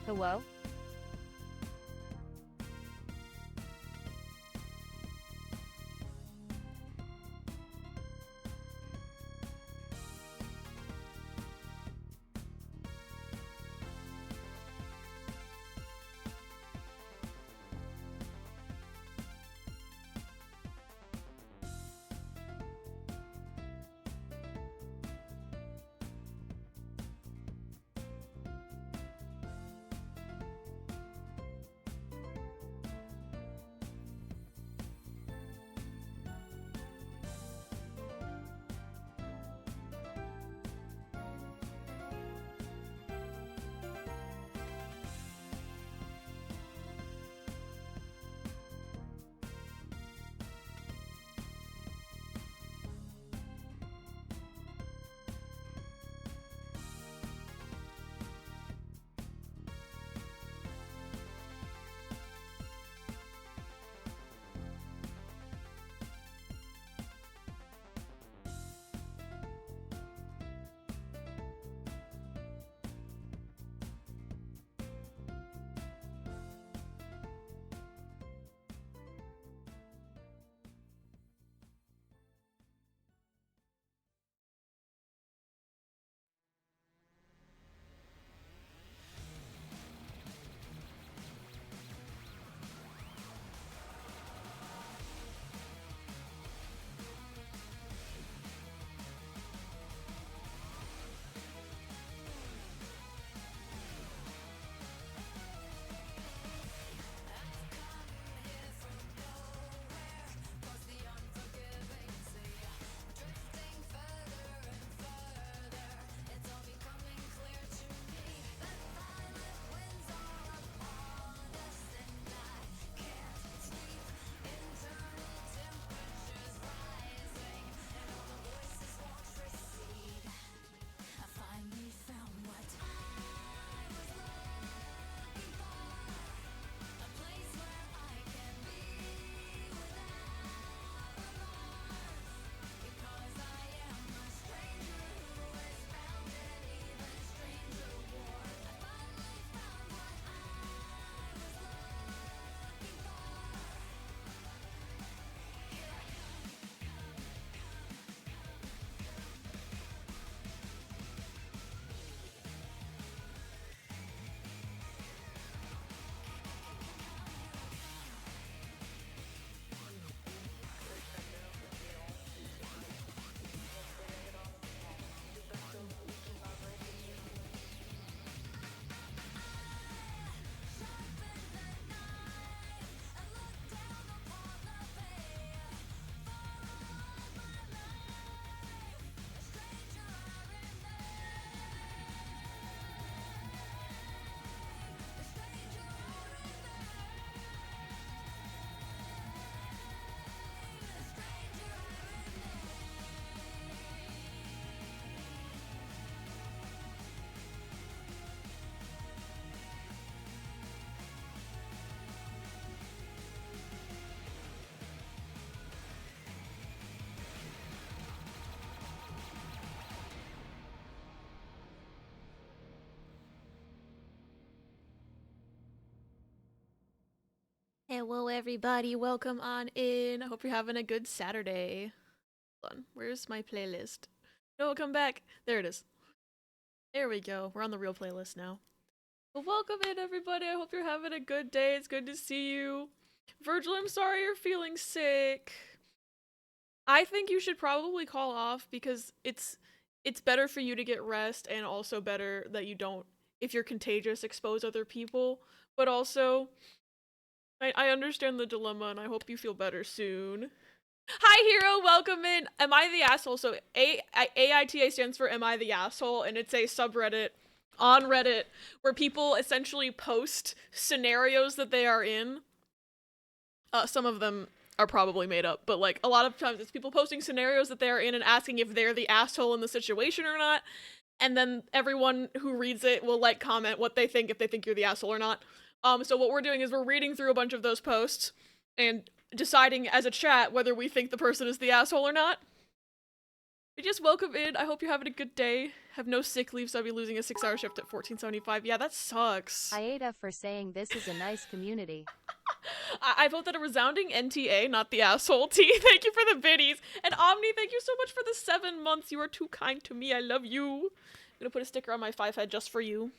Hello? Hello everybody, welcome on in. I hope you're having a good Saturday. Hold on, where's my playlist? No, come back. There it is. There we go. We're on the real playlist now. Well, welcome in everybody. I hope you're having a good day. It's good to see you. Virgil, I'm sorry you're feeling sick. I think you should probably call off because it's better for you to get rest, and also better that you don't, if you're contagious, expose other people. But also, I understand the dilemma, and I hope you feel better soon. Hi, Hero. Welcome in. Am I the asshole? So AITA stands for Am I the Asshole? And it's a subreddit on Reddit where people essentially post scenarios that they are in. Some of them are probably made up, but like a lot of times it's people posting scenarios that they are in and asking if they're the asshole in the situation or not. And then everyone who reads it will like comment what they think, if they think you're the asshole or not. So what we're doing is we're reading through a bunch of those posts and deciding as a chat whether we think the person is the asshole or not. We just welcome in. I hope you're having a good day. Have no sick leave, so I'll be losing a 6-hour shift at 1475. Yeah, that sucks. AITA for saying this is a nice community. I vote that a resounding NTA, not the asshole T. Thank you for the biddies. And Omni, thank you so much for the 7 months. You are too kind to me. I love you. I'm gonna put a sticker on my 5 head just for you.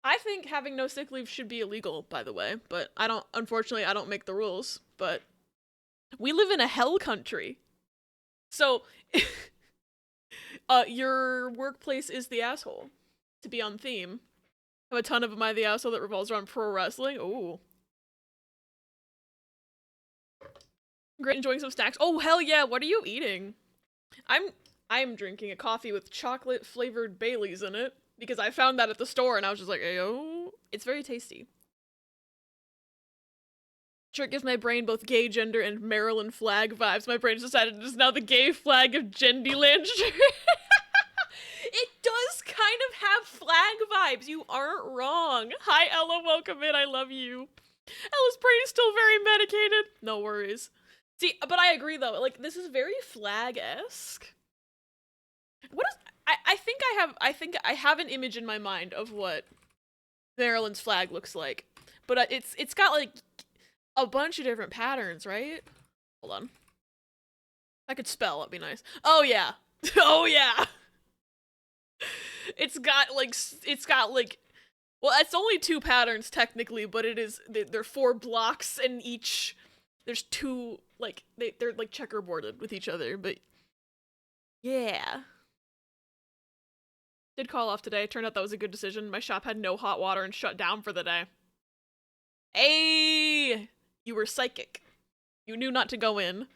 I think having no sick leave should be illegal, by the way, but unfortunately, I don't make the rules, but we live in a hell country. So, your workplace is the asshole, to be on theme. I have a ton of Am I the Asshole that revolves around pro wrestling. Ooh. Great, enjoying some snacks. Oh, hell yeah, what are you eating? I'm drinking a coffee with chocolate-flavored Baileys in it. Because I found that at the store and I was just like, ayo. It's very tasty. Sure, it gives my brain both gay gender and Maryland flag vibes. My brain decided it is now the gay flag of Gendyland. It does kind of have flag vibes. You aren't wrong. Hi, Ella. Welcome in. I love you. Ella's brain is still very medicated. No worries. See, but I agree though. Like, this is very flag-esque. What is... I think I have an image in my mind of what Maryland's flag looks like, but it's got like a bunch of different patterns, right? Hold on. If I could spell, it'd be nice. Oh yeah, oh yeah. It's got like well, it's only 2 patterns technically, but it is they're 4 blocks and each there's 2 like they're like checkerboarded with each other, but yeah. Did call off today. Turned out that was a good decision. My shop had no hot water and shut down for the day. Hey! You were psychic. You knew not to go in.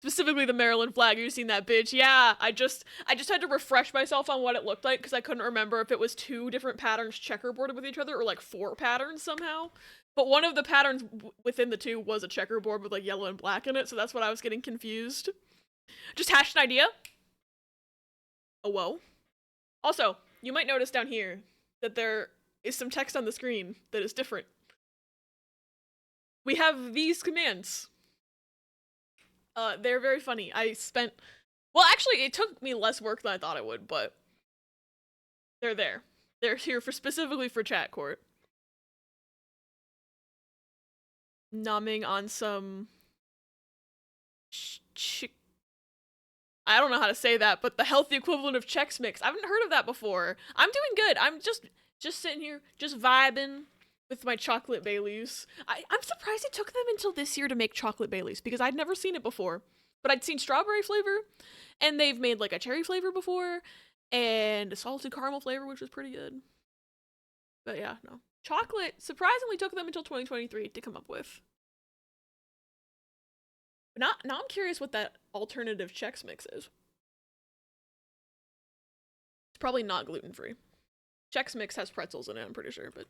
Specifically the Maryland flag. You seen that bitch? Yeah, I just had to refresh myself on what it looked like because I couldn't remember if it was 2 different patterns checkerboarded with each other or like 4 patterns somehow. But one of the patterns within the 2 was a checkerboard with like yellow and black in it, so that's what I was getting confused. Just hashed an idea. Oh, whoa. Also, you might notice down here that there is some text on the screen that is different. We have these commands. They're very funny. Well, actually, it took me less work than I thought it would, but they're there. They're here specifically for chat court. Numbing on some I don't know how to say that, but the healthy equivalent of Chex Mix. I haven't heard of that before. I'm doing good. I'm just sitting here, just vibing with my chocolate Baileys. I'm surprised it took them until this year to make chocolate Baileys, because I'd never seen it before. But I'd seen strawberry flavor, and they've made like a cherry flavor before, and a salted caramel flavor, which was pretty good. But yeah, no. Chocolate surprisingly took them until 2023 to come up with. Now I'm curious what that alternative Chex Mix is. It's probably not gluten-free. Chex Mix has pretzels in it, I'm pretty sure, but...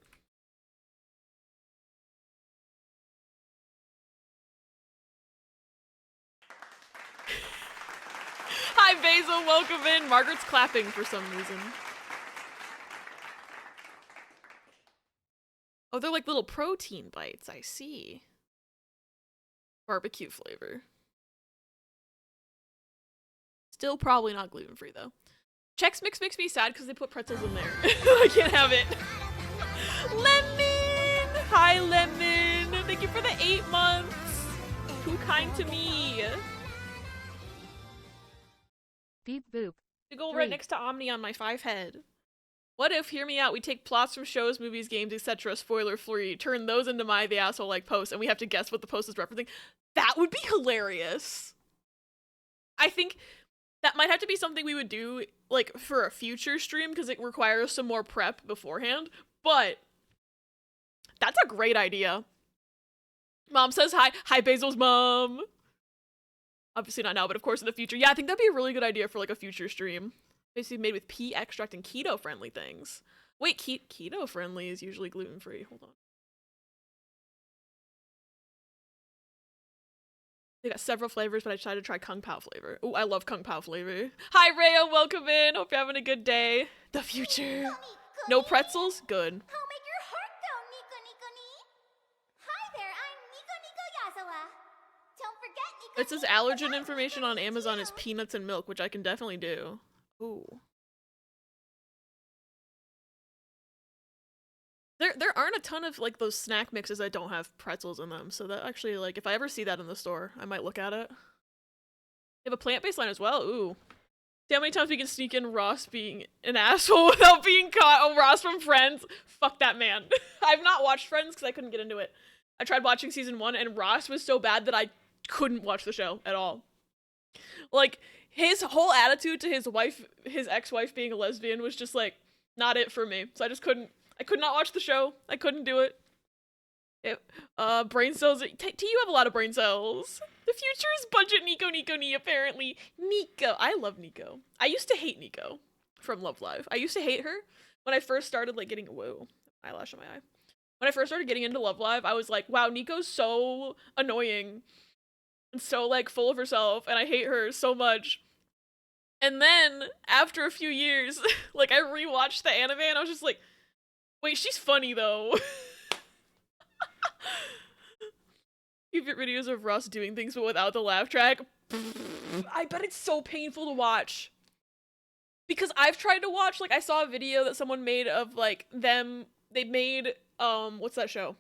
Hi, Basil, welcome in. Margaret's clapping for some reason. Oh, they're like little protein bites, I see. Barbecue flavor. Still probably not gluten-free, though. Chex Mix makes me sad because they put pretzels in there. I can't have it. Lemon! Hi, Lemon! you for the 8 months. Too kind to me. Beep boop. To go 3. right next to Omni on my 5 head. What if, hear me out, we take plots from shows, movies, games, etc., spoiler free, turn those into the asshole like posts, and we have to guess what the post is referencing? That would be hilarious. I think that might have to be something we would do, like, for a future stream, because it requires some more prep beforehand, but that's a great idea. Mom says hi. Hi, Basil's mom. Obviously not now, but of course in the future. Yeah, I think that'd be a really good idea for, like, a future stream. Basically made with pea extract and keto-friendly things. Wait, keto-friendly is usually gluten-free. Hold on. They got several flavors, but I decided to try Kung Pao flavor. Oh, I love Kung Pao flavor. Hi, Rhea, welcome in. Hope you're having a good day. The future. No pretzels? Good. I'll make your heart go, Nico Nico Ni. Hi there, I'm Nico Nico Yazawa. Don't forget Nico. It says allergen information on Amazon is peanuts and milk, which I can definitely do. Ooh. There aren't a ton of, like, those snack mixes that don't have pretzels in them, so that actually, like, if I ever see that in the store, I might look at it. They have a plant-based line as well. Ooh. See how many times we can sneak in Ross being an asshole without being caught? Oh, Ross from Friends. Fuck that man. I've not watched Friends because I couldn't get into it. I tried watching season 1, and Ross was so bad that I couldn't watch the show at all. Like, his whole attitude to his ex-wife being a lesbian was just, like, not it for me. So I could not watch the show. I couldn't do it. Brain cells. T, you have a lot of brain cells. The future is budget Nico Nico Ni, apparently. Nico. I love Nico. I used to hate Nico from Love Live. I used to hate her when I first started, like, getting, whoa, eyelash on my eye. When I first started getting into Love Live, I was like, wow, Nico's so annoying and so, like, full of herself, and I hate her so much. And then, after a few years, like, I rewatched the anime, and I was just like, wait, she's funny, though. Favorite videos of Ross doing things but without the laugh track. I bet it's so painful to watch. Because I've tried to watch, like, I saw a video that someone made of, like, them, they made, what's that show?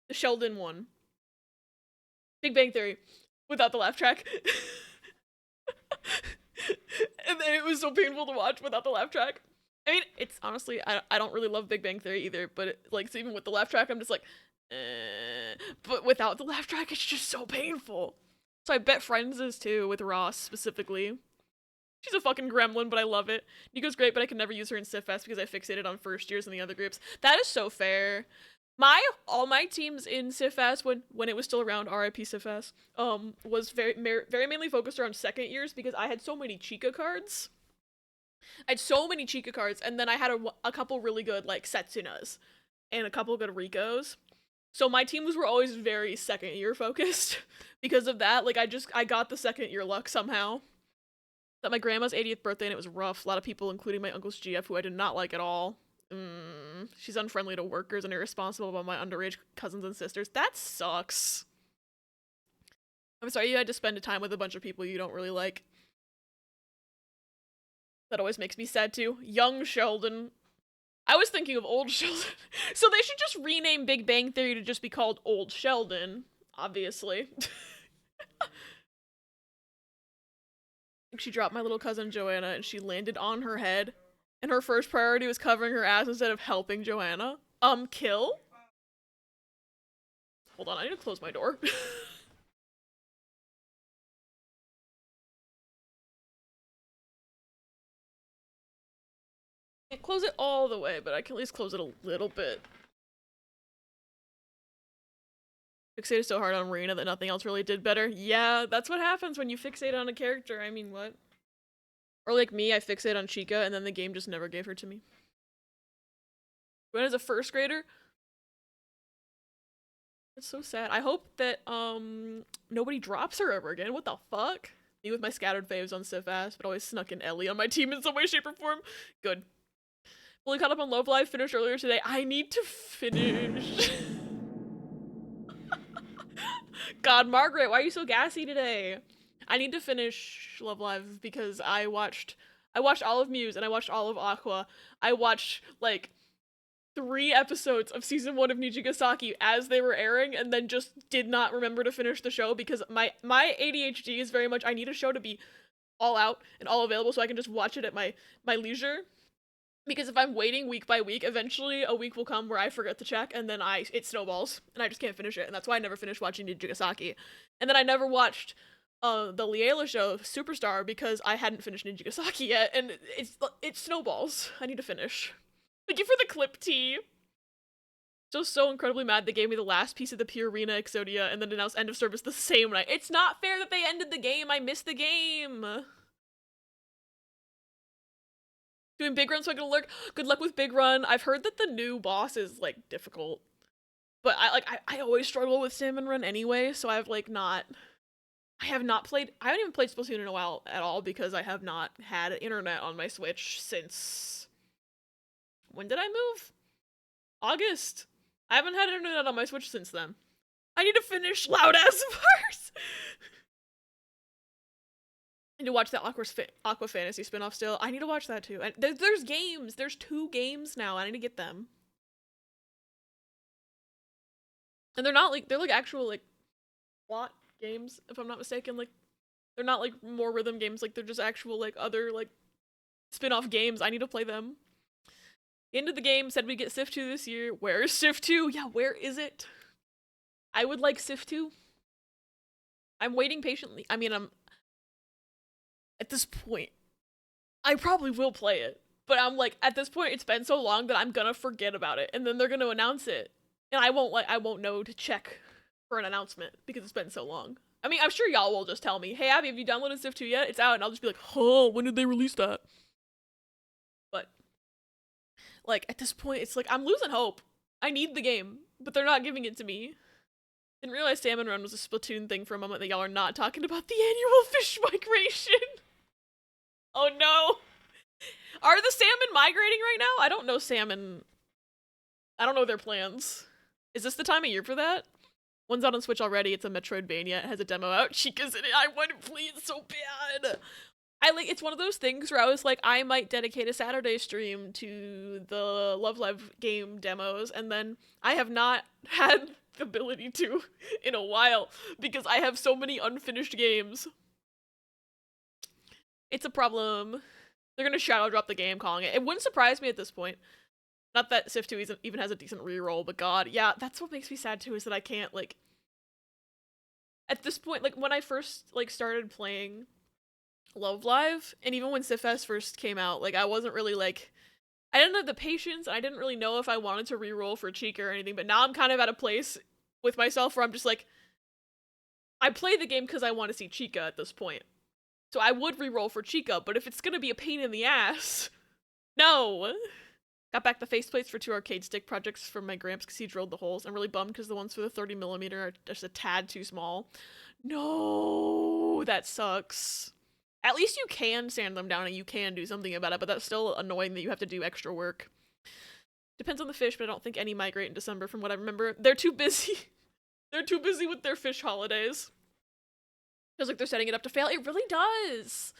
The Sheldon one. Big Bang Theory. Without the laugh track. And then it was so painful to watch without the laugh track. I mean, it's honestly, I don't really love Big Bang Theory either, but like, so even with the laugh track, I'm just like, but without the laugh track, it's just so painful. So I bet Friends is too, with Ross specifically. She's a fucking gremlin, but I love it. Nico's great, but I can never use her in SIFS because I fixated on first years in the other groups. That is so fair. All my teams in SIFS, when it was still around, RIP SIFS, was very mainly focused around second years because I had so many Chica cards. I had so many Chica cards, and then I had a couple really good, like, Setsunas, and a couple good Rikos. So my teams were always very second year focused. Because of that, like, I got the second year luck somehow. That my grandma's 80th birthday, and it was rough. A lot of people, including my uncle's GF, who I did not like at all. She's unfriendly to workers and irresponsible about my underage cousins and sisters. That sucks. I'm sorry you had to spend a time with a bunch of people you don't really like. That always makes me sad too. Young Sheldon. I was thinking of Old Sheldon. So they should just rename Big Bang Theory to just be called Old Sheldon. Obviously. She dropped my little cousin Joanna and she landed on her head. And her first priority was covering her ass instead of helping Joanna. Kill? Hold on, I need to close my door. Can't close it all the way, but I can at least close it a little bit. Fixated so hard on Marina that nothing else really did better. Yeah, that's what happens when you fixate on a character. I mean, what? Or like me, I fixate on Chica, and then the game just never gave her to me. Joanna's a first grader? It's so sad. I hope that, nobody drops her ever again. What the fuck? Me with my scattered faves on SIFS, but always snuck in Ellie on my team in some way, shape, or form. Good. Fully caught up on Love Live, finished earlier today. I need to finish. God, Margaret, why are you so gassy today? I need to finish Love Live because I watched all of Muse and I watched all of Aqua. I watched, like, 3 episodes of season 1 of Nijigasaki as they were airing, and then just did not remember to finish the show because my ADHD is very much, I need a show to be all out and all available so I can just watch it at my leisure. Because if I'm waiting week by week, eventually a week will come where I forget to check, and then it snowballs, and I just can't finish it, and that's why I never finished watching Nijigasaki. And then I never watched the Liela show, Superstar, because I hadn't finished Nijigasaki yet, and it snowballs. I need to finish. Thank you for the clip tea. So incredibly mad they gave me the last piece of the Purina Exodia and then announced end of service the same night. It's not fair that they ended the game. I missed the game. Doing big run so I can lurk. Good luck with big run. I've heard that the new boss is like difficult, but I always struggle with salmon run anyway. So I have not played. I haven't even played Splatoon in a while at all because I have not had internet on my Switch since. When did I move? August. I haven't had internet on my Switch since then. I need to finish Loud Ass Bars. I need to watch that Aqua Fantasy spinoff still. I need to watch that too. And there's games. There's 2 games now. I need to get them. And they're like actual like plot games, if I'm not mistaken. Like they're not like more rhythm games. Like they're just actual like other like spin-off games. I need to play them. The end of the game said we get Civ 2 this year. Where is Civ 2? Yeah, where is it? I would like Civ 2. I'm waiting patiently. I mean, at this point, I probably will play it. But I'm like, at this point, it's been so long that I'm gonna forget about it. And then they're gonna announce it. And I won't know to check for an announcement because it's been so long. I mean, I'm sure y'all will just tell me, hey, Abby, have you downloaded Civ 2 yet? It's out. And I'll just be like, oh, when did they release that? But, like, at this point, it's like, I'm losing hope. I need the game, but they're not giving it to me. Didn't realize Salmon Run was a Splatoon thing for a moment that y'all are not talking about the annual fish migration. Oh no. Are the salmon migrating right now? I don't know salmon. I don't know their plans. Is this the time of year for that? One's out on Switch already. It's a Metroidvania. It has a demo out. Chica's in it. I want to play it so bad. It's one of those things where I was like, I might dedicate a Saturday stream to the Love Live game demos, and then I have not had the ability to in a while because I have so many unfinished games. It's a problem. They're gonna shadow drop the game, calling it. It wouldn't surprise me at this point. Not that Civ 2 even has a decent reroll, but god, yeah, that's what makes me sad too, is that I can't, like... At this point, like, when I first, like, started playing Love Live, and even when Civ first came out, like, I wasn't really, like... I didn't have the patience, and I didn't really know if I wanted to reroll for Chica or anything, but now I'm kind of at a place with myself where I'm just like... I play the game because I want to see Chica at this point. So I would reroll for Chica, but if it's gonna be a pain in the ass... No! Got back the faceplates for 2 arcade stick projects from my gramps because he drilled the holes. I'm really bummed because the ones for the 30mm are just a tad too small. No, that sucks. At least you can sand them down and you can do something about it, but that's still annoying that you have to do extra work. Depends on the fish, but I don't think any migrate in December from what I remember. They're too busy. They're too busy with their fish holidays. Feels like they're setting it up to fail. It really does.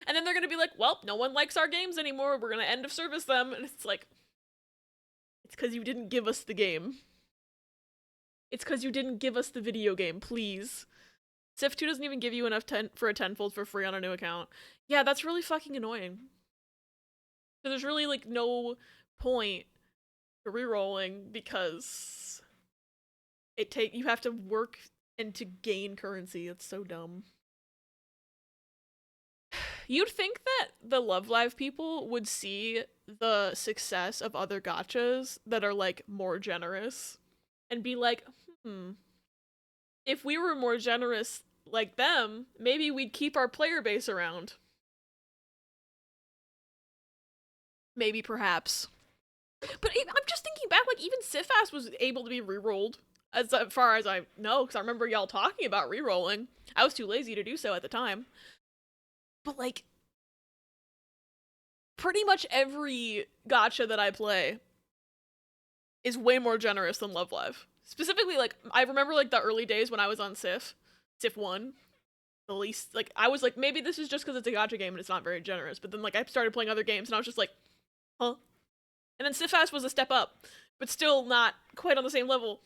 And then they're gonna be like, well, no one likes our games anymore. We're gonna end of service them. And it's like... It's because you didn't give us the game. It's because you didn't give us the video game, please. Civ 2 doesn't even give you enough for a tenfold for free on a new account. Yeah, that's really fucking annoying. So there's really, like, no point to rerolling because you have to work and to gain currency. It's so dumb. You'd think that the Love Live people would see the success of other gachas that are, like, more generous and be like, if we were more generous like them, maybe we'd keep our player base around. Maybe, perhaps. But I'm just thinking back, like, even Sifas was able to be rerolled, as far as I know, because I remember y'all talking about rerolling. I was too lazy to do so at the time. But, like, pretty much every gacha that I play is way more generous than Love Live. Specifically, like, I remember, like, the early days when I was on Civ 1, the least, like, I was like, maybe this is just because it's a gacha game and it's not very generous, but then, like, I started playing other games and I was just like, huh? And then Civ was a step up, but still not quite on the same level.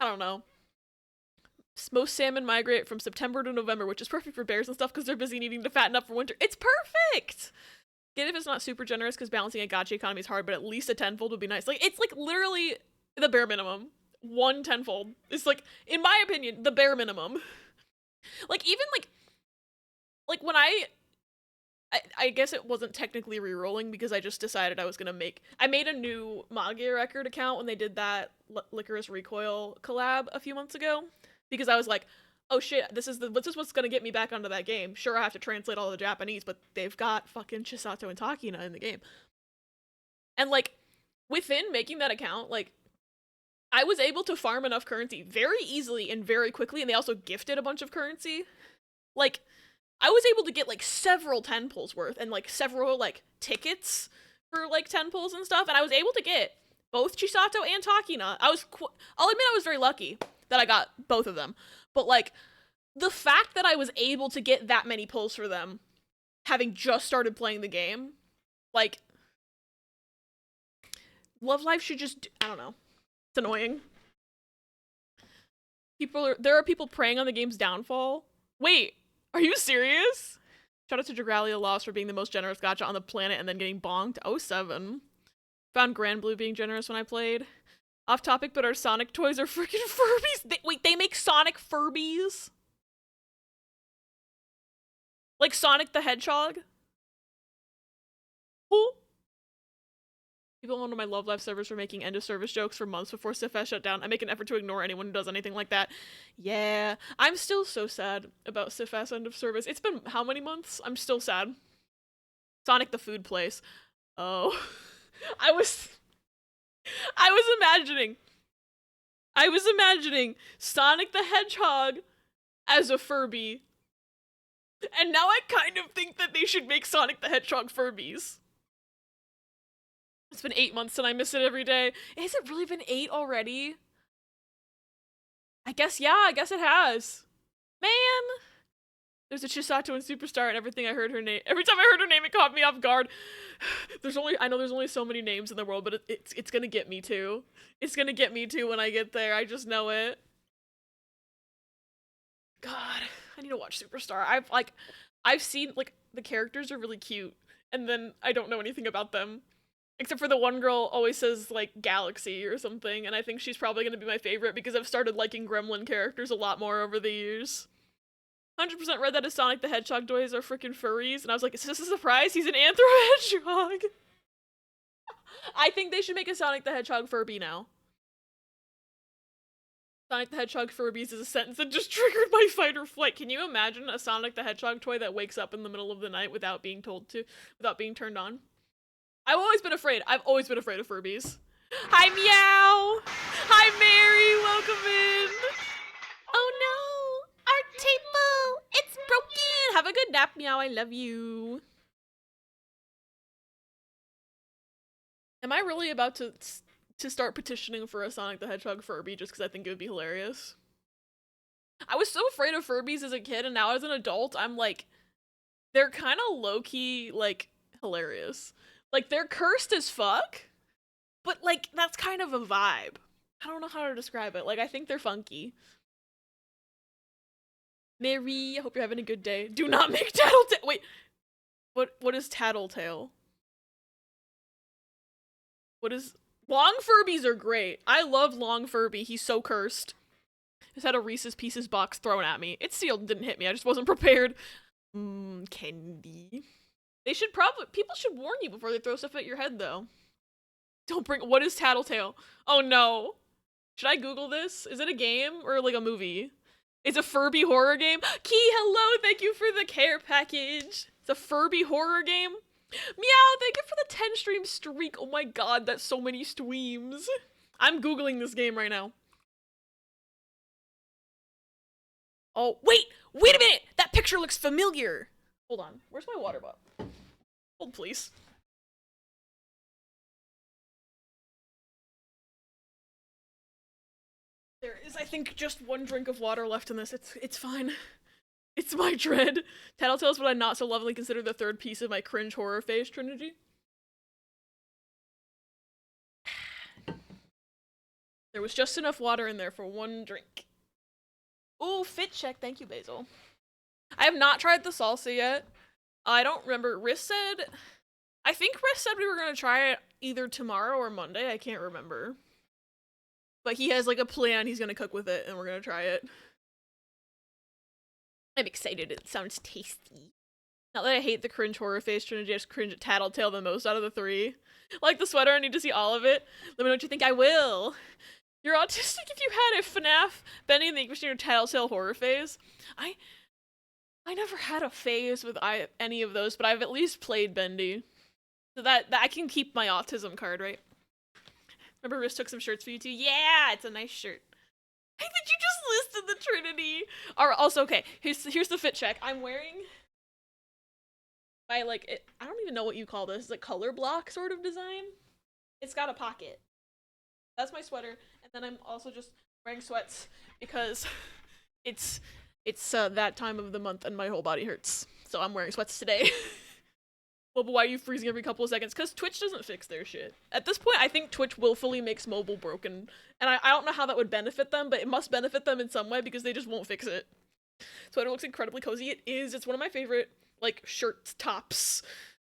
I don't know. Most salmon migrate from September to November, which is perfect for bears and stuff because they're busy needing to fatten up for winter. It's perfect! Get if it's not super generous because balancing a gacha economy is hard, but at least a tenfold would be nice. Like, it's like literally the bare minimum. One tenfold. It's like, in my opinion, the bare minimum. Like, even like when I guess it wasn't technically re-rolling because I just decided I was gonna I made a new Mage record account when they did that Licorice Recoil collab a few months ago. Because I was like, oh shit, this is what's gonna get me back onto that game. Sure, I have to translate all the Japanese, but they've got fucking Chisato and Takina in the game. And like, within making that account, like, I was able to farm enough currency very easily and very quickly, and they also gifted a bunch of currency. Like, I was able to get like several 10 pulls worth and like several like tickets for like 10 pulls and stuff, and I was able to get both Chisato and Takina. I'll admit I was very lucky that I got both of them. But like, the fact that I was able to get that many pulls for them, having just started playing the game, like, Love Live should just, I don't know. It's annoying. There are people preying on the game's downfall. Wait, are you serious? Shout out to Jagralia Lost for being the most generous gacha on the planet and then getting bonked. 07. Found Grand Blue being generous when I played. Off topic, but our Sonic toys are freaking Furbies. Wait, they make Sonic Furbies? Like Sonic the Hedgehog? Who? People on one of my Love Live servers were making end of service jokes for months before Sifes shut down. I make an effort to ignore anyone who does anything like that. Yeah, I'm still so sad about Sifes end of service. It's been how many months? I'm still sad. Sonic the food place. Oh. I was imagining Sonic the Hedgehog as a Furby. And now I kind of think that they should make Sonic the Hedgehog Furbies. It's been 8 months and I miss it every day. Has it really been 8 already? I guess it has. Man! There's a Chisato and Superstar and everything I heard her name. Every time I heard her name, it caught me off guard. I know there's only so many names in the world, but it's gonna get me too. It's gonna get me too when I get there. I just know it. God, I need to watch Superstar. I've seen, like, the characters are really cute, and then I don't know anything about them. Except for the one girl always says, like, Galaxy or something, and I think she's probably gonna be my favorite because I've started liking Gremlin characters a lot more over the years. 100% read that as Sonic the Hedgehog toys are freaking furries, and I was like, is this a surprise? He's an Anthro Hedgehog! I think they should make a Sonic the Hedgehog Furby now. Sonic the Hedgehog Furbies is a sentence that just triggered my fight or flight. Can you imagine a Sonic the Hedgehog toy that wakes up in the middle of the night without being turned on? I've always been afraid of Furbies. Hi, Meow! Hi, Mary! Welcome in! Oh no! Our table! It's broken! Have a good nap, Meow. I love you. Am I really about to start petitioning for a Sonic the Hedgehog Furby just because I think it would be hilarious? I was so afraid of Furbies as a kid, and now as an adult, I'm like, they're kind of low-key, like, hilarious. Like, they're cursed as fuck, but, like, that's kind of a vibe. I don't know how to describe it. Like, I think they're funky. Mary, I hope you're having a good day. Do not make Tattletale. Wait, what is Tattletale? What is... Long Furbies are great. I love Long Furby. He's so cursed. Just had a Reese's Pieces box thrown at me. It sealed and didn't hit me. I just wasn't prepared. Candy. People should warn you before they throw stuff at your head, though. What is Tattletale? Oh no. Should I Google this? Is it a game or like a movie? It's a Furby horror game? Key, hello, thank you for the care package. It's a Furby horror game? Meow, thank you for the 10 stream streak. Oh my god, that's so many streams. I'm Googling this game right now. Oh, wait a minute! That picture looks familiar! Hold on, where's my water bottle? Hold, please. There is, I think, just one drink of water left in this. It's fine. It's my dread. Tattletale is what I not so lovingly consider the third piece of my cringe horror phase trilogy. There was just enough water in there for one drink. Ooh, fit check. Thank you, Basil. I have not tried the salsa yet. I don't remember. I think Riss said we were going to try it either tomorrow or Monday. I can't remember. But he has like a plan. He's going to cook with it and we're going to try it. I'm excited. It sounds tasty. Not that I hate the cringe horror face, trying to just cringe at Tattletale the most out of the three. Like the sweater, I need to see all of it. Let me know what you think. I will. You're autistic if you had a FNAF, Benny and the Ink Machine, or Tattletale horror phase. I never had a phase with any of those, but I've at least played Bendy. So that I can keep my autism card, right? Remember Riss took some shirts for you too? Yeah, it's a nice shirt. I think you just listed the Trinity. Alright, also, okay, here's the fit check. I'm wearing I don't even know what you call this. It's a color block sort of design. It's got a pocket. That's my sweater, and then I'm also just wearing sweats because it's that time of the month and my whole body hurts. So I'm wearing sweats today. Well, but why are you freezing every couple of seconds? Because Twitch doesn't fix their shit. At this point, I think Twitch willfully makes mobile broken. And I don't know how that would benefit them, but it must benefit them in some way because they just won't fix it. Sweater looks incredibly cozy. It is. It's one of my favorite, like, shirt tops.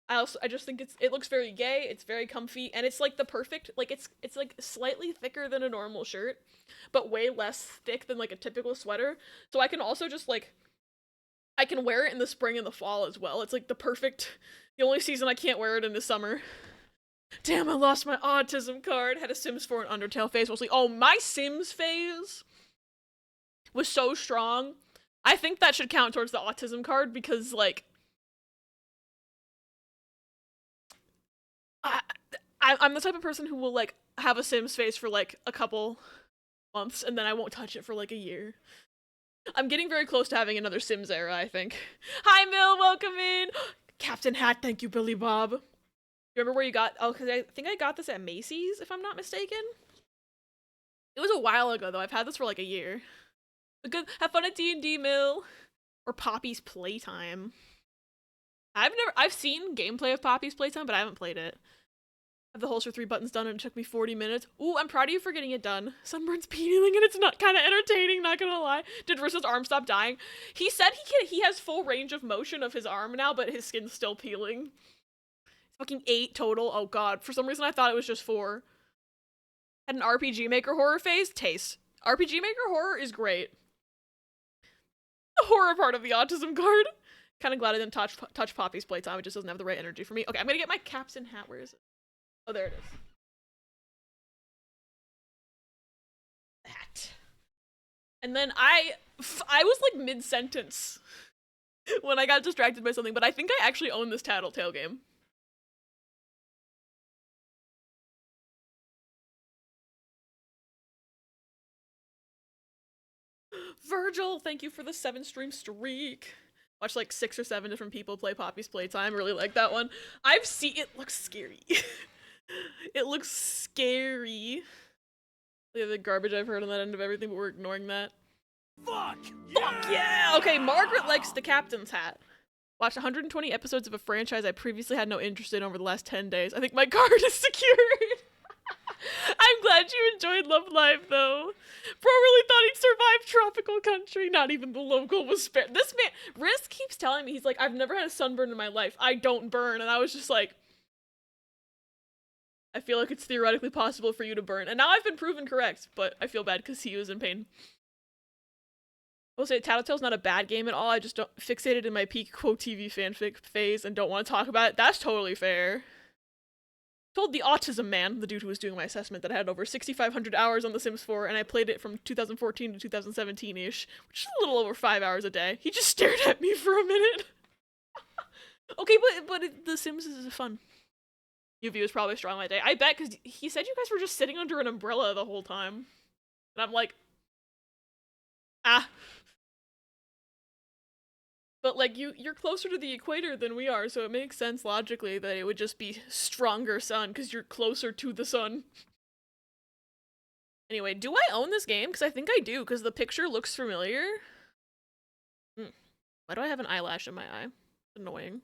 I just think it looks very gay, it's very comfy, and it's like the perfect, like it's like slightly thicker than a normal shirt, but way less thick than like a typical sweater. So I can also just like, I can wear it in the spring and the fall as well. It's like the only season I can't wear it in the summer. Damn, I lost my autism card. Had a Sims 4 and Undertale phase mostly. Oh, my Sims phase was so strong. I think that should count towards the autism card because like, I'm the type of person who will like have a Sims phase for like a couple months and then I won't touch it for like a year. I'm getting very close to having another Sims era, I think. Hi, Mill, welcome in. Captain Hat, thank you, Billy Bob. You remember where you got? Oh, because I think I got this at Macy's, if I'm not mistaken. It was a while ago, though. I've had this for like a year. But good. Have fun at D&D, Mill. Or Poppy's Playtime. I've seen gameplay of Poppy's Playtime, but I haven't played it. I have the holster 3 buttons done and it took me 40 minutes. Ooh, I'm proud of you for getting it done. Sunburn's peeling and it's not kind of entertaining, not gonna lie. Did Rissa's arm stop dying? He said he has full range of motion of his arm now, but his skin's still peeling. It's fucking 8 total. Oh god, for some reason I thought it was just 4. Had an RPG Maker horror phase? Taste. RPG Maker horror is great. The horror part of the autism card. Kind of glad I didn't touch Poppy's Playtime. It just doesn't have the right energy for me. Okay, I'm gonna get my captain hat. Where is it? Oh, there it is. That. And then I was like mid-sentence when I got distracted by something, but I think I actually own this Tattletale game. Virgil, thank you for the 7-stream streak. Watch like 6 or 7 different people play Poppy's Playtime. Really like that one. I've seen it. Looks scary. It looks scary. Look at the garbage I've heard on that end of everything, but we're ignoring that. Fuck! Fuck yeah! Okay, Margaret likes the captain's hat. Watched 120 episodes of a franchise I previously had no interest in over the last 10 days. I think my card is secured. I'm glad you enjoyed Love Live, though. Bro really thought he'd survive tropical country. Not even the local was spared. This man, Riz keeps telling me, he's like, I've never had a sunburn in my life. I don't burn. And I was just like, I feel like it's theoretically possible for you to burn. And now I've been proven correct, but I feel bad because he was in pain. I will say Tattletale's not a bad game at all. I just don't fixated in my peak quote TV fanfic phase and don't want to talk about it. That's totally fair. Told the autism man, the dude who was doing my assessment, that I had over 6,500 hours on The Sims 4, and I played it from 2014 to 2017-ish, which is a little over 5 hours a day. He just stared at me for a minute. Okay, but The Sims is fun. UV was probably strong that day. I bet, because he said you guys were just sitting under an umbrella the whole time. And I'm like, ah. But, like, you're closer to the equator than we are, so it makes sense logically that it would just be stronger sun, because you're closer to the sun. Anyway, do I own this game? Because I think I do, because the picture looks familiar. Why do I have an eyelash in my eye? Annoying.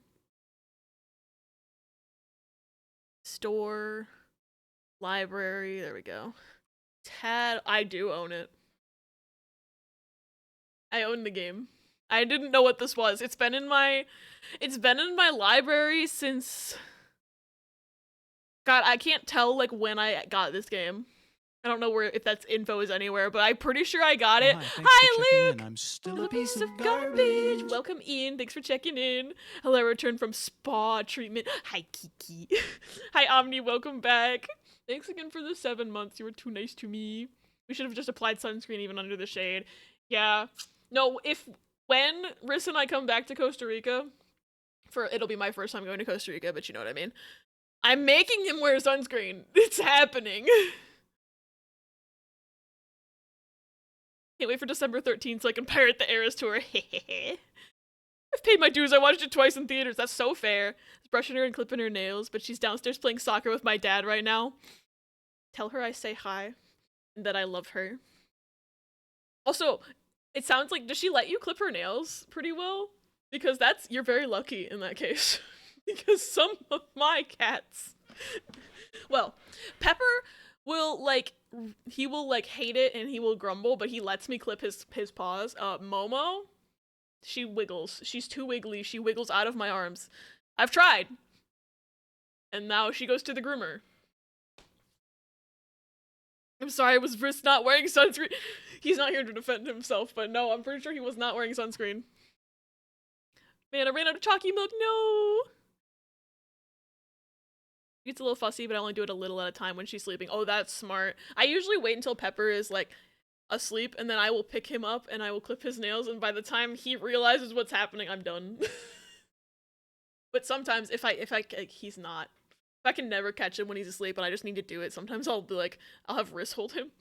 Store. Library. There we go. tad. I do own it. I own the game. I didn't know what this was. It's been in my library since, God, I can't tell like when I got this game. I don't know where, if that's info is anywhere, but I'm pretty sure I got it. Hi, thanks for Hi, checking Luke! in. I'm still a piece of garbage. Welcome in. Thanks for checking in. Hello, return from spa treatment. Hi, Kiki. Hi, Omni. Welcome back. Thanks again for the 7 months. You were too nice to me. We should have just applied sunscreen even under the shade. Yeah. No, when Riss and I come back to Costa Rica, it'll be my first time going to Costa Rica, but you know what I mean. I'm making him wear sunscreen. It's happening. Can't wait for December 13th so I can pirate the Eras tour. I've paid my dues. I watched it twice in theaters. That's so fair. I was brushing her and clipping her nails, but she's downstairs playing soccer with my dad right now. Tell her I say hi and that I love her. Also, it sounds like, does she let you clip her nails pretty well? Because you're very lucky in that case. Because some of my cats, well, Pepper will he will hate it and he will grumble, but he lets me clip his paws. Momo, she wiggles. She's too wiggly. She wiggles out of my arms. I've tried. And now she goes to the groomer. I'm sorry, I was Briss not wearing sunscreen. He's not here to defend himself, but no, I'm pretty sure he was not wearing sunscreen. Man, I ran out of chalky milk. No. It's a little fussy, but I only do it a little at a time when she's sleeping. Oh, that's smart. I usually wait until Pepper is asleep, and then I will pick him up and I will clip his nails, and by the time he realizes what's happening, I'm done. But sometimes if he's not, if I can never catch him when he's asleep and I just need to do it, sometimes I'll be I'll have Riss hold him.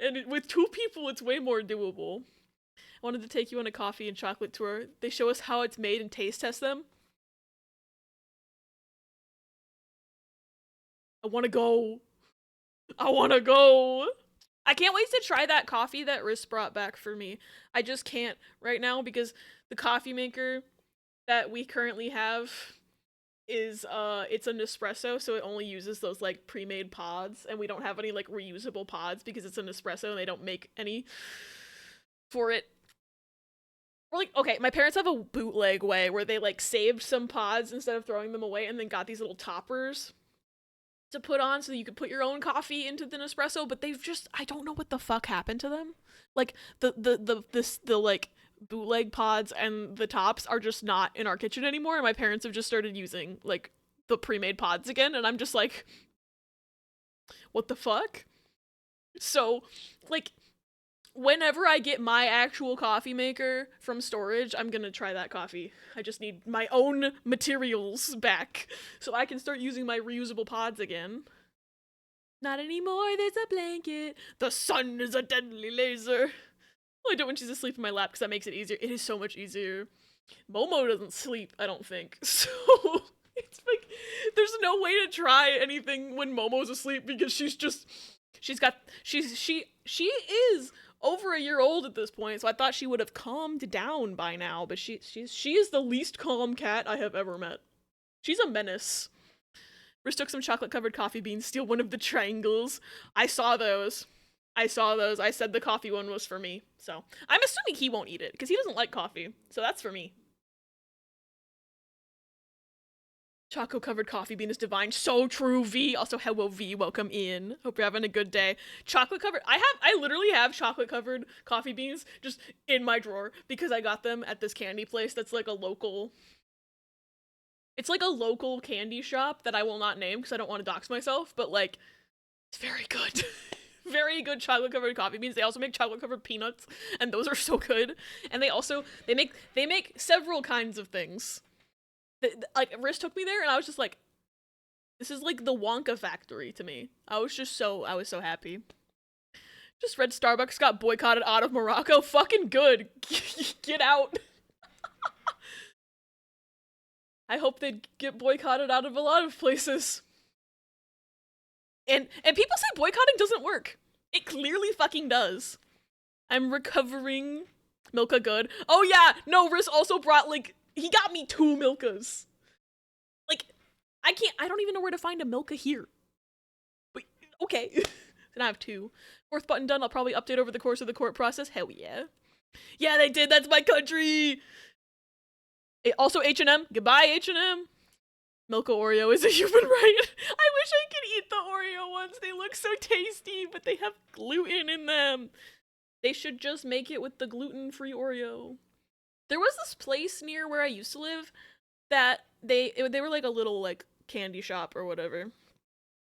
And with 2 people, it's way more doable. I wanted to take you on a coffee and chocolate tour. They show us how it's made and taste test them. I wanna go. I wanna go. I can't wait to try that coffee that Riss brought back for me. I just can't right now because the coffee maker that we currently have is it's an espresso, so it only uses those pre-made pods, and we don't have any reusable pods because it's an espresso and they don't make any for it. Or okay, my parents have a bootleg way where they saved some pods instead of throwing them away and then got these little toppers to put on so that you could put your own coffee into the Nespresso, but they've just, I don't know what the fuck happened to them. The bootleg pods and the tops are just not in our kitchen anymore, and my parents have just started using the pre-made pods again, and I'm just what the fuck? So whenever I get my actual coffee maker from storage, I'm gonna try that coffee. I just need my own materials back so I can start using my reusable pods again. Not anymore, there's a blanket. The sun is a deadly laser. Well, I do it when she's asleep in my lap because that makes it easier. It is so much easier. Momo doesn't sleep, I don't think. So it's there's no way to try anything when Momo's asleep because she is over a year old at this point, so I thought she would have calmed down by now, but she is the least calm cat I have ever met. She's a menace. Riss took some chocolate-covered coffee beans, steal one of the triangles. I saw those. I said the coffee one was for me, so I'm assuming he won't eat it, because he doesn't like coffee, so that's for me. Chocolate-covered coffee bean is divine. So true, V. Also, hello, V. Welcome in. Hope you're having a good day. Chocolate-covered... I literally have chocolate-covered coffee beans just in my drawer because I got them at this candy place that's a local... It's a local candy shop that I will not name because I don't want to dox myself, but it's very good. Very good chocolate-covered coffee beans. They also make chocolate-covered peanuts, and those are so good. And they make several kinds of things. Riss took me there, and I was just this is the Wonka factory to me. I was so happy. Just read Starbucks got boycotted out of Morocco. Fucking good. Get out. I hope they get boycotted out of a lot of places. And people say boycotting doesn't work. It clearly fucking does. I'm recovering. Milka good. Oh yeah, no, Riss also brought he got me 2 Milkas. I don't even know where to find a Milka here. But, okay. And I have 2. 4th button done. I'll probably update over the course of the court process. Hell yeah. Yeah, they did. That's my country. Also H&M. Goodbye, H&M. Milka Oreo is a human right. I wish I could eat the Oreo ones. They look so tasty, but they have gluten in them. They should just make it with the gluten-free Oreo. There was this place near where I used to live that they were like a little like candy shop or whatever.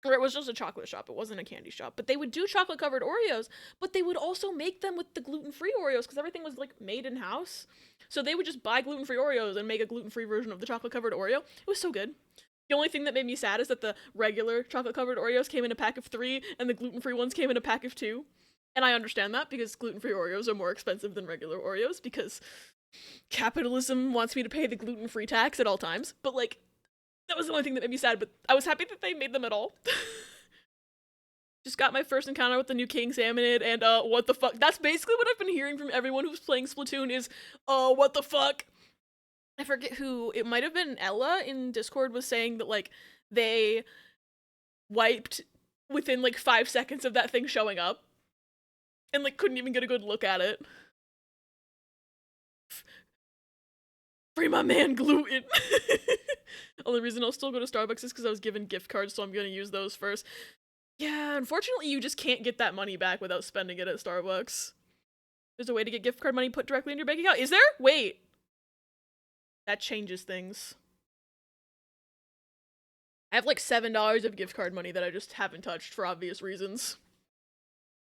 Or it was just a chocolate shop. It wasn't a candy shop. But they would do chocolate-covered Oreos, but they would also make them with the gluten-free Oreos because everything was like made in-house. So they would just buy gluten-free Oreos and make a gluten-free version of the chocolate-covered Oreo. It was so good. The only thing that made me sad is that the regular chocolate-covered Oreos came in a pack of 3 and the gluten-free ones came in a pack of 2. And I understand that because gluten-free Oreos are more expensive than regular Oreos because capitalism wants me to pay the gluten-free tax at all times. But like, that was the only thing that made me sad, but I was happy that they made them at all. Just got my first encounter with the new King Salmonid, and what the fuck? That's basically what I've been hearing from everyone who's playing Splatoon is, what the fuck? I forget who, it might have been Ella in Discord was saying that, like, they wiped within, like, 5 seconds of that thing showing up, and, like, couldn't even get a good look at it. Free my man gluten! Only reason I'll still go to Starbucks is because I was given gift cards, so I'm gonna use those first. Yeah, unfortunately you just can't get that money back without spending it at Starbucks. There's a way to get gift card money put directly in your bank account. Is there? Wait. That changes things. I have like $7 of gift card money that I just haven't touched for obvious reasons.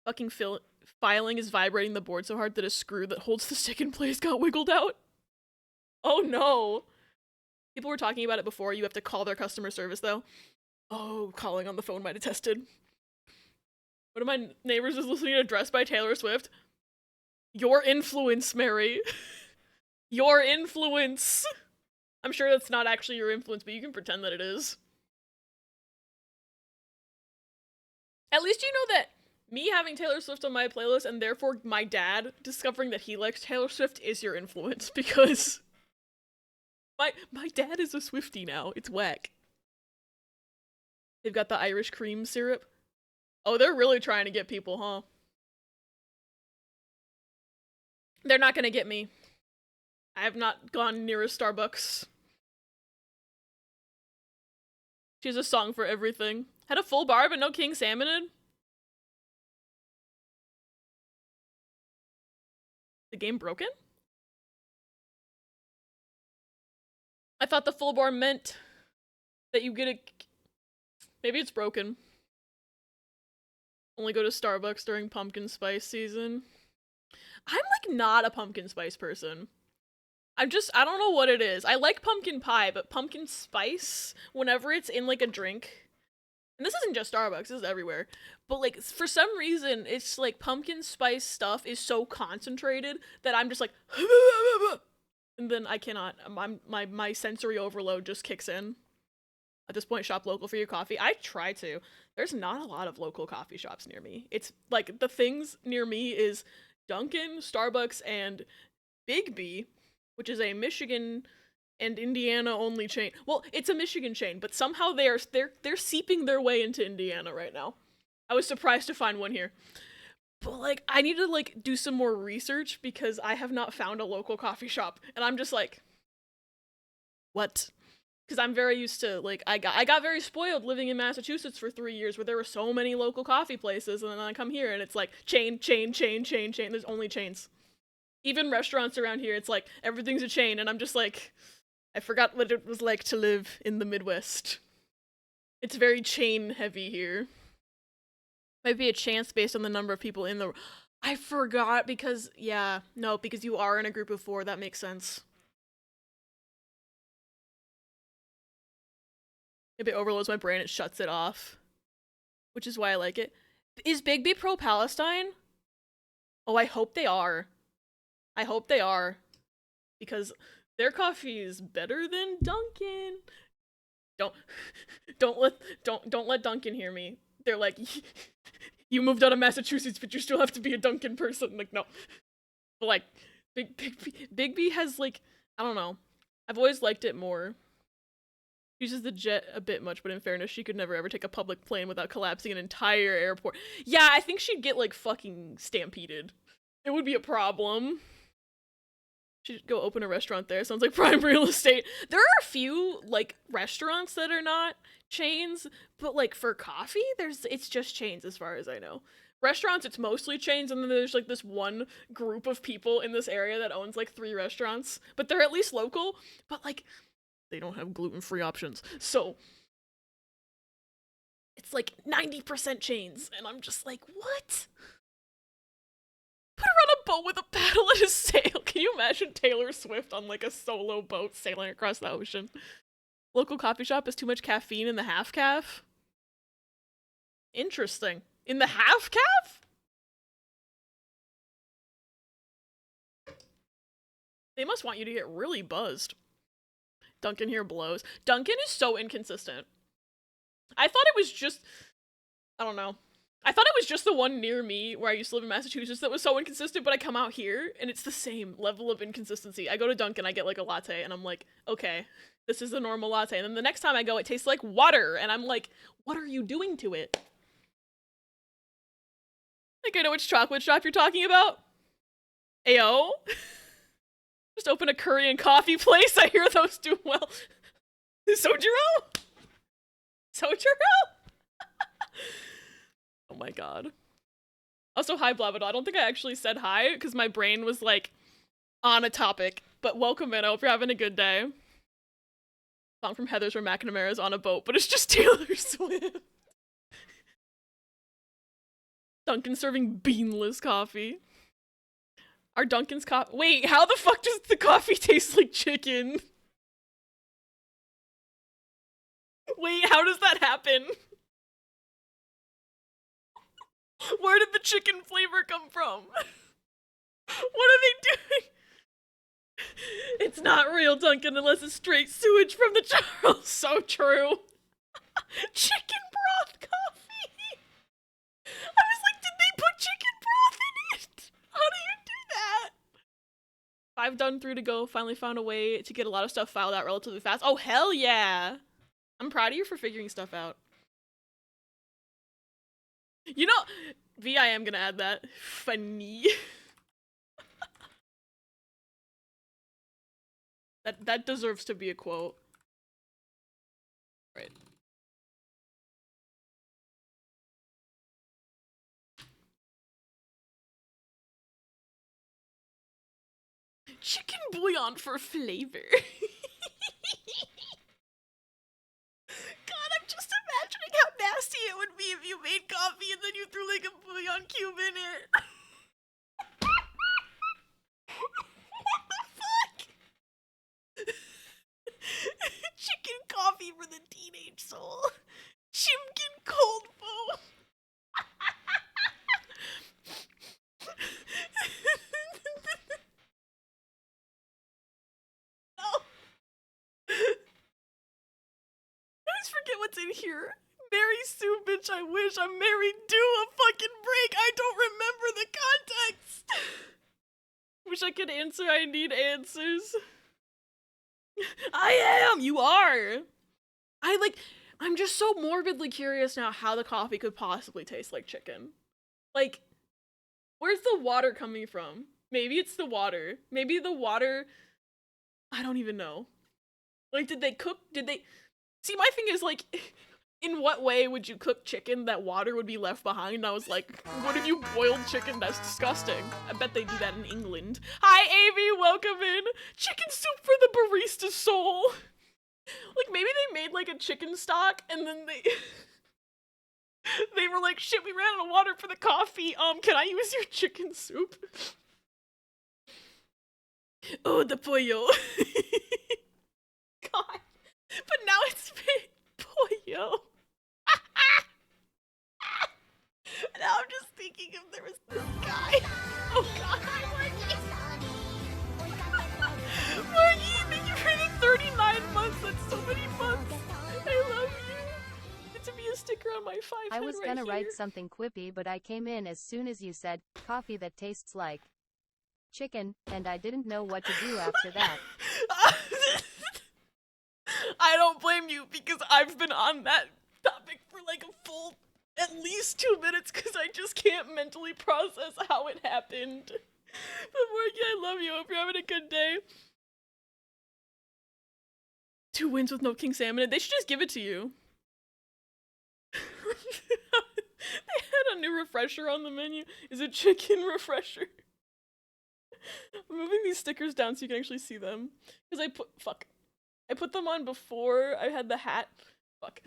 Fucking filing is vibrating the board so hard that a screw that holds the stick in place got wiggled out. Oh no. People were talking about it before. You have to call their customer service though. Oh, calling on the phone might have tested. One of my neighbors is listening to Dressed by Taylor Swift. Your influence, Mary. Your influence. I'm sure that's not actually your influence, but you can pretend that it is. At least you know that me having Taylor Swift on my playlist and therefore my dad discovering that he likes Taylor Swift is your influence because my dad is a Swiftie now. It's whack. They've got the Irish cream syrup. Oh, they're really trying to get people, huh? They're not gonna get me. I have not gone near a Starbucks. She has a song for everything. Had a full bar, but no King Salmonid. The game broken? I thought the full bar meant that you get a... Maybe it's broken. Only go to Starbucks during pumpkin spice season. I'm like not a pumpkin spice person. I don't know what it is. I like pumpkin pie, but pumpkin spice, whenever it's in like a drink, and this isn't just Starbucks, this is everywhere, but like for some reason, it's like pumpkin spice stuff is so concentrated that I'm just like, and then I cannot, my sensory overload just kicks in. At this point, shop local for your coffee. I try to. There's not a lot of local coffee shops near me. It's like the things near me is Dunkin', Starbucks, and Big B, which is a Michigan and Indiana only chain. Well, it's a Michigan chain, but somehow they're seeping their way into Indiana right now. I was surprised to find one here. But like I need to like do some more research because I have not found a local coffee shop and I'm just like what? Because I'm very used to, like, I got very spoiled living in Massachusetts for 3 years where there were so many local coffee places, and then I come here and it's like, chain, there's only chains. Even restaurants around here, it's like, everything's a chain, and I'm just like, I forgot what it was like to live in the Midwest. It's very chain heavy here. Might be a chance based on the number of people in the... I forgot because, yeah, no, because you are in a group of 4, that makes sense. If it overloads my brain, it shuts it off. Which is why I like it. Is Big B pro-Palestine? Oh, I hope they are. I hope they are. Because their coffee is better than Dunkin'. Don't let Dunkin' hear me. They're like, you moved out of Massachusetts, but you still have to be a Dunkin' person. Like, no. But like, Big B has like, I don't know. I've always liked it more. Uses the jet a bit much, but in fairness, she could never ever take a public plane without collapsing an entire airport. Yeah, I think she'd get, like, fucking stampeded. It would be a problem. She'd go open a restaurant there. Sounds like prime real estate. There are a few, like, restaurants that are not chains, but, like, for coffee, it's just chains as far as I know. Restaurants, it's mostly chains, and then there's, like, this one group of people in this area that owns, like, 3 restaurants. But they're at least local, but, like, they don't have gluten-free options. So it's like 90% chains, and I'm just like, what? Put her on a boat with a paddle and a sail. Can you imagine Taylor Swift on like a solo boat sailing across the ocean? Local coffee shop has too much caffeine in the half calf. Interesting. In the half calf? They must want you to get really buzzed. Duncan here blows. Duncan is so inconsistent. I thought it was just, I don't know. I thought it was just the one near me where I used to live in Massachusetts that was so inconsistent, but I come out here and it's the same level of inconsistency. I go to Dunkin', I get like a latte, and I'm like, okay, this is a normal latte. And then the next time I go, it tastes like water, and I'm like, what are you doing to it? I think I know which chocolate shop you're talking about. Ayo? Just open a curry and coffee place. I hear those do well. Sojiro? Sojiro? Oh my god. Also, hi, Blavado. I don't think I actually said hi, because my brain was, like, on a topic. But welcome in. I hope you're having a good day. Song from Heathers where McNamara's on a boat, but it's just Taylor Swift. Duncan serving beanless coffee. Our Duncan's coffee. Wait, how the fuck does the coffee taste like chicken? Wait, how does that happen? Where did the chicken flavor come from? What are they doing? It's not real, Duncan, unless it's straight sewage from the Charles. So true. Chicken broth coffee. I was like, did they put chicken broth in it? How do you do that? 5 done, 3 to go. Finally found a way to get a lot of stuff filed out relatively fast. Oh, hell yeah. I'm proud of you for figuring stuff out. You know, V, I am gonna add that. Funny. That deserves to be a quote. Right. Chicken bouillon for flavor. God, I'm just imagining how nasty it would be if you made coffee and then you threw like a bouillon cube in it. What the fuck? Chicken coffee for the teenage soul. Chimkin cold foam. No. I always forget what's in here. Mary Sue, bitch, I wish I'm married. Do a fucking break. I don't remember the context. Wish I could answer. I need answers. I am. You are. I'm just so morbidly curious now how the coffee could possibly taste like chicken. Like, where's the water coming from? Maybe it's the water. Maybe the water, I don't even know. Like, did they see, my thing is, like, in what way would you cook chicken that water would be left behind? And I was like, what if you boiled chicken? That's disgusting. I bet they do that in England. Hi, Amy, welcome in. Chicken soup for the barista soul. Like, maybe they made, like, a chicken stock, and then they were like, shit, we ran out of water for the coffee. Can I use your chicken soup? Oh, the pollo. God. But now it's big pollo. Now I'm just thinking if there was this guy. Oh god. Margie, thank you for the 39 months. That's so many months. I love you. Get to be a sticker on my 5 I was gonna right write here. something quippy, but I came in as soon as you said, coffee that tastes like chicken, and I didn't know what to do after that. I don't blame you because I've been on that topic for like a full at least 2 minutes because I just can't mentally process how it happened. But Morgan, I love you. Hope you're having a good day. 2 wins with no king salmon. They should just give it to you. They had a new refresher on the menu. Is it chicken refresher? I'm moving these stickers down so you can actually see them. Because I put them on before I had the hat. Fuck.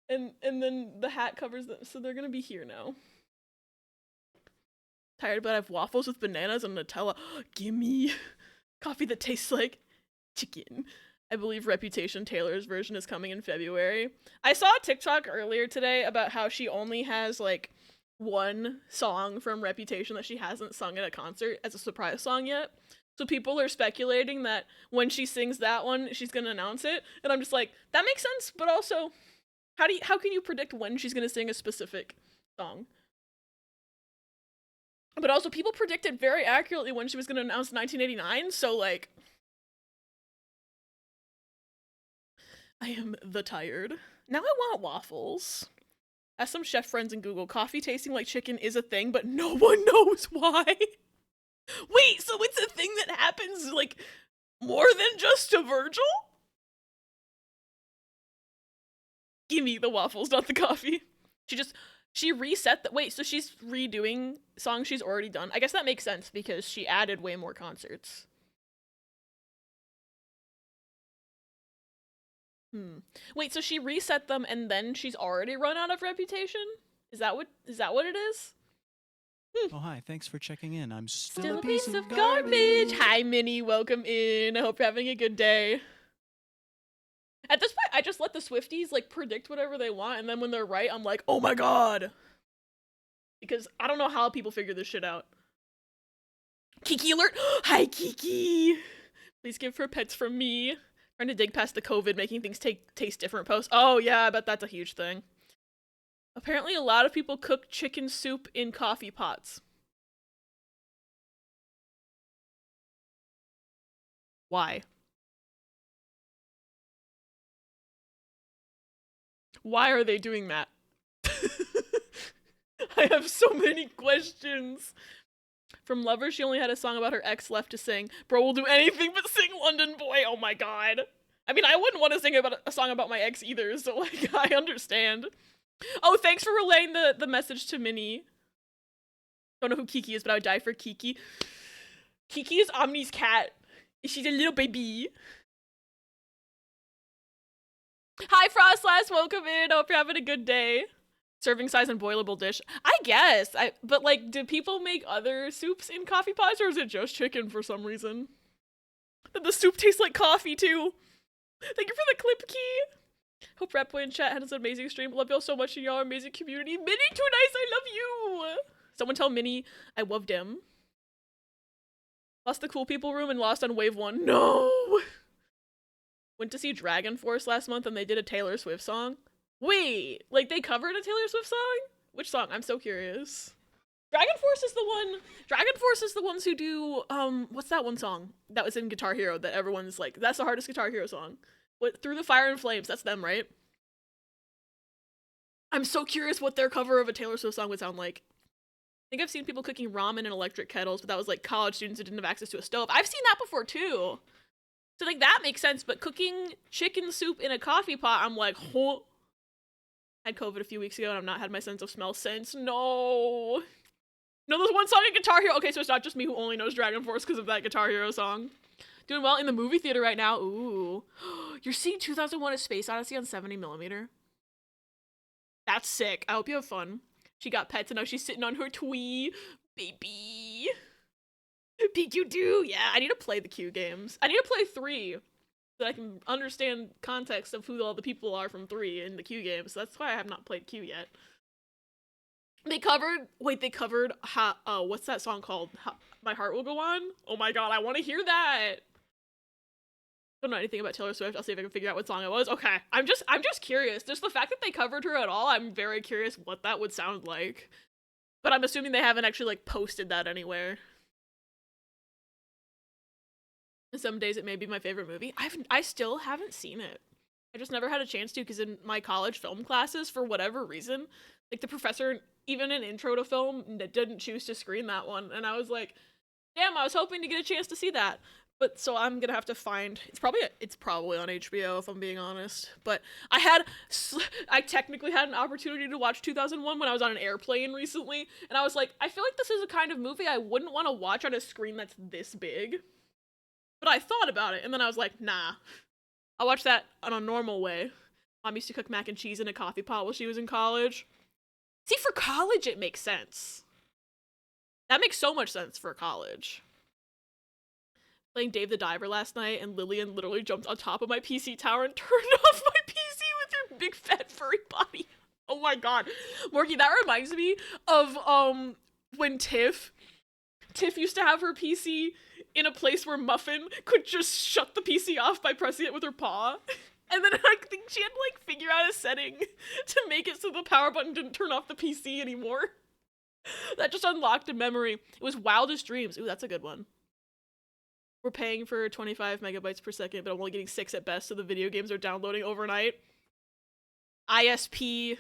And then the hat covers them, so they're gonna be here now. Tired, but I have waffles with bananas and Nutella. Gimme. Coffee that tastes like chicken. I believe Reputation Taylor's version is coming in February. I saw a TikTok earlier today about how she only has like one song from Reputation that she hasn't sung at a concert as a surprise song yet. So people are speculating that when she sings that one, she's gonna announce it. And I'm just like, that makes sense, but also, how can you predict when she's gonna sing a specific song? But also, people predicted very accurately when she was gonna announce 1989, so like, I am the tired. Now I want waffles. Ask some chef friends in Google. Coffee tasting like chicken is a thing, but no one knows why. Wait, so it's a thing that happens, like, more than just to Virgil? Gimme the waffles, not the coffee. She reset the, wait, so she's redoing songs she's already done. I guess that makes sense because she added way more concerts. Wait, so she reset them and then she's already run out of Reputation? Is that what it is? Oh, hi. Thanks for checking in. I'm Still a piece of garbage. Hi, Minnie. Welcome in. I hope you're having a good day. At this point, I just let the Swifties, like, predict whatever they want, and then when they're right, I'm like, oh my god! Because I don't know how people figure this shit out. Kiki alert! Hi, Kiki! Please give her pets from me. Trying to dig past the COVID, making things taste different posts. Oh, yeah, I bet that's a huge thing. Apparently, a lot of people cook chicken soup in coffee pots. Why? Why are they doing that? I have so many questions. From Lover, she only had a song about her ex left to sing. Bro will do anything but sing London Boy. Oh my god. I mean, I wouldn't want to sing about a song about my ex either, so like, I understand. Oh, thanks for relaying the message to Minnie. Don't know who Kiki is, but I would die for Kiki. Kiki is Omni's cat. She's a little baby. Hi, Frostlass. Welcome in. Hope you're having a good day. Serving size and boilable dish. I guess. But like, do people make other soups in coffee pots, or is it just chicken for some reason? That the soup tastes like coffee too. Thank you for the clip key. Hope Rapboy in chat had an amazing stream. Love y'all so much in y'all amazing community. Minnie, too nice. I love you. Someone tell Minnie I loved him. Lost the cool people room and lost on wave 1. No. Went to see Dragon Force last month and they did a Taylor Swift song. Wait, like they covered a Taylor Swift song? Which song? I'm so curious. Dragon Force is the ones who do, what's that one song that was in Guitar Hero that everyone's like, that's the hardest Guitar Hero song. What, Through the Fire and Flames, that's them, right? I'm so curious what their cover of a Taylor Swift song would sound like. I think I've seen people cooking ramen in electric kettles, but that was like college students who didn't have access to a stove. I've seen that before too. So like that makes sense, but cooking chicken soup in a coffee pot, I'm like, oh. Had COVID a few weeks ago and I've not had my sense of smell since. No. No, there's one song in Guitar Hero. Okay, so it's not just me who only knows Dragon Force because of that Guitar Hero song. Doing well in the movie theater right now. Ooh. You're seeing 2001: A Space Odyssey on 70mm. That's sick. I hope you have fun. She got pets and now she's sitting on her twee. Baby. PQ2. Yeah, I need to play the Q games. I need to play 3. So I can understand context of who all the people are from 3 in the Q games. That's why I have not played Q yet. They covered what's that song called? My Heart Will Go On? Oh my god, I want to hear that. Don't know anything about Taylor Swift. I'll see if I can figure out what song it was. Okay, I'm just curious. Just the fact that they covered her at all, I'm very curious what that would sound like. But I'm assuming they haven't actually like posted that anywhere. And some days it may be my favorite movie. I still haven't seen it. I just never had a chance to because in my college film classes, for whatever reason, like the professor, even in intro to film, didn't choose to screen that one. And I was like, damn, I was hoping to get a chance to see that. But so I'm gonna have to find. It's probably on HBO if I'm being honest. But I technically had an opportunity to watch 2001 when I was on an airplane recently, and I was like, I feel like this is a kind of movie I wouldn't want to watch on a screen that's this big. But I thought about it, and then I was like, nah, I'll watch that on a normal way. Mom used to cook mac and cheese in a coffee pot while she was in college. See, for college it makes sense. That makes so much sense for college. Playing Dave the Diver last night, and Lillian literally jumped on top of my PC tower and turned off my PC with her big fat furry body. Oh my god. Morky, that reminds me of when Tiff used to have her PC in a place where Muffin could just shut the PC off by pressing it with her paw. And then I think she had to like figure out a setting to make it so the power button didn't turn off the PC anymore. That just unlocked a memory. It was Wildest Dreams. Ooh, that's a good one. We're paying for 25 megabytes per second, but I'm only getting 6 at best, so the video games are downloading overnight. ISP,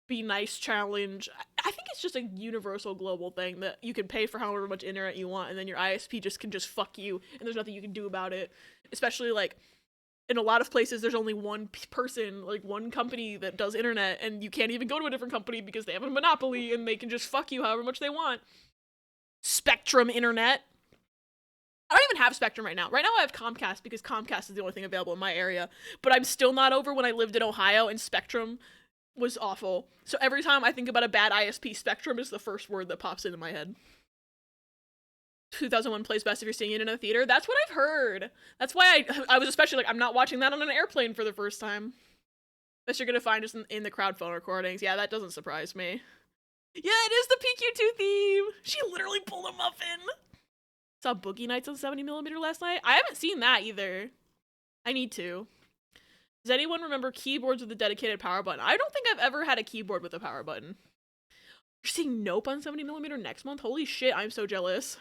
be nice challenge. I think it's just a universal global thing that you can pay for however much internet you want, and then your ISP can just fuck you, and there's nothing you can do about it. Especially, like, in a lot of places, there's only one person, like, one company that does internet, and you can't even go to a different company because they have a monopoly, and they can just fuck you however much they want. Spectrum internet. I don't even have Spectrum right now. Right now I have Comcast because Comcast is the only thing available in my area. But I'm still not over when I lived in Ohio and Spectrum was awful. So every time I think about a bad ISP, Spectrum is the first word that pops into my head. 2001 plays best if you're seeing it in a theater. That's what I've heard. That's why I was especially like, I'm not watching that on an airplane for the first time. Best you're gonna find just in the crowd phone recordings. Yeah, that doesn't surprise me. Yeah, it is the PQ2 theme. She literally pulled a muffin. Saw Boogie Nights on 70mm last night. I haven't seen that either. I need to. Does anyone remember keyboards with a dedicated power button? I don't think I've ever had a keyboard with a power button. You're seeing Nope on 70mm next month? Holy shit, I'm so jealous.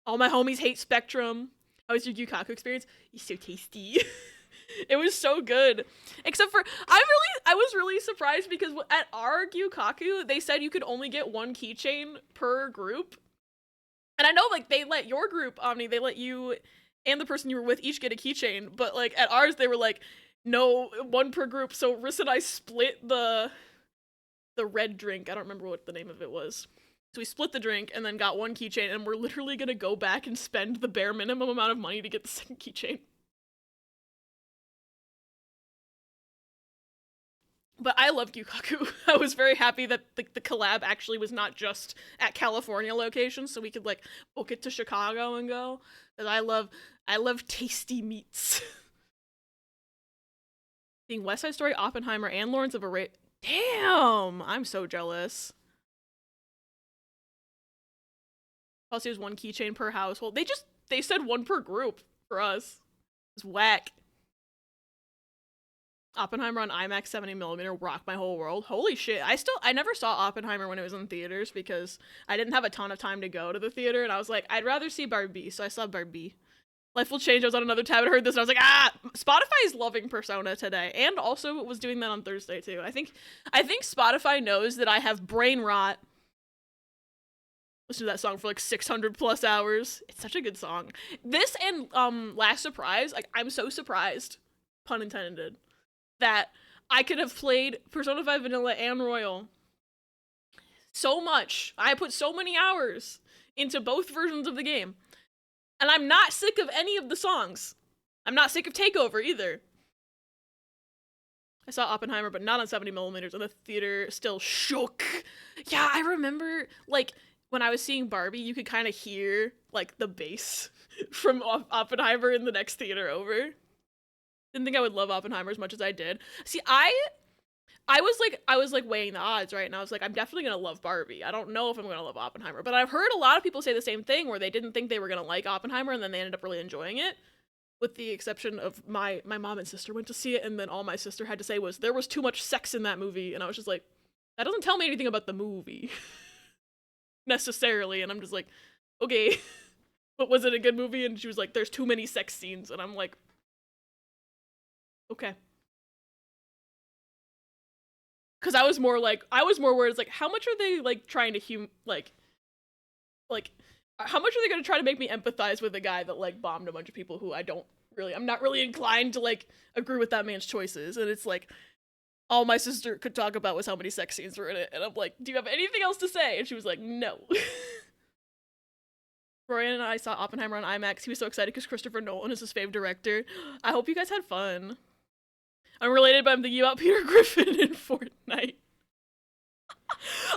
All my homies hate Spectrum. How was your Yukaku experience? It's so tasty. It was so good. Except for, I was really surprised because at our Yukaku, they said you could only get one keychain per group. And I know, like, they let your group, Omni, they let you and the person you were with each get a keychain, but, like, at ours, they were like, no, one per group, so Riss and I split the red drink. I don't remember what the name of it was. So we split the drink and then got one keychain, and we're literally gonna go back and spend the bare minimum amount of money to get the second keychain. But I love Yukaku. I was very happy that the collab actually was not just at California locations, so we could like book it to Chicago and go. Because I love tasty meats. Seeing West Side Story, Oppenheimer, and Lawrence of Arabia. Damn, I'm so jealous. Plus, there's one keychain per household. They said one per group for us. It's whack. Oppenheimer on IMAX 70mm rocked my whole world. Holy shit. I never saw Oppenheimer when it was in theaters because I didn't have a ton of time to go to the theater, and I was like, I'd rather see Barbie, so I saw Barbie. Life Will Change, I was on another tab and heard this, and I was like, Spotify is loving Persona today, and also was doing that on Thursday, too. I think Spotify knows that I have brain rot. Listen to that song for like 600 plus hours. It's such a good song. This and Last Surprise, like, I'm so surprised, pun intended, that I could have played Persona 5 Vanilla and Royal so much. I put so many hours into both versions of the game. And I'm not sick of any of the songs. I'm not sick of Takeover either. I saw Oppenheimer, but not on 70mm, and the theater still shook. Yeah, I remember, like, when I was seeing Barbie, you could kind of hear, like, the bass from Oppenheimer in the next theater over. Didn't think I would love Oppenheimer as much as I did. See, I was weighing the odds, right? And I was like, I'm definitely gonna love Barbie. I don't know if I'm gonna love Oppenheimer, but I've heard a lot of people say the same thing, where they didn't think they were gonna like Oppenheimer, and then they ended up really enjoying it. With the exception of my mom and sister went to see it, and then all my sister had to say was, there was too much sex in that movie, and I was just like, that doesn't tell me anything about the movie. Necessarily, and I'm just like, okay. but was it a good movie? And she was like, there's too many sex scenes. And I'm like, okay. Because I was more worried, it's like, how much are they, like, trying to, how much are they going to try to make me empathize with a guy that, like, bombed a bunch of people who I'm not really inclined to, like, agree with that man's choices. And it's like, all my sister could talk about was how many sex scenes were in it. And I'm like, do you have anything else to say? And she was like, no. Brian and I saw Oppenheimer on IMAX. He was so excited because Christopher Nolan is his fave director. I hope you guys had fun. I'm related, but I'm thinking about Peter Griffin in Fortnite.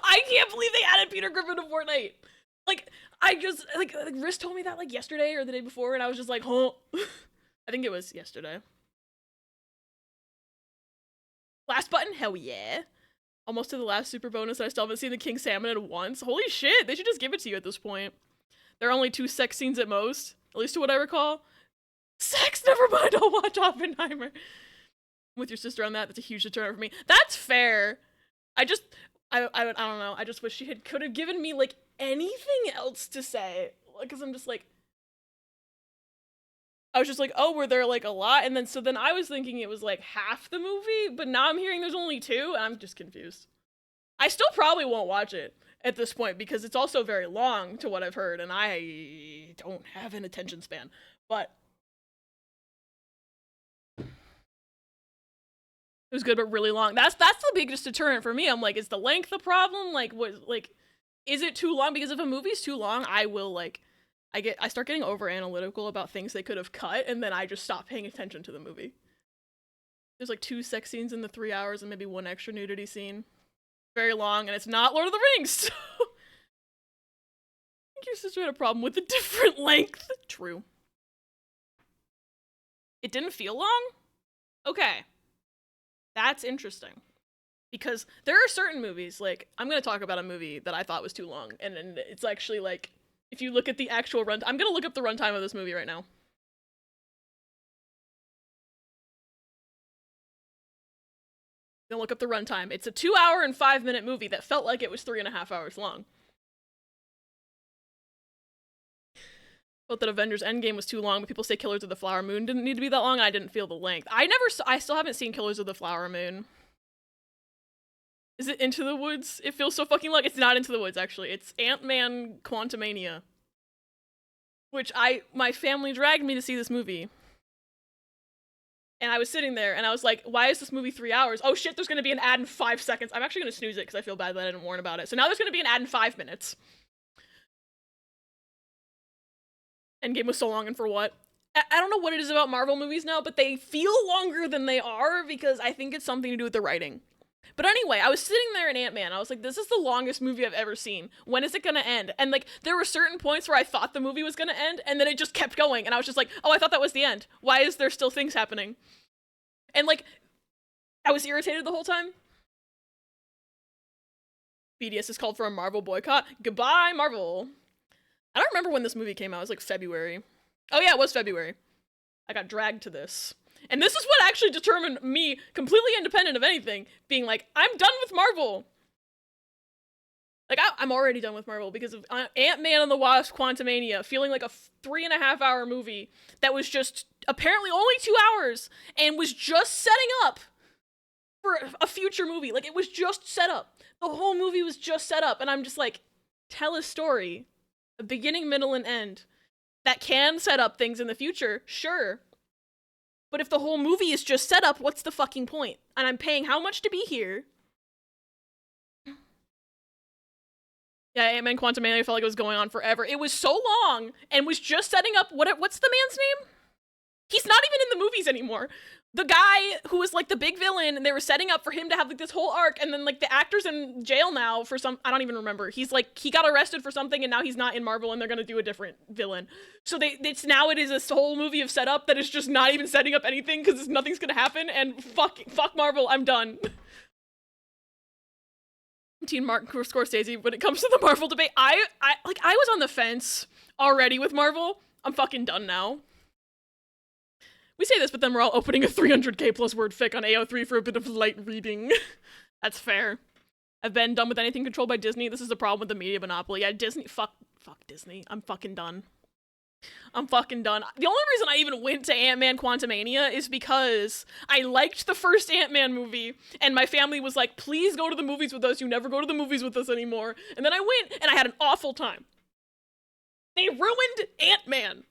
I can't believe they added Peter Griffin to Fortnite. Like, Riz told me that, like, yesterday or the day before, and I was just like, huh? I think it was yesterday. Last button? Hell yeah. Almost to the last super bonus, and I still haven't seen the King Salmon in once. Holy shit, they should just give it to you at this point. There are only 2 sex scenes at most, at least to what I recall. Sex, never mind, I'll watch Oppenheimer. With your sister on that, that's a huge deterrent for me. That's fair. I don't know, I just wish she could have given me, like, anything else to say. Because I'm just like, I was just like, oh, were there, like, a lot? And then I was thinking it was, like, half the movie, but now I'm hearing there's only 2, and I'm just confused. I still probably won't watch it at this point, because it's also very long to what I've heard, and I don't have an attention span. But it was good, but really long. That's the biggest deterrent for me. I'm like, is the length the problem? Like, is it too long? Because if a movie's too long, I will, like, I start getting over analytical about things they could have cut, and then I just stop paying attention to the movie. There's like 2 sex scenes in the 3 hours and maybe 1 extra nudity scene. Very long, and it's not Lord of the Rings, so I think your sister had a problem with a different length. True. It didn't feel long? Okay. That's interesting. Because there are certain movies, like, I'm gonna talk about a movie that I thought was too long, and it's actually, like, if you look at the actual run, I'm gonna look up the runtime of this movie right now. I'm gonna look up the runtime. It's a 2 hour and 5 minute movie that felt like it was 3.5 hours long. Felt that Avengers Endgame was too long, but people say Killers of the Flower Moon didn't need to be that long, and I didn't feel the length. I still haven't seen Killers of the Flower Moon. Is it Into the Woods? It feels so fucking long. It's not Into the Woods, actually. It's Ant-Man Quantumania. Which my family dragged me to see this movie. And I was sitting there, and I was like, why is this movie 3 hours? Oh shit, there's gonna be an ad in 5 seconds. I'm actually gonna snooze it, because I feel bad that I didn't warn about it. So now there's gonna be an ad in 5 minutes. Endgame was so long, and for what? I don't know what it is about Marvel movies now, but they feel longer than they are, because I think it's something to do with the writing. But anyway, I was sitting there in Ant-Man. I was like, this is the longest movie I've ever seen. When is it gonna end? And, like, there were certain points where I thought the movie was gonna end, and then it just kept going. And I was just like, oh, I thought that was the end. Why is there still things happening? And, like, I was irritated the whole time. BDS is called for a Marvel boycott. Goodbye, Marvel. I don't remember when this movie came out. It was, like, February. Oh, yeah, it was February. I got dragged to this. And this is what actually determined me, completely independent of anything, being like, I'm done with Marvel. Like, I'm already done with Marvel because of Ant-Man and the Wasp Quantumania feeling like a 3.5 hour movie that was just apparently only 2 hours and was just setting up for a future movie. Like, it was just set up. The whole movie was just set up. And I'm just like, tell a story, a beginning, middle, and end that can set up things in the future, sure. But if the whole movie is just set up, what's the fucking point? And I'm paying how much to be here? Yeah, Ant-Man Quantumania felt like it was going on forever. It was so long and was just setting up what's the man's name? He's not even in the movies anymore. The guy who was like the big villain, and they were setting up for him to have like this whole arc, and then like the actor's in jail now for some, I don't even remember. He's like, he got arrested for something, and now he's not in Marvel, and they're gonna do a different villain. So it is this whole movie of setup that is just not even setting up anything because nothing's gonna happen, and fuck Marvel, I'm done. Teen Martin Scorsese, when it comes to the Marvel debate, I was on the fence already with Marvel. I'm fucking done now. We say this, but then we're all opening a 300k plus word fic on AO3 for a bit of light reading. That's fair. I've been done with anything controlled by Disney. This is the problem with the media monopoly. Yeah, Disney, fuck Disney. I'm fucking done. I'm fucking done. The only reason I even went to Ant-Man Quantumania is because I liked the first Ant-Man movie, and my family was like, please go to the movies with us, you never go to the movies with us anymore. And then I went, and I had an awful time. They ruined Ant-Man.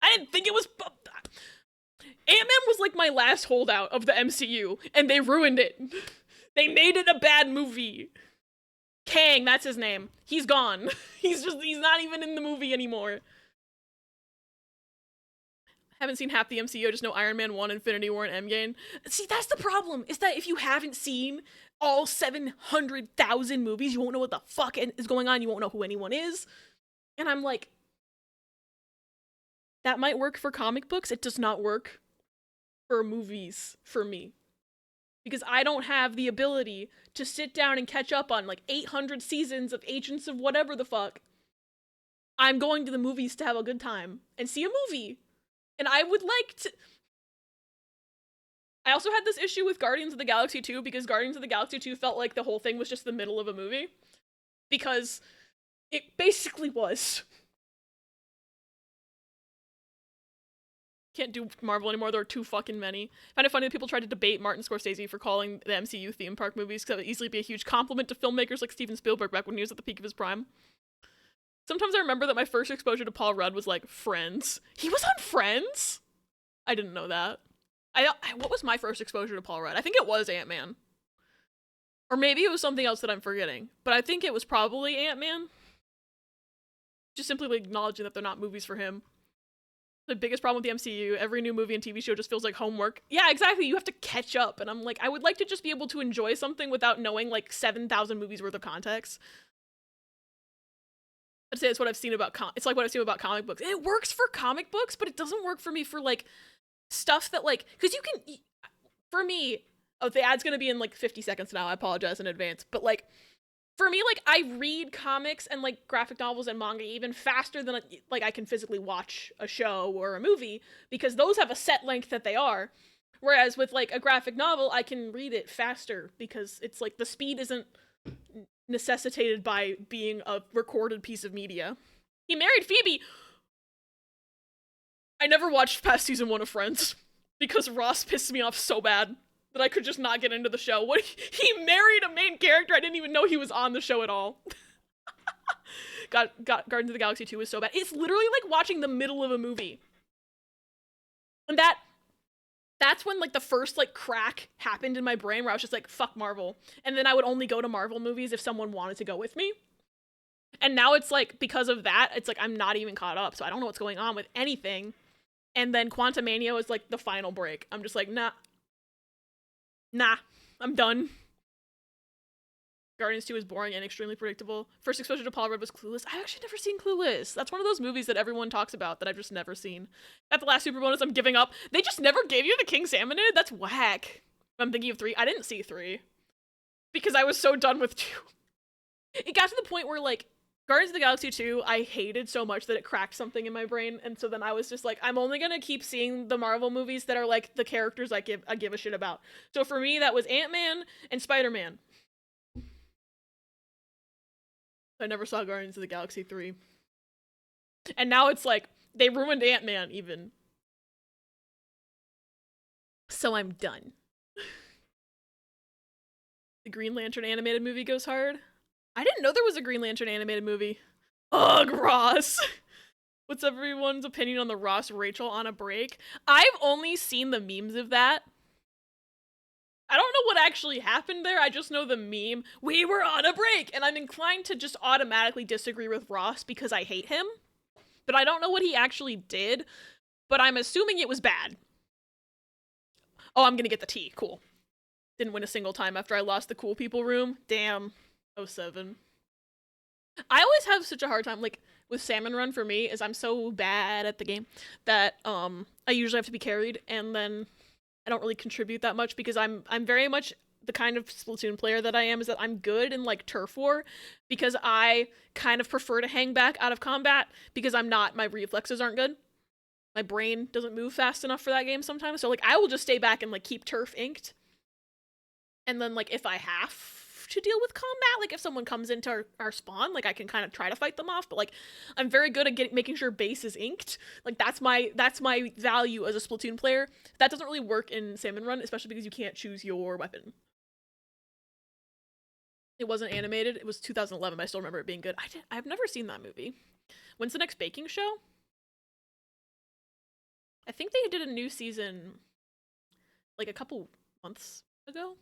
I didn't think it was... Ant-Man was like my last holdout of the MCU, and they ruined it. They made it a bad movie. Kang, that's his name. He's gone. He's not even in the movie anymore. Haven't seen half the MCU, I just know Iron Man 1, Infinity War, and Endgame. See, that's the problem, is that if you haven't seen all 700,000 movies, you won't know what the fuck is going on, you won't know who anyone is. And I'm like, that might work for comic books, it does not work for movies for me. Because I don't have the ability to sit down and catch up on like 800 seasons of Agents of whatever the fuck. I'm going to the movies to have a good time and see a movie. And I would like to... I also had this issue with Guardians of the Galaxy 2 because Guardians of the Galaxy 2 felt like the whole thing was just the middle of a movie. Because it basically was. Can't do Marvel anymore, there are too fucking many. I find it funny that people tried to debate Martin Scorsese for calling the MCU theme park movies because that would easily be a huge compliment to filmmakers like Steven Spielberg back when he was at the peak of his prime. Sometimes I remember that my first exposure to Paul Rudd was like Friends. He was on Friends? I didn't know that. What was my first exposure to Paul Rudd? I think it was Ant-Man. Or maybe it was something else that I'm forgetting. But I think it was probably Ant-Man. Just simply acknowledging that they're not movies for him. The biggest problem with the MCU, every new movie and TV show just feels like homework. Yeah, exactly, you have to catch up. And I'm like, I would like to just be able to enjoy something without knowing like 7,000 movies worth of context. I'd say it's what I've seen about it's like what I've seen about comic books. And it works for comic books, but it doesn't work for me for like stuff that like, because you can, for me, oh, the ad's gonna be in like 50 seconds now, I apologize in advance, but like, for me, like, I read comics and like graphic novels and manga even faster than like I can physically watch a show or a movie, because those have a set length that they are, whereas with like a graphic novel, I can read it faster because it's like the speed isn't necessitated by being a recorded piece of media. He married Phoebe. I never watched past season 1 of Friends because Ross pissed me off so bad that I could just not get into the show. What, he married a main character I didn't even know he was on the show at all. Guardians of the Galaxy 2 is so bad. It's literally like watching the middle of a movie. And that's when like the first like crack happened in my brain where I was just like, fuck Marvel. And then I would only go to Marvel movies if someone wanted to go with me. And now it's like, because of that, it's like I'm not even caught up, so I don't know what's going on with anything. And then Quantumania was like the final break. I'm just like, nah, I'm done. Guardians 2 is boring and extremely predictable. First exposure to Paul Rudd was Clueless. I've actually never seen Clueless. That's one of those movies that everyone talks about that I've just never seen. At the last Super Bonus, I'm giving up. They just never gave you the King Salmon in it? That's whack. I'm thinking of 3. I didn't see 3. Because I was so done with 2. It got to the point where, like, Guardians of the Galaxy 2, I hated so much that it cracked something in my brain, and so then I was just like, I'm only gonna keep seeing the Marvel movies that are, like, the characters I give a shit about. So for me, that was Ant-Man and Spider-Man. I never saw Guardians of the Galaxy 3. And now it's like, they ruined Ant-Man, even. So I'm done. The Green Lantern animated movie goes hard. I didn't know there was a Green Lantern animated movie. Ugh, Ross! What's everyone's opinion on the Ross Rachel on a break? I've only seen the memes of that. I don't know what actually happened there, I just know the meme, we were on a break, and I'm inclined to just automatically disagree with Ross because I hate him. But I don't know what he actually did, but I'm assuming it was bad. Oh, I'm gonna get the tea, cool. Didn't win a single time after I lost the cool people room. Damn. 07. I always have such a hard time, like, with Salmon Run for me, is I'm so bad at the game that, I usually have to be carried, and then I don't really contribute that much because I'm very much the kind of Splatoon player that I am, is that I'm good in, like, turf war because I kind of prefer to hang back out of combat because my reflexes aren't good. My brain doesn't move fast enough for that game sometimes, so, like, I will just stay back and, like, keep turf inked. And then, like, if I have to deal with combat. Like if someone comes into our spawn, like I can kind of try to fight them off, but like I'm very good at making sure base is inked. Like that's my value as a Splatoon player. That doesn't really work in Salmon Run, especially because you can't choose your weapon. It wasn't animated. It was 2011, but I still remember it being good. I've never seen that movie. When's the next baking show? I think they did a new season like a couple months ago.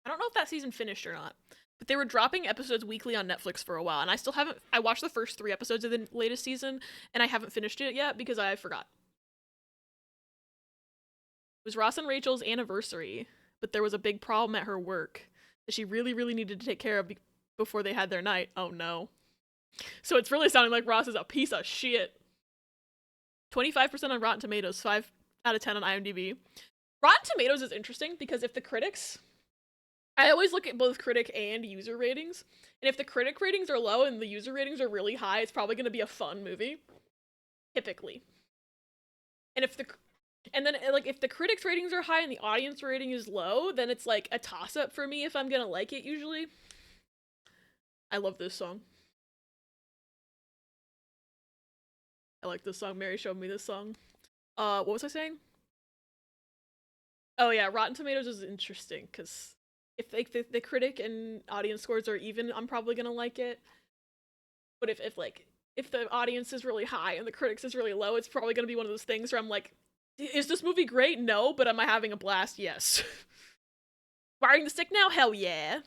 I don't know if that season finished or not, but they were dropping episodes weekly on Netflix for a while, and I still haven't. I watched the first 3 episodes of the latest season, and I haven't finished it yet because I forgot. It was Ross and Rachel's anniversary, but there was a big problem at her work that she really, really needed to take care of before they had their night. Oh no. So it's really sounding like Ross is a piece of shit. 25% on Rotten Tomatoes, 5 out of 10 on IMDb. Rotten Tomatoes is interesting because if the critics... I always look at both critic and user ratings, and if the critic ratings are low and the user ratings are really high, it's probably going to be a fun movie. Typically. And if the critics ratings are high and the audience rating is low, then it's like a toss-up for me if I'm gonna like it usually. I love this song. I like this song. Mary showed me this song. What was I saying? Oh yeah, Rotten Tomatoes is interesting because if like the critic and audience scores are even, I'm probably gonna like it. But if the audience is really high and the critics is really low, it's probably gonna be one of those things where I'm like, is this movie great? No, but am I having a blast? Yes. Firing the stick now? Hell yeah.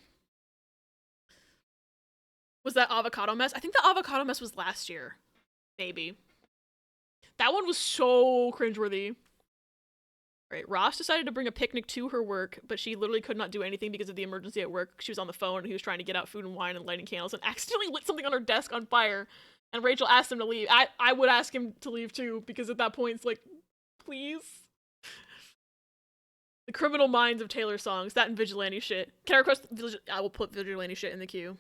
Was that Avocado Mess? I think the Avocado Mess was last year. Maybe. That one was so cringeworthy. Right, Ross decided to bring a picnic to her work, but she literally could not do anything because of the emergency at work. She was on the phone, and he was trying to get out food and wine and lighting candles, and accidentally lit something on her desk on fire, and Rachel asked him to leave. I would ask him to leave too, because at that point it's like, please? The criminal minds of Taylor songs, that and vigilante shit. Can I request I will put vigilante shit in the queue.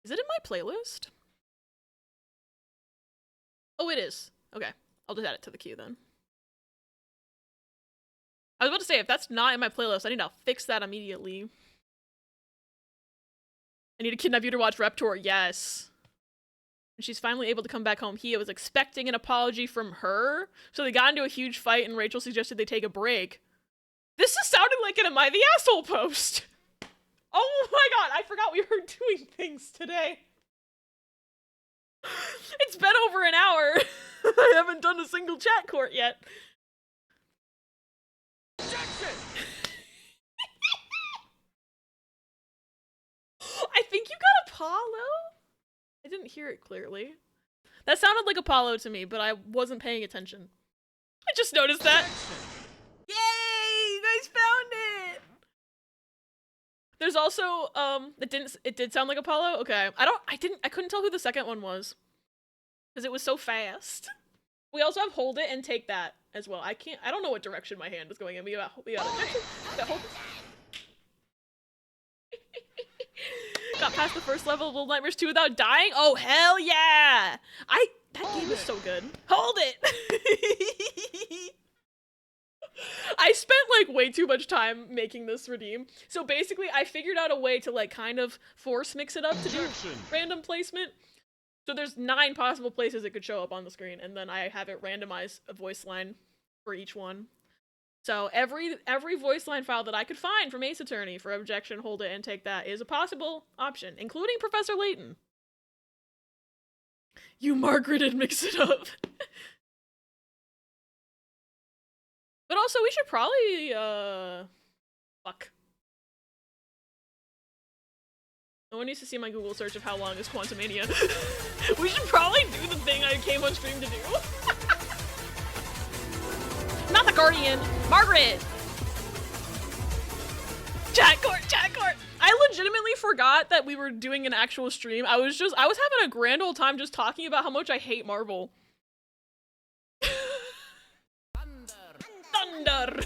Is it in my playlist? Oh, it is. Okay, I'll just add it to the queue then. I was about to say, if that's not in my playlist, I need to fix that immediately. I need to kidnap you to watch Rep Tour. Yes. And she's finally able to come back home. He was expecting an apology from her, so they got into a huge fight, and Rachel suggested they take a break. This is sounding like an Am I the Asshole post. Oh my god, I forgot we were doing things today. It's been over an hour. I haven't done a single chat court yet. I think you got Apollo? I didn't hear it clearly. That sounded like Apollo to me, but I wasn't paying attention. I just noticed that. Yay! You guys found it! There's also, it did sound like Apollo? Okay. I couldn't tell who the second one was. Because it was so fast. We also have Hold It and Take That as well. I don't know what direction my hand is going in. We got objection. Hold Got past the first level of Little Nightmares 2 without dying? Oh, hell yeah! That game is so good. Hold it! I spent, like, way too much time making this redeem. So basically, I figured out a way to, like, kind of force mix it up to do random placement. So there's 9 possible places it could show up on the screen, and then I have it randomize a voice line for each one. So every voice line file that I could find from Ace Attorney for objection, Hold It, and Take That is a possible option, including Professor Layton. You Margareted mix it up. But also, we should probably, fuck. No one needs to see my Google search of how long is Quantumania. We should probably do the thing I came on stream to do. Not the Guardian! Margaret! Chat court! Chat court! I legitimately forgot that we were doing an actual stream. I was having a grand old time just talking about how much I hate Marvel. Thunder!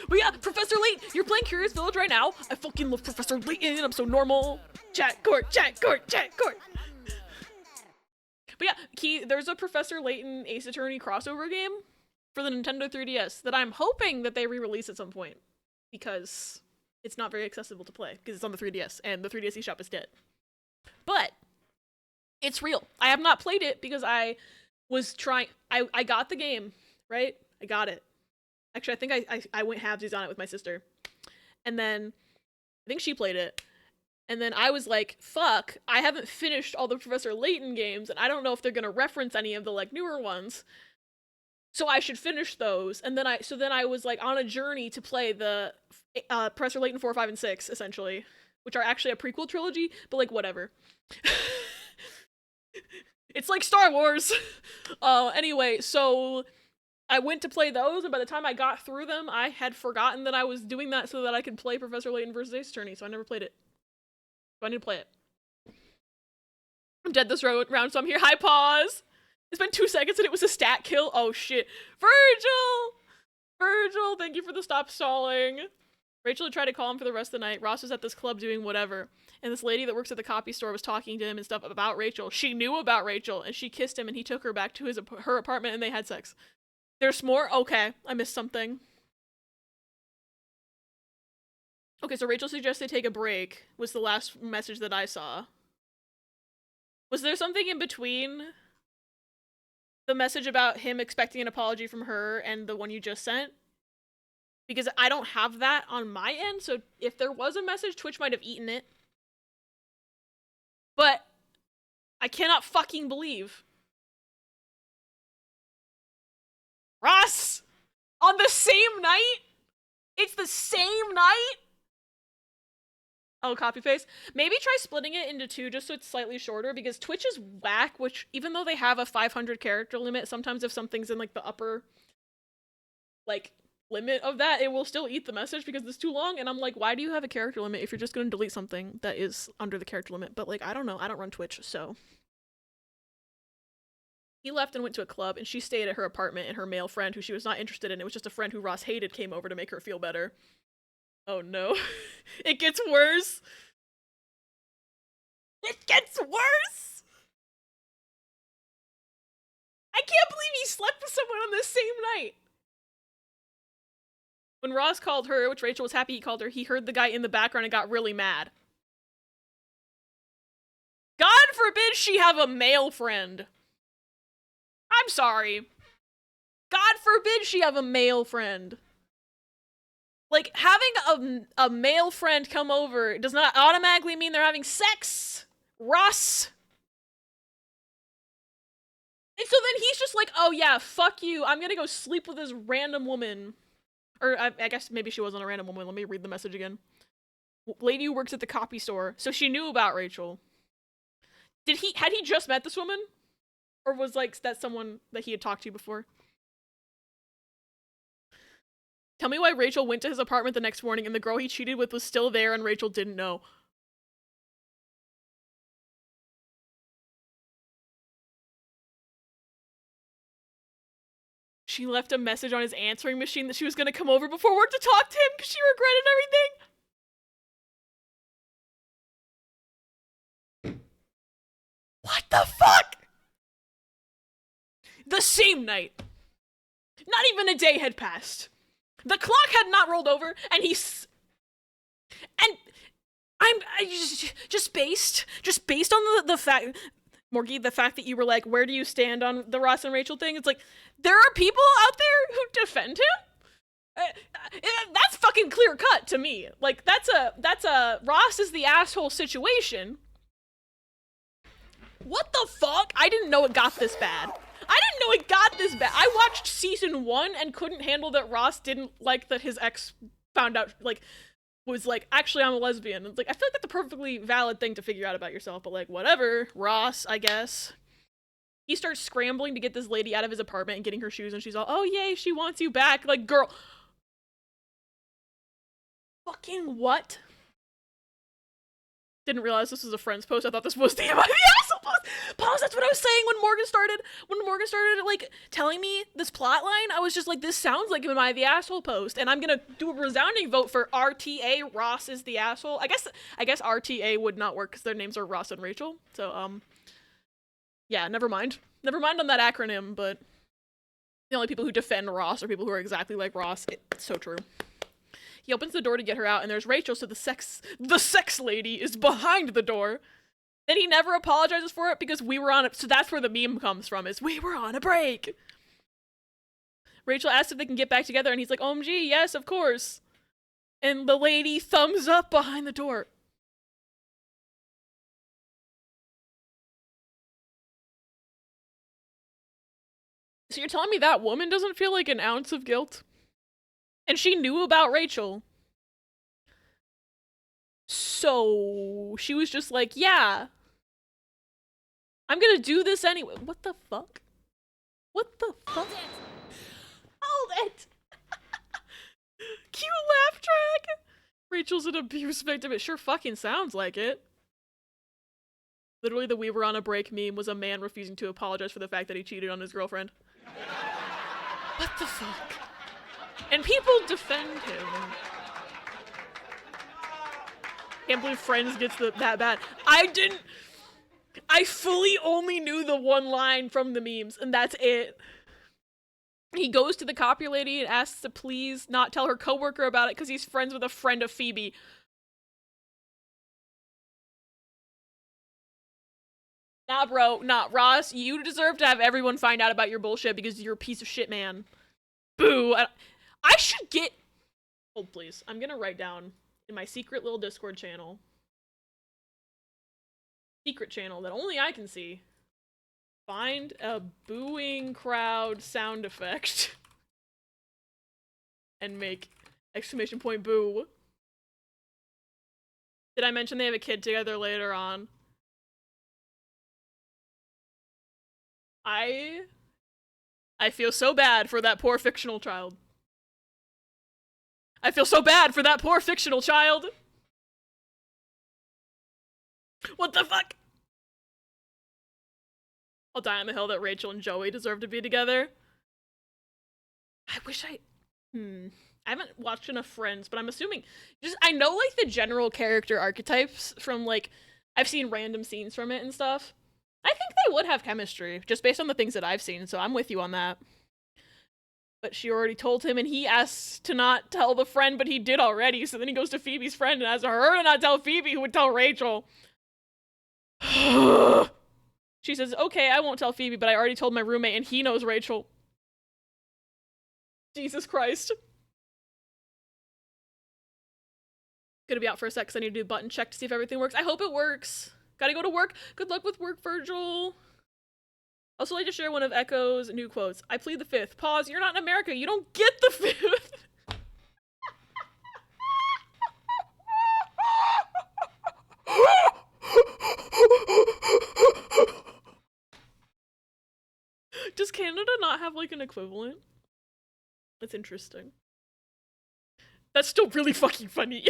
We got Professor Layton! You're playing Curious Village right now? I fucking love Professor Layton! I'm so normal! Chat court! Chat court! Chat court! But yeah, there's a Professor Layton Ace Attorney crossover game for the Nintendo 3DS that I'm hoping that they re-release at some point. Because it's not very accessible to play because it's on the 3DS and the 3DS eShop is dead. But it's real. I have not played it because I was trying. I got the game, right? I got it. Actually, I think I went halvesies on it with my sister, and then I think she played it. And then I was like, fuck, I haven't finished all the Professor Layton games, and I don't know if they're gonna reference any of the, like, newer ones. So I should finish those. And then I was, like, on a journey to play the Professor Layton 4, 5, and 6, essentially. Which are actually a prequel trilogy, but, like, whatever. It's like Star Wars! Anyway, so I went to play those, and by the time I got through them, I had forgotten that I was doing that so that I could play Professor Layton vs. Ace Attorney, so I never played it. So I need to play it. I'm dead this round, so I'm here. Hi, pause! It's been 2 seconds and it was a stat kill. Oh, shit. Virgil, thank you for the stop stalling. Rachel had tried to call him for the rest of the night. Ross was at this club doing whatever. And this lady that works at the copy store was talking to him and stuff about Rachel. She knew about Rachel, and she kissed him, and he took her back to her apartment, and they had sex. There's more? Okay, I missed something. Okay, so Rachel suggests they take a break, was the last message that I saw. Was there something in between the message about him expecting an apology from her and the one you just sent? Because I don't have that on my end, so if there was a message, Twitch might have eaten it. But I cannot fucking believe. Ross! On the same night? It's the same night? Oh, copy paste. Maybe try splitting it into 2 just so it's slightly shorter, because Twitch is whack, which even though they have a 500 character limit, sometimes if something's in like the upper like limit of that, it will still eat the message because it's too long. And I'm like, why do you have a character limit if you're just gonna delete something that is under the character limit? But like, I don't know. I don't run Twitch, so. He left and went to a club, and she stayed at her apartment, and her male friend, who she was not interested in, it was just a friend who Ross hated, came over to make her feel better. Oh no. It gets worse. It gets worse! I can't believe he slept with someone on the same night. When Ross called her, which Rachel was happy he called her, he heard the guy in the background and got really mad. God forbid she have a male friend. I'm sorry. God forbid she have a male friend. Like, having a male friend come over does not automatically mean they're having sex, Ross. And so then he's just like, oh yeah, fuck you, I'm gonna go sleep with this random woman. Or I guess maybe she wasn't a random woman, let me read the message again. Lady who works at the copy store, so she knew about Rachel. Had he just met this woman? Or was like that someone that he had talked to before? Tell me why Rachel went to his apartment the next morning and the girl he cheated with was still there and Rachel didn't know. She left a message on his answering machine that she was gonna come over before work to talk to him because she regretted everything. What the fuck? The same night. Not even a day had passed. The clock had not rolled over, and just based on the fact, Morgie, the fact that you were like, where do you stand on the Ross and Rachel thing? It's like, there are people out there who defend him? That's fucking clear cut to me. Like, that's a Ross is the asshole situation. What the fuck? I didn't know it got this bad. I watched season 1 and couldn't handle that Ross didn't like that his ex found out, like, was like, actually, I'm a lesbian. It's like, I feel like that's a perfectly valid thing to figure out about yourself, but like, whatever, Ross, I guess. He starts scrambling to get this lady out of his apartment and getting her shoes, and she's all, oh yay, she wants you back. Like, girl. Fucking what? Didn't realize this was a friend's post. I thought this was the Am I the Asshole post. Pause, that's what I was saying when Morgan started, like, telling me this plot line. I was just like, this sounds like Am I the Asshole post. And I'm gonna do a resounding vote for RTA, Ross is the asshole. I guess RTA would not work because their names are Ross and Rachel. So, yeah, never mind. Never mind on that acronym, but the only people who defend Ross are people who are exactly like Ross. It's so true. He opens the door to get her out, and there's Rachel, so the sex lady is behind the door. Then he never apologizes for it because we were on it. So that's where the meme comes from, is we were on a break. Rachel asks if they can get back together, and he's like, OMG, yes, of course. And the lady thumbs up behind the door. So you're telling me that woman doesn't feel like an ounce of guilt? And she knew about Rachel. So she was just like, yeah, I'm gonna do this anyway. What the fuck? What the fuck? Hold it! Cute laugh track! Rachel's an abuse victim. It sure fucking sounds like it. Literally, the "we were on a break" meme was a man refusing to apologize for the fact that he cheated on his girlfriend. What the fuck? And people defend him. Can't believe Friends gets that bad. I fully only knew the one line from the memes, and that's it. He goes to the copier lady and asks to please not tell her coworker about it because he's friends with a friend of Phoebe. Nah, bro. Nah, Ross, you deserve to have everyone find out about your bullshit because you're a piece of shit, man. Boo. I should get... Hold, please. I'm gonna write down in my secret little Discord channel. Secret channel that only I can see. Find a booing crowd sound effect. And make exclamation point boo. Did I mention they have a kid together later on? I feel so bad for that poor fictional child. I feel so bad for that poor fictional child. What the fuck? I'll die on the hill that Rachel and Joey deserve to be together. I wish I haven't watched enough Friends, but I'm assuming I know like the general character archetypes from like I've seen random scenes from it and stuff. I think they would have chemistry just based on the things that I've seen, so I'm with you on that. But she already told him, and he asks to not tell the friend, but he did already, so then he goes to Phoebe's friend and asks her to not tell Phoebe, who would tell Rachel. She says, okay, I won't tell Phoebe, but I already told my roommate, and he knows Rachel. Jesus Christ. Gonna be out for a sec because I need to do a button check to see if everything works. I hope it works. Gotta go to work. Good luck with work, Virgil. Also like to share one of Echo's new quotes. I plead the fifth. Pause. You're not in America. You don't get the fifth. Does Canada not have like an equivalent? That's interesting. That's still really fucking funny.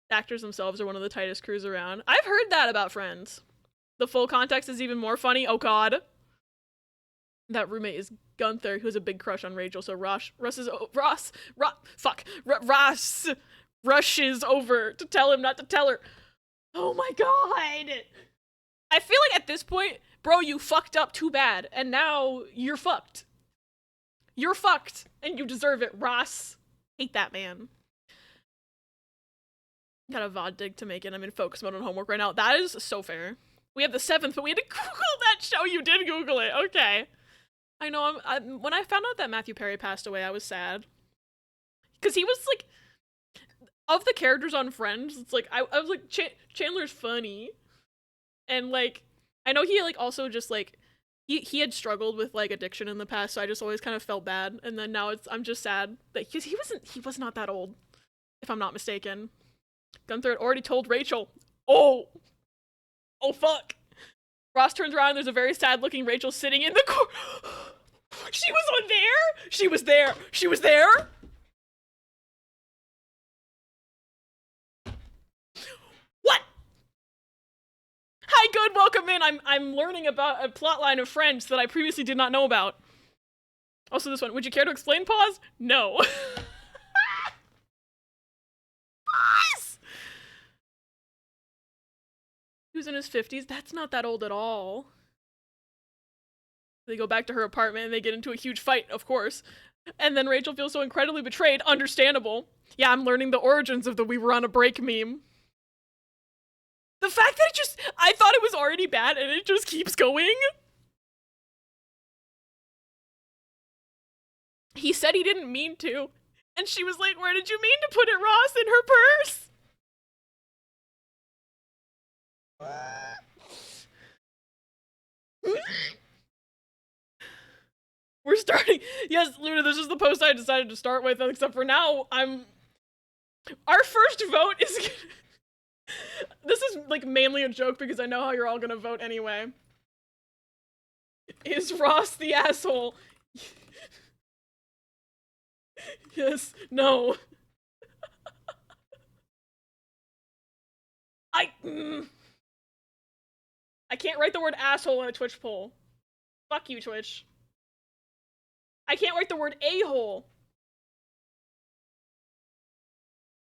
The actors themselves are one of the tightest crews around. I've heard that about Friends. The full context is even more funny. Oh god. That roommate is Gunther, who's a big crush on Rachel, so Ross rushes over to tell him not to tell her. Oh my god! I feel like at this point, bro, you fucked up too bad, and now you're fucked. You're fucked, and you deserve it, Ross. Hate that man. Got a VOD dig to make it. I'm in focus mode on homework right now. That is so fair. We have the 7th, but we had to Google that show. You did Google it. Okay. I know. When I found out that Matthew Perry passed away, I was sad. Because he was, like, of the characters on Friends, it's like, I was like, Chandler's funny. And, like, I know he, like, also just, like, he had struggled with, like, addiction in the past, so I just always kind of felt bad. And then now I'm just sad that, because he was not that old, if I'm not mistaken. Gunther had already told Rachel. Oh fuck. Ross turns around and there's a very sad looking Rachel sitting in the corner. She was on there? She was there. She was there? What? Hi, good, welcome in. I'm learning about a plotline of Friends that I previously did not know about. Also this one, would you care to explain, pause? No. Who's in his 50s? That's not that old at all. They go back to her apartment and they get into a huge fight, of course. And then Rachel feels so incredibly betrayed. Understandable. Yeah, I'm learning the origins of the "we were on a break" meme. The fact that I thought it was already bad and it just keeps going. He said he didn't mean to. And she was like, where did you mean to put it, Ross? In her purse? We're starting. Yes, Luna, this is the post I decided to start with, except for now, our first vote is... This is, like, mainly a joke because I know how you're all gonna vote anyway. Is Ross the asshole? Yes, no. I can't write the word asshole in a Twitch poll. Fuck you, Twitch. I can't write the word a-hole.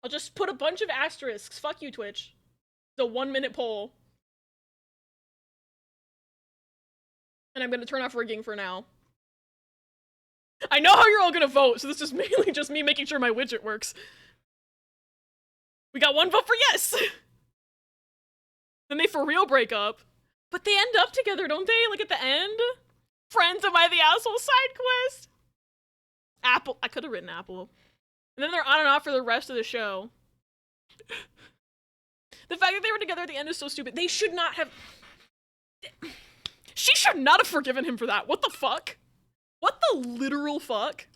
I'll just put a bunch of asterisks. Fuck you, Twitch. It's a 1-minute poll. And I'm gonna turn off rigging for now. I know how you're all gonna vote, so this is mainly just me making sure my widget works. We got 1 vote for yes! Then they for real break up. But they end up together, don't they? Like at the end? Friends, am I the asshole side quest? Apple. I could have written Apple. And then they're on and off for the rest of the show. The fact that they were together at the end is so stupid. They should not have... She should not have forgiven him for that. What the fuck? What the literal fuck?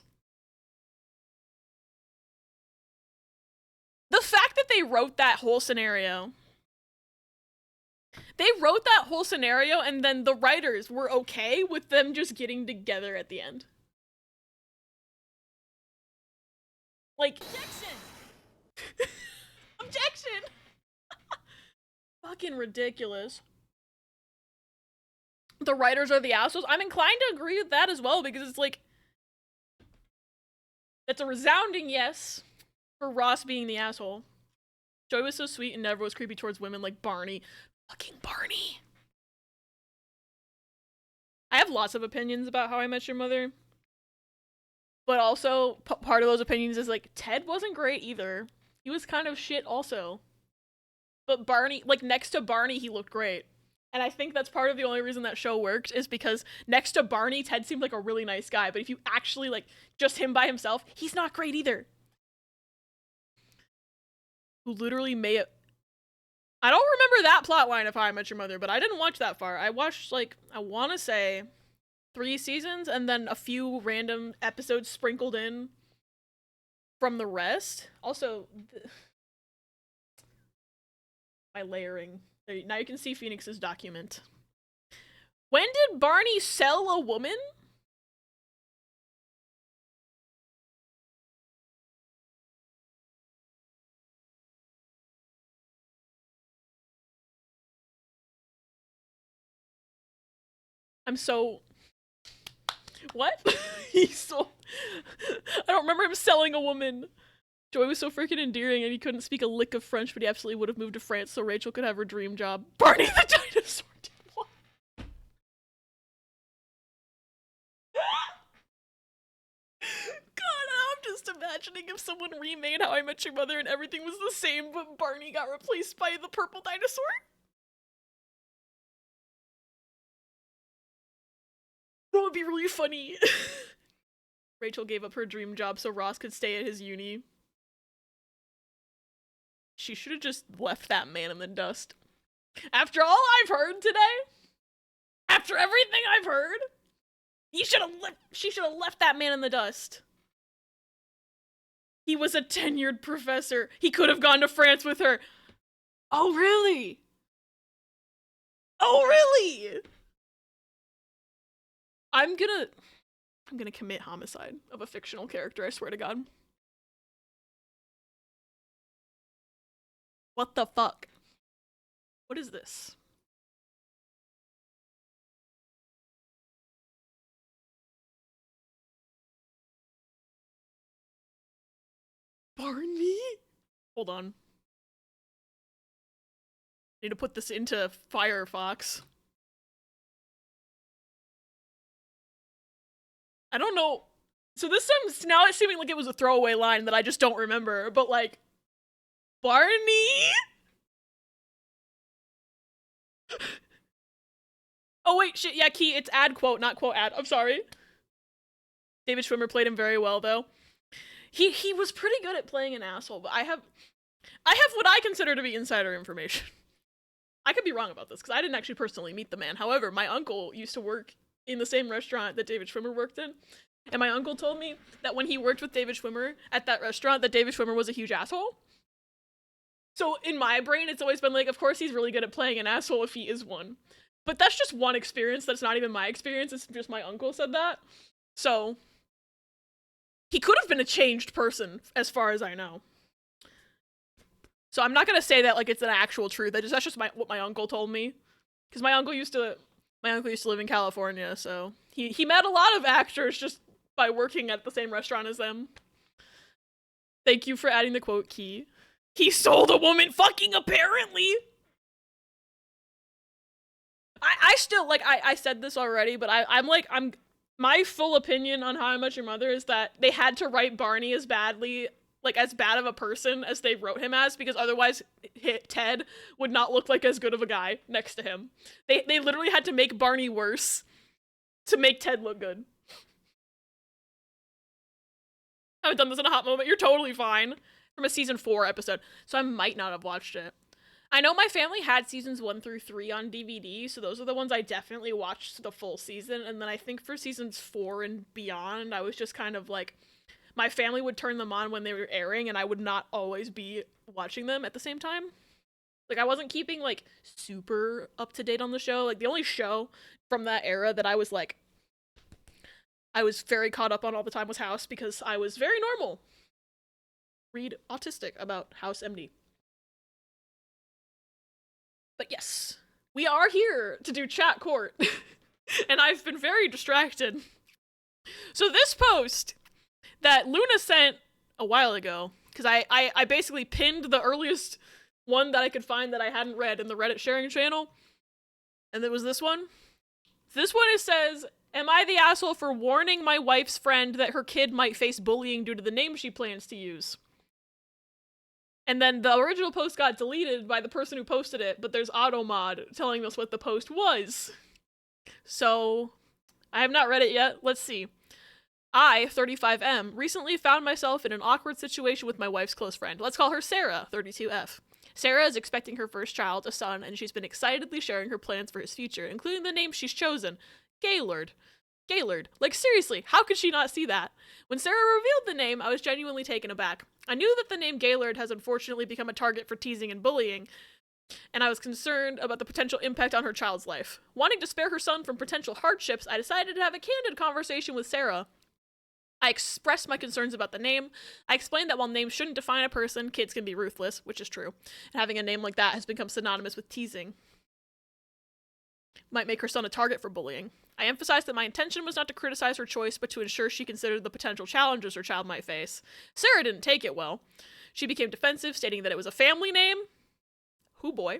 The fact that they wrote that whole scenario. They wrote that whole scenario and then the writers were okay with them just getting together at the end. Like, objection! Objection! Fucking ridiculous. The writers are the assholes. I'm inclined to agree with that as well because it's like, it's a resounding yes for Ross being the asshole. Joey was so sweet and never was creepy towards women like Barney. Fucking Barney. I have lots of opinions about How I Met Your Mother. But also, part of those opinions is like, Ted wasn't great either. He was kind of shit also. But Barney, like next to Barney, he looked great. And I think that's part of the only reason that show worked is because next to Barney, Ted seemed like a really nice guy. But if you actually like just him by himself, he's not great either. Who literally may I don't remember that plot line of How I Met Your Mother, but I didn't watch that far. I watched like, I want to say 3 seasons and then a few random episodes sprinkled in from the rest. Also, by layering. Now you can see Phoenix's document. When did Barney sell a woman? I'm so... What? He sold... I don't remember him selling a woman. Joy was so freaking endearing and he couldn't speak a lick of French, but he absolutely would have moved to France so Rachel could have her dream job. Barney the dinosaur did what? God, I'm just imagining if someone remade How I Met Your Mother and everything was the same, but Barney got replaced by the purple dinosaur. That would be really funny. Rachel gave up her dream job so Ross could stay at his uni. She should have just left that man in the dust. After all I've heard today, after everything I've heard, she should have left that man in the dust. He was a tenured professor. He could have gone to France with her. Oh, really? Oh, really? I'm gonna commit homicide of a fictional character, I swear to God. What the fuck? What is this? Barney? Hold on. Need to put this into Firefox. I don't know. So this seems, now it's seeming like it was a throwaway line that I just don't remember, but like, Barney? Oh wait, shit, yeah, Key, it's ad quote, not quote ad. I'm sorry. David Schwimmer played him very well, though. He was pretty good at playing an asshole, but I have what I consider to be insider information. I could be wrong about this, because I didn't actually personally meet the man. However, my uncle used to work in the same restaurant that David Schwimmer worked in, and my uncle told me that when he worked with David Schwimmer at that restaurant, that David Schwimmer was a huge asshole. So in my brain, it's always been like, of course he's really good at playing an asshole if he is one. But that's just one experience, that's not even my experience, it's just my uncle said that. So, he could have been a changed person, as far as I know. So I'm not gonna say that like it's an actual truth. That's just what my uncle told me, because my uncle used to live in California, so he met a lot of actors just by working at the same restaurant as them. Thank you for adding the quote, Key. He sold a woman fucking apparently. I still like I said this already, but I'm my full opinion on How I Met Your Mother is that they had to write Barney as badly, like as bad of a person as they wrote him as, because otherwise Ted would not look like as good of a guy next to him. They literally had to make Barney worse to make Ted look good. I haven't done this in a hot moment. You're totally fine. From a season 4 episode, so I might not have watched it. I know my family had seasons 1 through 3 on DVD, so those are the ones I definitely watched the full season, and then I think for seasons 4 and beyond, I was just kind of like, my family would turn them on when they were airing, and I would not always be watching them at the same time. Like, I wasn't keeping, like, super up-to-date on the show. Like, the only show from that era that I was, like, I was very caught up on all the time was House, because I was very normal. Read autistic about House MD. But yes, we are here to do chat court, and I've been very distracted. So this post that Luna sent a while ago, because I basically pinned the earliest one that I could find that I hadn't read in the Reddit sharing channel, and it was this one. This one, it says, "Am I the asshole for warning my wife's friend that her kid might face bullying due to the name she plans to use?" And then the original post got deleted by the person who posted it, but there's AutoMod telling us what the post was. So, I have not read it yet. Let's see. I, 35M, recently found myself in an awkward situation with my wife's close friend. Let's call her Sarah, 32F. Sarah is expecting her first child, a son, and she's been excitedly sharing her plans for his future, including the name she's chosen, Gaylord. Gaylord. Like, seriously, how could she not see that? When Sarah revealed the name, I was genuinely taken aback. I knew that the name Gaylord has unfortunately become a target for teasing and bullying, and I was concerned about the potential impact on her child's life. Wanting to spare her son from potential hardships, I decided to have a candid conversation with Sarah. I expressed my concerns about the name. I explained that while names shouldn't define a person, kids can be ruthless, which is true, and having a name like that has become synonymous with teasing. Might make her son a target for bullying. I emphasized that my intention was not to criticize her choice, but to ensure she considered the potential challenges her child might face. Sarah didn't take it well. She became defensive, stating that it was a family name. Hoo boy.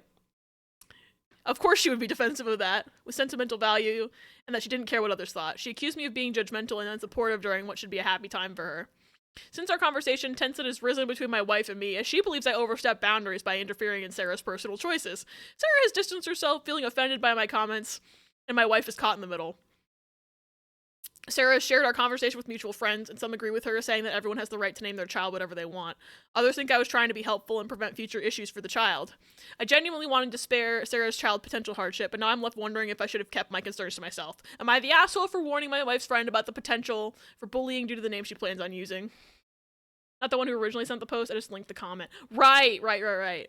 Of course she would be defensive of that, with sentimental value, and that she didn't care what others thought. She accused me of being judgmental and unsupportive during what should be a happy time for her. Since our conversation, tension has risen between my wife and me, as she believes I overstepped boundaries by interfering in Sarah's personal choices. Sarah has distanced herself, feeling offended by my comments, and my wife is caught in the middle. Sarah has shared our conversation with mutual friends, and some agree with her, saying that everyone has the right to name their child whatever they want. Others think I was trying to be helpful and prevent future issues for the child. I genuinely wanted to spare Sarah's child potential hardship, but now I'm left wondering if I should have kept my concerns to myself. Am I the asshole for warning my wife's friend about the potential for bullying due to the name she plans on using? Not the one who originally sent the post, I just linked the comment. Right.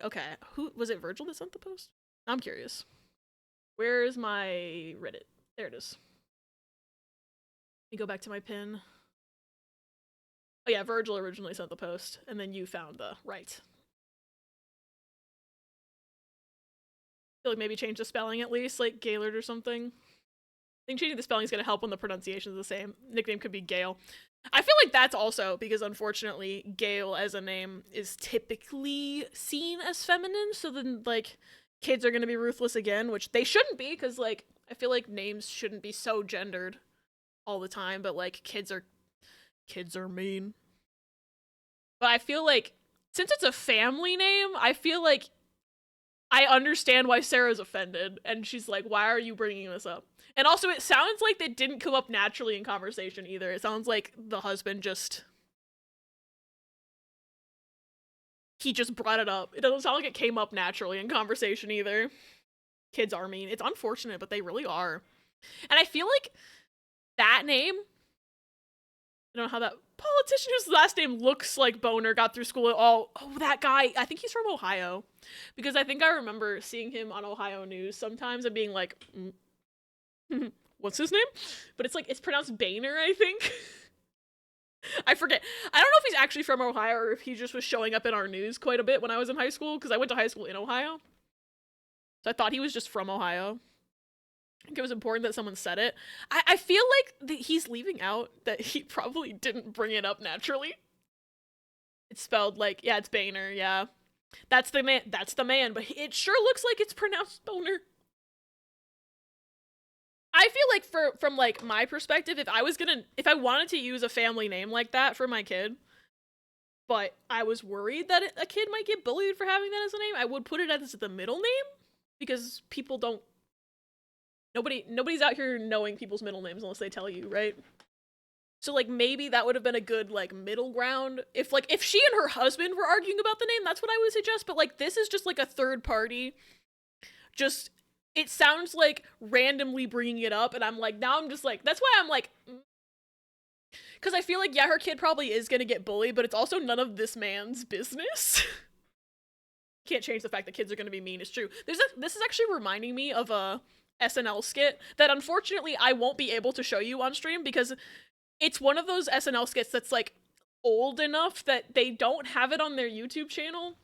Okay. Who was it, Virgil that sent the post? I'm curious. Where's my Reddit? There it is. Let me go back to my pin. Oh yeah, Virgil originally sent the post, and then you found the right. I feel like maybe change the spelling at least, like Gaylord or something. I think changing the spelling is going to help when the pronunciation is the same. Nickname could be Gale. I feel like that's also because, unfortunately, Gale as a name is typically seen as feminine, so then, like, kids are going to be ruthless again, which they shouldn't be, because, like, I feel like names shouldn't be so gendered all the time, but, like, kids Kids are mean. But I feel like, since it's a family name, I feel like I understand why Sarah's offended. And she's like, why are you bringing this up? And also, it sounds like it didn't come up naturally in conversation either. It sounds like the husband he just brought it up. It doesn't sound like it came up naturally in conversation either. Kids are mean. It's unfortunate, but they really are. And I feel like that name, I don't know how that politician whose last name looks like Boner got through school at all. Oh, that guy. I think he's from Ohio. Because I think I remember seeing him on Ohio news sometimes and being like, what's his name? But it's like, it's pronounced Boehner, I think. I forget. I don't know if he's actually from Ohio or if he just was showing up in our news quite a bit when I was in high school, because I went to high school in Ohio. So I thought he was just from Ohio. I think it was important that someone said it. I feel like he's leaving out that he probably didn't bring it up naturally. It's spelled like, yeah, it's Boehner, yeah. That's the man, but it sure looks like it's pronounced Boner. I feel like from like my perspective, if I wanted to use a family name like that for my kid, but I was worried that a kid might get bullied for having that as a name, I would put it as the middle name, because people don't, nobody's out here knowing people's middle names unless they tell you, right? So like maybe that would have been a good like middle ground. If she and her husband were arguing about the name, that's what I would suggest, but like this is just like a third party. Just, it sounds like randomly bringing it up, and I'm like, now I'm just like, that's why I'm like, because I feel like, yeah, her kid probably is gonna get bullied, but it's also none of this man's business. Can't change the fact that kids are gonna be mean, it's true. This is actually reminding me of a SNL skit that unfortunately I won't be able to show you on stream, because it's one of those SNL skits that's like old enough that they don't have it on their YouTube channel.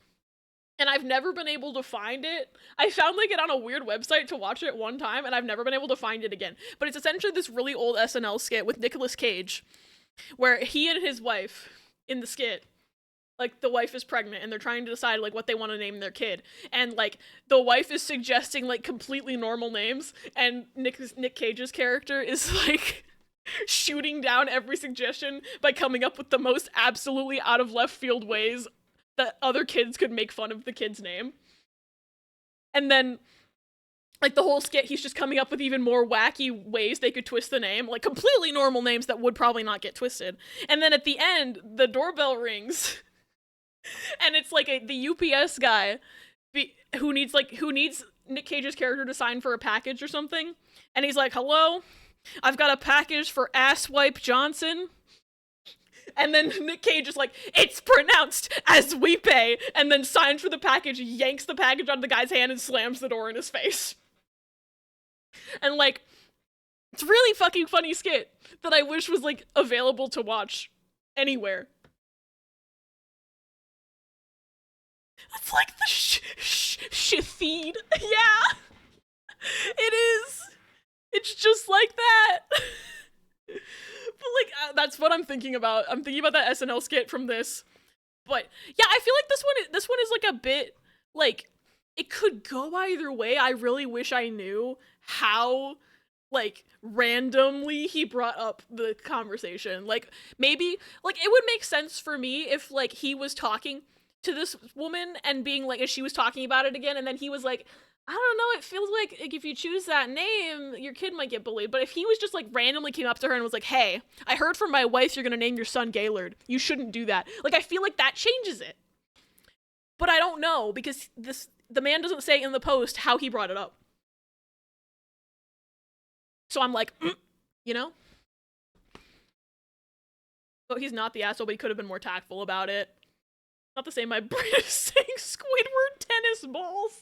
And I've never been able to find it. I found like it on a weird website to watch it one time, and I've never been able to find it again. But it's essentially this really old SNL skit with Nicolas Cage, where he and his wife in the skit, like the wife is pregnant and they're trying to decide like what they want to name their kid. And like the wife is suggesting like completely normal names, and Nick Cage's character is like shooting down every suggestion by coming up with the most absolutely out of left field ways that other kids could make fun of the kid's name. And then, like, the whole skit, he's just coming up with even more wacky ways they could twist the name, like completely normal names that would probably not get twisted. And then at the end, the doorbell rings, and it's like the UPS guy who needs Nick Cage's character to sign for a package or something, and he's like, hello? I've got a package for Asswipe Johnson. And then Nick Cage is like, it's pronounced as we pay, and then signs for the package, yanks the package out of the guy's hand, and slams the door in his face. And like, it's a really fucking funny skit that I wish was like available to watch anywhere. It's like the feed. Yeah! It is! It's just like that! But like, that's what I'm thinking about. I'm thinking about that SNL skit from this. But yeah, I feel like this one is like a bit, like, it could go either way. I really wish I knew how, like, randomly he brought up the conversation. Like, maybe, like, it would make sense for me if, like, he was talking to this woman and being like, as she was talking about it again, and then he was like, I don't know, it feels like if you choose that name, your kid might get bullied. But if he was just like randomly came up to her and was like, hey, I heard from my wife you're gonna name your son Gaylord. You shouldn't do that. Like, I feel like that changes it. But I don't know, because the man doesn't say in the post how he brought it up. So I'm like, you know? So he's not the asshole, but he could have been more tactful about it. Not the same, my brain is saying Squidward tennis balls.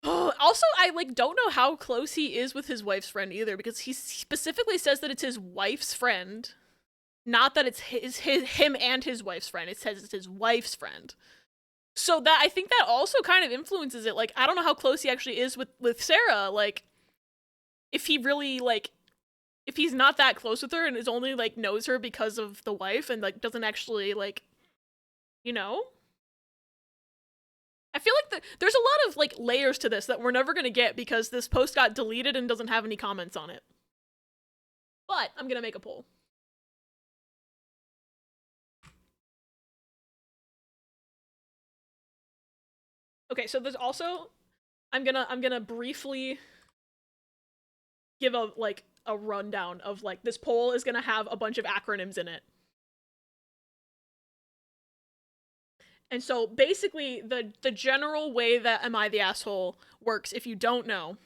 Also, I like don't know how close he is with his wife's friend either, because he specifically says that it's his wife's friend, not that it's him and his wife's friend. It says it's his wife's friend. So that, I think that also kind of influences it. Like, I don't know how close he actually is with Sarah. Like, if he really, like, if he's not that close with her and is only, like, knows her because of the wife and, like, doesn't actually, like, you know? I feel like there's a lot of, like, layers to this that we're never gonna get because this post got deleted and doesn't have any comments on it. But I'm gonna make a poll. Okay, so there's also I'm gonna briefly give a rundown of like this poll is gonna have a bunch of acronyms in it. And so basically the general way that Am I the Asshole works, if you don't know,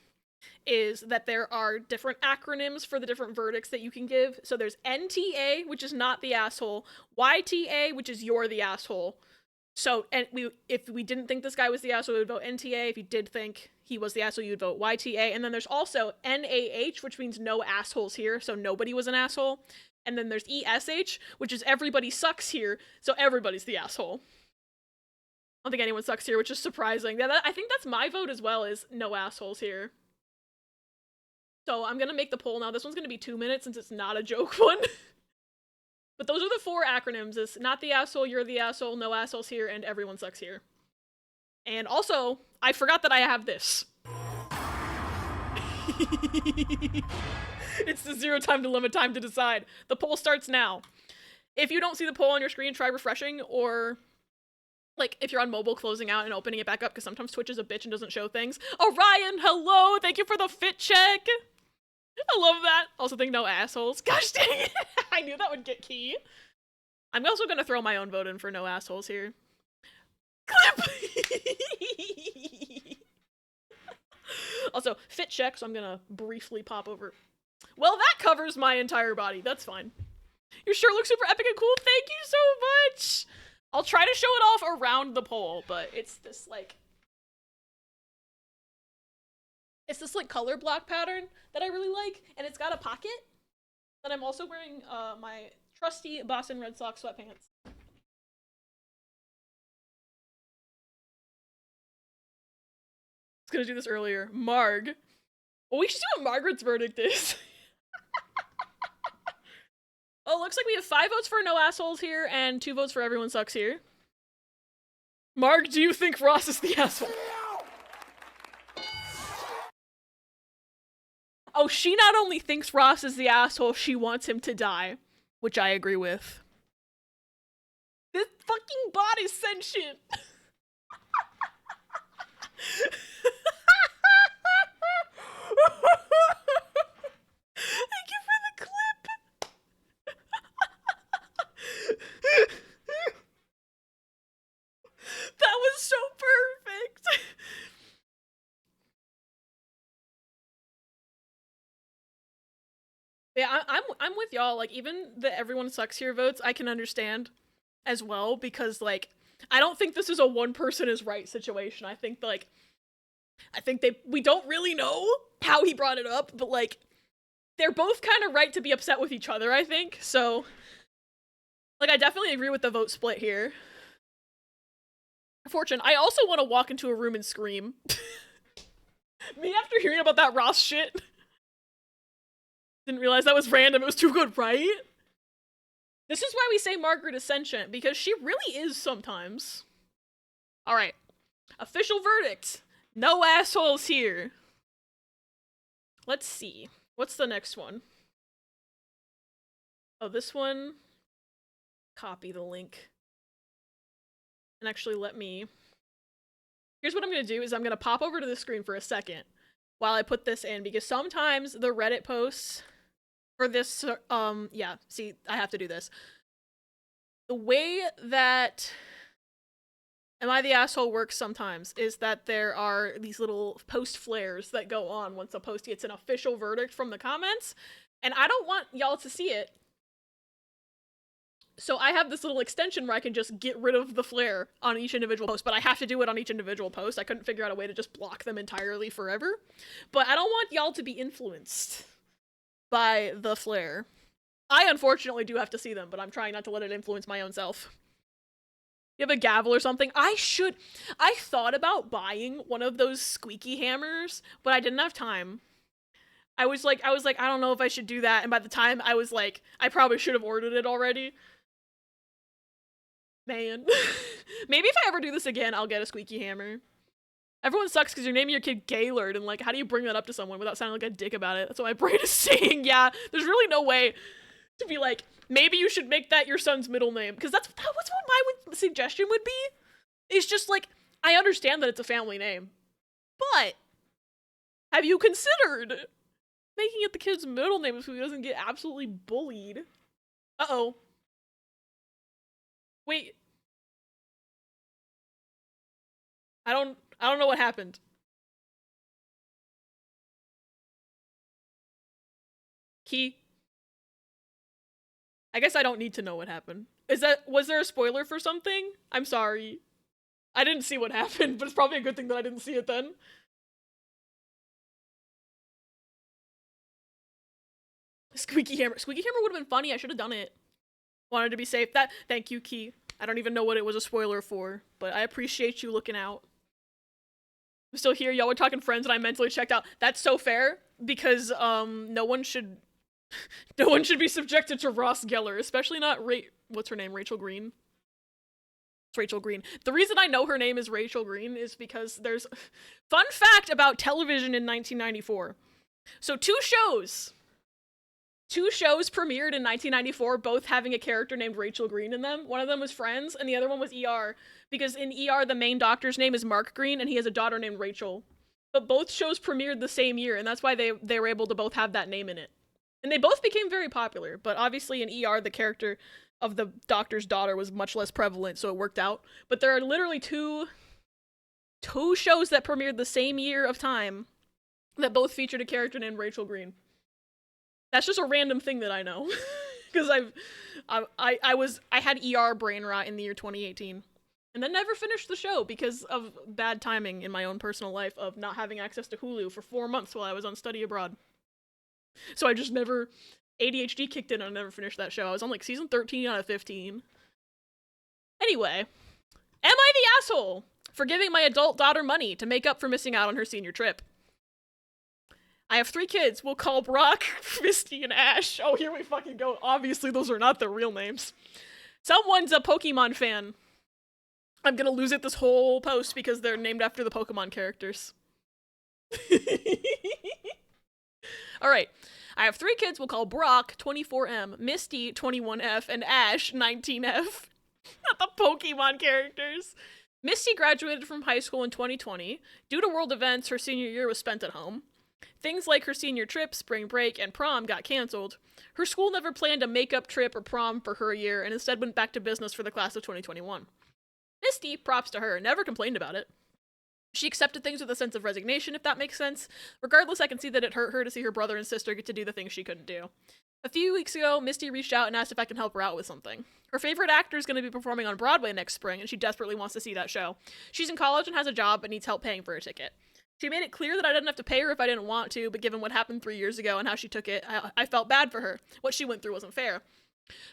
is that there are different acronyms for the different verdicts that you can give. So there's NTA, which is not the asshole, YTA, which is you're the asshole. So if we didn't think this guy was the asshole, we would vote NTA. If you did think he was the asshole, you would vote YTA. And then there's also NAH, which means no assholes here, so nobody was an asshole. And then there's ESH, which is everybody sucks here, so everybody's the asshole. I don't think anyone sucks here, which is surprising. I think that's my vote as well, is no assholes here. So I'm gonna make the poll now. This one's gonna be 2 minutes since it's not a joke one. But those are the 4 acronyms. It's not the asshole, you're the asshole, no assholes here, and everyone sucks here. And also, I forgot that I have this. It's the 0 time to limit time to decide. The poll starts now. If you don't see the poll on your screen, try refreshing, or like if you're on mobile, closing out and opening it back up, because sometimes Twitch is a bitch and doesn't show things. Orion, hello! Thank you for the fit check! I love that. Also think no assholes. Gosh dang it! I knew that would get key. I'm also gonna throw my own vote in for no assholes here. Clip! Also, fit check, so I'm gonna briefly pop over. Well, that covers my entire body. That's fine. Your shirt looks super epic and cool. Thank you so much! I'll try to show it off around the poll, but it's this, like, color block pattern that I really like, and it's got a pocket. But I'm also wearing my trusty Boston Red Sox sweatpants. I was gonna do this earlier. Marg. Well, we should see what Margaret's verdict is. Oh, looks like we have 5 votes for no assholes here, and 2 votes for everyone sucks here. Marg, do you think Ross is the asshole? Oh, she not only thinks Ross is the asshole, she wants him to die. Which I agree with. This fucking bot is sentient! Thank you for the clip! That was so perfect! Yeah, I'm with y'all. Like, even the everyone sucks here votes, I can understand as well, because, like, I don't think this is a one person is right situation. I think we don't really know how he brought it up, but, like, they're both kind of right to be upset with each other, I think. So, like, I definitely agree with the vote split here. Fortune, I also want to walk into a room and scream. Me after hearing about that Ross shit. Didn't realize that was random. It was too good, right? This is why we say Margaret is sentient, because she really is sometimes. Alright. Official verdict. No assholes here. Let's see. What's the next one? Oh, this one. Copy the link. And actually let me... Here's what I'm gonna do, is I'm gonna pop over to the screen for a second while I put this in, because sometimes the Reddit posts for this, yeah, see, I have to do this. The way that Am I the Asshole works sometimes is that there are these little post flares that go on once a post gets an official verdict from the comments, and I don't want y'all to see it. So I have this little extension where I can just get rid of the flare on each individual post, but I have to do it on each individual post. I couldn't figure out a way to just block them entirely forever. But I don't want y'all to be influenced by the flare. I unfortunately do have to see them, but I'm trying not to let it influence my own self. You have a gavel or something? I thought about buying one of those squeaky hammers, but I didn't have time. I was like, I don't know if I should do that, and by the time I was like, I probably should have ordered it already. Man. Maybe if I ever do this again, I'll get a squeaky hammer. Everyone sucks because you're naming your kid Gaylord, and like, how do you bring that up to someone without sounding like a dick about it? That's what my brain is saying. Yeah, there's really no way to be like, maybe you should make that your son's middle name, because that's what my suggestion would be. It's just like, I understand that it's a family name, but have you considered making it the kid's middle name so he doesn't get absolutely bullied? Uh-oh. Wait. I don't know what happened. Key. I guess I don't need to know what happened. Was there a spoiler for something? I'm sorry. I didn't see what happened, but it's probably a good thing that I didn't see it then. Squeaky hammer. Squeaky hammer would have been funny. I should have done it. Wanted to be safe. Thank you, Key. I don't even know what it was a spoiler for, but I appreciate you looking out. I'm still here. Y'all were talking friends and I mentally checked out. That's so fair, because no one should be subjected to Ross Geller, especially not what's her name? Rachel Green. It's Rachel Green. The reason I know her name is Rachel Green is because there's fun fact about television in 1994. So two shows premiered in 1994, both having a character named Rachel Green in them. One of them was Friends, and the other one was ER, because in ER, the main doctor's name is Mark Green, and he has a daughter named Rachel. But both shows premiered the same year, and that's why they were able to both have that name in it. And they both became very popular, but obviously in ER, the character of the doctor's daughter was much less prevalent, so it worked out. But there are literally two shows that premiered the same year of time that both featured a character named Rachel Green. That's just a random thing that I know, because I had ER brain rot in the year 2018, and then never finished the show because of bad timing in my own personal life of not having access to Hulu for 4 months while I was on study abroad. So I just never, ADHD kicked in and I never finished that show. I was on like season 13 out of 15. Anyway, am I the asshole for giving my adult daughter money to make up for missing out on her senior trip? I have 3 kids. We'll call Brock, Misty, and Ash. Oh, here we fucking go. Obviously, those are not their real names. Someone's a Pokemon fan. I'm gonna lose it this whole post because they're named after the Pokemon characters. Alright. I have 3 kids. We'll call Brock, 24M, Misty, 21F, and Ash, 19F. Not the Pokemon characters. Misty graduated from high school in 2020. Due to world events, her senior year was spent at home. Things like her senior trip, spring break, and prom got canceled. Her school never planned a makeup trip or prom for her year and instead went back to business for the class of 2021. Misty, props to her, never complained about it. She accepted things with a sense of resignation, if that makes sense. Regardless, I can see that it hurt her to see her brother and sister get to do the things she couldn't do. A few weeks ago, Misty reached out and asked if I can help her out with something. Her favorite actor is going to be performing on Broadway next spring, and she desperately wants to see that show. She's in college and has a job, but needs help paying for a ticket. She made it clear that I didn't have to pay her if I didn't want to, but given what happened 3 years ago and how she took it, I felt bad for her. What she went through wasn't fair.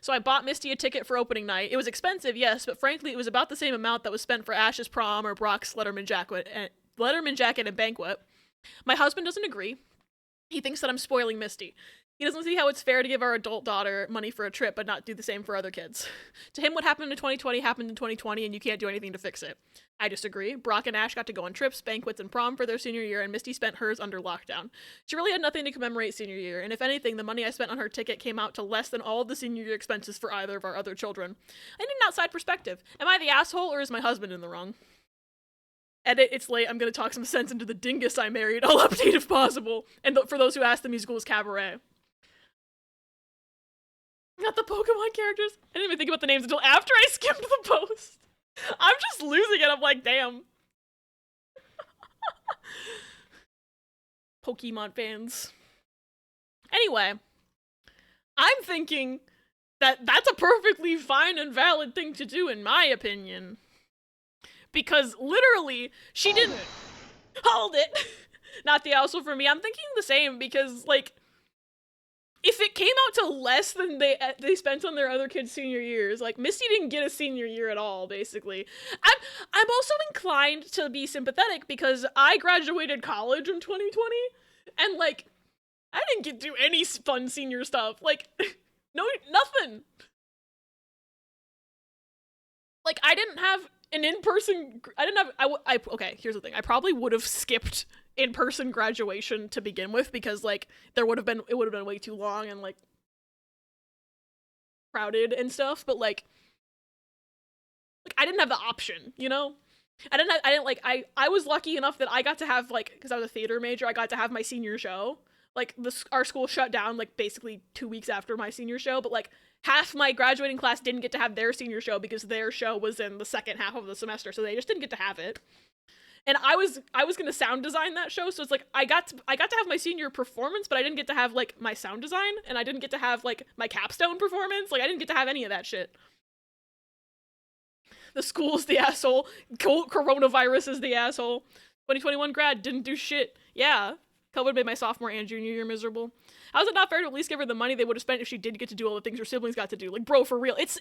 So I bought Misty a ticket for opening night. It was expensive, yes, but frankly, it was about the same amount that was spent for Ash's prom or Brock's Letterman jacket and banquet. My husband doesn't agree. He thinks that I'm spoiling Misty. He doesn't see how it's fair to give our adult daughter money for a trip but not do the same for other kids. To him, what happened in 2020 happened in 2020 and you can't do anything to fix it. I disagree. Brock and Ash got to go on trips, banquets, and prom for their senior year, and Misty spent hers under lockdown. She really had nothing to commemorate senior year, and if anything, the money I spent on her ticket came out to less than all of the senior year expenses for either of our other children. I need an outside perspective. Am I the asshole or is my husband in the wrong? Edit, it's late, I'm gonna talk some sense into the dingus I married. I'll update if possible. And for those who asked, the musical is Cabaret. Not the Pokemon characters. I didn't even think about the names until after I skimmed the post. I'm just losing it. I'm like, damn. Pokemon fans. Anyway, I'm thinking that that's a perfectly fine and valid thing to do, in my opinion. Because literally, she didn't hold it. Not the asshole for me. I'm thinking the same because, like, if it came out to less than they spent on their other kids' senior years, like, Misty didn't get a senior year at all, basically. I'm also inclined to be sympathetic because I graduated college in 2020, and, like, I didn't get to do any fun senior stuff. Like, no, nothing. Like, I didn't have an in-person, I didn't have, okay, here's the thing. I probably would have skipped in-person graduation to begin with because, like, it would have been way too long and, like, crowded and stuff, but, like, I didn't have the option, you know? I was lucky enough that I got to have, like, because I was a theater major, I got to have my senior show. Like, our school shut down, like, basically 2 weeks after my senior show, but, like, half my graduating class didn't get to have their senior show because their show was in the second half of the semester, so they just didn't get to have it. And I was gonna sound design that show, so it's like I got to have my senior performance, but I didn't get to have, like, my sound design, and I didn't get to have, like, my capstone performance. Like, I didn't get to have any of that shit. The school's the asshole. Coronavirus is the asshole. 2021 grad didn't do shit. Yeah. COVID made my sophomore and junior year miserable. How is it not fair to at least give her the money they would have spent if she did get to do all the things her siblings got to do? Like, bro, for real. It's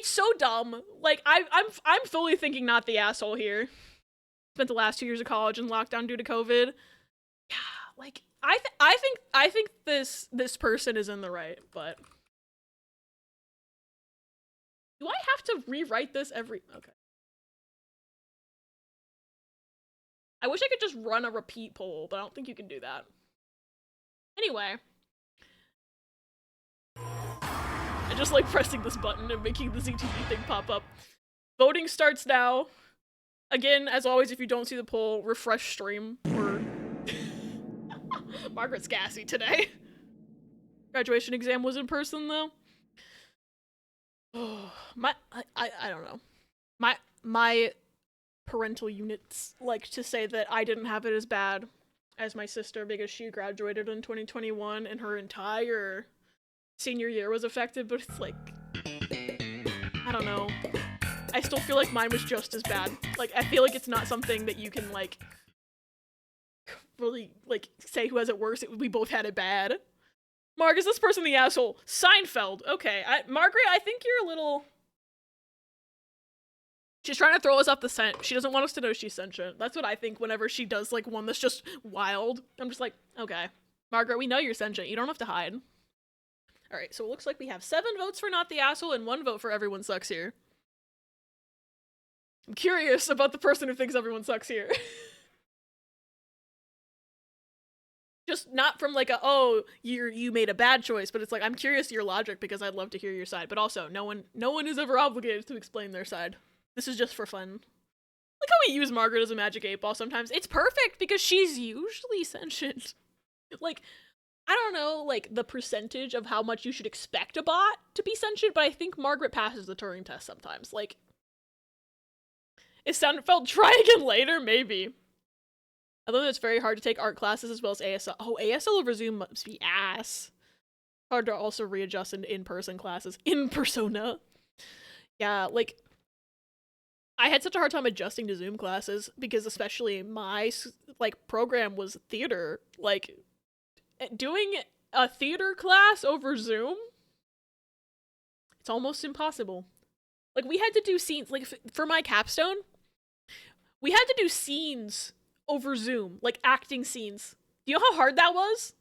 so dumb. Like, I'm fully thinking not the asshole here. Spent the last 2 years of college in lockdown due to COVID. Yeah, like, I think this person is in the right, but do I have to rewrite this every... Okay. I wish I could just run a repeat poll, but I don't think you can do that. Anyway. I just like pressing this button and making the ZTV thing pop up. Voting starts now. Again, as always, if you don't see the poll, refresh stream or... Margaret's gassy today. Graduation exam was in person, though. Oh, I don't know. My parental units like to say that I didn't have it as bad as my sister because she graduated in 2021 and her entire senior year was affected, but it's like, I don't know. I still feel like mine was just as bad. Like, I feel like it's not something that you can, like, really, like, say who has it worse. We both had it bad. Mark, is this person the asshole? Seinfeld. Okay, Margaret, I think you're a little... She's trying to throw us off the scent. She doesn't want us to know she's sentient. That's what I think whenever she does, like, one that's just wild. I'm just like, okay. Margaret, we know you're sentient. You don't have to hide. Alright, so it looks like we have 7 votes for not the asshole and 1 vote for everyone sucks here. I'm curious about the person who thinks everyone sucks here. Just not from, like, oh, you made a bad choice, but it's like, I'm curious to your logic because I'd love to hear your side. But also, no one is ever obligated to explain their side. This is just for fun. Like how we use Margaret as a magic 8-ball sometimes. It's perfect because she's usually sentient. Like, I don't know, like, the percentage of how much you should expect a bot to be sentient, but I think Margaret passes the Turing test sometimes. Like, is Seinfeld try again later? Maybe. Although it's very hard to take art classes as well as ASL. Oh, ASL over Zoom must be ass. Hard to also readjust in in-person classes. In persona. Yeah, like... I had such a hard time adjusting to Zoom classes because especially my, like, program was theater. Like, doing a theater class over Zoom, it's almost impossible. Like, we had to do scenes, like, for my capstone, we had to do scenes over Zoom, like, acting scenes. Do you know how hard that was?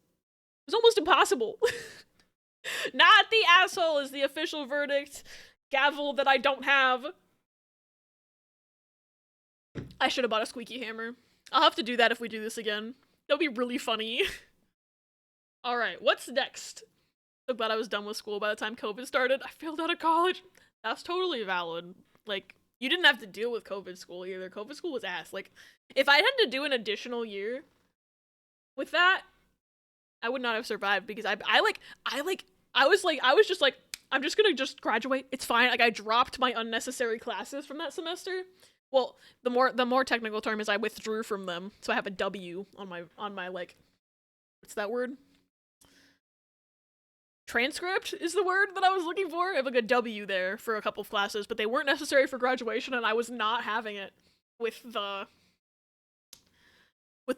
It was almost impossible. Not the asshole is the official verdict. Gavel that I don't have. I should have bought a squeaky hammer. I'll have to do that if we do this again. That'll be really funny. Alright, what's next? So glad I was done with school by the time COVID started. I failed out of college. That's totally valid. Like, you didn't have to deal with COVID school either. COVID school was ass. Like, if I had to do an additional year with that, I would not have survived because I was just like, I'm just gonna just graduate. It's fine. Like, I dropped my unnecessary classes from that semester. Well, the more technical term is I withdrew from them, so I have a W on my like, what's that word? Transcript is the word that I was looking for. I have like a W there for a couple of classes, but they weren't necessary for graduation, and I was not having it with the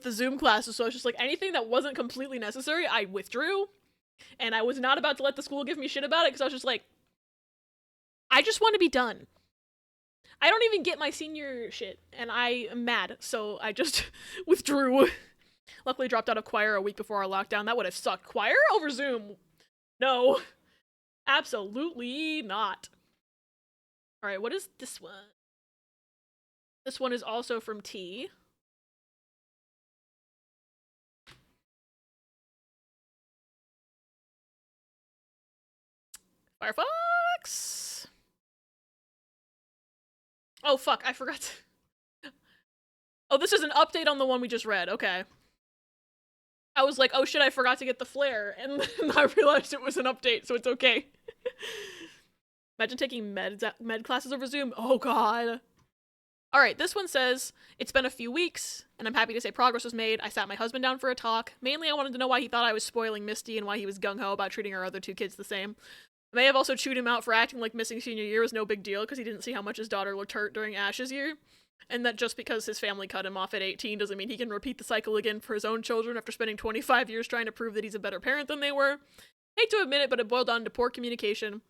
Zoom classes. So I was just like, anything that wasn't completely necessary, I withdrew, and I was not about to let the school give me shit about it because I was just like, I just want to be done. I don't even get my senior shit, and I am mad, so I just withdrew. Luckily dropped out of choir a week before our lockdown. That would have sucked. Choir over Zoom? No. Absolutely not. Alright, what is this one? This one is also from T. Firefox! Oh, fuck, I forgot Oh, this is an update on the one we just read. Okay. I was like, oh shit, I forgot to get the flare, and then I realized it was an update, so it's okay. Imagine taking med classes over Zoom. Oh god. Alright, this one says, it's been a few weeks, and I'm happy to say progress was made. I sat my husband down for a talk. Mainly I wanted to know why he thought I was spoiling Misty and why he was gung-ho about treating our other two kids the same. I may have also chewed him out for acting like missing senior year was no big deal because he didn't see how much his daughter looked hurt during Ash's year. And that just because his family cut him off at 18 doesn't mean he can repeat the cycle again for his own children after spending 25 years trying to prove that he's a better parent than they were. Hate to admit it, but it boiled down to poor communication.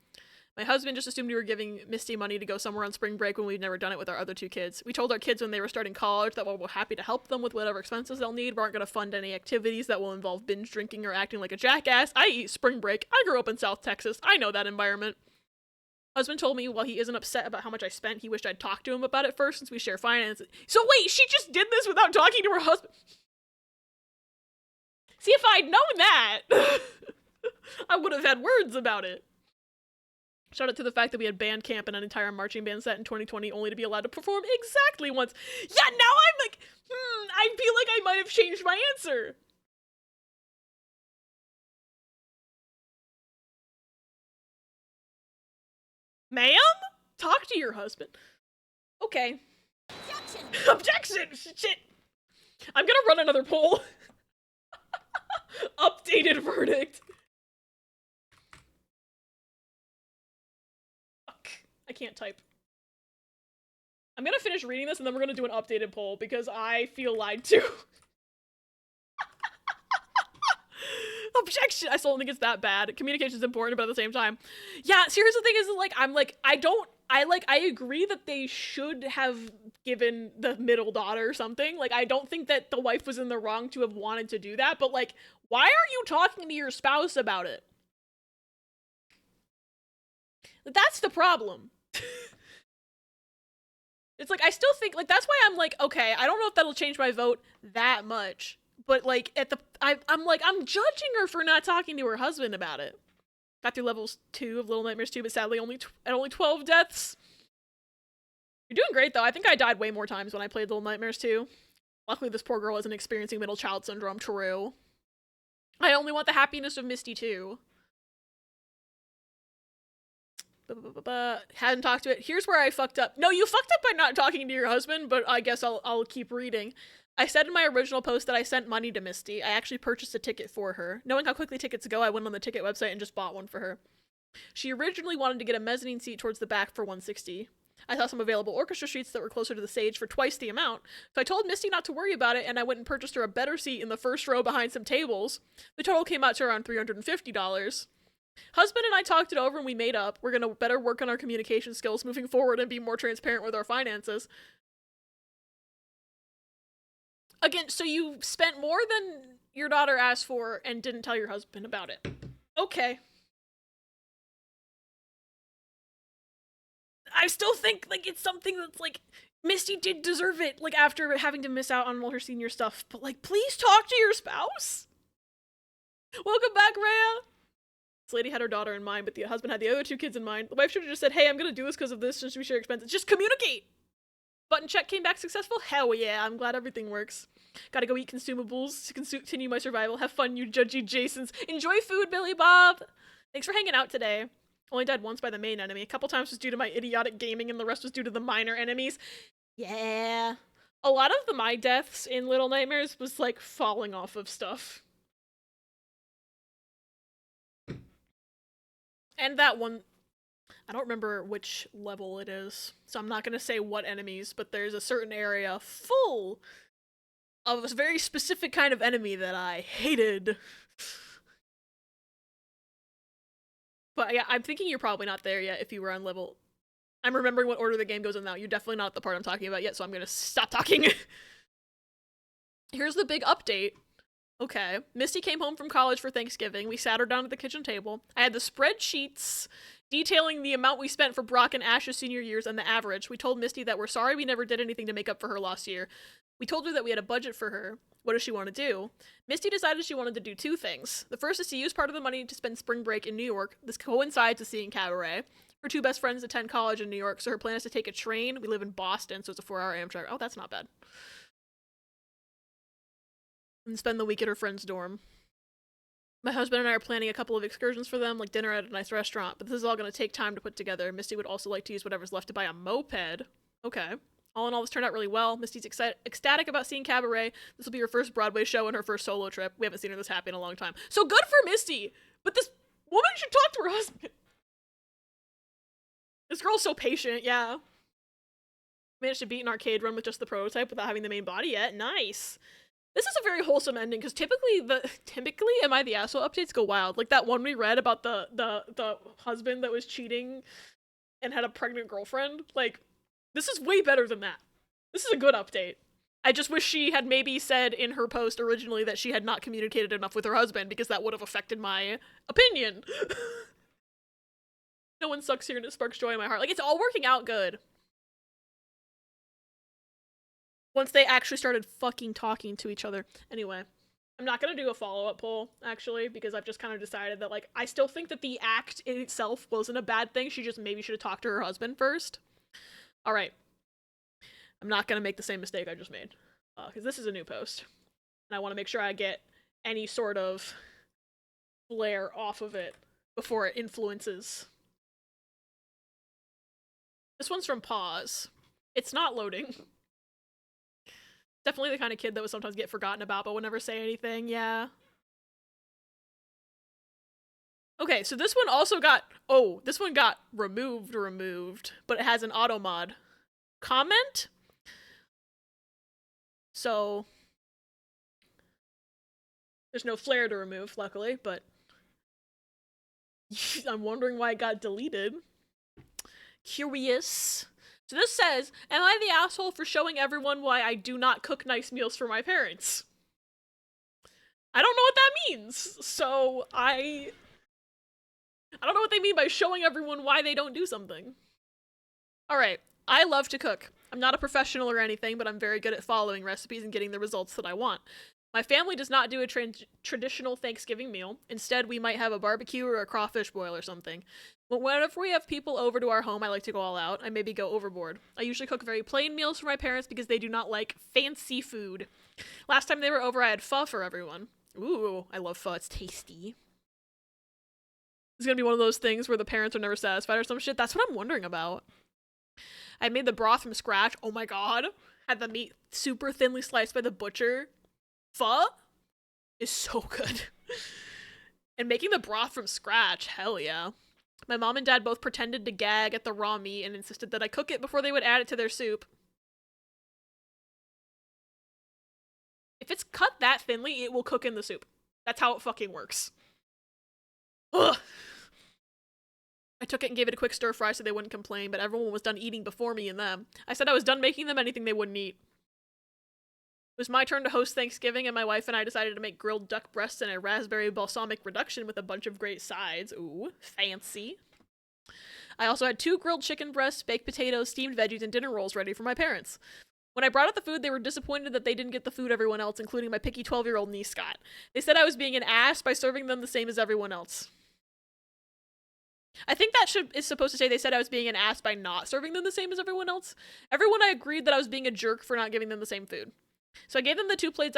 My husband just assumed we were giving Misty money to go somewhere on spring break when we'd never done it with our other two kids. We told our kids when they were starting college that while we're happy to help them with whatever expenses they'll need, we aren't going to fund any activities that will involve binge drinking or acting like a jackass, i.e. spring break. I grew up in South Texas. I know that environment. Husband told me while he isn't upset about how much I spent, he wished I'd talked to him about it first since we share finances. So wait, she just did this without talking to her husband? See, if I'd known that, I would have had words about it. Shout out to the fact that we had band camp and an entire marching band set in 2020 only to be allowed to perform exactly once. Yeah, now I'm like, I feel like I might have changed my answer. Ma'am? Talk to your husband. Okay. Objection! Objection! Shit. I'm gonna run another poll. Updated verdict. Fuck. I can't type. I'm gonna finish reading this and then we're gonna do an updated poll because I feel lied to. Objection! I still don't think it's that bad. Communication's important, but at the same time. Yeah, see, here's the thing is, like, I agree that they should have given the middle daughter something. Like, I don't think that the wife was in the wrong to have wanted to do that, but, like, why aren't you talking to your spouse about it? That's the problem. It's like, I still think, like, that's why I'm like, okay, I don't know if that'll change my vote that much. But, like, I'm like, I'm judging her for not talking to her husband about it. Got through levels 2 of Little Nightmares 2, but sadly at only 12 deaths. You're doing great, though. I think I died way more times when I played Little Nightmares 2. Luckily, this poor girl isn't experiencing middle child syndrome. True. I only want the happiness of Misty, too. Hadn't talked to it. Here's where I fucked up. No, you fucked up by not talking to your husband, but I guess I'll keep reading. I said in my original post that I sent money to Misty. I actually purchased a ticket for her. Knowing how quickly tickets go, I went on the ticket website and just bought one for her. She originally wanted to get a mezzanine seat towards the back for $160. I saw some available orchestra seats that were closer to the stage for twice the amount, so I told Misty not to worry about it, and I went and purchased her a better seat in the first row behind some tables. The total came out to around $350. Husband and I talked it over and we made up. We're gonna better work on our communication skills moving forward and be more transparent with our finances. Again, so you spent more than your daughter asked for and didn't tell your husband about it. Okay. I still think, like, it's something that's, like, Misty did deserve it, like, after having to miss out on all her senior stuff. But, like, please talk to your spouse. Welcome back, Rhea. This lady had her daughter in mind, but the husband had the other two kids in mind. The wife should have just said, hey, I'm gonna do this because of this, since we share expenses. Just communicate! Button check came back successful? Hell yeah, I'm glad everything works. Gotta go eat consumables to continue my survival. Have fun, you judgy Jasons. Enjoy food, Billy Bob! Thanks for hanging out today. Only died once by the main enemy. A couple times was due to my idiotic gaming, and the rest was due to the minor enemies. Yeah. A lot of my deaths in Little Nightmares was, like, falling off of stuff. And that one, I don't remember which level it is, so I'm not gonna say what enemies, but there's a certain area full of a very specific kind of enemy that I hated. But yeah, I'm thinking you're probably not there yet if you were on level... I'm remembering what order the game goes in now. You're definitely not the part I'm talking about yet, so I'm gonna stop talking. Here's the big update. Okay. Misty came home from college for Thanksgiving. We sat her down at the kitchen table. I had the spreadsheets detailing the amount we spent for Brock and Ash's senior years and the average. We told Misty that we're sorry we never did anything to make up for her lost year. We told her that we had a budget for her. What does she want to do? Misty decided she wanted to do 2 things. The first is to use part of the money to spend spring break in New York. This coincides with seeing Cabaret. Her 2 best friends attend college in New York, so her plan is to take a train. We live in Boston, so it's a 4-hour Amtrak. Oh, that's not bad. And spend the week at her friend's dorm. My husband and I are planning a couple of excursions for them, like dinner at a nice restaurant, but this is all going to take time to put together. Misty would also like to use whatever's left to buy a moped. Okay. All in all, this turned out really well. Misty's ecstatic about seeing Cabaret. This will be her first Broadway show and her first solo trip. We haven't seen her this happy in a long time. So good for Misty! But this woman should talk to her husband. This girl's so patient, yeah. Managed to beat an arcade run with just the prototype without having the main body yet. Nice. This is a very wholesome ending, because typically Am I the Asshole updates go wild. Like that one we read about the husband that was cheating and had a pregnant girlfriend. Like, this is way better than that. This is a good update. I just wish she had maybe said in her post originally that she had not communicated enough with her husband, because that would have affected my opinion. No one sucks here and it sparks joy in my heart. Like, it's all working out good. Once they actually started fucking talking to each other. Anyway, I'm not gonna do a follow-up poll, actually, because I've just kind of decided that, like, I still think that the act in itself wasn't a bad thing. She just maybe should have talked to her husband first. Alright. I'm not gonna make the same mistake I just made. Because this is a new post. And I want to make sure I get any sort of flair off of it before it influences. This one's from Pause. It's not loading. Definitely the kind of kid that would sometimes get forgotten about, but would never say anything, yeah. Okay, so this one also got, this one got removed, but it has an auto mod. Comment? So, there's no flare to remove, luckily, but I'm wondering why it got deleted. Curious. So this says, am I the asshole for showing everyone why I do not cook nice meals for my parents? I don't know what that means, so I don't know what they mean by showing everyone why they don't do something. Alright, I love to cook. I'm not a professional or anything, but I'm very good at following recipes and getting the results that I want. My family does not do a traditional Thanksgiving meal. Instead, we might have a barbecue or a crawfish boil or something. But whenever we have people over to our home, I like to go all out. I maybe go overboard. I usually cook very plain meals for my parents because they do not like fancy food. Last time they were over, I had pho for everyone. Ooh, I love pho. It's tasty. It's gonna be one of those things where the parents are never satisfied or some shit. That's what I'm wondering about. I made the broth from scratch. Oh my god. Had the meat super thinly sliced by the butcher. Pho is so good. And making the broth from scratch, hell yeah. My mom and dad both pretended to gag at the raw meat and insisted that I cook it before they would add it to their soup. If it's cut that thinly, it will cook in the soup. That's how it fucking works. Ugh. I took it and gave it a quick stir fry so they wouldn't complain, but everyone was done eating before me and them. I said I was done making them anything they wouldn't eat. It was my turn to host Thanksgiving, and my wife and I decided to make grilled duck breasts and a raspberry balsamic reduction with a bunch of great sides. Ooh, fancy. I also had 2 grilled chicken breasts, baked potatoes, steamed veggies, and dinner rolls ready for my parents. When I brought out the food, they were disappointed that they didn't get the food everyone else, including my picky 12-year-old niece, Scott. They said I was being an ass by serving them the same as everyone else. I think that is supposed to say they said I was being an ass by not serving them the same as everyone else. Everyone I agreed that I was being a jerk for not giving them the same food. So I gave them the 2 plates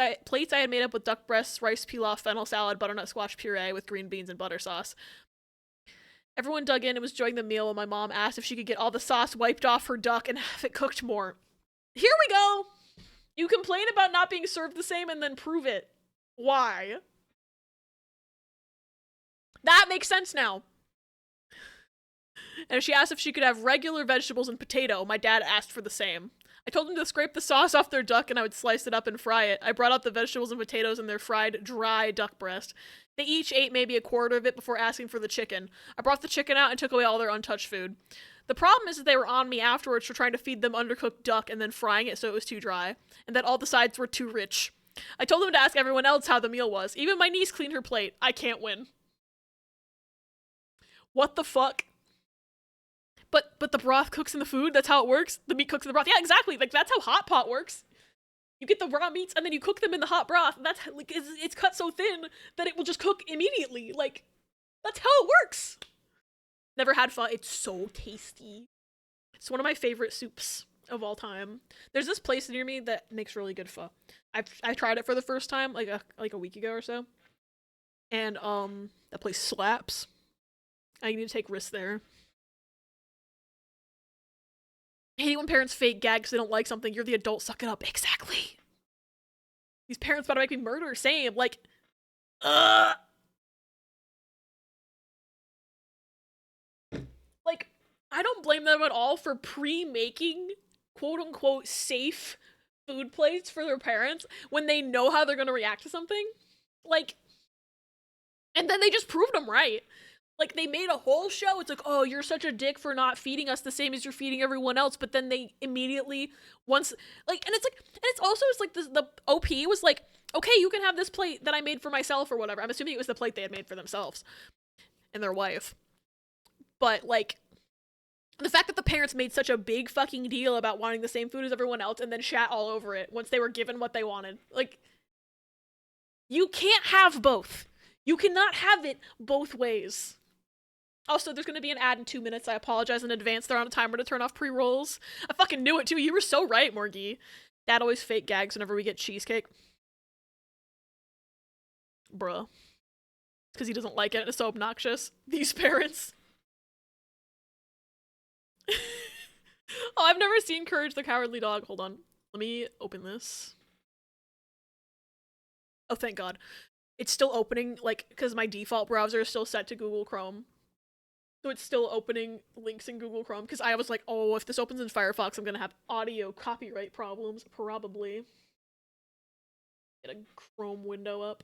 I had made up with duck breasts, rice pilaf, fennel salad, butternut squash puree with green beans and butter sauce. Everyone dug in and was enjoying the meal, and my mom asked if she could get all the sauce wiped off her duck and have it cooked more. Here we go! You complain about not being served the same and then prove it. Why? That makes sense now. And she asked if she could have regular vegetables and potato. My dad asked for the same. I told them to scrape the sauce off their duck and I would slice it up and fry it. I brought out the vegetables and potatoes in their fried, dry duck breast. They each ate maybe a quarter of it before asking for the chicken. I brought the chicken out and took away all their untouched food. The problem is that they were on me afterwards for trying to feed them undercooked duck and then frying it so it was too dry, and that all the sides were too rich. I told them to ask everyone else how the meal was. Even my niece cleaned her plate. I can't win. What the fuck? but the broth cooks in the food. That's how it works. The meat cooks in the broth. Yeah, exactly. Like that's how hot pot works. You get the raw meats and then you cook them in the hot broth. That's like it's cut so thin that it will just cook immediately. Like that's how it works. Never had pho. It's so tasty. It's one of my favorite soups of all time. There's this place near me that makes really good pho. I tried it for the first time like a week ago or so, and that place slaps. I need to take risks there. I hate when parents fake gag because they don't like something. You're the adult, suck it up. Exactly. These parents about to make me murder. Same. Like, like, I don't blame them at all for pre-making quote-unquote safe food plates for their parents when they know how they're gonna react to something. Like, and then they just proved them right. Like, they made a whole show. It's like, oh, you're such a dick for not feeding us the same as you're feeding everyone else. But then they immediately, once, like, and it's like, and it's also, it's like, the OP was like, okay, you can have this plate that I made for myself or whatever. I'm assuming it was the plate they had made for themselves and their wife. But, like, the fact that the parents made such a big fucking deal about wanting the same food as everyone else and then shat all over it once they were given what they wanted. Like, you can't have both. You cannot have it both ways. Also, there's going to be an ad in 2 minutes. I apologize in advance. They're on a timer to turn off pre-rolls. I fucking knew it, too. You were so right, Morgie. Dad always fake gags whenever we get cheesecake. Bruh. Because he doesn't like it and it's so obnoxious. These parents. Oh, I've never seen Courage the Cowardly Dog. Hold on. Let me open this. Oh, thank God. It's still opening, like, because my default browser is still set to Google Chrome. So it's still opening links in Google Chrome, because I was like, oh, if this opens in Firefox, I'm gonna have audio copyright problems, probably. Get a Chrome window up.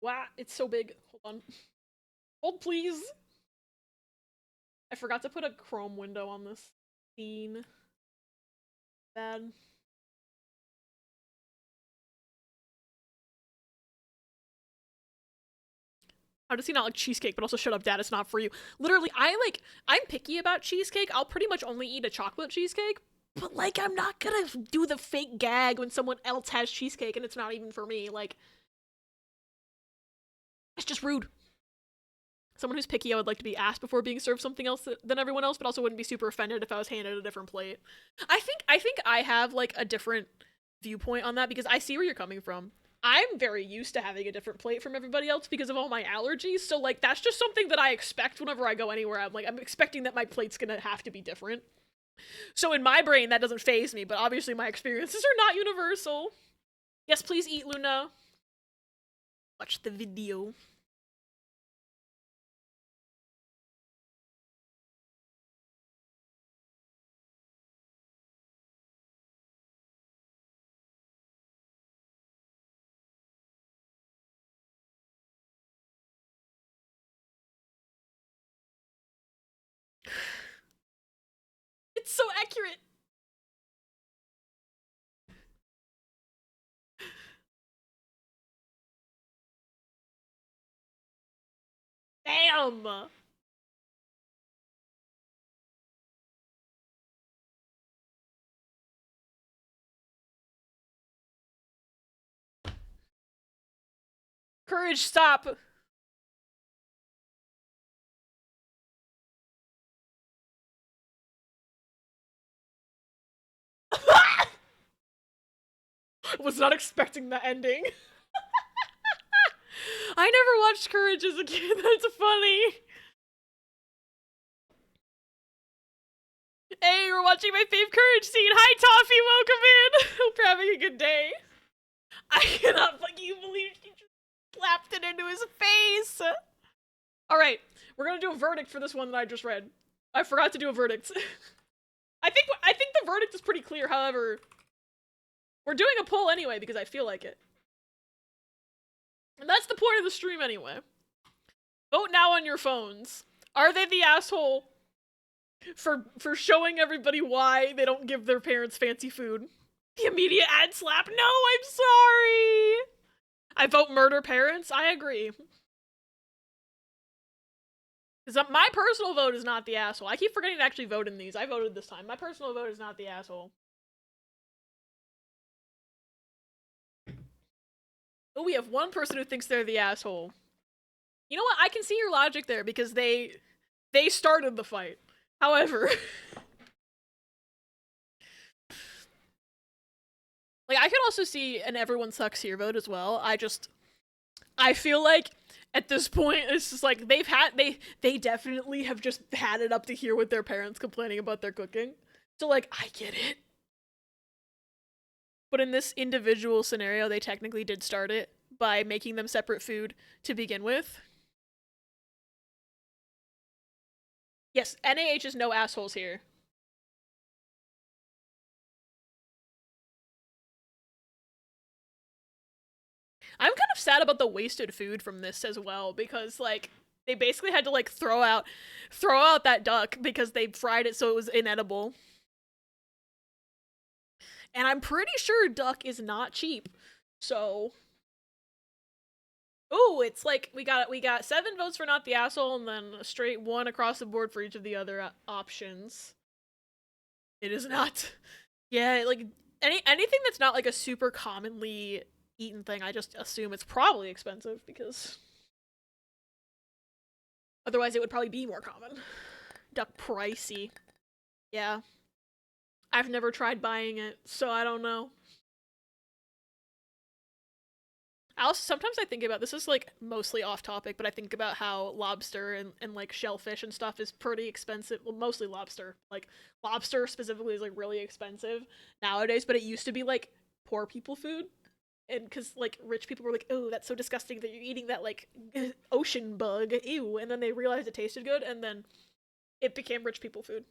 Wow, it's so big. Hold on. Hold, please. I forgot to put a Chrome window on this scene. Bad. How does he not like cheesecake, but also shut up, Dad, it's not for you? Literally, I'm picky about cheesecake. I'll pretty much only eat a chocolate cheesecake, but, like, I'm not gonna do the fake gag when someone else has cheesecake and it's not even for me. Like, it's just rude. Someone who's picky, I would like to be asked before being served something else than everyone else, but also wouldn't be super offended if I was handed a different plate. I think I have, like, a different viewpoint on that because I see where you're coming from. I'm very used to having a different plate from everybody else because of all my allergies, so, like, that's just something that I expect whenever I go anywhere. I'm expecting that my plate's gonna have to be different. So in my brain, that doesn't faze me, but obviously my experiences are not universal. Yes, please eat, Luna. Watch the video. It's so accurate. Damn. Courage, stop. Was not expecting that ending. I never watched Courage as a kid. That's funny. Hey, we're watching my fave Courage scene. Hi, Toffee. Welcome in. Hope you're having a good day. I cannot fucking believe she just slapped it into his face. All right, we're gonna do a verdict for this one that I just read. I forgot to do a verdict. I think the verdict is pretty clear. However, we're doing a poll anyway because I feel like it. And that's the point of the stream anyway. Vote now on your phones. Are they the asshole for showing everybody why they don't give their parents fancy food? The immediate ad slap. No, I'm sorry. I vote murder parents. I agree. Because my personal vote is not the asshole. I keep forgetting to actually vote in these. I voted this time. My personal vote is not the asshole. Oh, we have one person who thinks they're the asshole. You know what? I can see your logic there because they started the fight. However, like I could also see an everyone sucks here vote as well. I feel like at this point it's just like they definitely have just had it up to here with their parents complaining about their cooking. So like I get it. But in this individual scenario, they technically did start it by making them separate food to begin with. Yes, NAH is no assholes here. I'm kind of sad about the wasted food from this as well, because like they basically had to like throw out that duck because they fried it so it was inedible. And I'm pretty sure duck is not cheap. So ooh, it's like we got 7 votes for not the asshole and then a straight 1 across the board for each of the other options. It is not. Yeah, like anything that's not like a super commonly eaten thing, I just assume it's probably expensive because otherwise it would probably be more common. Duck pricey. Yeah. I've never tried buying it, so I don't know. Sometimes I think about, this is like mostly off topic, but I think about how lobster and like shellfish and stuff is pretty expensive. Well, mostly lobster. Like lobster specifically is like really expensive nowadays, but it used to be like poor people food. And because like rich people were like, oh, that's so disgusting that you're eating that like ocean bug, ew. And then they realized it tasted good, and then it became rich people food.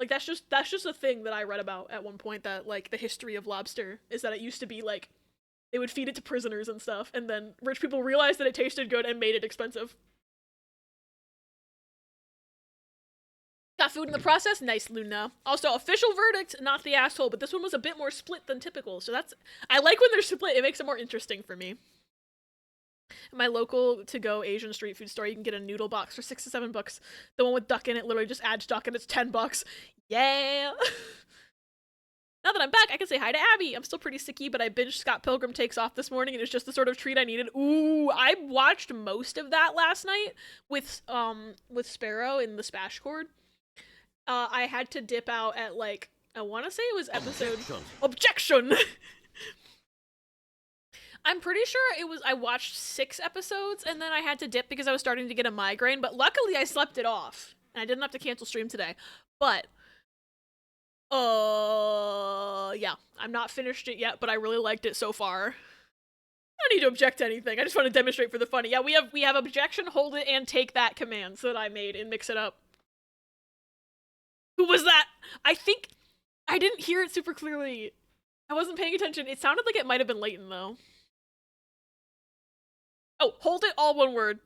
Like that's just a thing that I read about at one point, that like the history of lobster is that it used to be like they would feed it to prisoners and stuff, and then rich people realized that it tasted good and made it expensive. Got food in the process? Nice, Luna. Also, official verdict, not the asshole, but this one was a bit more split than typical, so that's... I like when they're split, it makes it more interesting for me. At my local to-go Asian street food store, you can get a noodle box for $6 to $7. The one with duck in it literally just adds duck and it's $10. Yeah! Now that I'm back, I can say hi to Abby. I'm still pretty sicky, but I binged Scott Pilgrim Takes Off this morning, and it's just the sort of treat I needed. Ooh, I watched most of that last night with Sparrow in the Spash Chord. I had to dip out at like, I want to say it was episode... Objection! I'm pretty sure it was, I watched 6 episodes and then I had to dip because I was starting to get a migraine, but luckily I slept it off. And I didn't have to cancel stream today. But, yeah. I'm not finished it yet, but I really liked it so far. I don't need to object to anything. I just want to demonstrate for the funny. Yeah, we have objection, hold it, and take that commands that I made in Mix It Up. Who was that? I think I didn't hear it super clearly. I wasn't paying attention. It sounded like it might have been Leighton, though. Oh, hold it, all one word.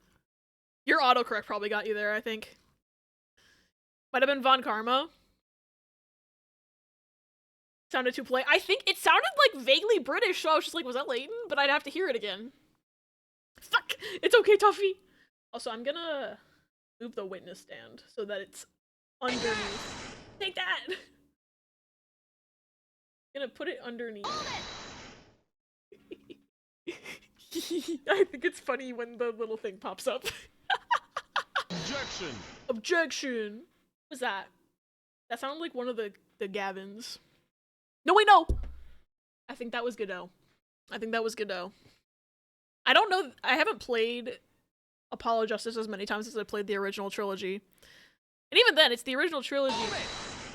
Your autocorrect probably got you there, I think. Might have been Von Karma. Sounded too polite. I think it sounded like vaguely British, so I was just like, was that Leighton? But I'd have to hear it again. Fuck! It's okay, Tuffy! Also, I'm gonna move the witness stand so that it's underneath. Take that! I'm gonna put it underneath. I think it's funny when the little thing pops up. Objection! Objection! What was that? That sounded like one of the Gavins. No, wait, no! I think that was Godot. I think that was Godot. I don't know, I haven't played Apollo Justice as many times as I played the original trilogy. And even then, it's the original trilogy.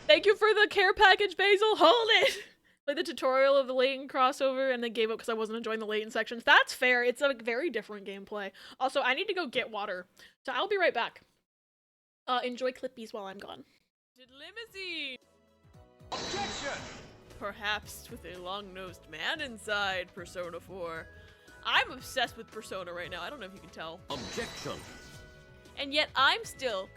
Thank you for the care package, Basil! Hold it! Played the tutorial of the Leighton crossover and then gave up because I wasn't enjoying the Leighton sections. That's fair. It's a very different gameplay. Also, I need to go get water. So I'll be right back. Enjoy Clippies while I'm gone. Limousine! Objection! Perhaps with a long-nosed man inside Persona 4. I'm obsessed with Persona right now. I don't know if you can tell. Objection! And yet I'm still,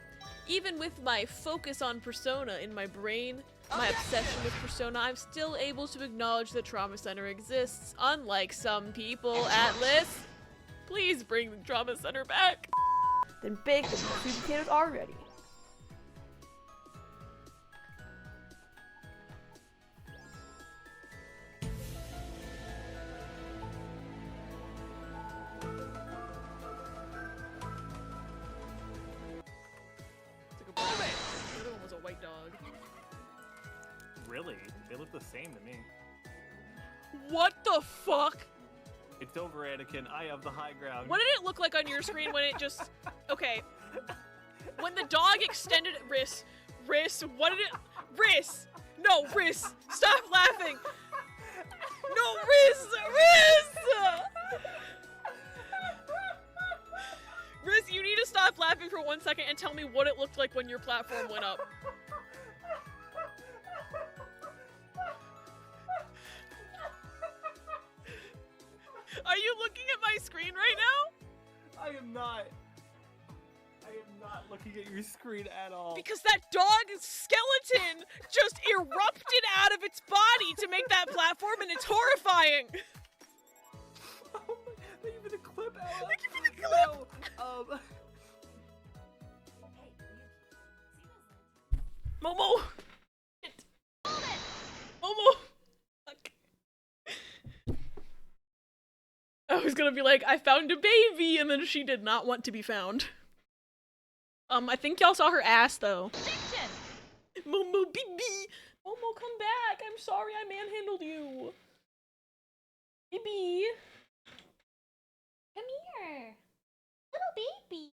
even with my focus on Persona in my brain, my obsession with Persona, I'm still able to acknowledge that Trauma Center exists, unlike some people. Atlas, please bring the Trauma Center back. then bake the sweet potatoes are ready. The other one was a white dog. Really? They look the same to me. What the fuck? It's over, Anakin. I have the high ground. What did it look like on your screen when it just... Okay. When the dog extended... Riss, what did it... Riss! No, Riss! Stop laughing! No, Riss! Riss, you need to stop laughing for 1 second and tell me what it looked like when your platform went up. Are you looking at my screen right now? I am not. I am not looking at your screen at all. Because that dog's skeleton just erupted out of its body to make that platform, and it's horrifying. Oh my, thank you for the clip, Ella. Thank you for the clip. No, Momo! Shit. Momo! Fuck. I was gonna be like, I found a baby, and then she did not want to be found. I think y'all saw her ass, though. Momo, baby! Momo, come back! I'm sorry I manhandled you. Baby! Come here. Little baby.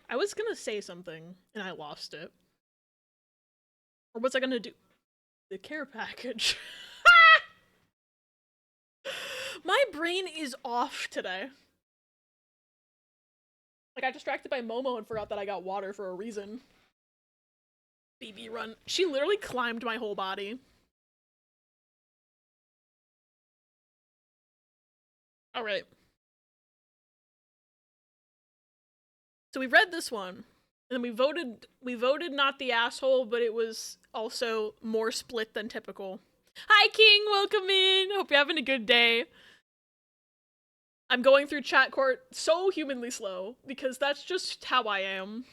I was gonna say something, and I lost it. Or what's I gonna do? The care package. My brain is off today. I got distracted by Momo and forgot that I got water for a reason. BB run. She literally climbed my whole body. Alright. So we read this one, and then we voted not the asshole, but it was also more split than typical. Hi King, welcome in! Hope you're having a good day. I'm going through chat court so humanly slow, because that's just how I am.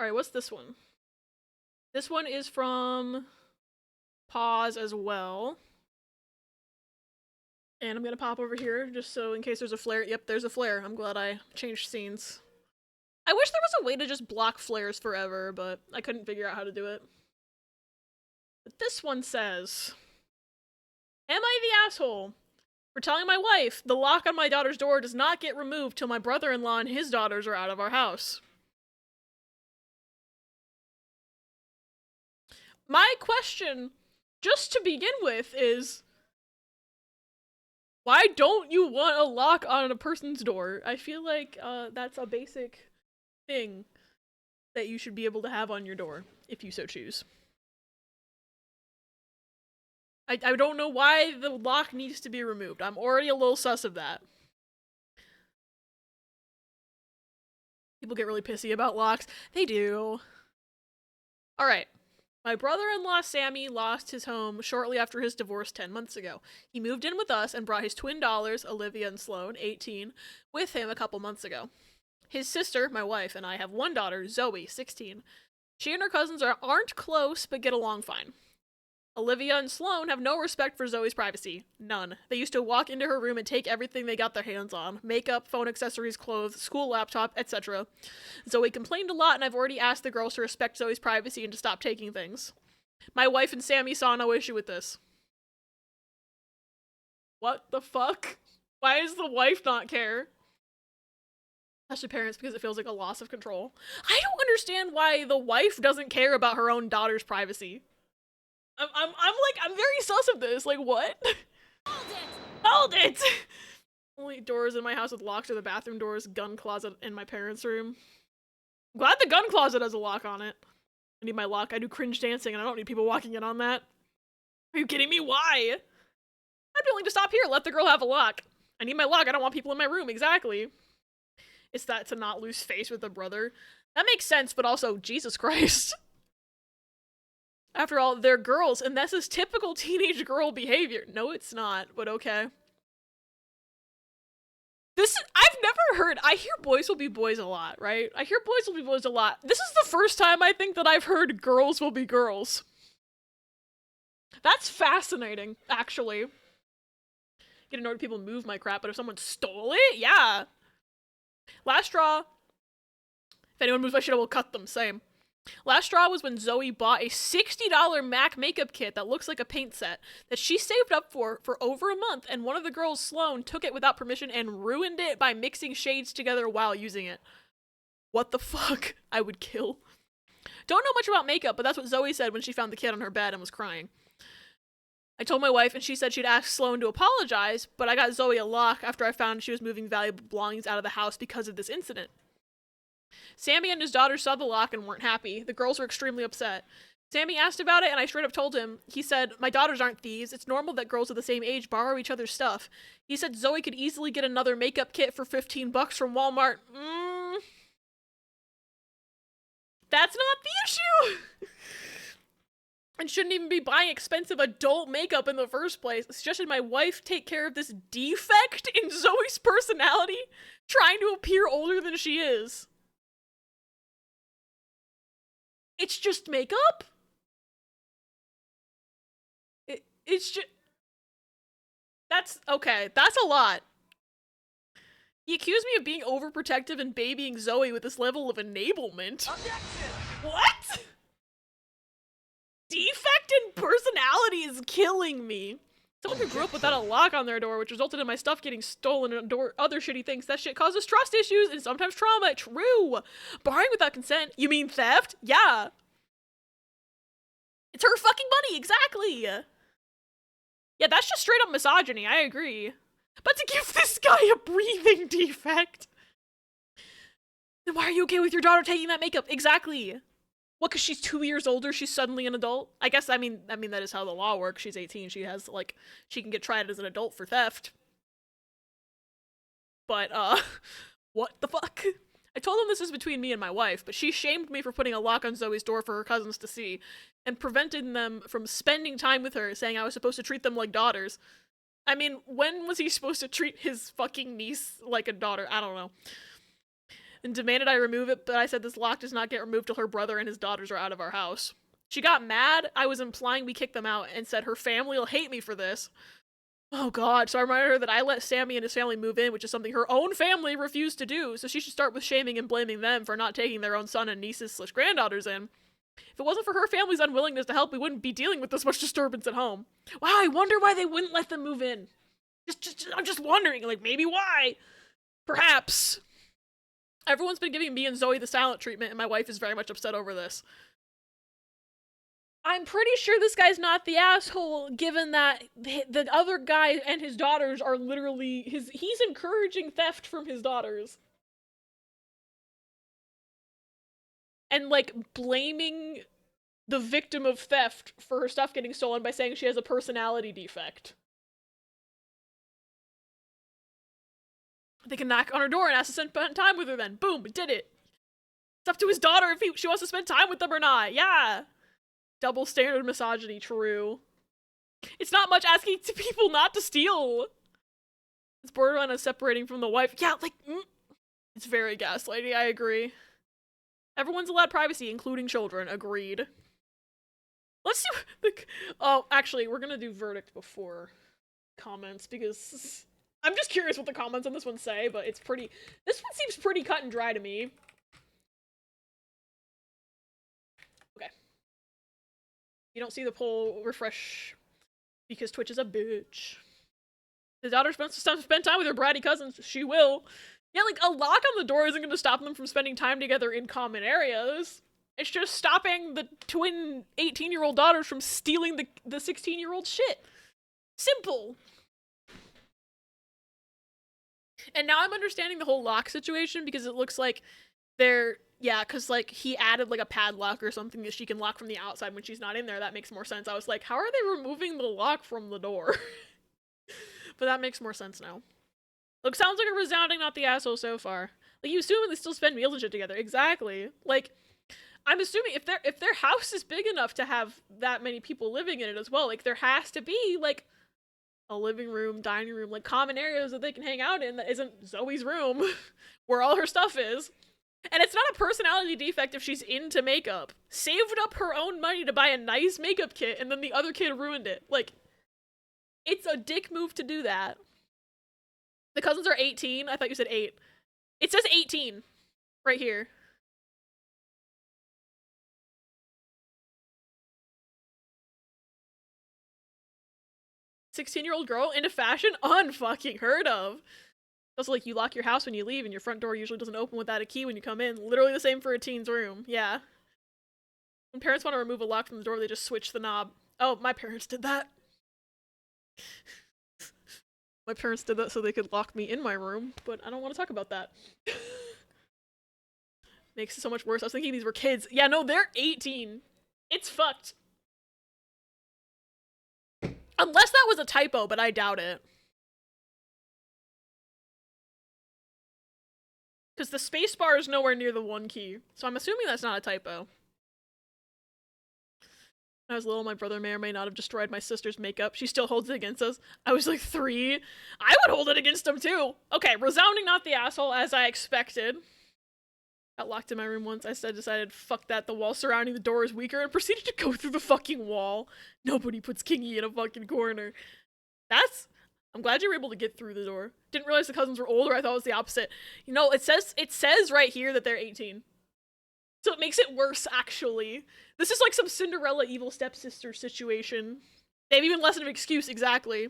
Alright, what's this one? This one is from Pause as well. And I'm gonna pop over here, just so in case there's a flare. Yep, there's a flare. I'm glad I changed scenes. I wish there was a way to just block flares forever, but I couldn't figure out how to do it. But this one says, Am I the asshole for telling my wife the lock on my daughter's door does not get removed till my brother-in-law and his daughters are out of our house? My question, just to begin with, is why don't you want a lock on a person's door? I feel like that's a basic thing that you should be able to have on your door, if you so choose. I don't know why the lock needs to be removed. I'm already a little sus of that. People get really pissy about locks. They do. Alright. My brother-in-law Sammy lost his home shortly after his divorce 10 months ago. He moved in with us and brought his twin daughters, Olivia and Sloane, 18, with him a couple months ago. His sister, my wife, and I have one daughter, Zoe, 16. She and her cousins aren't close, but get along fine. Olivia and Sloane have no respect for Zoe's privacy. None. They used to walk into her room and take everything they got their hands on. Makeup, phone accessories, clothes, school laptop, etc. Zoe complained a lot, and I've already asked the girls to respect Zoe's privacy and to stop taking things. My wife and Sammy saw no issue with this. What the fuck? Why does the wife not care? Especially parents, because it feels like a loss of control. I don't understand why the wife doesn't care about her own daughter's privacy. I'm very sus of this. Like, what? Hold it! Only doors in my house with locks are the bathroom doors, gun closet in my parents' room. I'm glad the gun closet has a lock on it. I need my lock. I do cringe dancing and I don't need people walking in on that. Are you kidding me? Why? I'd be willing to stop here. Let the girl have a lock. I need my lock. I don't want people in my room. Exactly. It's that to not lose face with the brother. That makes sense, but also, Jesus Christ. After all, they're girls, and this is typical teenage girl behavior. No, it's not, but okay. I've never heard, I hear boys will be boys a lot, right? I hear boys will be boys a lot. This is the first time I think that I've heard girls will be girls. That's fascinating, actually. Get annoyed when people move my crap, but if someone stole it, yeah. Last straw. If anyone moves my shit, I will cut them, same. Last straw was when Zoe bought a $60 MAC makeup kit that looks like a paint set that she saved up for over a month, and one of the girls, Sloane, took it without permission and ruined it by mixing shades together while using it. What the fuck? I would kill. Don't know much about makeup, but that's what Zoe said when she found the kit on her bed and was crying. I told my wife, and she said she'd ask Sloane to apologize, but I got Zoe a lock after I found she was moving valuable belongings out of the house because of this incident. Sammy and his daughter saw the lock and weren't happy. The girls were extremely upset. Sammy asked about it, and I straight up told him. He said, my daughters aren't thieves. It's normal that girls of the same age borrow each other's stuff. He said Zoe could easily get another makeup kit for $15 from Walmart. That's not the issue! And shouldn't even be buying expensive adult makeup in the first place. Suggested my wife take care of this defect in Zoe's personality, trying to appear older than she is. It's just makeup? It's just... That's... Okay, that's a lot. He accused me of being overprotective and babying Zoe with this level of enablement. Objection! What? Defect in personality is killing me. Someone who grew up without a lock on their door, which resulted in my stuff getting stolen and other shitty things. That shit causes trust issues and sometimes trauma. True. Borrowing without consent? You mean theft? Yeah. It's her fucking money, exactly. Yeah, that's just straight up misogyny, I agree. But to give this guy a breathing defect? Then why are you okay with your daughter taking that makeup? Exactly. What, because she's 2 years older, she's suddenly an adult? I guess, I mean, that is how the law works. She's 18, she has, like, she can get tried as an adult for theft. But, what the fuck? I told him this is between me and my wife, but she shamed me for putting a lock on Zoe's door for her cousins to see, and prevented them from spending time with her, saying I was supposed to treat them like daughters. I mean, when was he supposed to treat his fucking niece like a daughter? I don't know. And demanded I remove it, but I said this lock does not get removed till her brother and his daughters are out of our house. She got mad. I was implying we kick them out and said her family will hate me for this. Oh god, so I reminded her that I let Sammy and his family move in, which is something her own family refused to do, so she should start with shaming and blaming them for not taking their own son and nieces/granddaughters in. If it wasn't for her family's unwillingness to help, we wouldn't be dealing with this much disturbance at home. Wow, I wonder why they wouldn't let them move in. I'm just wondering, like, maybe why? Perhaps. Everyone's been giving me and Zoe the silent treatment, and my wife is very much upset over this. I'm pretty sure this guy's not the asshole, given that the other guy and his daughters are literally he's encouraging theft from his daughters. And, like, blaming the victim of theft for her stuff getting stolen by saying she has a personality defect. They can knock on her door and ask to spend time with her then. Boom, did it. It's up to his daughter if she wants to spend time with them or not. Yeah. Double standard misogyny, true. It's not much asking to people not to steal. It's borderline of separating from the wife. Yeah, like, it's very gaslighty, I agree. Everyone's allowed privacy, including children. Agreed. Let's do oh, actually, we're gonna do verdict before comments, because I'm just curious what the comments on this one say, but it's pretty... This one seems pretty cut and dry to me. Okay. You don't see the poll refresh because Twitch is a bitch. The daughter spends spend time with her bratty cousins. She will. Yeah, like, a lock on the door isn't going to stop them from spending time together in common areas. It's just stopping the twin 18-year-old daughters from stealing the 16-year-old shit. Simple. And now I'm understanding the whole lock situation, because it looks like yeah, because, like, he added, like, a padlock or something that she can lock from the outside when she's not in there. That makes more sense. I was like, how are they removing the lock from the door? But that makes more sense now. Look, sounds like a resounding not the asshole so far. Like, you assume they still spend meals and shit together. Exactly. Like, I'm assuming if their house is big enough to have that many people living in it as well, like there has to be like a living room, dining room, like common areas that they can hang out in that isn't Zoe's room where all her stuff is. And it's not a personality defect if she's into makeup. Saved up her own money to buy a nice makeup kit and then the other kid ruined it. Like, it's a dick move to do that. The cousins are 18. I thought you said 8. It says 18 right here. "16-year-old girl into fashion? Unfucking heard of." Also, like, you lock your house when you leave and your front door usually doesn't open without a key when you come in. Literally the same for a teen's room. Yeah. When parents want to remove a lock from the door, they just switch the knob. Oh, my parents did that. My parents did that so they could lock me in my room, but I don't want to talk about that. Makes it so much worse. I was thinking these were kids. Yeah, no, they're 18. It's fucked. Unless that was a typo, but I doubt it. Because the space bar is nowhere near the 1 key, so I'm assuming that's not a typo. When I was little, my brother may or may not have destroyed my sister's makeup. She still holds it against us. I was like 3. I would hold it against him too. Okay, resounding not the asshole, as I expected. Got locked in my room once. I decided, fuck that, the wall surrounding the door is weaker, and proceeded to go through the fucking wall. Nobody puts Kingy in a fucking corner. I'm glad you were able to get through the door. Didn't realize the cousins were older. I thought it was the opposite. You know, it says right here that they're 18. So it makes it worse, actually. This is like some Cinderella evil stepsister situation. They have even less of an excuse, exactly.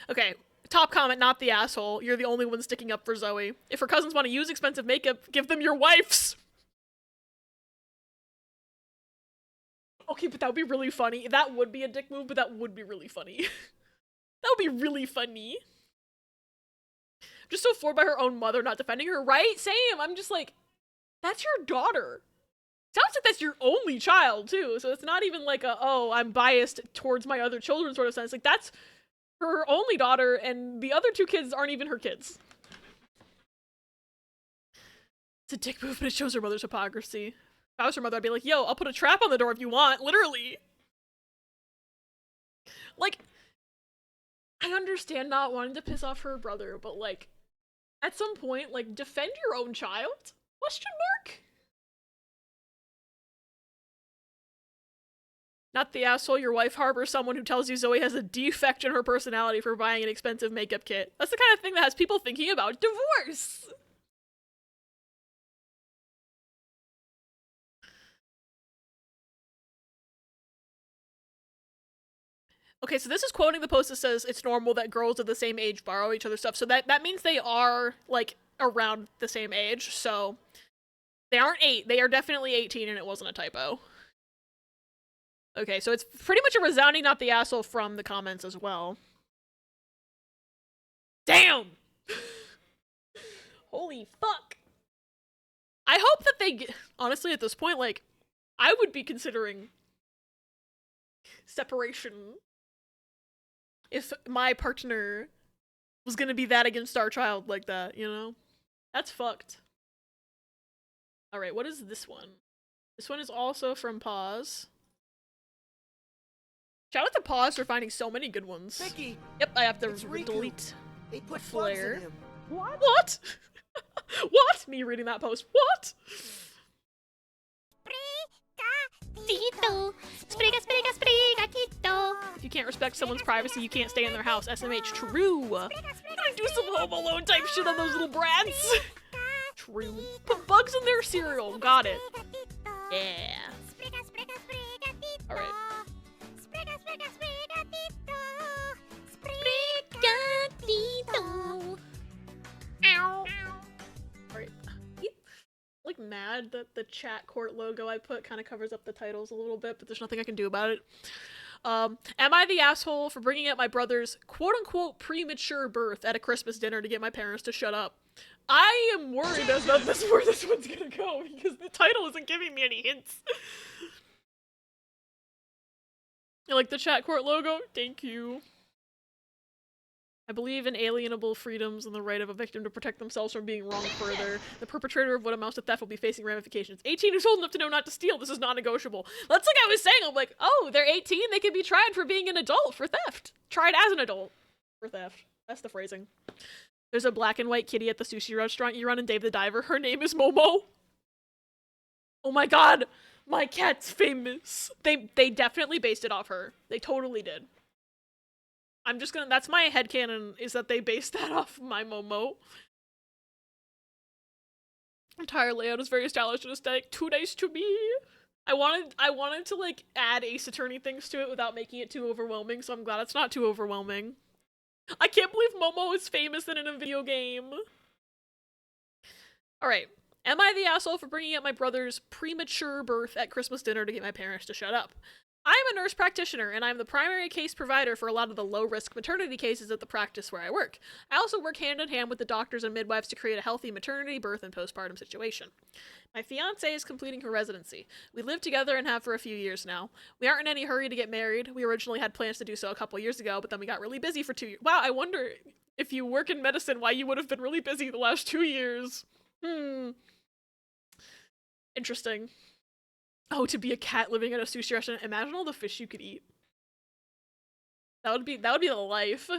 Okay, top comment, not the asshole. You're the only one sticking up for Zoe. If her cousins want to use expensive makeup, give them your wife's. Okay, but that would be really funny. That would be a dick move, but that would be really funny. That would be really funny. I'm just so floored by her own mother not defending her, right? Same. I'm just like, that's your daughter. Sounds like that's your only child, too. So it's not even like oh, I'm biased towards my other children sort of sense. Like, that's her only daughter, and the other 2 kids aren't even her kids. It's a dick move, but it shows her mother's hypocrisy. If I was her mother, I'd be like, yo, I'll put a trap on the door if you want. Literally. Like, I understand not wanting to piss off her brother, but like, at some point, like, defend your own child? Question mark? Not the asshole, your wife harbors someone who tells you Zoe has a defect in her personality for buying an expensive makeup kit. That's the kind of thing that has people thinking about divorce. Okay, so this is quoting the post that says it's normal that girls of the same age borrow each other's stuff. So that means they are, like, around the same age. So they aren't 8. They are definitely 18, and it wasn't a typo. Okay, so it's pretty much a resounding not the asshole from the comments as well. Damn! Holy fuck. I hope that they get... Honestly, at this point, like, I would be considering separation if my partner was gonna be that against our child like that, you know? That's fucked. Alright, what is this one? This one is also from Pause. Shout out to Pause for finding so many good ones. Mickey, Yep, I have to it's Riku. delete they put flare. bugs in him. What? What? Me reading that post. What? Tito, spriga, spriga, spriga, Tito. If you can't respect someone's privacy, you can't stay in their house. SMH. True. Gonna do some Home Alone type shit on those little brats. True. Put bugs in their cereal. Got it. Yeah. Alright. Alright. Like mad that the chat court logo I put kind of covers up the titles a little bit, but there's nothing I can do about it. Am I the asshole for bringing up my brother's quote-unquote premature birth at a Christmas dinner to get my parents to shut up? I am worried that's not where this one's gonna go, because the title isn't giving me any hints. You like the chat court logo? Thank you. I believe in alienable freedoms and the right of a victim to protect themselves from being wronged further. The perpetrator of what amounts to theft will be facing ramifications. 18 is old enough to know not to steal. This is non-negotiable. That's like I was saying. I'm like, oh, they're 18. They can be tried for being an adult for theft. Tried as an adult for theft. That's the phrasing. There's a black and white kitty at the sushi restaurant you run in Dave the Diver. Her name is Momo. Oh my god. My cat's famous. They definitely based it off her. They totally did. I'm just gonna, that's my headcanon, is that they based that off my Momo. Entire layout is very stylish and aesthetic. Too nice to me. I wanted to like add Ace Attorney things to it without making it too overwhelming, so I'm glad it's not too overwhelming. I can't believe Momo is famous and in a video game. Alright. Am I the asshole for bringing up my brother's premature birth at Christmas dinner to get my parents to shut up? I'm a nurse practitioner, and I'm the primary case provider for a lot of the low-risk maternity cases at the practice where I work. I also work hand-in-hand with the doctors and midwives to create a healthy maternity, birth, and postpartum situation. My fiancé is completing her residency. We live together and have for a few years now. We aren't in any hurry to get married. We originally had plans to do so a couple years ago, but then we got really busy for 2 years. Wow, I wonder if you work in medicine, why you would have been really busy the last 2 years. Interesting. Oh, to be a cat living at a sushi restaurant. Imagine all the fish you could eat. That would be the life.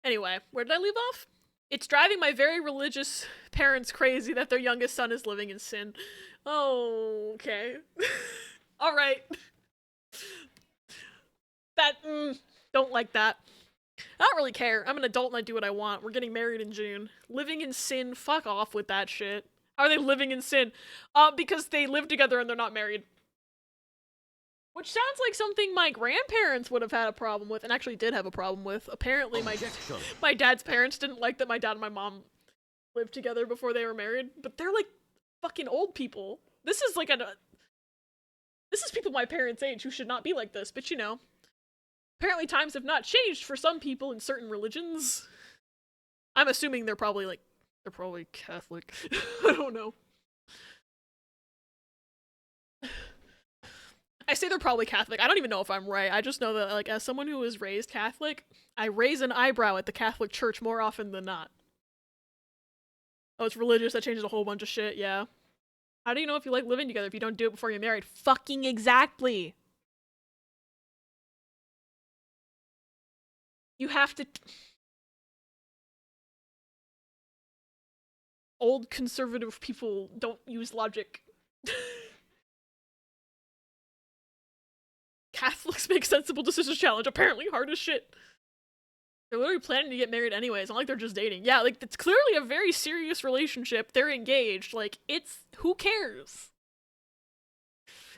Anyway, where did I leave off? It's driving my very religious parents crazy that their youngest son is living in sin. Oh, okay. Alright. That, don't like that. I don't really care. I'm an adult and I do what I want. We're getting married in June. Living in sin, fuck off with that shit. How are they living in sin? Because they live together and they're not married. Which sounds like something my grandparents would have had a problem with, and actually did have a problem with. Apparently my dad's parents didn't like that my dad and my mom lived together before they were married, but they're like fucking old people. This is like this is people my parents' age who should not be like this, but you know. Apparently times have not changed for some people in certain religions. I'm assuming they're probably Catholic. I don't know. I say they're probably Catholic. I don't even know if I'm right. I just know that, like, as someone who was raised Catholic, I raise an eyebrow at the Catholic Church more often than not. Oh, it's religious. That changes a whole bunch of shit, yeah. How do you know if you like living together if you don't do it before you're married? Fucking exactly! You have to... Old conservative people don't use logic. Catholics make sensible decisions challenge. Apparently hard as shit. They're literally planning to get married anyway. It's not like they're just dating. Yeah, like, it's clearly a very serious relationship. They're engaged. Like, it's... Who cares?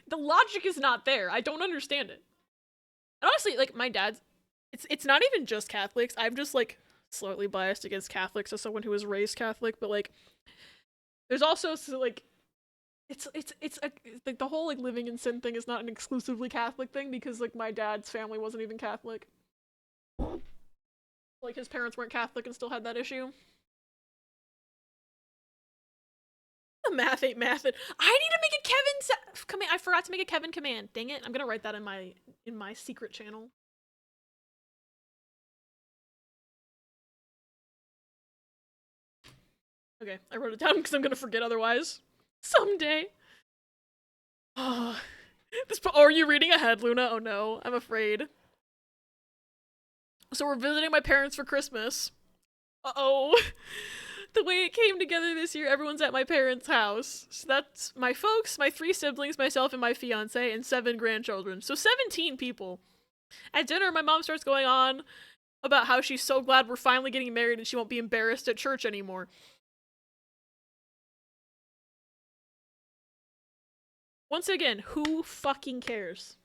The logic is not there. I don't understand it. And honestly, like, my dad's... It's not even just Catholics. I'm just, like, slightly biased against Catholics as someone who was raised Catholic, but, like... There's also, like... It's like, the whole, like, living in sin thing is not an exclusively Catholic thing, because, like, my dad's family wasn't even Catholic. Like, his parents weren't Catholic and still had that issue. The math ain't mathin'. I need to make a Kevin command. I forgot to make a Kevin command. Dang it. I'm gonna write that in my secret channel. Okay, I wrote it down because I'm gonna forget otherwise. Someday. Oh, are you reading ahead, Luna? Oh no, I'm afraid. So we're visiting my parents for Christmas. Uh-oh. The way it came together this year, everyone's at my parents' house. So that's my folks, my 3 siblings, myself, and my fiance, and 7 grandchildren. So 17 people. At dinner, my mom starts going on about how she's so glad we're finally getting married and she won't be embarrassed at church anymore. Once again, who fucking cares?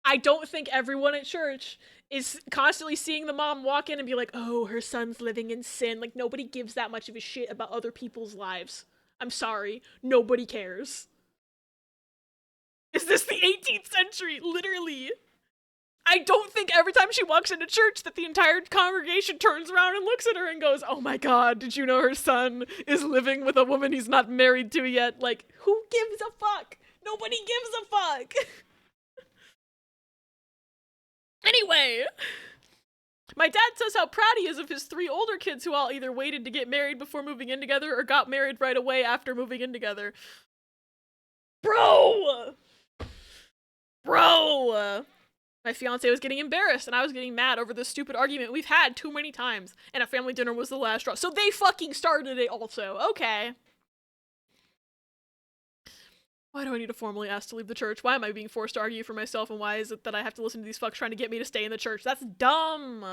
I don't think everyone at church is constantly seeing the mom walk in and be like, oh, her son's living in sin. Like, nobody gives that much of a shit about other people's lives. I'm sorry. Nobody cares. Is this the 18th century? Literally. I don't think every time she walks into church that the entire congregation turns around and looks at her and goes, oh my god, did you know her son is living with a woman he's not married to yet? Like, who gives a fuck? Nobody gives a fuck. Anyway, my dad says how proud he is of his 3 older kids who all either waited to get married before moving in together or got married right away after moving in together. Bro! My fiance was getting embarrassed and I was getting mad over this stupid argument we've had too many times, and a family dinner was the last straw. So they fucking started it also. Okay. Why do I need to formally ask to leave the church? Why am I being forced to argue for myself, and why is it that I have to listen to these fucks trying to get me to stay in the church? That's dumb.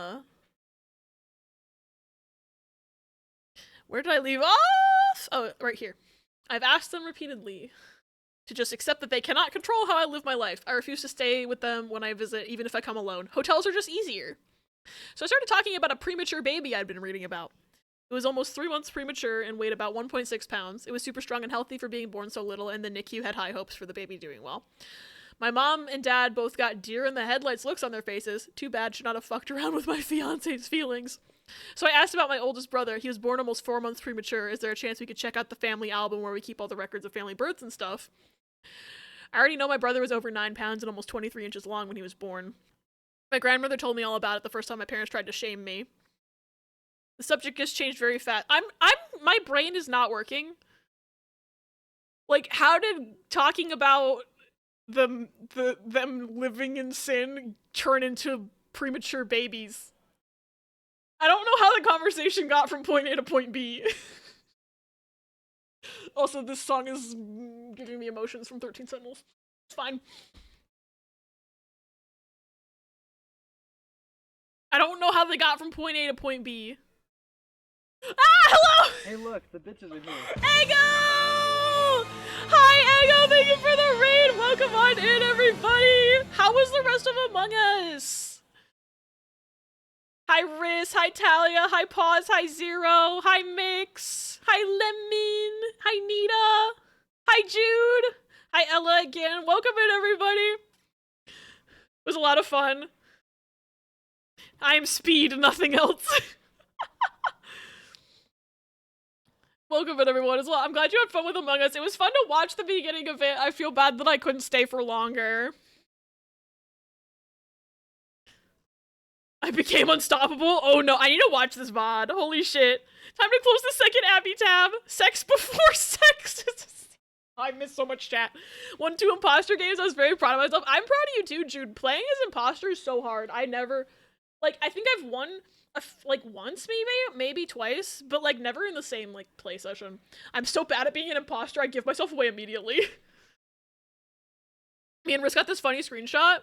Where did I leave off? Oh, right here. I've asked them repeatedly to just accept that they cannot control how I live my life. I refuse to stay with them when I visit, even if I come alone. Hotels are just easier. So I started talking about a premature baby I'd been reading about. It was almost 3 months premature and weighed about 1.6 pounds. It was super strong and healthy for being born so little, and the NICU had high hopes for the baby doing well. My mom and dad both got deer in the headlights looks on their faces. Too bad, should not have fucked around with my fiance's feelings. So I asked about my oldest brother. He was born almost 4 months premature. Is there a chance we could check out the family album where we keep all the records of family births and stuff? I already know my brother was over 9 pounds and almost 23 inches long when he was born. My grandmother told me all about it the first time my parents tried to shame me. The subject just changed very fast. My brain is not working. Like, how did talking about them living in sin turn into premature babies? I don't know how the conversation got from point A to point B. Also, this song is giving me emotions from 13 Sentinels. It's fine. I don't know how they got from point A to point B. Ah, hello! Hey, look, the bitches are here. Ego! Hi, Ego! Thank you for the raid! Welcome on in, everybody! How was the rest of Among Us? Hi, Riz. Hi, Talia. Hi, Pause. Hi, Zero. Hi, Mix. Hi, Lemon. Hi, Nita. Hi, Jude. Hi, Ella again. Welcome in, everybody. It was a lot of fun. I'm Speed, nothing else. Welcome in, everyone, as well. I'm glad you had fun with Among Us. It was fun to watch the beginning of it. I feel bad that I couldn't stay for longer. I became unstoppable? Oh no, I need to watch this VOD. Holy shit. Time to close the second Abby tab. Sex before sex. I missed so much chat. Won 2 imposter games. I was very proud of myself. I'm proud of you too, Jude. Playing as imposter is so hard. I never... Like, I think I've won... like once maybe twice, but like never in the same like play session. I'm so bad at being an imposter, I give myself away immediately. Me and Riz got this funny screenshot.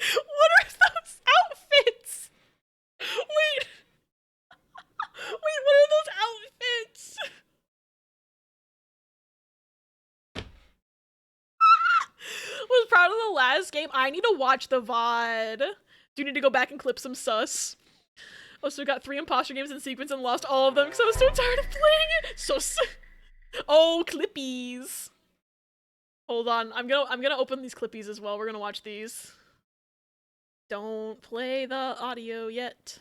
What are those outfits? Wait, what are those outfits? Was proud of the last game. I need to watch the VOD. Do need to go back and clip some sus. Also got 3 imposter games in sequence and lost all of them because I was so tired of playing it. Oh, clippies. Hold on. I'm gonna open these clippies as well. We're gonna watch these. Don't play the audio yet.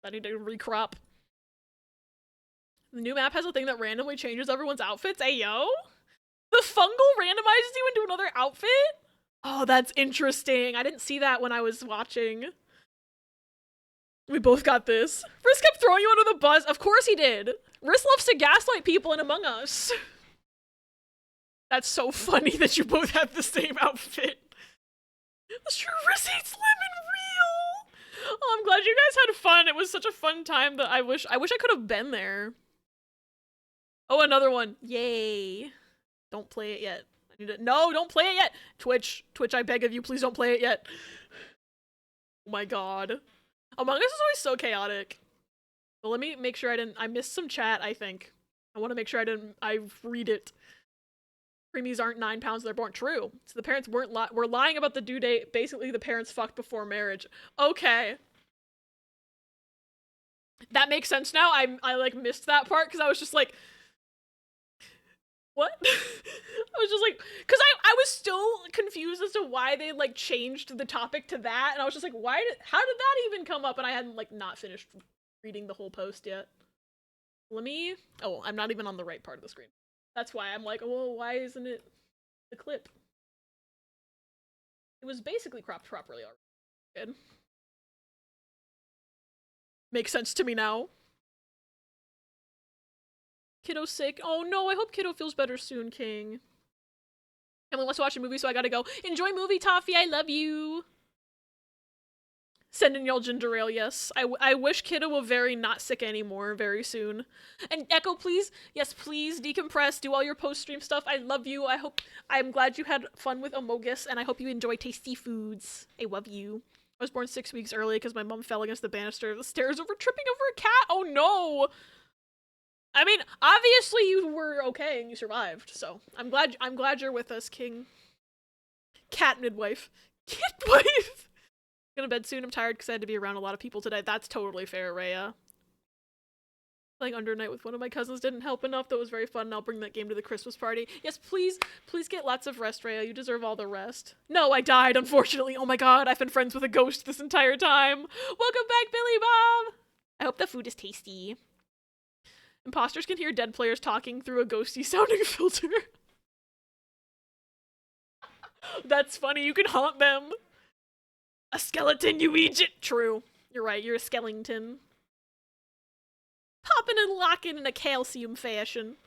I need to recrop. The new map has a thing that randomly changes everyone's outfits. Ayo? The fungal randomizes you into another outfit? Oh, that's interesting. I didn't see that when I was watching. We both got this. Riz kept throwing you under the bus. Of course he did. Riz loves to gaslight people in Among Us. That's so funny that you both have the same outfit. That's true. Riz hates lemon real. Oh, I'm glad you guys had fun. It was such a fun time that I wish I could have been there. Oh, another one. Yay. Don't play it yet. I need to— No, don't play it yet! Twitch, I beg of you, please don't play it yet. Oh my god. Among Us is always so chaotic. But let me make sure I missed some chat, I think. I want to make sure I read it. Preemies aren't 9 pounds, they're born. True. So the parents were lying about the due date. Basically, the parents fucked before marriage. Okay. That makes sense now. I like missed that part because I was just like, what? I was just like, because I was still confused as to why they like changed the topic to that, and I was just like, how did that even come up? And I hadn't like not finished reading the whole post yet. Oh, I'm not even on the right part of the screen. That's why I'm like, oh, why isn't it? the clip. It was basically cropped properly already. Good. Makes sense to me now. Kiddo's sick. Oh no, I hope Kiddo feels better soon, King. Emily wants to watch a movie, so I gotta go. Enjoy movie, Toffee. I love you. Sending y'all ginger ale, yes. I wish Kiddo were very not sick anymore very soon. And Echo, please, yes, please decompress, do all your post-stream stuff. I love you. I'm glad you had fun with Amogus, and I hope you enjoy tasty foods. I love you. I was born 6 weeks early because my mom fell against the banister of the stairs over tripping over a cat. Oh no! I mean, obviously you were okay and you survived, so I'm glad you're with us, King. Cat midwife. Kidwife! Going to bed soon. I'm tired because I had to be around a lot of people today. That's totally fair, Rhea. Playing Under Night with one of my cousins didn't help enough. That was very fun, and I'll bring that game to the Christmas party. Yes, please get lots of rest, Rhea. You deserve all the rest. No, I died, unfortunately. Oh my god, I've been friends with a ghost this entire time. Welcome back, Billy Bob! I hope the food is tasty. Imposters can hear dead players talking through a ghosty sounding filter. That's funny, you can haunt them. A skeleton, you Egypt. True. You're right, you're a skeleton. Popping and locking in a calcium fashion.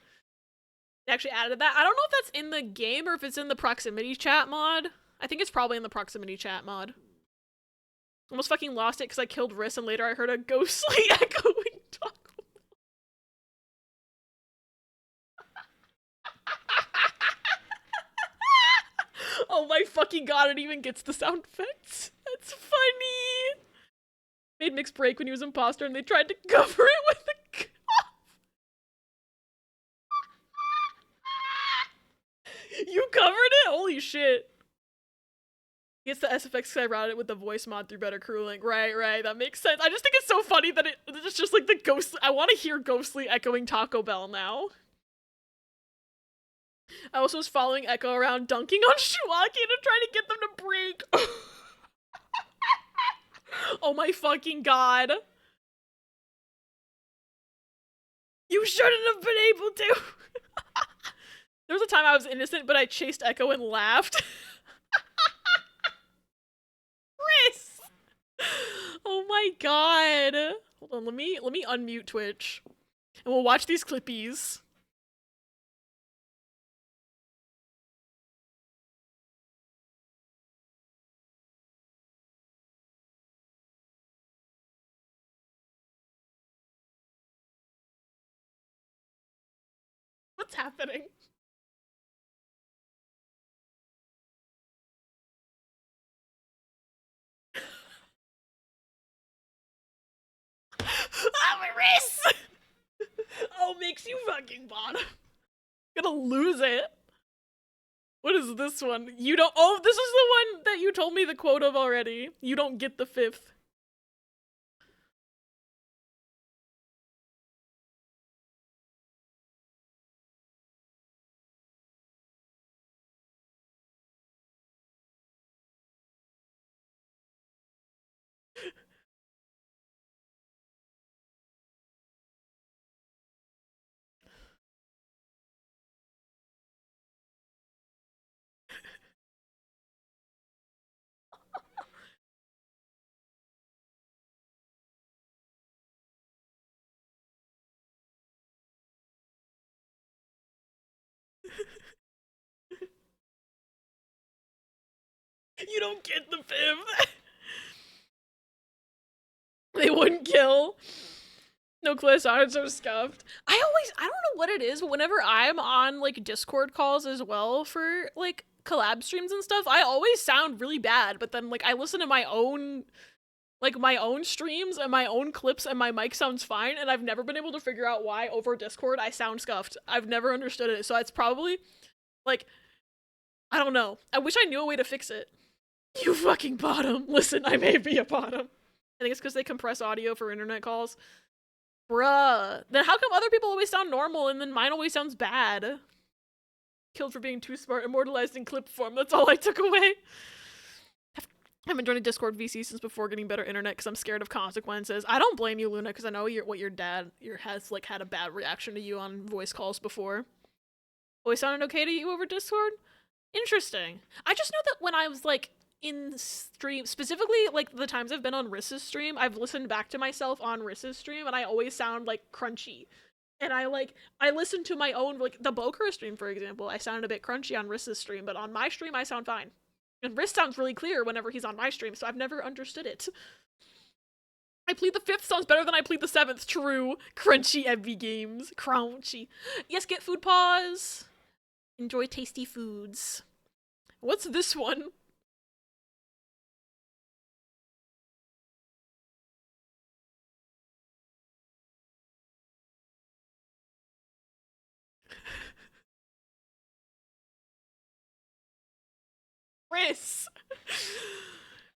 They actually added that. I don't know if that's in the game or if it's in the proximity chat mod. I think it's probably in the proximity chat mod. Almost fucking lost it because I killed Riss and later I heard a ghostly echoing talk. Oh my fucking god, it even gets the sound effects. That's funny. Made Mix break when he was imposter and they tried to cover it with a cough. You covered it? Holy shit. Gets the SFX because I routed it with the voice mod through Better Crew Link. Right, that makes sense. I just think it's so funny that it's just like the ghostly. I want to hear ghostly echoing Taco Bell now. I also was following Echo around dunking on Shuaki to try to get them to break. Oh my fucking god. You shouldn't have been able to. There was a time I was innocent, but I chased Echo and laughed. Chris! Oh my god. Hold on, let me unmute Twitch. And we'll watch these clippies. What's happening? Ah, my wrist! Oh, makes you fucking bottom. Gonna lose it. What is this one? You don't- Oh, this is the one that you told me the quote of already. You don't get the fifth. You don't get the fifth. They wouldn't kill. No clue, I saw it, so scuffed. I don't know what it is, but whenever I'm on, like, Discord calls as well for, like, collab streams and stuff, I always sound really bad, but then, like, I listen to my own streams and my own clips and my mic sounds fine, and I've never been able to figure out why over Discord I sound scuffed. I've never understood it, so it's probably, like, I don't know. I wish I knew a way to fix it. You fucking bottom. Listen, I may be a bottom. I think it's because they compress audio for internet calls. Bruh. Then how come other people always sound normal and then mine always sounds bad? Killed for being too smart, immortalized in clip form. That's all I took away. I've been joining Discord VC since before getting better internet because I'm scared of consequences. I don't blame you, Luna, because I know what your dad has like had a bad reaction to you on voice calls before. Always sounded okay to you over Discord? Interesting. I just know that when I was like in stream, specifically like the times I've been on Riss's stream, I've listened back to myself on Riss's stream and I always sound like crunchy. And I listen to my own, like the Bokura stream, for example. I sounded a bit crunchy on Riss's stream, but on my stream I sound fine. And Riss sounds really clear whenever he's on my stream, so I've never understood it. I plead the 5th sounds better than I plead the 7th. True. Crunchy Evi games. Crunchy. Yes, get food pause. Enjoy tasty foods. What's this one? Riss!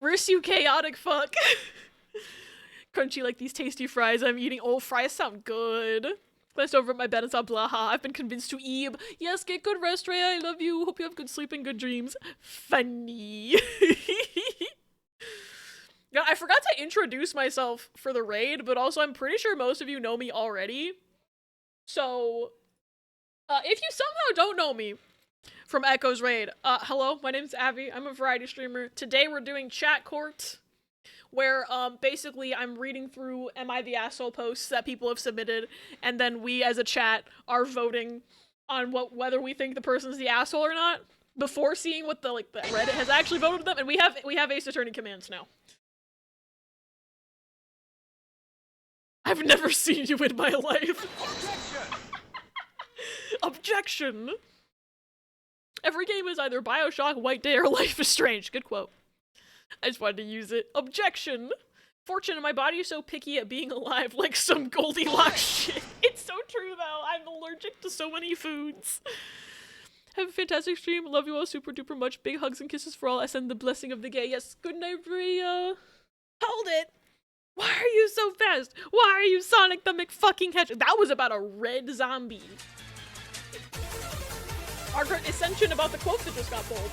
Riss, you chaotic fuck. Crunchy like these tasty fries I'm eating. Oh, fries sound good. Glanced over at my bed and saw Blaha. I've been convinced to eat. Yes, get good rest, Rhea. I love you. Hope you have good sleep and good dreams. Funny. Yeah, I forgot to introduce myself for the raid, but also I'm pretty sure most of you know me already. So, if you somehow don't know me from Echo's raid, hello, my name's Abby. I'm a variety streamer. Today we're doing Chat Court, where basically I'm reading through Am I the Asshole posts that people have submitted, and then we as a chat are voting on whether we think the person's the asshole or not before seeing what the Reddit has actually voted them, and we have Ace Attorney commands now. I've never seen you in my life. Objection! Objection. Every game is either BioShock, White Day, or Life is Strange. Good quote. I just wanted to use it. Objection. Fortune, my body is so picky at being alive, like some Goldilocks shit. It's so true though. I'm allergic to so many foods. Have a fantastic stream. Love you all super duper much. Big hugs and kisses for all. I send the blessing of the gay. Yes. Good night, Bria. Hold it. Why are you so fast? Why are you Sonic the McFucking Hedgehog? That was about a red zombie. Our ascension about the quote that just got pulled.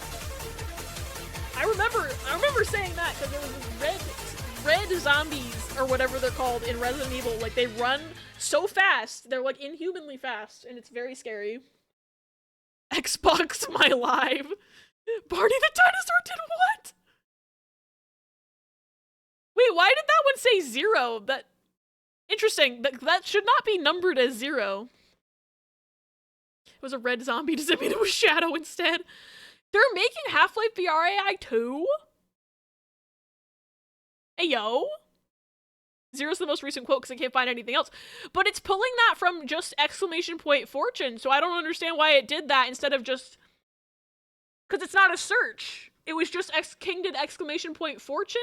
I remember saying that because there was this red zombies or whatever they're called in Resident Evil. Like they run so fast, they're like inhumanly fast, and it's very scary. Xbox My Live. Barney the dinosaur did what? Wait, why did that one say 0? That interesting. That should not be numbered as 0. It was a red zombie. Does that mean it was Shadow instead? They're making Half-Life VR AI 2? Hey, yo. 0's the most recent quote because I can't find anything else. But it's pulling that from just exclamation point Fortune, so I don't understand why it did that instead of just... Because it's not a search. It was just King did exclamation point Fortune?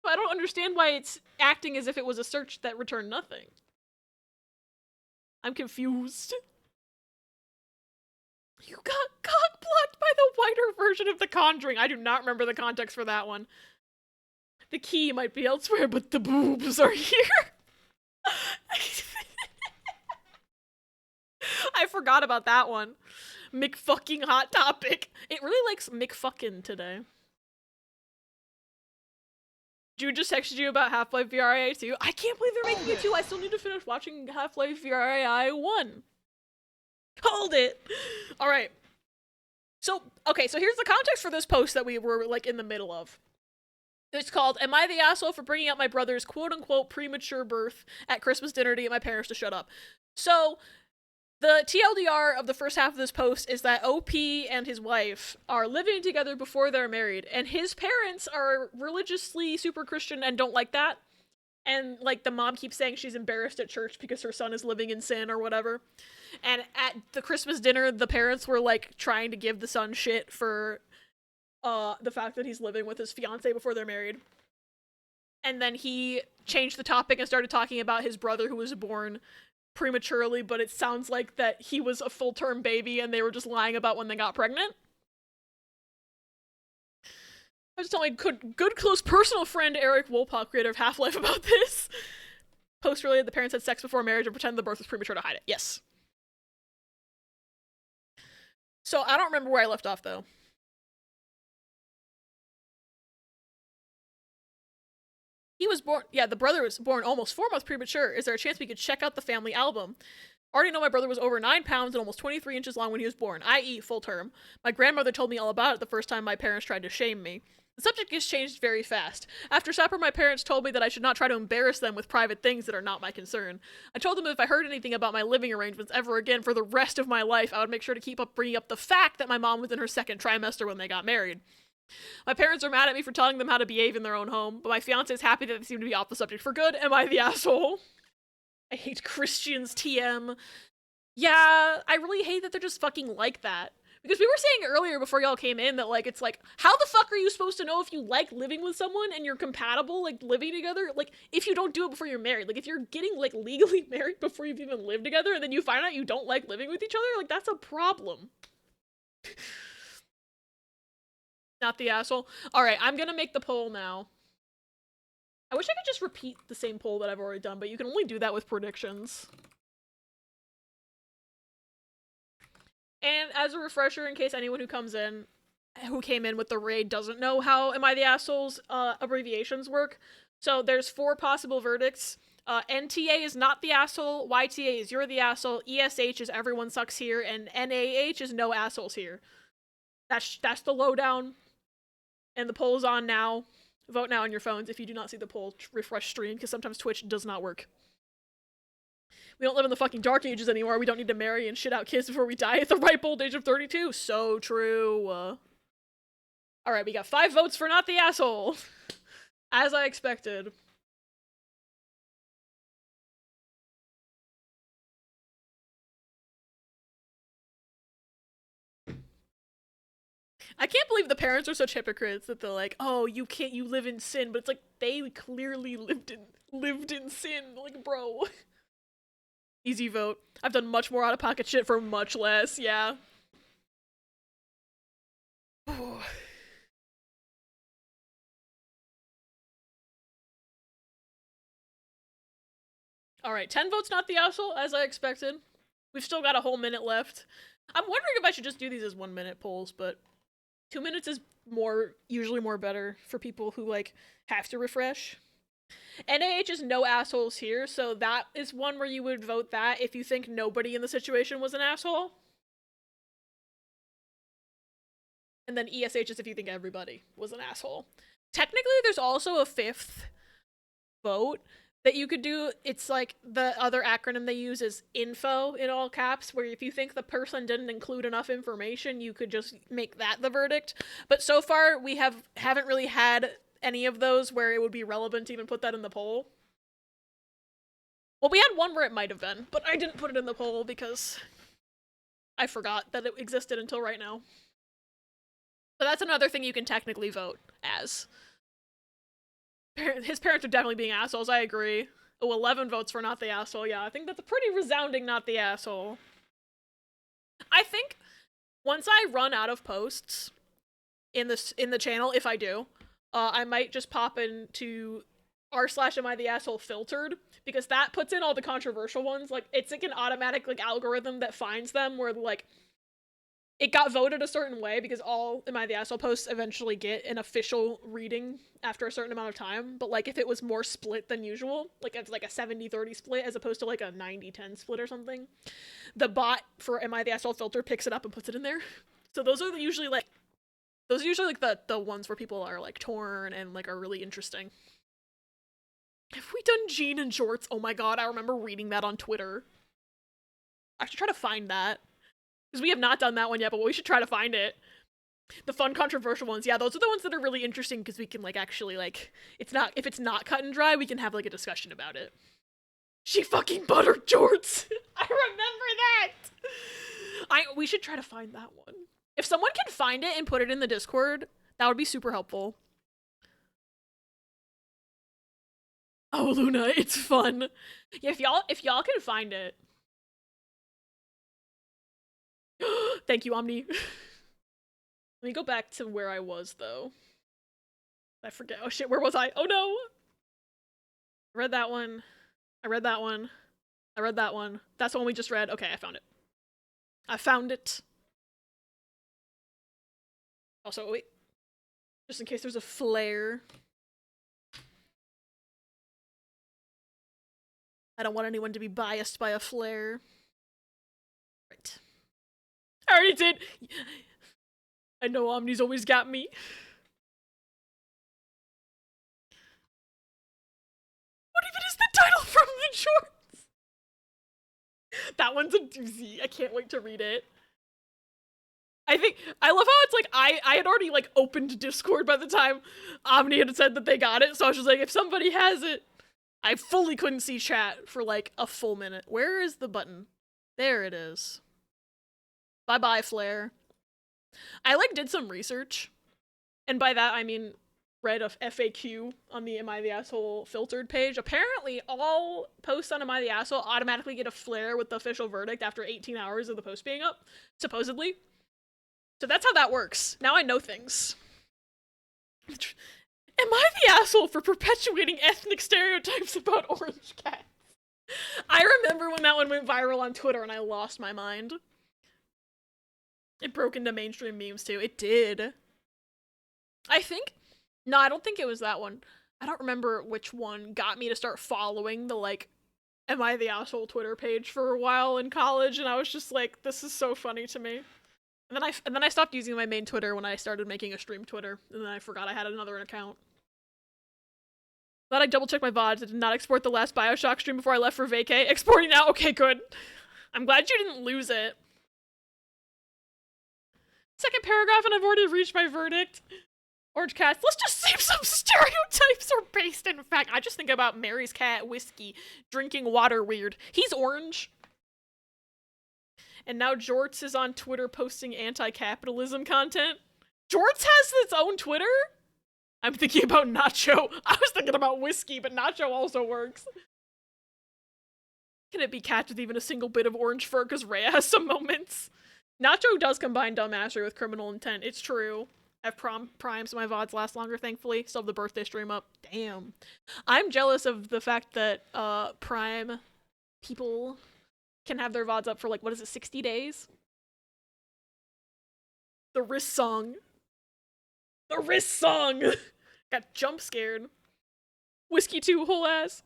I don't understand why it's acting as if it was a search that returned nothing. I'm confused. You got cock-blocked by the whiter version of The Conjuring. I do not remember the context for that one. The key might be elsewhere, but the boobs are here. I forgot about that one. McFucking Hot Topic. It really likes McFucking today. Jude just texted you about Half-Life VR AI 2. I can't believe they're making it 2. I still need to finish watching Half-Life VR AI 1. Hold it! Alright. So, okay, so here's the context for this post that we were, like, in the middle of. It's called, Am I the Asshole for Bringing Up My Brother's quote-unquote premature birth at Christmas dinner to get my parents to shut up? So, the TLDR of the first half of this post is that OP and his wife are living together before they're married, and his parents are religiously super Christian and don't like that. And, like, the mom keeps saying she's embarrassed at church because her son is living in sin or whatever. And at the Christmas dinner, the parents were, like, trying to give the son shit for, the fact that he's living with his fiance before they're married. And then he changed the topic and started talking about his brother who was born prematurely, but it sounds like that he was a full-term baby and they were just lying about when they got pregnant. I was telling my good close personal friend Eric Wolpaw, creator of Half-Life, about this. Post related, the parents had sex before marriage and pretend the birth was premature to hide it. Yes. So I don't remember where I left off though. He was born, yeah, the brother was born almost 4 months premature. Is there a chance we could check out the family album? Already know my brother was over 9 pounds and almost 23 inches long when he was born, i.e. full term. My grandmother told me all about it the first time my parents tried to shame me. The subject has changed very fast. After supper, my parents told me that I should not try to embarrass them with private things that are not my concern. I told them if I heard anything about my living arrangements ever again for the rest of my life, I would make sure to keep up bringing up the fact that my mom was in her second trimester when they got married. My parents are mad at me for telling them how to behave in their own home, but my fiance is happy that they seem to be off the subject for good. Am I the asshole? I hate Christians, TM. Yeah, I really hate that they're just fucking like that. Because we were saying earlier before y'all came in that, like, it's like, how the fuck are you supposed to know if you like living with someone and you're compatible, like, living together? Like, if you don't do it before you're married. Like, if you're getting, like, legally married before you've even lived together and then you find out you don't like living with each other, like, that's a problem. Not the asshole. Alright, I'm gonna make the poll now. I wish I could just repeat the same poll that I've already done, but you can only do that with predictions. And as a refresher, in case anyone who comes in, who came in with the raid doesn't know how Am I the Asshole's abbreviations work, so there's 4 possible verdicts. NTA is not the asshole, YTA is you're the asshole, ESH is everyone sucks here, and NAH is no assholes here. That's the lowdown. And the poll is on now. Vote now on your phones. If you do not see the poll, refresh stream, because sometimes Twitch does not work. We don't live in the fucking dark ages anymore. We don't need to marry and shit out kids before we die at the ripe old age of 32. So true. Alright, we got 5 votes for not the asshole. As I expected. I can't believe the parents are such hypocrites that they're like, oh, you live in sin, but it's like, they clearly lived in sin. Like, bro. Easy vote. I've done much more out-of-pocket shit for much less, yeah. Alright, 10 votes not the asshole, as I expected. We've still got a whole minute left. I'm wondering if I should just do these as 1-minute polls, but 2 minutes is usually more better for people who, like, have to refresh. NAH is no assholes here, so that is one where you would vote that if you think nobody in the situation was an asshole. And then ESH is if you think everybody was an asshole. Technically, there's also a 5th vote that you could do. It's like the other acronym they use is info in all caps, where if you think the person didn't include enough information, you could just make that the verdict. But so far, we haven't really had any of those where it would be relevant to even put that in the poll. Well, we had one where it might have been, but I didn't put it in the poll because I forgot that it existed until right now. So that's another thing you can technically vote as. His parents are definitely being assholes, I agree. Oh, 11 votes for not the asshole, yeah. I think that's a pretty resounding not the asshole. I think once I run out of posts in the channel, if I do, I might just pop into r/AmITheAsshole filtered, because that puts in all the controversial ones. Like, it's like an automatic, like, algorithm that finds them where, like, it got voted a certain way because all Am I the Asshole posts eventually get an official reading after a certain amount of time. But, like, if it was more split than usual, like it's like a 70-30 split as opposed to like a 90-10 split or something, the bot for Am I the Asshole filter picks it up and puts it in there. So those are usually like the ones where people are like torn and like are really interesting. Have we done Jean and Jorts? Oh my god, I remember reading that on Twitter. I should try to find that. Because we have not done that one yet, but we should try to find it. The fun, controversial ones. Yeah, those are the ones that are really interesting because we can, like, actually, like, if it's not cut and dry, we can have, like, a discussion about it. She fucking buttered Jorts! I remember that! We should try to find that one. If someone can find it and put it in the Discord, that would be super helpful. Oh, Luna, it's fun. Yeah, if y'all can find it. Thank you, Omni. Let me go back to where I was, though. I forget. Oh shit, where was I? Oh no! I read that one. I read that one. I read that one. That's the one we just read. Okay, I found it. I found it. Also, wait. Just in case there's a flare. I don't want anyone to be biased by a flare. I already did. I know Omni's always got me. What even is the title from the shorts? That one's a doozy. I can't wait to read it. I love how it's like, I had already like opened Discord by the time Omni had said that they got it, so I was just like, if somebody has it. I fully couldn't see chat for like a full minute. Where is the button? There it is. Bye-bye, Flare. I like did some research, and by that I mean read a FAQ on the Am I the Asshole filtered page. Apparently, all posts on Am I the Asshole automatically get a flare with the official verdict after 18 hours of the post being up, supposedly. So that's how that works. Now I know things. Am I the asshole for perpetuating ethnic stereotypes about orange cats? I remember when that one went viral on Twitter and I lost my mind. It broke into mainstream memes too. It did. No, I don't think it was that one. I don't remember which one got me to start following the, like, Am I the Asshole Twitter page for a while in college, and I was just like, this is so funny to me. And then I stopped using my main Twitter when I started making a stream Twitter, and then I forgot I had another account. Thought I double-checked my VODs. I did not export the last Bioshock stream before I left for vacay. Exporting now? Okay, good. I'm glad you didn't lose it. Second paragraph and I've already reached my verdict. Orange cats. Let's just see if some stereotypes are based in fact. I just think about Mary's cat, Whiskey, drinking water weird. He's orange. And now Jorts is on Twitter posting anti-capitalism content. Jorts has its own Twitter? I'm thinking about Nacho. I was thinking about Whiskey, but Nacho also works. Can it be cats with even a single bit of orange fur? Because Rhea has some moments. Nacho does combine dumbassery with criminal intent. It's true. I have primes, so my VODs last longer, thankfully. Still have the birthday stream up. Damn. I'm jealous of the fact that Prime people can have their VODs up for, like, what is it, 60 days? The wrist song. The wrist song! Got jump scared. Whiskey 2, whole ass.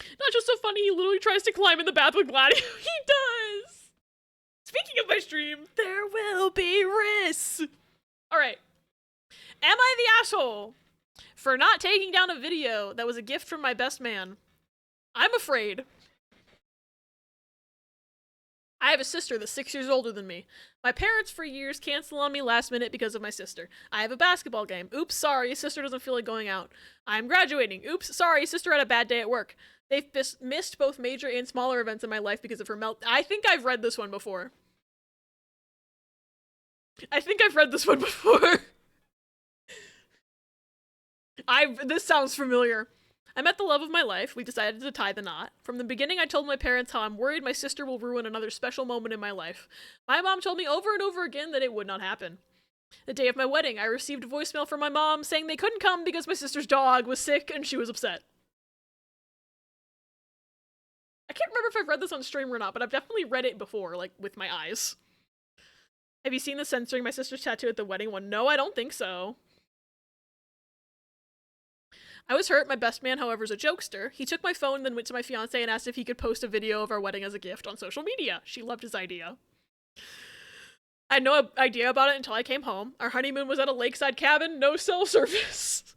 Not just so funny, he literally tries to climb in the bath with Gladio. He does! Speaking of my stream, there will be risks! Alright. Am I the asshole for not taking down a video that was a gift from my best man? I'm afraid. I have a sister that's 6 years older than me. My parents for years cancel on me last minute because of my sister. I have a basketball game. Oops, sorry, sister doesn't feel like going out. I'm graduating. Oops, sorry, sister had a bad day at work. They've missed both major and smaller events in my life because of her melt. I think I've read this one before. This sounds familiar. I met the love of my life. We decided to tie the knot. From the beginning, I told my parents how I'm worried my sister will ruin another special moment in my life. My mom told me over and over again that it would not happen. The day of my wedding, I received a voicemail from my mom saying they couldn't come because my sister's dog was sick and she was upset. I can't remember if I've read this on stream or not, but I've definitely read it before, like, with my eyes. Have you seen the censoring my sister's tattoo at the wedding one? No, I don't think so. I was hurt. My best man, however, is a jokester. He took my phone, then went to my fiance and asked if he could post a video of our wedding as a gift on social media. She loved his idea. I had no idea about it until I came home. Our honeymoon was at a lakeside cabin, no cell service.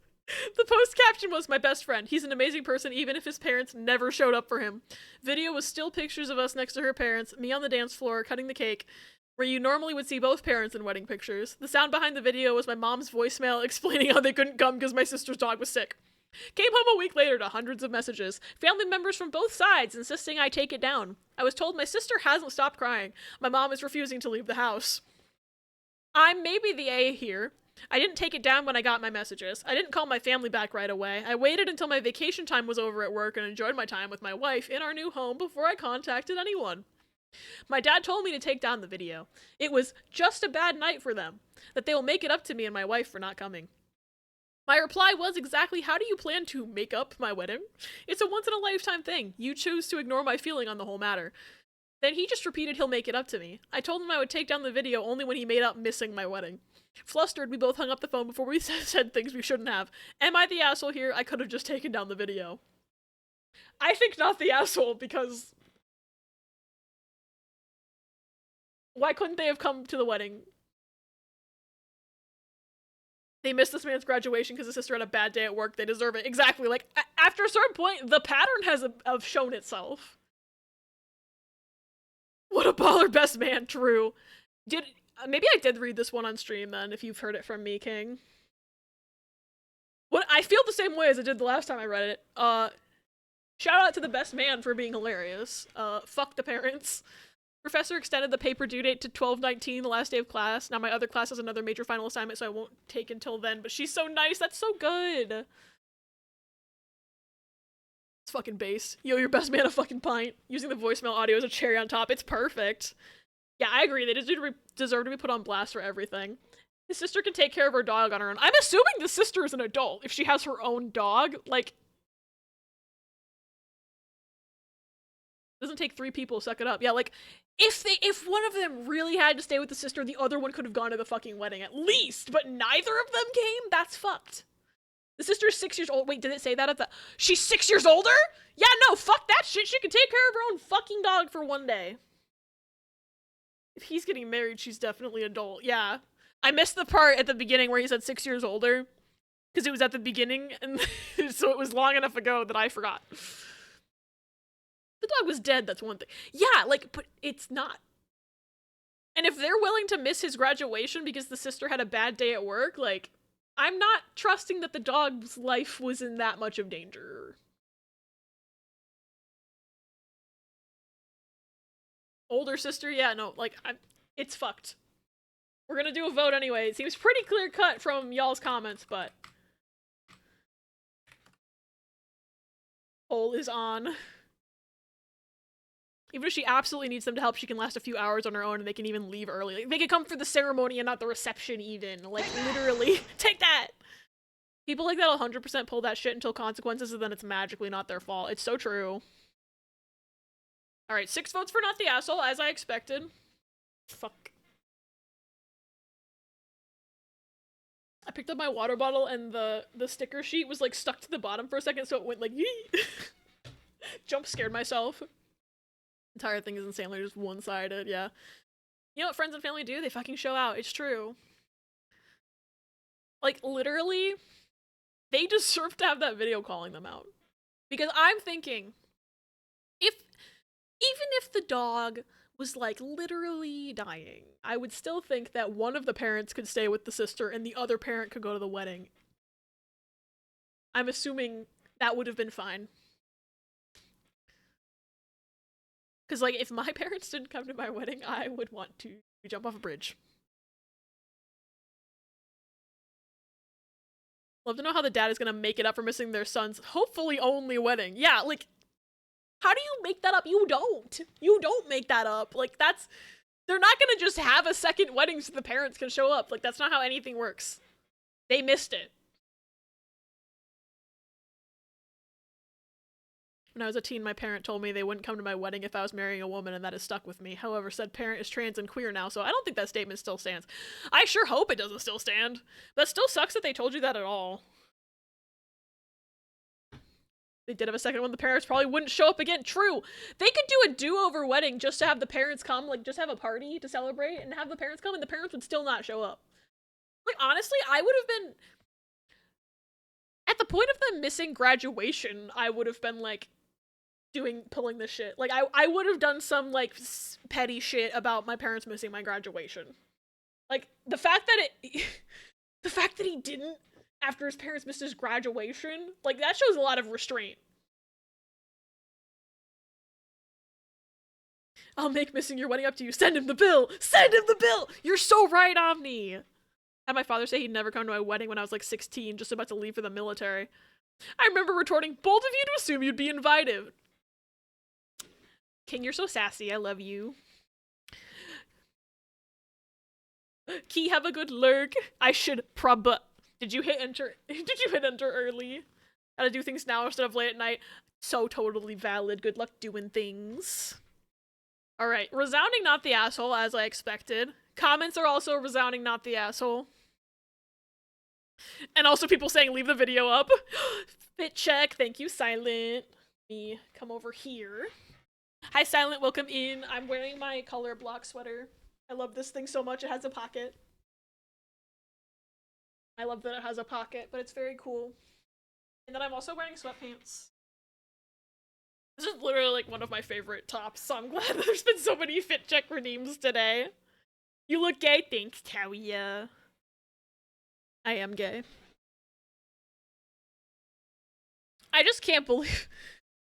The post caption was, my best friend. He's an amazing person even if his parents never showed up for him. Video was still pictures of us next to her parents, me on the dance floor, cutting the cake, where you normally would see both parents in wedding pictures. The sound behind the video was my mom's voicemail explaining how they couldn't come because my sister's dog was sick. Came home a week later to hundreds of messages. Family members from both sides insisting I take it down. I was told my sister hasn't stopped crying. My mom is refusing to leave the house. I'm maybe the A here. I didn't take it down when I got my messages. I didn't call my family back right away. I waited until my vacation time was over at work and enjoyed my time with my wife in our new home before I contacted anyone. My dad told me to take down the video. It was just a bad night for them, that they will make it up to me and my wife for not coming. My reply was exactly, how do you plan to make up my wedding? It's a once-in-a-lifetime thing. You choose to ignore my feeling on the whole matter. Then he just repeated he'll make it up to me. I told him I would take down the video only when he made up missing my wedding. Flustered, we both hung up the phone before we said things we shouldn't have. Am I the asshole here? I could have just taken down the video. I think not the asshole, because... Why couldn't they have come to the wedding? They missed this man's graduation because his sister had a bad day at work. They deserve it. Exactly. Like, after a certain point, the pattern has shown itself. What a baller best man, true. Maybe I did read this one on stream then, if you've heard it from me, King. What I feel the same way as I did the last time I read it. Shout out to the best man for being hilarious. Fuck the parents. Professor extended the paper due date to 12/19, the last day of class. Now my other class has another major final assignment, so I won't take until then, but she's so nice. That's so good. It's fucking base. Yo, your best man a fucking pint. Using the voicemail audio as a cherry on top. It's perfect. Yeah, I agree. They deserve to be put on blast for everything. His sister can take care of her dog on her own. I'm assuming the sister is an adult if she has her own dog. Like, doesn't take 3 people to suck it up. Yeah, like, if one of them really had to stay with the sister, the other one could have gone to the fucking wedding at least, but neither of them came? That's fucked. The sister's 6 years old. Wait, did it say that at the... She's 6 years older? Yeah, no, fuck that shit. She can take care of her own fucking dog for one day. If he's getting married, she's definitely adult. Yeah. I missed the part at the beginning where he said 6 years older, because it was at the beginning, and so it was long enough ago that I forgot. The dog was dead, that's one thing. Yeah, like, but it's not. And if they're willing to miss his graduation because the sister had a bad day at work, like, I'm not trusting that the dog's life was in that much of danger. Older sister, yeah, no, like, it's fucked. We're gonna do a vote anyway. It seems pretty clear cut from y'all's comments, but... Poll is on. Even if she absolutely needs them to help, she can last a few hours on her own and they can even leave early. Like, they can come for the ceremony and not the reception even. Like, literally. Take that! People like that'll 100% pull that shit until consequences and then it's magically not their fault. It's so true. Alright, 6 votes for not the asshole, as I expected. Fuck. I picked up my water bottle and the sticker sheet was like stuck to the bottom for a second, so it went like yee. Jump scared myself. Entire thing is insanely just one-sided, yeah. You know what friends and family do? They fucking show out. It's true. Like, literally, they deserve to have that video calling them out. Because I'm thinking, even if the dog was, like, literally dying, I would still think that one of the parents could stay with the sister and the other parent could go to the wedding. I'm assuming that would have been fine. Because, like, if my parents didn't come to my wedding, I would want to jump off a bridge. Love to know how the dad is gonna make it up for missing their son's hopefully only wedding. Yeah, like, how do you make that up? You don't. You don't make that up. Like, that's... They're not gonna just have a second wedding so the parents can show up. Like, that's not how anything works. They missed it. When I was a teen, my parent told me they wouldn't come to my wedding if I was marrying a woman, and that has stuck with me. However, said parent is trans and queer now, so I don't think that statement still stands. I sure hope it doesn't still stand. That still sucks that they told you that at all. They did have a second one, the parents probably wouldn't show up again. True! They could do a do-over wedding just to have the parents come, like, just have a party to celebrate, and have the parents come, and the parents would still not show up. Like, honestly, I would have been... At the point of them missing graduation, I would have been, like... pulling this shit. Like, I would have done some, like, petty shit about my parents missing my graduation. Like, the fact that the fact that he didn't after his parents missed his graduation, like, that shows a lot of restraint. I'll make missing your wedding up to you. Send him the bill! Send him the bill! You're so right, Omni! I had my father say he'd never come to my wedding when I was, like, 16, just about to leave for the military. I remember retorting, bold of you to assume you'd be invited. King, you're so sassy. I love you. Key, have a good lurk. I should Did you hit enter? Did you hit enter early? Gotta do things now instead of late at night. So totally valid. Good luck doing things. Alright, resounding not the asshole, as I expected. Comments are also resounding not the asshole. And also people saying leave the video up. Fit check. Thank you, Silent. Me come over here. Hi, Silent. Welcome in. I'm wearing my color block sweater. I love this thing so much. It has a pocket. I love that it has a pocket, but it's very cool. And then I'm also wearing sweatpants. This is literally like one of my favorite tops, so I'm glad that there's been so many fit check redeems today. You look gay? Thanks, Talia. I am gay. I just can't believe,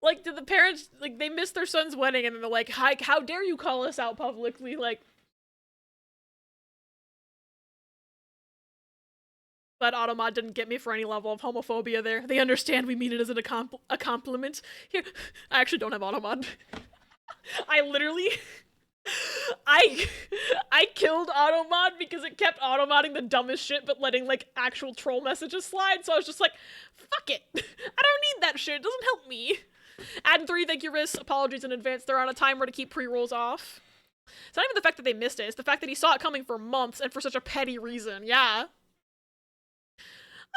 like, did the parents, like, they missed their son's wedding and then they're like, hi, how dare you call us out publicly, like. But Automod didn't get me for any level of homophobia there. They understand we mean it as a compliment. Here, I actually don't have Automod. I literally, I killed Automod because it kept automodding the dumbest shit but letting, like, actual troll messages slide, so I was just like, fuck it. I don't need that shit, it doesn't help me. Ad3, thank you, Riz. Apologies in advance. They're on a timer to keep pre-rolls off. It's not even the fact that they missed it, it's the fact that he saw it coming for months and for such a petty reason, yeah.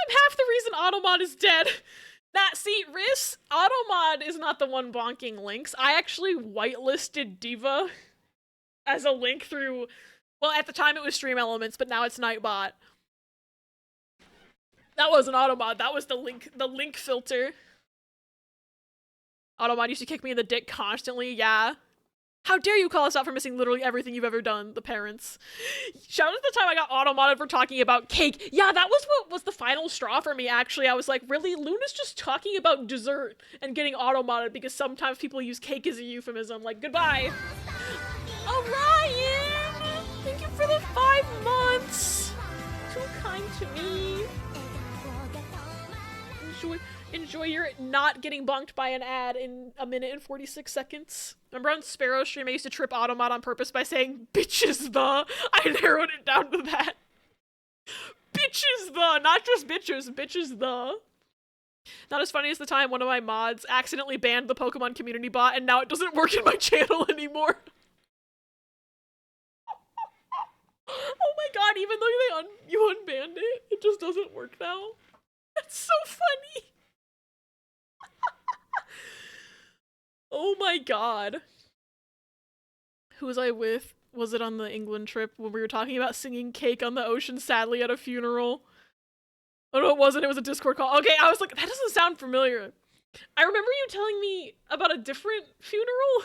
I'm half the reason Automod is dead. See, Riz, Automod is not the one bonking links. I actually whitelisted Diva as a link through, well, at the time it was Stream Elements, but now it's Nightbot. That wasn't Automod, that was the link filter. Automod used to kick me in the dick constantly, yeah. How dare you call us out for missing literally everything you've ever done, the parents. Shout out to the time I got automodded for talking about cake. Yeah, that was what was the final straw for me, actually. I was like, really? Luna's just talking about dessert and getting automodded because sometimes people use cake as a euphemism. Like, goodbye. Orion! Thank you for the 5 months. Too kind to me. Enjoy your not getting bonked by an ad in 1 minute and 46 seconds. Remember on Sparrow's stream I used to trip Automod on purpose by saying, bitches the. I narrowed it down to that. Bitches the, not just bitches, bitches the. Not as funny as the time one of my mods accidentally banned the Pokemon community bot and now it doesn't work in my channel anymore. Oh my god, even though you unbanned it, it just doesn't work now. That's so funny. Oh my god. Who was I with? Was it on the England trip when we were talking about singing Cake on the Ocean sadly at a funeral? Oh no, it wasn't. It was a Discord call. Okay, I was like, that doesn't sound familiar. I remember you telling me about a different funeral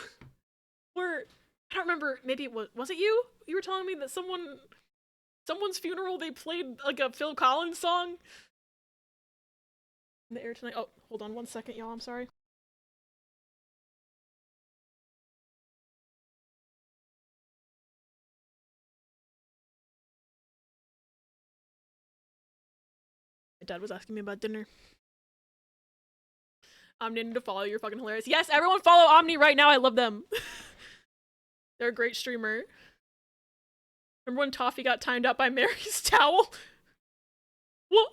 where, I don't remember, maybe it was it you? You were telling me that someone's funeral, they played like a Phil Collins song in the air tonight. Oh, hold on 1 second, y'all, I'm sorry. My dad was asking me about dinner. Omni, I need to follow. You're fucking hilarious. Yes, everyone follow Omni right now. I love them. They're a great streamer. Remember when Toffee got timed out by Mary's towel? What?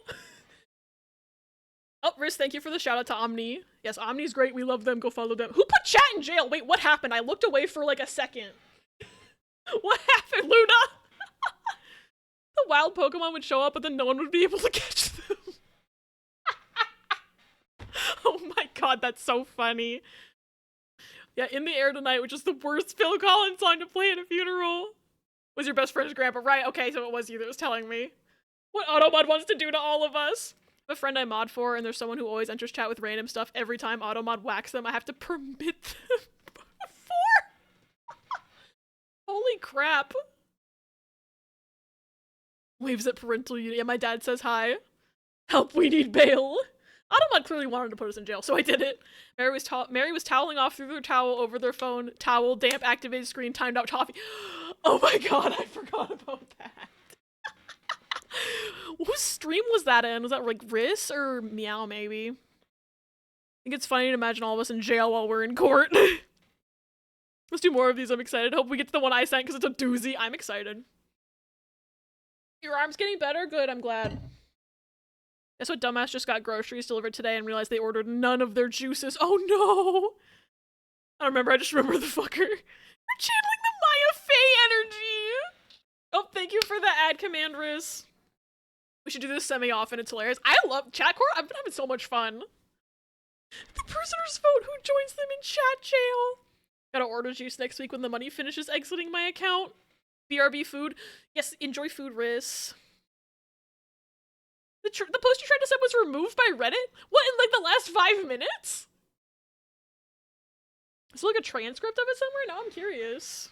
Oh, Riz, thank you for the shout out to Omni. Yes, Omni's great. We love them. Go follow them. Who put chat in jail? Wait, what happened? I looked away for like a second. What happened, Luna? The wild Pokemon would show up, but then no one would be able to catch them. Oh my god, that's so funny. Yeah, In the Air Tonight, which is the worst Phil Collins song to play at a funeral. Was your best friend's grandpa, right? Okay, so it was you that was telling me. What Automod wants to do to all of us. I have a friend I mod for, and there's someone who always enters chat with random stuff. Every time Automod whacks them, I have to permit them. Holy crap. Waves at parental unity. Yeah, my dad says hi. Help, we need bail. Automod clearly wanted to put us in jail, so I did it. Mary was toweling off through their towel over their phone. Towel, damp, activated screen, timed out Toffee. Oh my god, I forgot about that. Whose stream was that in? Was that like Riss or Meow, maybe? I think it's funny to imagine all of us in jail while we're in court. Let's do more of these, I'm excited. Hope we get to the one I sent because it's a doozy. I'm excited. Your arm's getting better? Good, I'm glad. Guess what dumbass just got groceries delivered today and realized they ordered none of their juices. Oh no! I don't remember, I just remember the fucker. We're channeling the Maya Fey energy! Oh, thank you for the ad command, Riz. We should do this semi-often, it's hilarious. I love chat core, I've been having so much fun. The prisoners vote who joins them in chat jail. Gotta order juice next week when the money finishes exiting my account. BRB food. Yes, enjoy food, Riss. The post you tried to send was removed by Reddit? What, in like the last 5 minutes? Is there like a transcript of it somewhere? Now I'm curious.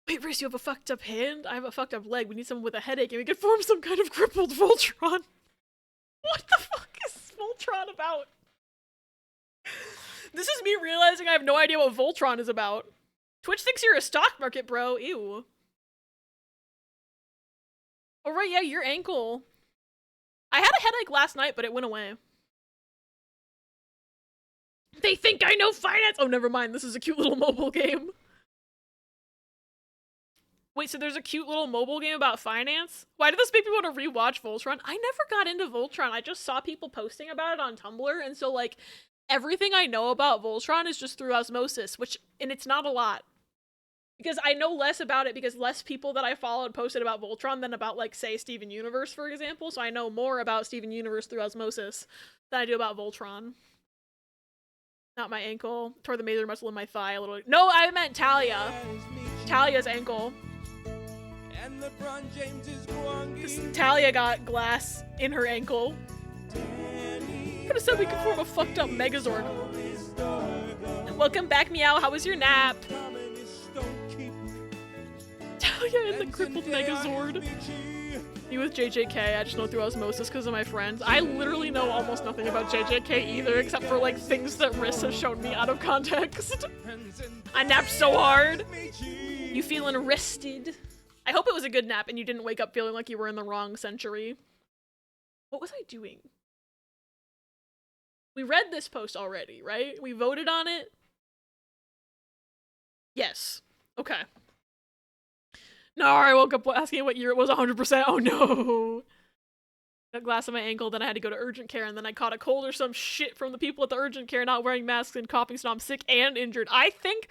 Wait, Riss, you have a fucked up hand? I have a fucked up leg. We need someone with a headache and we could form some kind of crippled Voltron. What the fuck is Voltron about? This is me realizing I have no idea what Voltron is about. Twitch thinks you're a stock market, bro. Ew. Oh, right, yeah, your ankle. I had a headache last night, but it went away. They think I know finance! Oh, never mind. This is a cute little mobile game. Wait, so there's a cute little mobile game about finance? Why did this make me want to rewatch Voltron? I never got into Voltron. I just saw people posting about it on Tumblr, and so, like, everything I know about Voltron is just through osmosis, and it's not a lot. Because I know less about it because less people that I followed posted about Voltron than about, like, say, Steven Universe, for example. So I know more about Steven Universe through osmosis than I do about Voltron. Not my ankle. Tore the major muscle in my thigh a little. No, I meant Talia. Talia's ankle. Because Talia got glass in her ankle. Could have said we could form a fucked up Megazord. Welcome back, Meow. How was your nap? Talia in the crippled Megazord. Me with JJK, I just know through osmosis because of my friends. I literally know almost nothing about JJK either, except for like things that Riss has shown me out of context. I napped so hard. You feeling rested? I hope it was a good nap and you didn't wake up feeling like you were in the wrong century. What was I doing? We read this post already, right? We voted on it? Yes. Okay. No, I woke up asking what year it was 100%. Oh no. Got glass on my ankle, then I had to go to urgent care, and then I caught a cold or some shit from the people at the urgent care not wearing masks and coughing, so I'm sick and injured. I think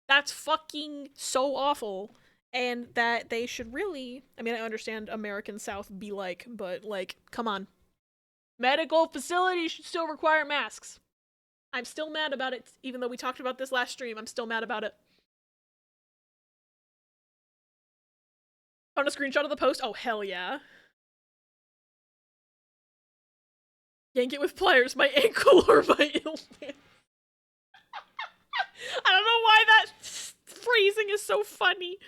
that's fucking so awful. And that they should really, I mean, I understand American South be like, but like, come on. Medical facilities should still require masks. I'm still mad about it, even though we talked about this last stream. I'm still mad about it. Found a screenshot of the post. Oh, hell yeah. Yank it with pliers, my ankle or my illness. I don't know why that phrasing is so funny.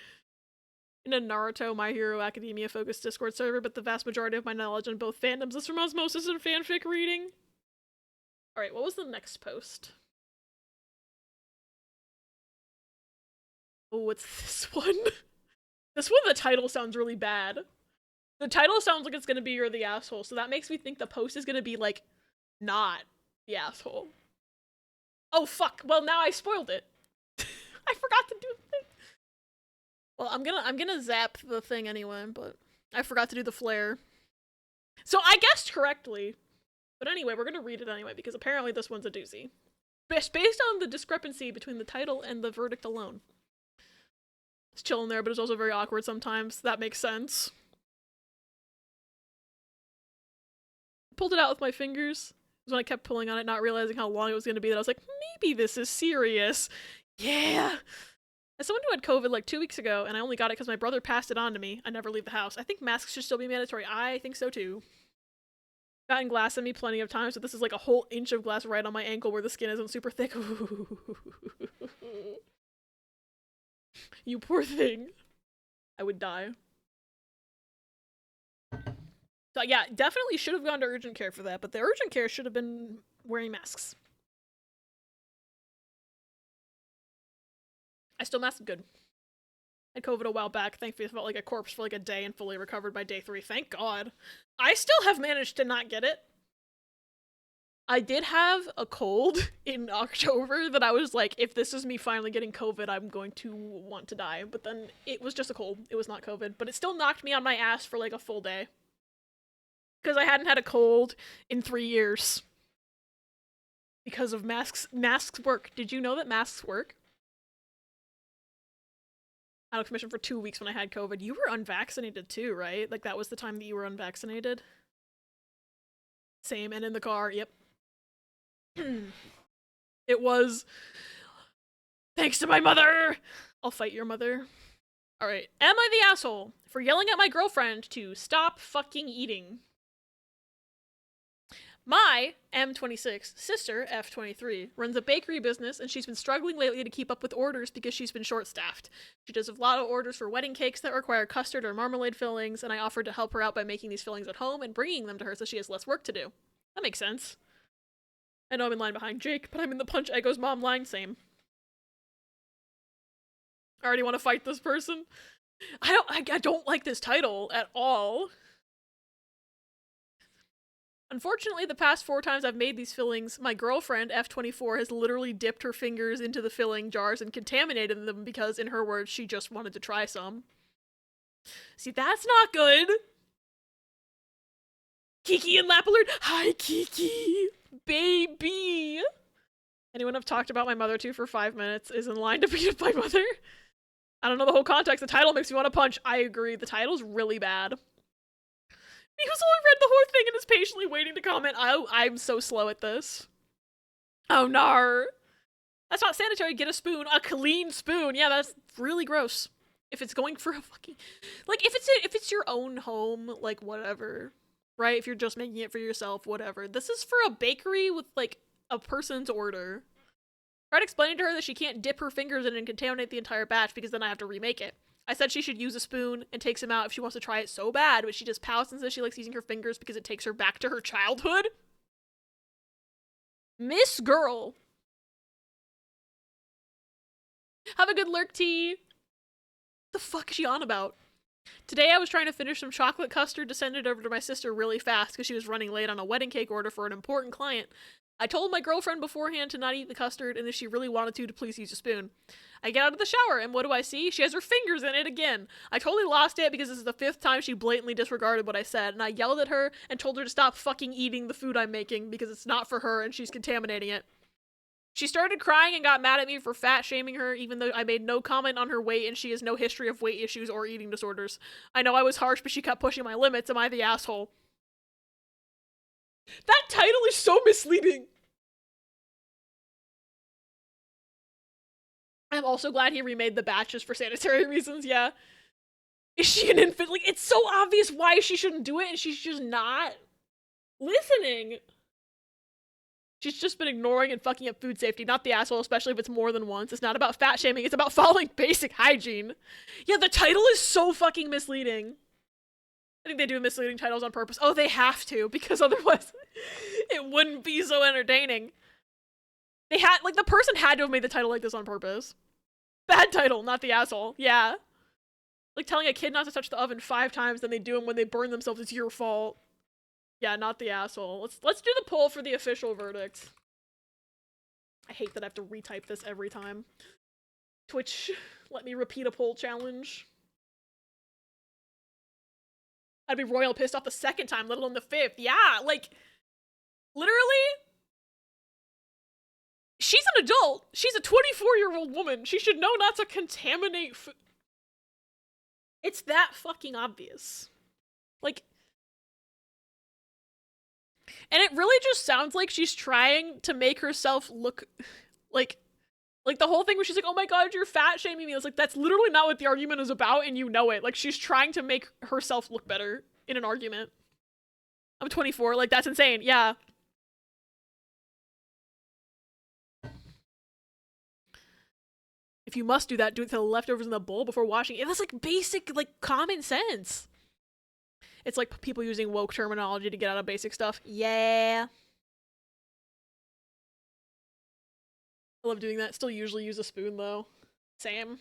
In a Naruto, My Hero Academia focused Discord server, but the vast majority of my knowledge on both fandoms is from osmosis and fanfic reading. Alright, what was the next post? Oh, what's this one? This one, the title sounds really bad. The title sounds like it's gonna be You're the Asshole, so that makes me think the post is gonna be, like, not the asshole. Oh, fuck. Well, now I spoiled it. I forgot to do the thing. Well, I'm gonna zap the thing anyway, but I forgot to do the flare. So I guessed correctly. But anyway, we're gonna read it anyway, because apparently this one's a doozy. Based on the discrepancy between the title and the verdict alone. It's chilling there, but it's also very awkward sometimes. That makes sense. Pulled it out with my fingers. It was when I kept pulling on it, not realizing how long it was gonna be, that I was like, maybe this is serious. Yeah! As someone who had COVID like 2 weeks ago, and I only got it because my brother passed it on to me, I never leave the house. I think masks should still be mandatory. I think so too. Gotten glass in me plenty of times, but this is like a whole inch of glass right on my ankle where the skin isn't super thick. You poor thing. I would die. So yeah, definitely should have gone to urgent care for that, but the urgent care should have been wearing masks. I still masked good. I had COVID a while back. Thankfully, I felt like a corpse for like a day and fully recovered by day 3. Thank God. I still have managed to not get it. I did have a cold in October that I was like, if this is me finally getting COVID, I'm going to want to die. But then it was just a cold. It was not COVID. But it still knocked me on my ass for like a full day. Because I hadn't had a cold in 3 years. Because of masks. Masks work. Did you know that masks work? Out of commission for 2 weeks when I had COVID. You were unvaccinated too, right? Like that was the time that you were unvaccinated? Same, and in the car, yep. It was... Thanks to my mother! I'll fight your mother. Alright. Am I the asshole for yelling at my girlfriend to stop fucking eating? My M26 sister, F23, runs a bakery business and she's been struggling lately to keep up with orders because she's been short-staffed. She does a lot of orders for wedding cakes that require custard or marmalade fillings, and I offered to help her out by making these fillings at home and bringing them to her so she has less work to do. That makes sense. I know I'm in line behind Jake, but I'm in the Punch Eggo's mom line, same. I already want to fight this person. I don't like this title at all. Unfortunately, the past 4 times I've made these fillings, my girlfriend, F24, has literally dipped her fingers into the filling jars and contaminated them because, in her words, she just wanted to try some. See, that's not good! Kiki and Lapalard! Hi, Kiki! Baby! Anyone I've talked about my mother to for 5 minutes is in line to beat up my mother. I don't know the whole context. The title makes me want to punch. I agree. The title's really bad. He was only read the whole thing and is patiently waiting to comment. I'm so slow at this. Oh, nar. That's not sanitary. Get a spoon. A clean spoon. Yeah, that's really gross. If it's going for a fucking... Like, if it's your own home, like, whatever. Right? If you're just making it for yourself, whatever. This is for a bakery with, like, a person's order. Tried explaining to her that she can't dip her fingers in and contaminate the entire batch because then I have to remake it. I said she should use a spoon and take some out if she wants to try it so bad, but she just pouts and says she likes using her fingers because it takes her back to her childhood. Miss Girl. Have a good lurk tea. The fuck is she on about? Today I was trying to finish some chocolate custard to send it over to my sister really fast because she was running late on a wedding cake order for an important client. I told my girlfriend beforehand to not eat the custard, and if she really wanted to please use a spoon. I get out of the shower, and what do I see? She has her fingers in it again. I totally lost it because this is the 5th time she blatantly disregarded what I said, and I yelled at her and told her to stop fucking eating the food I'm making because it's not for her and she's contaminating it. She started crying and got mad at me for fat shaming her, even though I made no comment on her weight and she has no history of weight issues or eating disorders. I know I was harsh, but she kept pushing my limits. Am I the asshole? That title is so misleading. I'm also glad he remade the batches for sanitary reasons, yeah. Is she an infant? Like, it's so obvious why she shouldn't do it, and she's just not listening. She's just been ignoring and fucking up food safety, not the asshole, especially if it's more than once. It's not about fat shaming, it's about following basic hygiene. Yeah, the title is so fucking misleading. I think they do misleading titles on purpose. Oh, they have to, because otherwise it wouldn't be so entertaining. They had, like, the person had to have made the title like this on purpose. Bad title, not the asshole. Yeah. Like telling a kid not to touch the oven 5 times, then they do them when they burn themselves. It's your fault. Yeah, not the asshole. Let's do the poll for the official verdict. I hate that I have to retype this every time. Twitch, let me repeat a poll challenge. I'd be royal pissed off the 2nd time, let alone the 5th. Yeah, like, literally, she's an adult. She's a 24-year-old woman. She should know not to contaminate food. It's that fucking obvious. Like, and it really just sounds like she's trying to make herself look like the whole thing where she's like, oh my god, you're fat shaming me. It's like, that's literally not what the argument is about, and you know it. Like, she's trying to make herself look better in an argument. I'm 24, like, that's insane, yeah. If you must do that, do it to the leftovers in the bowl before washing it. That's like basic, like, common sense. It's like people using woke terminology to get out of basic stuff. Yeah. I love doing that. Still usually use a spoon, though. Same.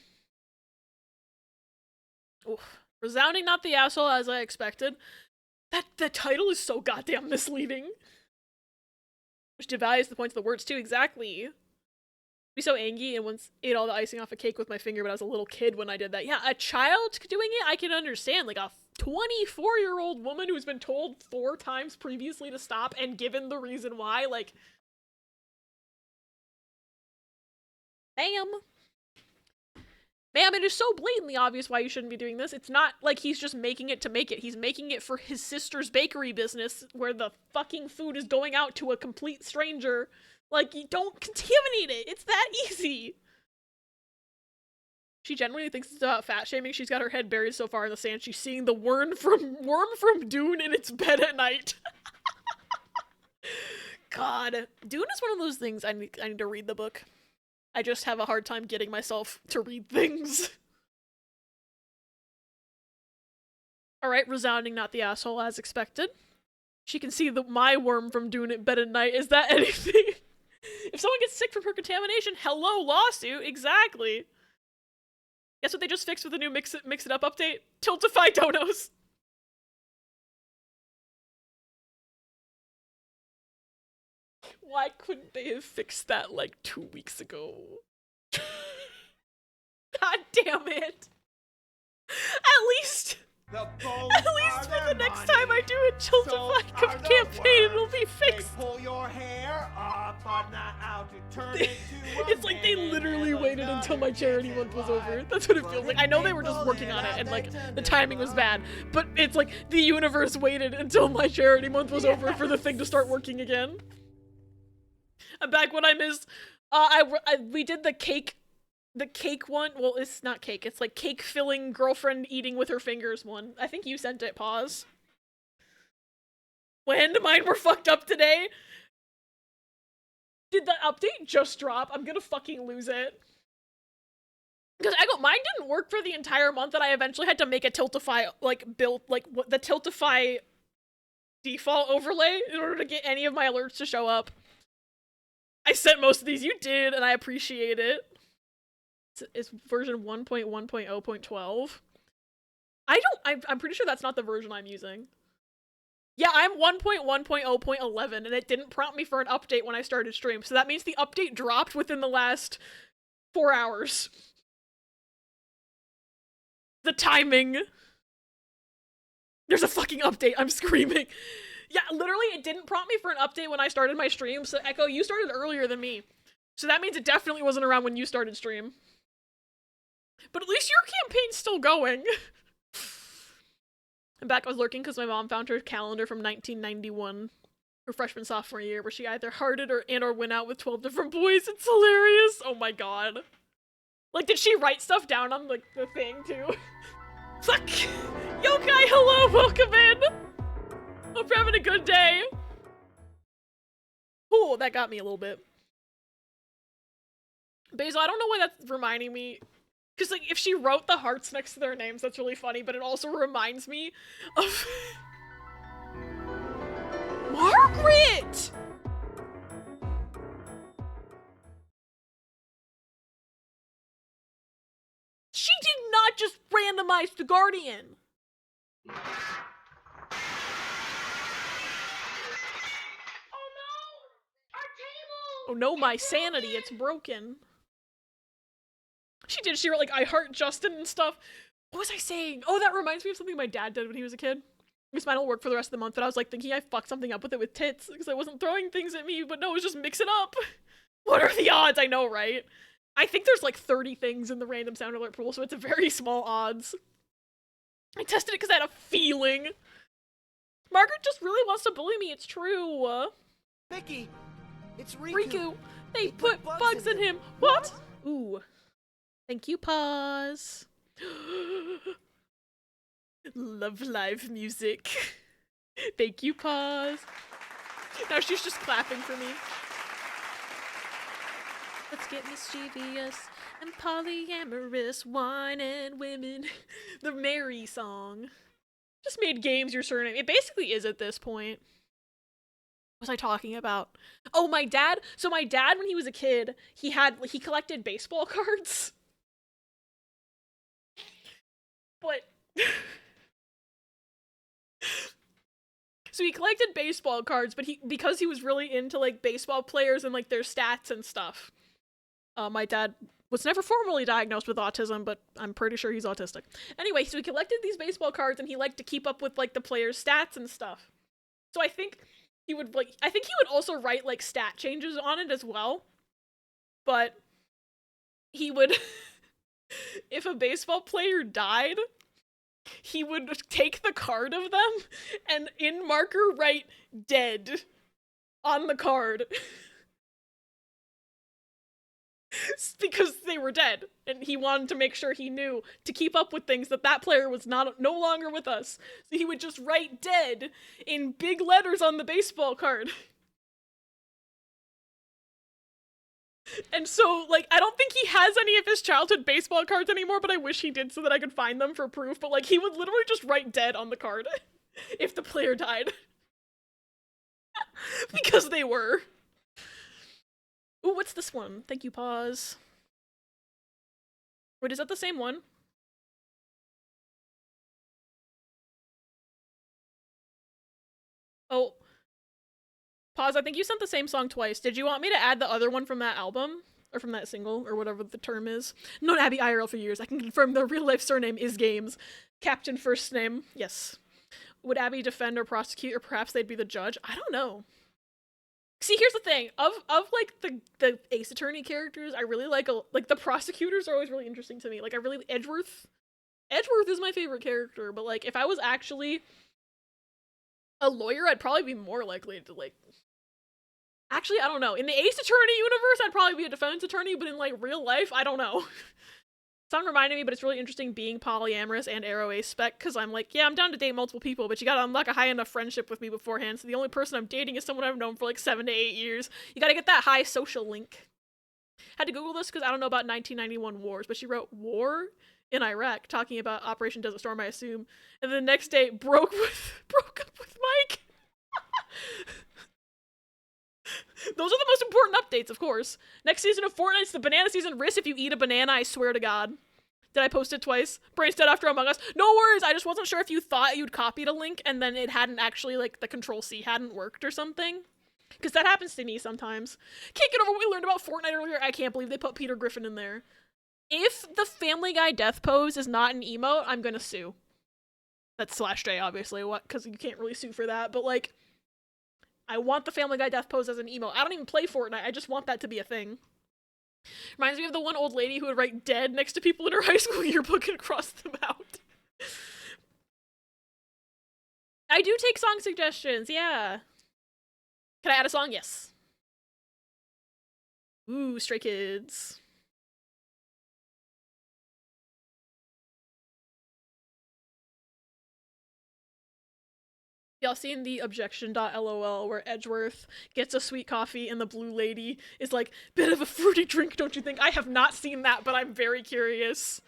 Oof. Resounding not the asshole, as I expected. That title is so goddamn misleading. Which devalues the points of the words, too. Exactly. Be so angry and once ate all the icing off a cake with my finger, but I was a little kid when I did that. Yeah, a child doing it, I can understand. Like, a 24-year-old woman who's been told 4 times previously to stop and given the reason why, like, ma'am, it is so blatantly obvious why you shouldn't be doing this. It's not like he's just making it to make it. He's making it for his sister's bakery business where the fucking food is going out to a complete stranger. Like, you don't contaminate it. It's that easy. She genuinely thinks it's about fat shaming. She's got her head buried so far in the sand. She's seeing the worm from Dune in its bed at night. God, Dune is one of those things I need to read the book. I just have a hard time getting myself to read things. Alright, resounding not the asshole as expected. She can see my worm from Dune in bed at night. Is that anything? If someone gets sick from her contamination, hello, lawsuit. Exactly. Guess what they just fixed with the new Mix It Up update? Tiltify donos. Why couldn't they have fixed that like 2 weeks ago? God damn it. At least for the next time I do a Tiltify campaign, it'll be fixed. Pull your hair up, but not out to turn into It's like they literally waited until my charity month was over. That's what it feels like. I know they were just working on it and like the timing was bad, but it's like the universe waited until my charity month was over for the thing to start working again. I'm back. What I missed, we did the cake one. Well, it's not cake. It's like cake filling girlfriend eating with her fingers one. I think you sent it. Pause. When mine were fucked up today. Did the update just drop? I'm gonna fucking lose it. Because mine didn't work for the entire month, and I eventually had to make a Tiltify the Tiltify default overlay in order to get any of my alerts to show up. I sent most of these. You did, and I appreciate it. It's version 1.1.0.12. I'm pretty sure that's not the version I'm using. Yeah, I'm 1.1.0.11, and it didn't prompt me for an update when I started stream, so that means the update dropped within the last 4 hours. The timing. There's a fucking update. I'm screaming. Yeah, literally, it didn't prompt me for an update when I started my stream, so Echo, you started earlier than me. So that means it definitely wasn't around when you started stream. But at least your campaign's still going. I'm back. I was lurking because my mom found her calendar from 1991, her freshman sophomore year, where she either hearted or went out with 12 different boys. It's hilarious. Oh my god. Like, did she write stuff down on like the thing too? Fuck. Yokai, hello, welcome in. Hope you're having a good day. Ooh, that got me a little bit. Basil, I don't know why that's reminding me. Because, like, if she wrote the hearts next to their names, that's really funny, but it also reminds me of... Margaret! She did not just randomize the Guardian! Oh no, my sanity, it's broken. She did, she wrote like, I heart Justin and stuff. What was I saying? Oh, that reminds me of something my dad did when he was a kid. This might not work for the rest of the month, but I was like thinking I fucked something up with it with tits, because I wasn't throwing things at me, but no, it was just mix it up. What are the odds? I know, right? I think there's like 30 things in the random sound alert pool, so it's a very small odds. I tested it because I had a feeling. Margaret just really wants to bully me, it's true. Vicky, it's Riku. Riku, they put bugs in him. What? Ooh. Thank you, pause. Love live music. Thank you, pause. Now she's just clapping for me. Let's get mischievous and polyamorous, wine and women. The Mary song. Just made games your surname. It basically is at this point. What was I talking about? Oh, my dad. So my dad, when he was a kid, he collected baseball cards. But so he collected baseball cards, but because he was really into like baseball players and like their stats and stuff. My dad was never formally diagnosed with autism, but I'm pretty sure he's autistic. Anyway, so he collected these baseball cards and he liked to keep up with like the players' stats and stuff. So I think he would also write like stat changes on it as well. But he would if a baseball player died, he would take the card of them and in marker write dead on the card. because they were dead, and he wanted to make sure he knew to keep up with things that player was no longer with us. So he would just write "dead" in big letters on the baseball card. And so, like, I don't think he has any of his childhood baseball cards anymore, but I wish he did so that I could find them for proof. But, like, he would literally just write "dead" on the card if the player died. Because they were. Ooh, what's this one? Thank you, pause. Wait, is that the same one? Oh. Pause, I think you sent the same song twice. Did you want me to add the other one from that album? Or from that single, or whatever the term is? Known Abby IRL for years. I can confirm the real-life surname is Games. Captain first name, yes. Would Abby defend or prosecute, or perhaps they'd be the judge? I don't know. See, here's the thing. Of like, the Ace Attorney characters, I really like the prosecutors are always really interesting to me. Like, Edgeworth is my favorite character, but, like, if I was actually a lawyer, I'd probably be more likely to, like... Actually, I don't know. In the Ace Attorney universe, I'd probably be a defense attorney, but in, like, real life, I don't know. Someone reminded me, but it's really interesting being polyamorous and Arrow Ace spec, because I'm like, yeah, I'm down to date multiple people, but you gotta unlock a high enough friendship with me beforehand, so the only person I'm dating is someone I've known for, like, 7 to 8 years. You gotta get that high social link. Had to Google this because I don't know about 1991 wars, but she wrote war in Iraq, talking about Operation Desert Storm, I assume, and then the next day broke up with Mike. Those are the most important updates, of course. Next season of Fortnite's the banana season. Risk if you eat a banana, I swear to God. Did I post it twice? Brain's dead after Among Us. No worries, I just wasn't sure if you thought you'd copied a link and then it hadn't actually, like, the Control-C hadn't worked or something. Because that happens to me sometimes. Can't get over what we learned about Fortnite earlier. I can't believe they put Peter Griffin in there. If the Family Guy death pose is not an emote, I'm gonna sue. That's /J, obviously, because you can't really sue for that, but, like... I want the Family Guy death pose as an emote. I don't even play Fortnite, I just want that to be a thing. Reminds me of the one old lady who would write "dead" next to people in her high school yearbook and cross them out. I do take song suggestions, yeah. Can I add a song? Yes. Ooh, Stray Kids. Y'all seen the objection.lol where Edgeworth gets a sweet coffee and the blue lady is like, bit of a fruity drink, don't you think? I have not seen that, but I'm very curious.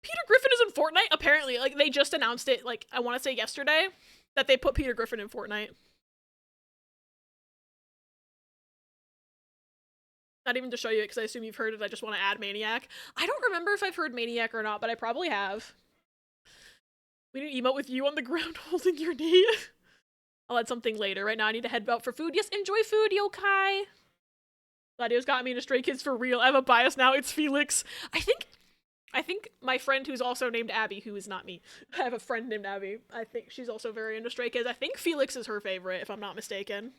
Peter Griffin is in Fortnite? Apparently, like, they just announced it, like, I want to say yesterday, that they put Peter Griffin in Fortnite. Not even to show you it, because I assume you've heard it, I just want to add Maniac. I don't remember if I've heard Maniac or not, but I probably have. We need to emote with you on the ground holding your knee. I'll add something later. Right now I need to head out for food. Yes, enjoy food, yokai! Gladio's got me into Stray Kids for real. I have a bias now, it's Felix. I think my friend who's also named Abby, who is not me. I have a friend named Abby. I think she's also very into Stray Kids. I think Felix is her favorite, if I'm not mistaken.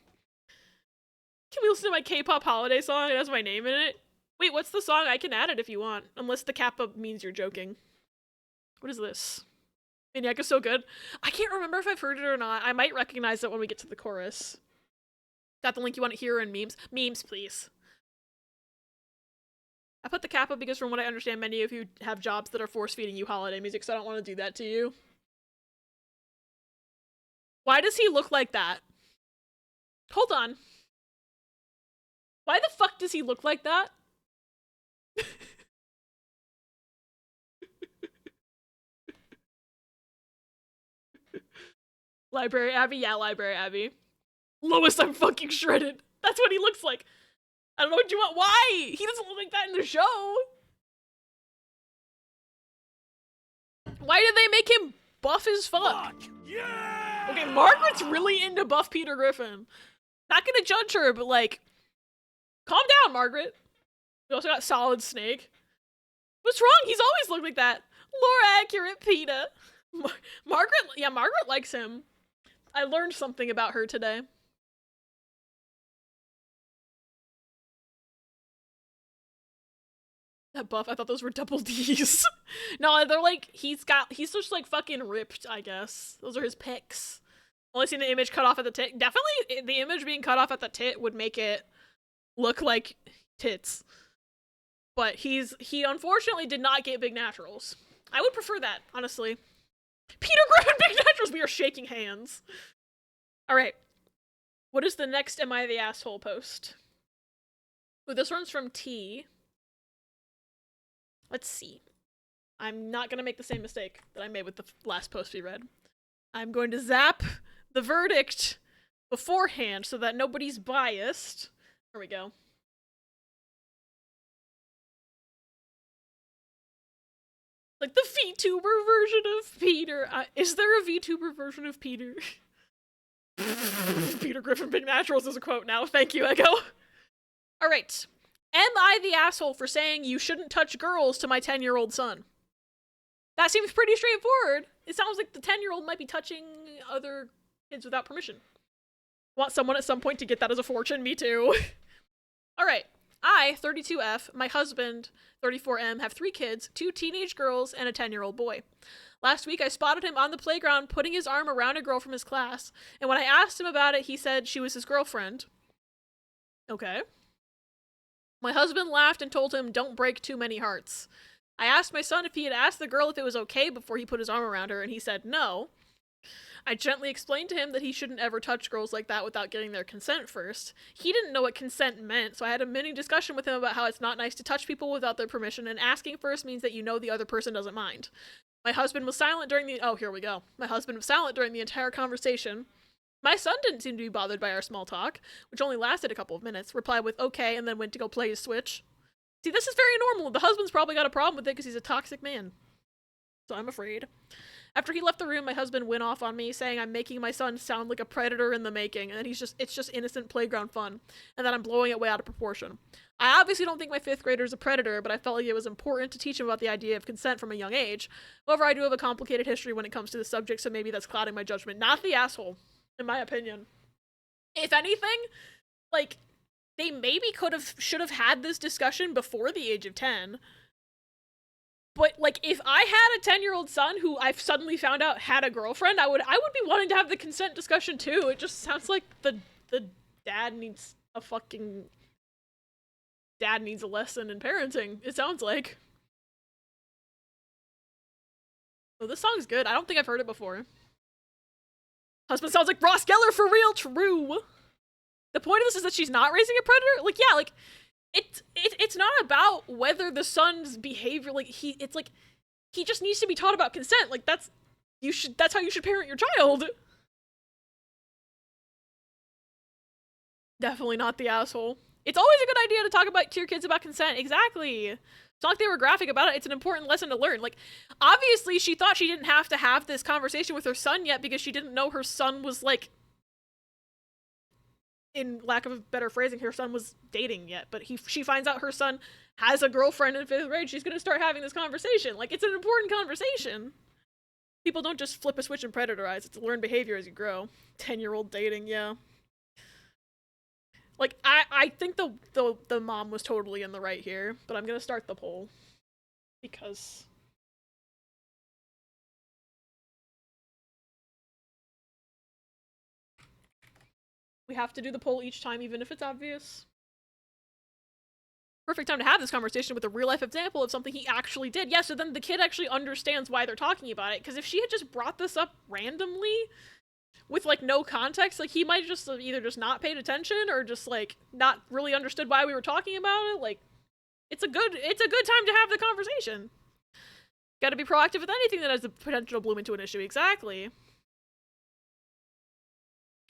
Can we listen to my K-pop holiday song? It has my name in it. Wait, what's the song? I can add it if you want. Unless the kappa means you're joking. What is this? Maniac is so good. I can't remember if I've heard it or not. I might recognize it when we get to the chorus. Got the link you want to hear in memes? Memes, please. I put the kappa because from what I understand, many of you have jobs that are force-feeding you holiday music, so I don't want to do that to you. Why does he look like that? Hold on. Why the fuck does he look like that? Library Abby? Yeah, Library Abby. Lois, I'm fucking shredded. That's what he looks like. I don't know what you want. Why? He doesn't look like that in the show. Why did they make him buff as fuck? Yeah! Okay, Margaret's really into buff Peter Griffin. Not gonna judge her, but like, calm down, Margaret. We also got Solid Snake. What's wrong? He's always looked like that. Lore accurate, Peter. Margaret likes him. I learned something about her today. That buff, I thought those were double D's. No, they're like, he's just like fucking ripped, I guess. Those are his pics. Only seen the image cut off at the tit. Definitely, the image being cut off at the tit would make it look like tits. But he unfortunately did not get big naturals. I would prefer that, honestly. Peter Griffin big naturals! We are shaking hands. Alright. What is the next Am I the Asshole post? Ooh, this one's from T. Let's see. I'm not gonna make the same mistake that I made with the last post we read. I'm going to zap the verdict beforehand so that nobody's biased. There we go. Like the VTuber version of Peter. Is there a VTuber version of Peter? Peter Griffin Big Naturals is a quote now. Thank you, Echo. Alright. Am I the asshole for saying you shouldn't touch girls to my 10-year-old son? That seems pretty straightforward. It sounds like the 10-year-old might be touching other kids without permission. Want someone at some point to get that as a fortune? Me too. Alright. I, 32F, my husband, 34M, have 3 kids, 2 teenage girls, and a 10-year-old boy. Last week, I spotted him on the playground putting his arm around a girl from his class, and when I asked him about it, he said she was his girlfriend. Okay. My husband laughed and told him, don't break too many hearts. I asked my son if he had asked the girl if it was okay before he put his arm around her, and he said no. I gently explained to him that he shouldn't ever touch girls like that without getting their consent first. He didn't know what consent meant, so I had a mini discussion with him about how it's not nice to touch people without their permission, and asking first means that you know the other person doesn't mind. My husband was silent during the- oh, here we go. My husband was silent during the entire conversation. My son didn't seem to be bothered by our small talk, which only lasted a couple of minutes, replied with okay, and then went to go play his Switch. See, this is very normal. The husband's probably got a problem with it because he's a toxic man. So I'm afraid. After he left the room, my husband went off on me, saying I'm making my son sound like a predator in the making, and it's just innocent playground fun, and that I'm blowing it way out of proportion. I obviously don't think my 5th grader is a predator, but I felt like it was important to teach him about the idea of consent from a young age. However, I do have a complicated history when it comes to the subject, so maybe that's clouding my judgment. Not the asshole, in my opinion. If anything, like, they maybe should have had this discussion before the age of 10. But, like, if I had a 10-year-old son who I've suddenly found out had a girlfriend, I would be wanting to have the consent discussion too. It just sounds like the dad needs a fucking... Dad needs a lesson in parenting, it sounds like. Oh, this song's good. I don't think I've heard it before. Husband sounds like Ross Geller for real, true. The point of this is that she's not raising a predator? Like, yeah, like... It's not about whether the son's behavior, like, he just needs to be taught about consent. Like, that's how you should parent your child. Definitely not the asshole. It's always a good idea to talk to your kids about consent. Exactly. It's not like they were graphic about it. It's an important lesson to learn. Like, obviously she thought she didn't have to have this conversation with her son yet because she didn't know her son was, like, in lack of better phrasing, her son was dating yet, but she finds out her son has a girlfriend in 5th grade. She's gonna start having this conversation. Like, it's an important conversation. People don't just flip a switch and predatorize. It's learned behavior as you grow. 10-year-old dating, yeah. Like, I think the mom was totally in the right here, but I'm gonna start the poll. Because... we have to do the poll each time, even if it's obvious. Perfect time to have this conversation with a real-life example of something he actually did. Yeah, so then the kid actually understands why they're talking about it, because if she had just brought this up randomly, with, like, no context, like, he might just either just not paid attention, or just, like, not really understood why we were talking about it. Like, it's a good time to have the conversation. Gotta be proactive with anything that has the potential to bloom into an issue. Exactly.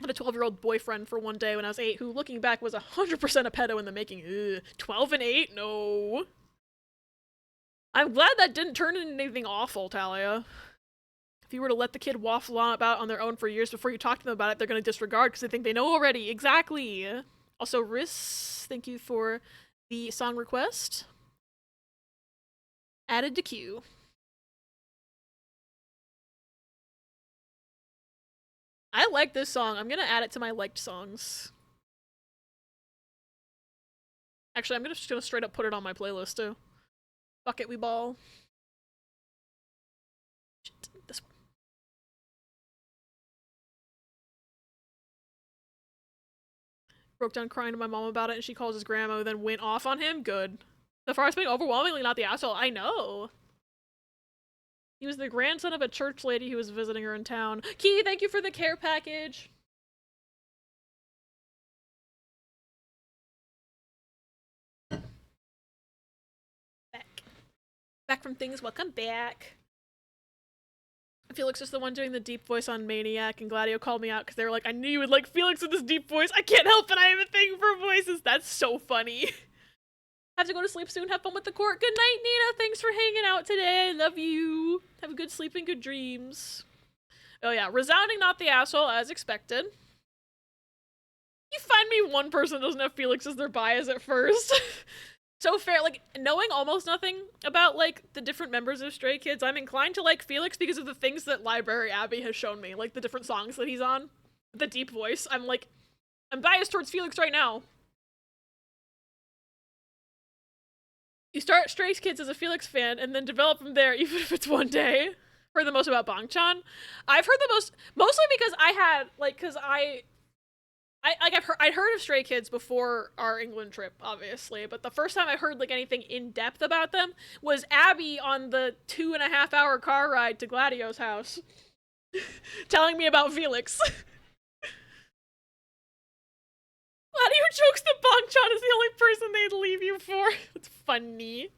I had a 12-year-old boyfriend for one day when I was 8 who, looking back, was 100% a pedo in the making. Ugh. 12 and 8? No. I'm glad that didn't turn into anything awful, Talia. If you were to let the kid waffle on about on their own for years before you talk to them about it, they're going to disregard because they think they know already. Exactly. Also, Riss, thank you for the song request. Added to queue. I like this song. I'm gonna add it to my liked songs. Actually, I'm just gonna straight up put it on my playlist too. Fuck it, we ball. Shit, this one. Broke down crying to my mom about it, and she calls his grandma, then went off on him. Good. So far, it's been overwhelmingly not the asshole. I know. He was the grandson of a church lady who was visiting her in town. Key, thank you for the care package. Back from things. Welcome back. Felix is the one doing the deep voice on Maniac, and Gladio called me out because they were like, I knew you would like Felix with this deep voice. I can't help it. I have a thing for voices. That's so funny. Have to go to sleep soon. Have fun with the court. Good night, Nina. Thanks for hanging out today. I love you. Have a good sleep and good dreams. Oh yeah, resounding not the asshole as expected. You find me one person doesn't have Felix as their bias at first. So fair, like, knowing almost nothing about, like, the different members of Stray Kids, I'm inclined to like Felix because of the things that Library Abby has shown me, like the different songs that he's on, the deep voice. I'm biased towards Felix right now. You start Stray Kids as a Felix fan and then develop from there, even if it's one day. Heard the most about Bangchan. I've heard the most, mostly because I had, like, because I'd heard of Stray Kids before our England trip, obviously, but the first time I heard like anything in depth about them was Abby on the 2.5-hour car ride to Gladio's house, telling me about Felix. Gladio jokes that Bangchan is the only person they'd leave you for. It's funny.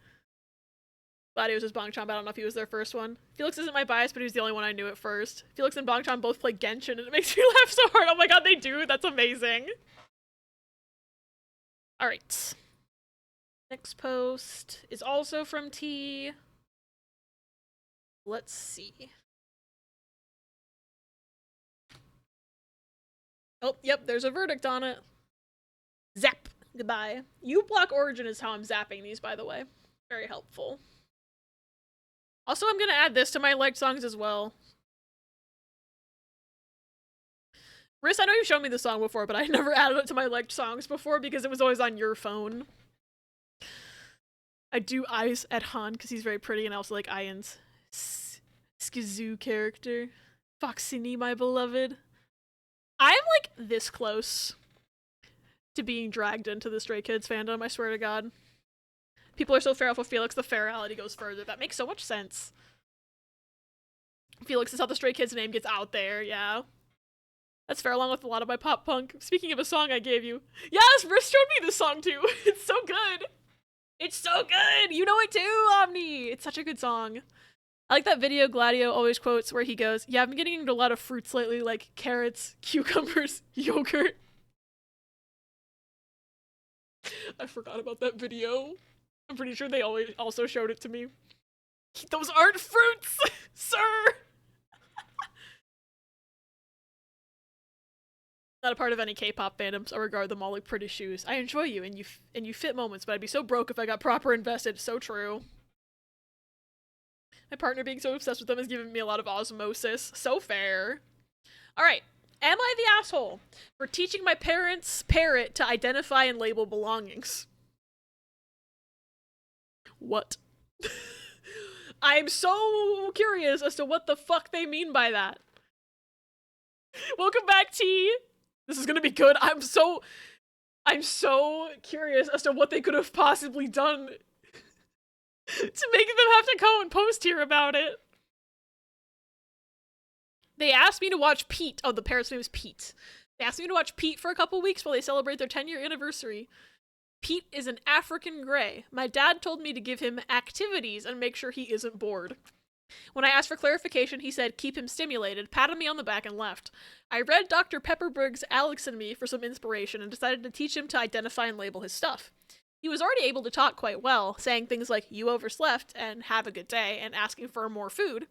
Gladio's is Bangchan, but I don't know if he was their first one. Felix isn't my bias, but he was the only one I knew at first. Felix and Bangchan both play Genshin, and it makes me laugh so hard. Oh my god, they do? That's amazing. Alright. Next post is also from T. Let's see. Oh, yep, there's a verdict on it. Zap. Goodbye. uBlock Origin is how I'm zapping these, by the way. Very helpful. Also, I'm gonna add this to my liked songs as well. Riss, I know you've shown me this song before, but I never added it to my liked songs before because it was always on your phone. I do eyes at Han because he's very pretty, and I also like Ian's Skizoo character. Foxini, my beloved. I am like this close to being dragged into the Stray Kids fandom, I swear to God. People are so feral for Felix, the ferality goes further. That makes so much sense. Felix is how the Stray Kids name gets out there, yeah. That's fair, along with a lot of my pop punk. Speaking of a song I gave you. Yes, Briss showed me this song too. It's so good. It's so good. You know it too, Omni. It's such a good song. I like that video Gladio always quotes where he goes, yeah, I've been getting into a lot of fruits lately, like carrots, cucumbers, yogurt. I forgot about that video. I'm pretty sure they always also showed it to me. Those aren't fruits, sir! Not a part of any K-pop fandoms. I regard them all like pretty shoes. I enjoy you and you fit moments, but I'd be so broke if I got proper invested. So true. My partner being so obsessed with them has given me a lot of osmosis. So fair. Alright. Am I the asshole for teaching my parents' parrot to identify and label belongings? What? I'm so curious as to what the fuck they mean by that. Welcome back, T. This is gonna be good. I'm so curious as to what they could have possibly done to make them have to go and post here about it. They asked me to watch Pete. Oh, the parrot's name is Pete. They asked me to watch Pete for a couple weeks while they celebrate their 10-year anniversary. Pete is an African Grey. My dad told me to give him activities and make sure he isn't bored. When I asked for clarification, he said, keep him stimulated, patted me on the back, and left. I read Dr. Pepperberg's Alex and Me for some inspiration and decided to teach him to identify and label his stuff. He was already able to talk quite well, saying things like, you overslept, and have a good day, and asking for more food.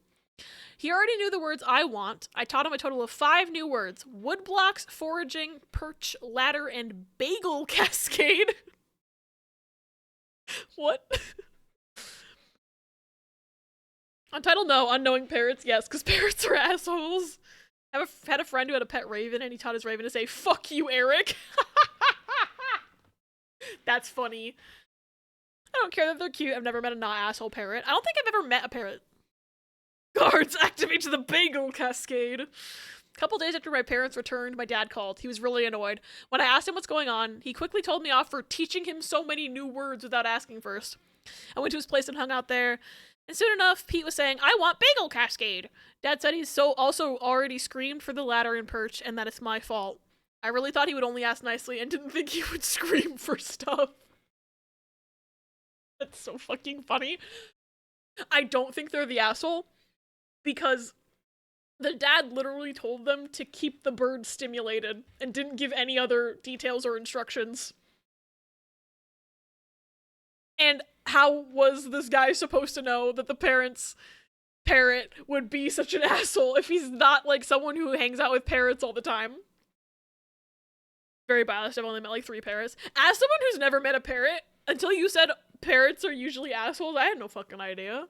He already knew the words I want. I taught him a total of 5 new words. Wood blocks, foraging, perch, ladder, and bagel cascade. What? Untitled no, unknowing parrots yes, because parrots are assholes. Had a friend who had a pet raven, and he taught his raven to say, fuck you, Eric. That's funny. I don't care that they're cute. I've never met a not asshole parrot. I don't think I've ever met a parrot. Guards, activate to the bagel cascade. couple days after my parents returned, my dad called. He was really annoyed. When I asked him what's going on, he quickly told me off for teaching him so many new words without asking first. I went to his place and hung out there, and soon enough, Pete was saying, "I want Bagel Cascade." Dad said he's also already screamed for the ladder and perch, and that it's my fault. I really thought he would only ask nicely and didn't think he would scream for stuff. That's so fucking funny. I don't think they're the asshole, because the dad literally told them to keep the bird stimulated and didn't give any other details or instructions. And how was this guy supposed to know that the parrot would be such an asshole if he's not like someone who hangs out with parrots all the time? Very biased, I've only met like 3 parrots. As someone who's never met a parrot, until you said parrots are usually assholes, I had no fucking idea.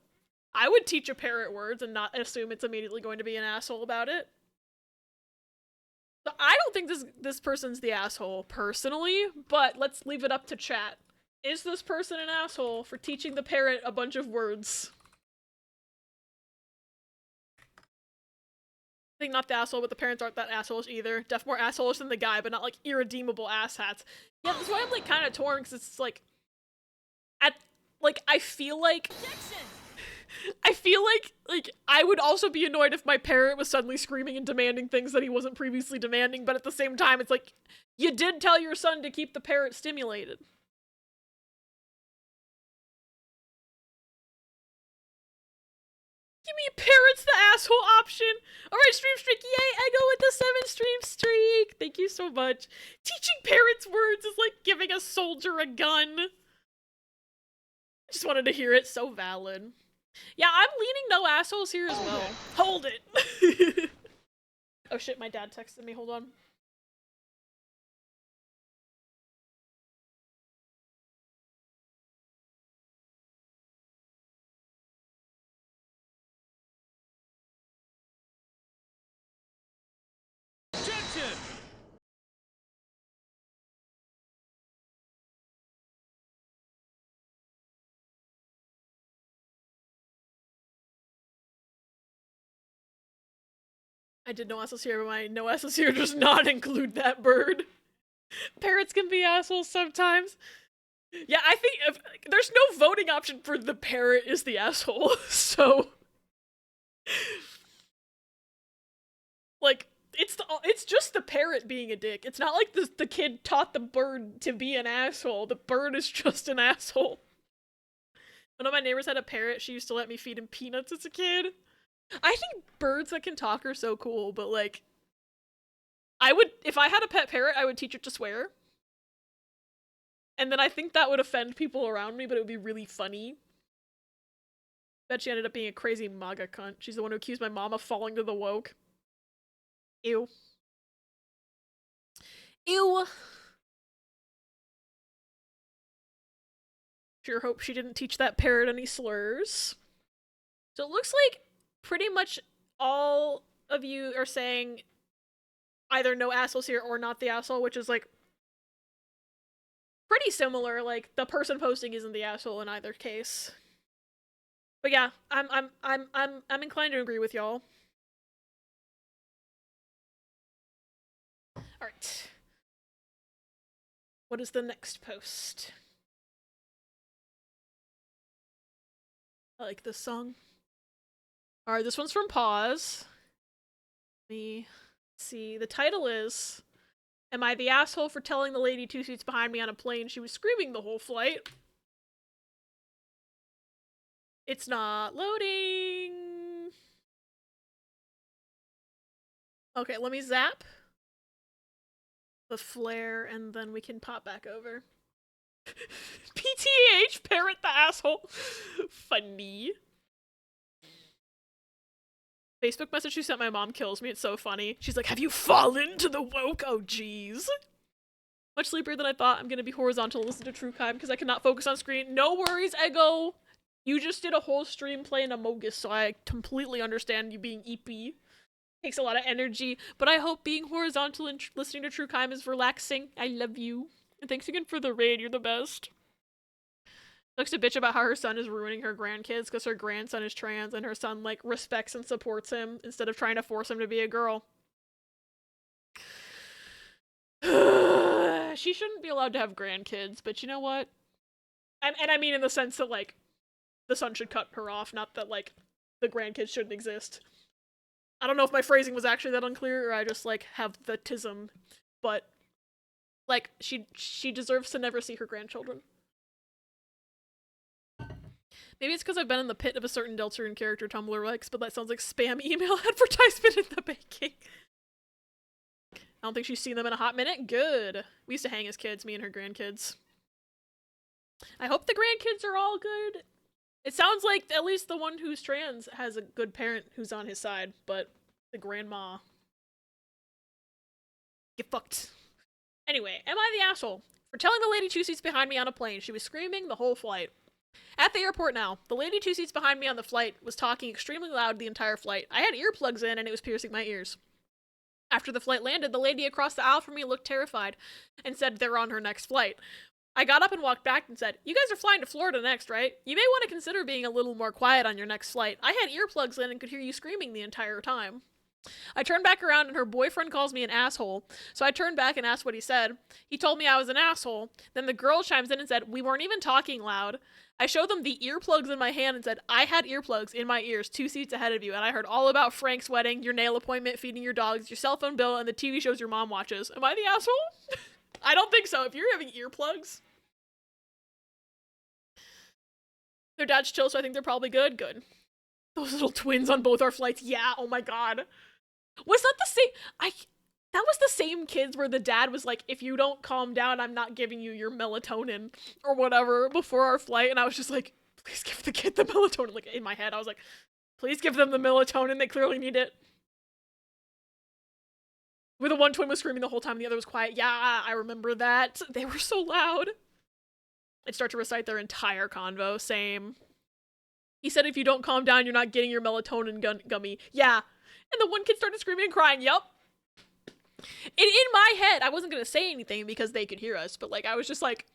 I would teach a parrot words and not assume it's immediately going to be an asshole about it. So I don't think this person's the asshole personally, but let's leave it up to chat. Is this person an asshole for teaching the parrot a bunch of words? I think not the asshole, but the parents aren't that assholes either. Def more assholes than the guy, but not like irredeemable asshats. Yeah, that's why I'm like kind of torn, because it's like, I feel like I would also be annoyed if my parent was suddenly screaming and demanding things that he wasn't previously demanding, but at the same time, it's like, you did tell your son to keep the parrot stimulated. Give me parrots the asshole option. Alright, stream streak, yay, I go with the 7 stream streak. Thank you so much. Teaching parrots words is like giving a soldier a gun. I just wanted to hear it, so valid. Yeah, I'm leaning no assholes here as well. Hold it! Oh shit, my dad texted me, hold on. Attention! I did no assholes here, but my no assholes here does not include that bird. Parrots can be assholes sometimes. Yeah, I think there's no voting option for the parrot is the asshole, so like it's just the parrot being a dick. It's not like the kid taught the bird to be an asshole. The bird is just an asshole. One of my neighbors had a parrot. She used to let me feed him peanuts as a kid. I think birds that can talk are so cool, but like, if I had a pet parrot, I would teach it to swear. And then I think that would offend people around me, but it would be really funny. Bet she ended up being a crazy MAGA cunt. She's the one who accused my mom of falling to the woke. Ew. Ew. Sure hope she didn't teach that parrot any slurs. So it looks like pretty much all of you are saying either no assholes here or not the asshole, which is like pretty similar. Like the person posting isn't the asshole in either case. But yeah, I'm inclined to agree with y'all. All right. What is the next post? I like this song. All right, this one's from Pause. Let me see. The title is, "Am I the asshole for telling the lady 2 seats behind me on a plane she was screaming the whole flight?" It's not loading. Okay, let me zap the flare and then we can pop back over. PTH, parrot the asshole. Funny. Facebook message she sent my mom kills me. It's so funny. She's like, "Have you fallen to the woke?" Oh, jeez. Much sleepier than I thought. I'm gonna be horizontal and listen to True Crime because I cannot focus on screen. No worries, Ego. You just did a whole stream playing Among Us, so I completely understand you being EP. Takes a lot of energy, but I hope being horizontal and listening to True Crime is relaxing. I love you. And thanks again for the raid. You're the best. Looks a bitch about how her son is ruining her grandkids because her grandson is trans and her son like respects and supports him instead of trying to force him to be a girl. She shouldn't be allowed to have grandkids, but you know what? And I mean in the sense that, like, the son should cut her off, not that, like, the grandkids shouldn't exist. I don't know if my phrasing was actually that unclear, or I just, like, have the tism, but, like, she deserves to never see her grandchildren. Maybe it's because I've been in the pit of a certain Deltarune character Tumblr likes, but that sounds like spam email advertisement in the making. I don't think she's seen them in a hot minute. Good. We used to hang as kids, me and her grandkids. I hope the grandkids are all good. It sounds like at least the one who's trans has a good parent who's on his side, but the grandma... Get fucked. Anyway, am I the asshole? For telling the lady 2 seats behind me on a plane, she was screaming the whole flight. At the airport now, the lady 2 seats behind me on the flight was talking extremely loud the entire flight. I had earplugs in and it was piercing my ears. After the flight landed, the lady across the aisle from me looked terrified and said they're on her next flight. I got up and walked back and said, "You guys are flying to Florida next, right? You may want to consider being a little more quiet on your next flight. I had earplugs in and could hear you screaming the entire time." I turned back around and her boyfriend calls me an asshole, so I turned back and asked what he said. He told me I was an asshole. Then the girl chimes in and said, "We weren't even talking loud." I showed them the earplugs in my hand and said, "I had earplugs in my ears 2 seats ahead of you, and I heard all about Frank's wedding, your nail appointment, feeding your dogs, your cell phone bill, and the TV shows your mom watches. Am I the asshole?" I don't think so. If you're having earplugs... Their dad's chill, so I think they're probably good. Good. Those little twins on both our flights. Yeah, oh my god. Was that the same... That was the same kids where the dad was like, "If you don't calm down, I'm not giving you your melatonin," or whatever, before our flight, and I was just like, please give the kid the melatonin. Like, in my head, I was like, please give them the melatonin, they clearly need it. Where the one twin was screaming the whole time, the other was quiet. Yeah, I remember that. They were so loud. I'd start to recite their entire convo, same. He said, "If you don't calm down, you're not getting your melatonin gummy." Yeah. And the one kid started screaming and crying, yup. In my head, I wasn't gonna say anything because they could hear us, but like I was just like,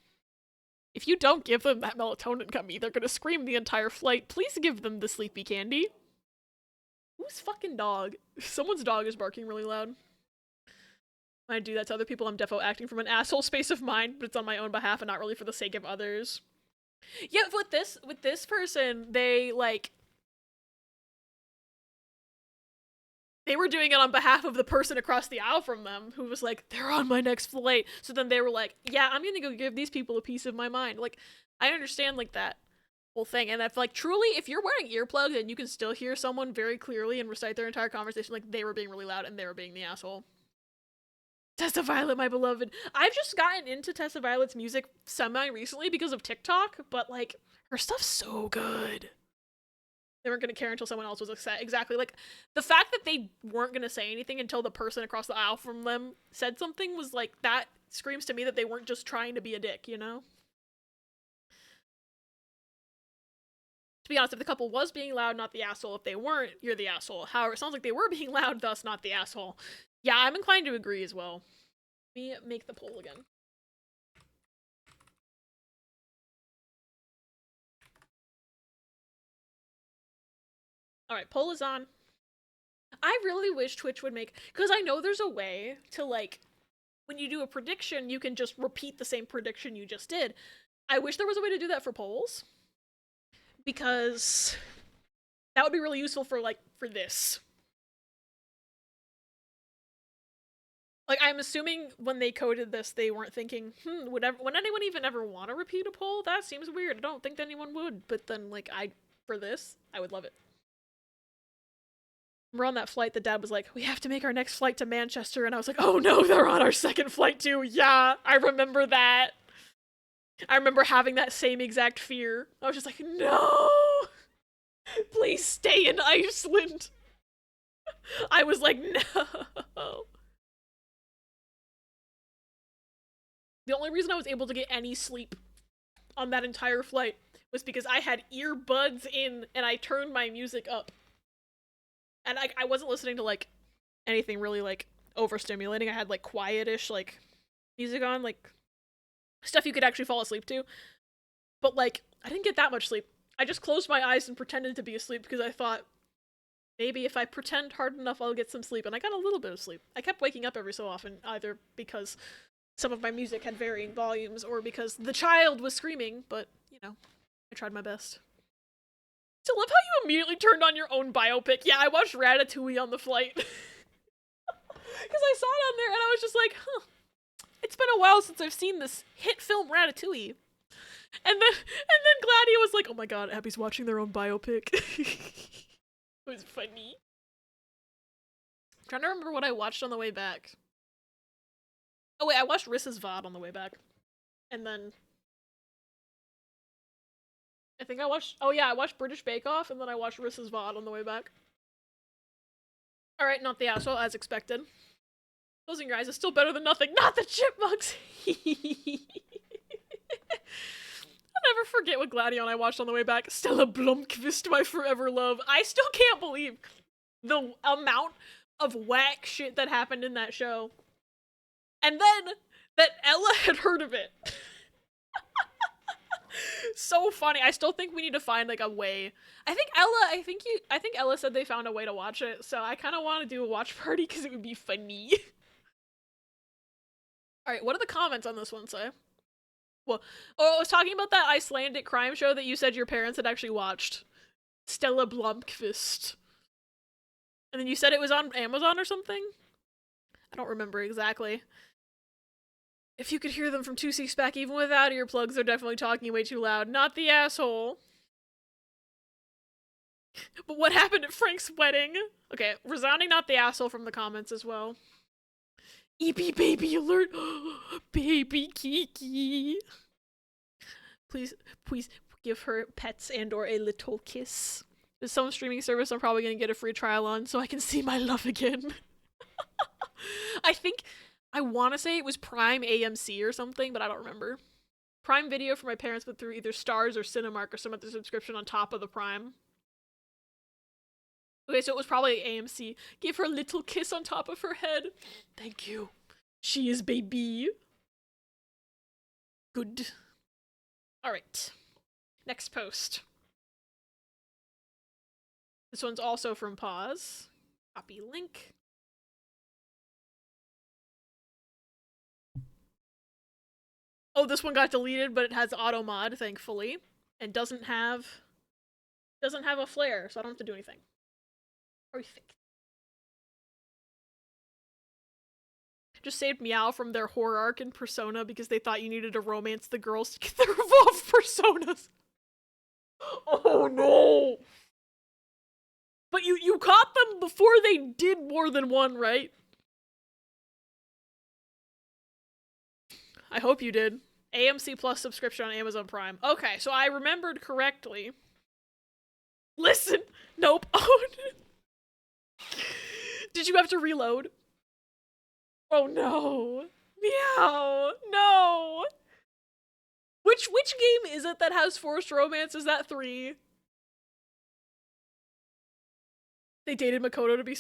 if you don't give them that melatonin gummy, they're gonna scream the entire flight. Please give them the sleepy candy. Whose fucking dog? Someone's dog is barking really loud. When I do that to other people, I'm defo acting from an asshole space of mind, but it's on my own behalf and not really for the sake of others. Yeah, with this person, they were doing it on behalf of the person across the aisle from them who was like, "They're on my next flight." So then they were like, "Yeah, I'm gonna go give these people a piece of my mind." Like, I understand like that whole thing. And if like truly, if you're wearing earplugs and you can still hear someone very clearly and recite their entire conversation, like they were being really loud and they were being the asshole. Tessa Violet, my beloved. I've just gotten into Tessa Violet's music semi-recently because of TikTok, but like, her stuff's so good. They weren't gonna care until someone else was upset. Exactly. Like, the fact that they weren't gonna say anything until the person across the aisle from them said something was like, that screams to me that they weren't just trying to be a dick, you know? To be honest, if the couple was being loud, not the asshole. If they weren't, you're the asshole. However, it sounds like they were being loud, thus not the asshole. Yeah, I'm inclined to agree as well. Let me make the poll again. Alright, poll is on. I really wish Twitch would make... Because I know there's a way to, like... When you do a prediction, you can just repeat the same prediction you just did. I wish there was a way to do that for polls. Because... that would be really useful for, like, for this. Like, I'm assuming when they coded this, they weren't thinking, would anyone even ever want to repeat a poll? That seems weird. I don't think anyone would. But then, like, for this, I would love it. We're on that flight, the dad was like, "We have to make our next flight to Manchester," and I was like, "Oh no, they're on our second flight too." Yeah, I remember that. I remember having that same exact fear. I was just like, no! Please stay in Iceland! I was like, no! The only reason I was able to get any sleep on that entire flight was because I had earbuds in and I turned my music up. And I wasn't listening to, like, anything really, like, overstimulating. I had, like, quietish, like, music on, like, stuff you could actually fall asleep to. But, like, I didn't get that much sleep. I just closed my eyes and pretended to be asleep because I thought, Maybe if I pretend hard enough, I'll get some sleep. And I got a little bit of sleep. I kept waking up every so often, either because some of my music had varying volumes or because the child was screaming, but, you know, I tried my best. So love how you immediately turned on your own biopic. Yeah, I watched Ratatouille on the flight. Because I saw it on there and I was just like, huh, it's been a while since I've seen this hit film Ratatouille. And then Gladia was like, oh my god, Abby's watching their own biopic. It was funny. I'm trying to remember what I watched on the way back. Oh wait, I watched Riss's VOD on the way back. And then I think I watched, oh yeah, I watched British Bake Off and then I watched Riss's VOD on the way back. Alright, not the asshole, as expected. Closing your eyes is still better than nothing. Not the chipmunks! I'll never forget what Gladio and I watched on the way back. Stella Blomqvist, my forever love. I still can't believe the amount of whack shit that happened in that show. And then that Ella had heard of it. So funny. I still think we need to find like a way. I think Ella said they found a way to watch it, so I kind of want to do a watch party because it would be funny. Alright, what do the comments on this one say? Well, I was talking about that Icelandic crime show that you said your parents had actually watched. Stella Blomqvist. And then you said it was on Amazon or something? I don't remember exactly. If you could hear them from 2 seats back even without earplugs, they're definitely talking way too loud. Not the asshole. But what happened at Frank's wedding? Okay, resounding not the asshole from the comments as well. EP baby alert! Baby Kiki! Please give her pets and or a little kiss. There's some streaming service I'm probably gonna get a free trial on so I can see my love again. I want to say it was Prime AMC or something, but I don't remember. Prime Video for my parents, but through either Stars or Cinemark or some other subscription on top of the Prime. Okay, so it was probably AMC. Give her a little kiss on top of her head. Thank you. She is baby. Good. Alright. Next post. This one's also from Pause. Copy link. Oh, this one got deleted, but it has auto mod, thankfully. And doesn't have a flare, so I don't have to do anything. Perfect. Just saved Meow from their horror arc in Persona because they thought you needed to romance the girls to get their evolved personas. Oh no! But you caught them before they did more than one, right? I hope you did. AMC Plus subscription on Amazon Prime. Okay, so I remembered correctly. Listen! Nope. Oh, did you have to reload? Oh no. Meow. No. Which game is it that has forced romance? Is that 3? They dated Makoto to be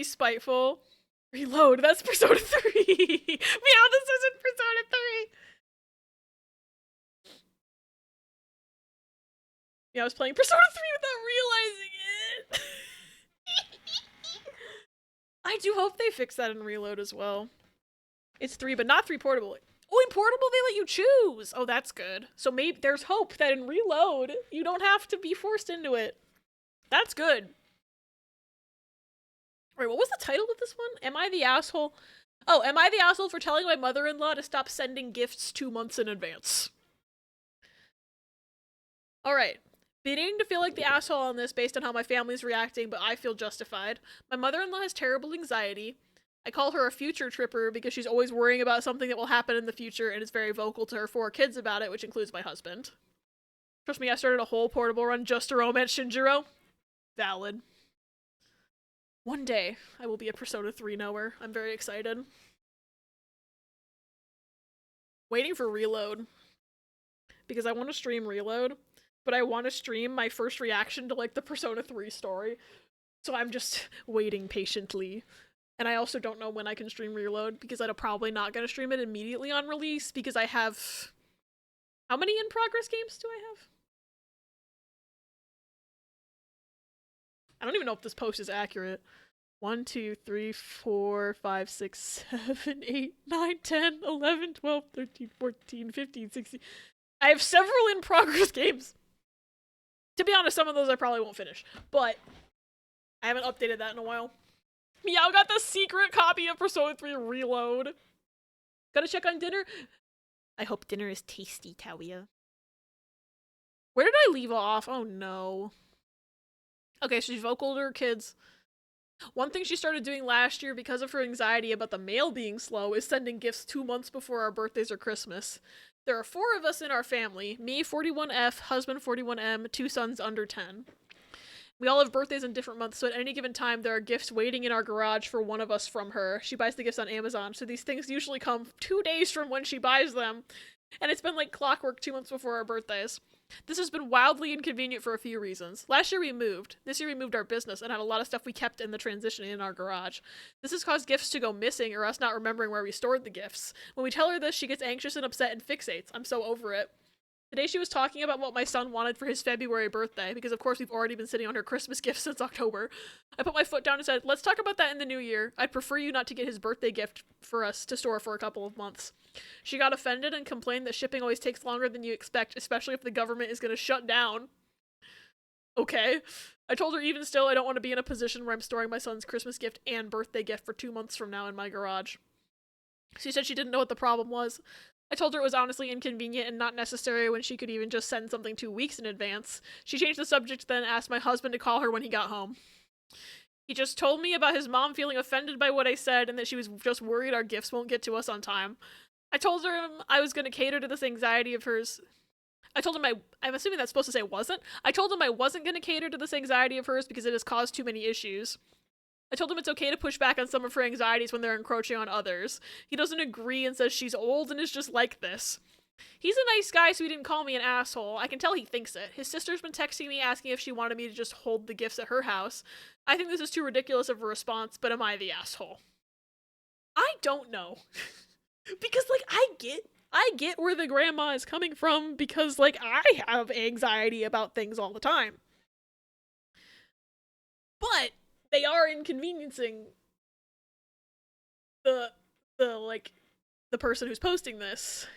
spiteful. Reload. That's Persona 3. Meow, this isn't Persona 3. Yeah, I was playing Persona 3 without realizing it. I do hope they fix that in Reload as well. It's 3, but not 3 portable. Oh, in portable they let you choose. Oh, that's good. So maybe there's hope that in Reload you don't have to be forced into it. That's good. Alright, what was the title of this one? Am I the asshole? Oh, am I the asshole for telling my mother-in-law to stop sending gifts 2 months in advance? Alright. Beginning to feel like the asshole on this based on how my family's reacting, but I feel justified. My mother-in-law has terrible anxiety. I call her a future tripper because she's always worrying about something that will happen in the future and is very vocal to her 4 kids about it, which includes my husband. Trust me, I started a whole portable run just to romance Shinjiro. Valid. One day, I will be a Persona 3 knower. I'm very excited. Waiting for Reload. Because I want to stream Reload, but I want to stream my first reaction to, like, the Persona 3 story. So I'm just waiting patiently. And I also don't know when I can stream Reload, because I'm probably not going to stream it immediately on release, because I have... How many in-progress games do I have? I don't even know if this post is accurate. 1, 2, 3, 4, 5, 6, 7, 8, 9, 10, 11, 12, 13, 14, 15, 16. I have several in progress games. To be honest, some of those I probably won't finish, but I haven't updated that in a while. Meow got the secret copy of Persona 3 Reload. Gotta check on dinner. I hope dinner is tasty, Talia. Where did I leave off? Oh no. Okay, so she's vocal to her kids. One thing she started doing last year because of her anxiety about the mail being slow is sending gifts 2 months before our birthdays or Christmas. There are 4 of us in our family. Me, 41F, husband 41M, 2 sons under 10. We all have birthdays in different months, so at any given time there are gifts waiting in our garage for one of us from her. She buys the gifts on Amazon, so these things usually come 2 days from when she buys them. And it's been like clockwork 2 months before our birthdays. This has been wildly inconvenient for a few reasons. Last year we moved. This year we moved our business and had a lot of stuff we kept in the transition in our garage. This has caused gifts to go missing or us not remembering where we stored the gifts. When we tell her this, she gets anxious and upset and fixates. I'm so over it. Today she was talking about what my son wanted for his February birthday, because of course we've already been sitting on her Christmas gift since October. I put my foot down and said, let's talk about that in the new year. I'd prefer you not to get his birthday gift for us to store for a couple of months. She got offended and complained that shipping always takes longer than you expect, especially if the government is going to shut down. Okay. I told her even still I don't want to be in a position where I'm storing my son's Christmas gift and birthday gift for 2 months from now in my garage. She said she didn't know what the problem was. I told her it was honestly inconvenient and not necessary when she could even just send something 2 weeks in advance. She changed the subject then asked my husband to call her when he got home. He just told me about his mom feeling offended by what I said and that she was just worried our gifts won't get to us on time. I told her I was going to cater to this anxiety of hers. I told him I'm assuming that's supposed to say wasn't. I told him I wasn't going to cater to this anxiety of hers because it has caused too many issues. I told him it's okay to push back on some of her anxieties when they're encroaching on others. He doesn't agree and says she's old and is just like this. He's a nice guy, so he didn't call me an asshole. I can tell he thinks it. His sister's been texting me asking if she wanted me to just hold the gifts at her house. I think this is too ridiculous of a response, but am I the asshole? I don't know. Because, like, I get where the grandma is coming from because, like, I have anxiety about things all the time. But they are inconveniencing the person who's posting this.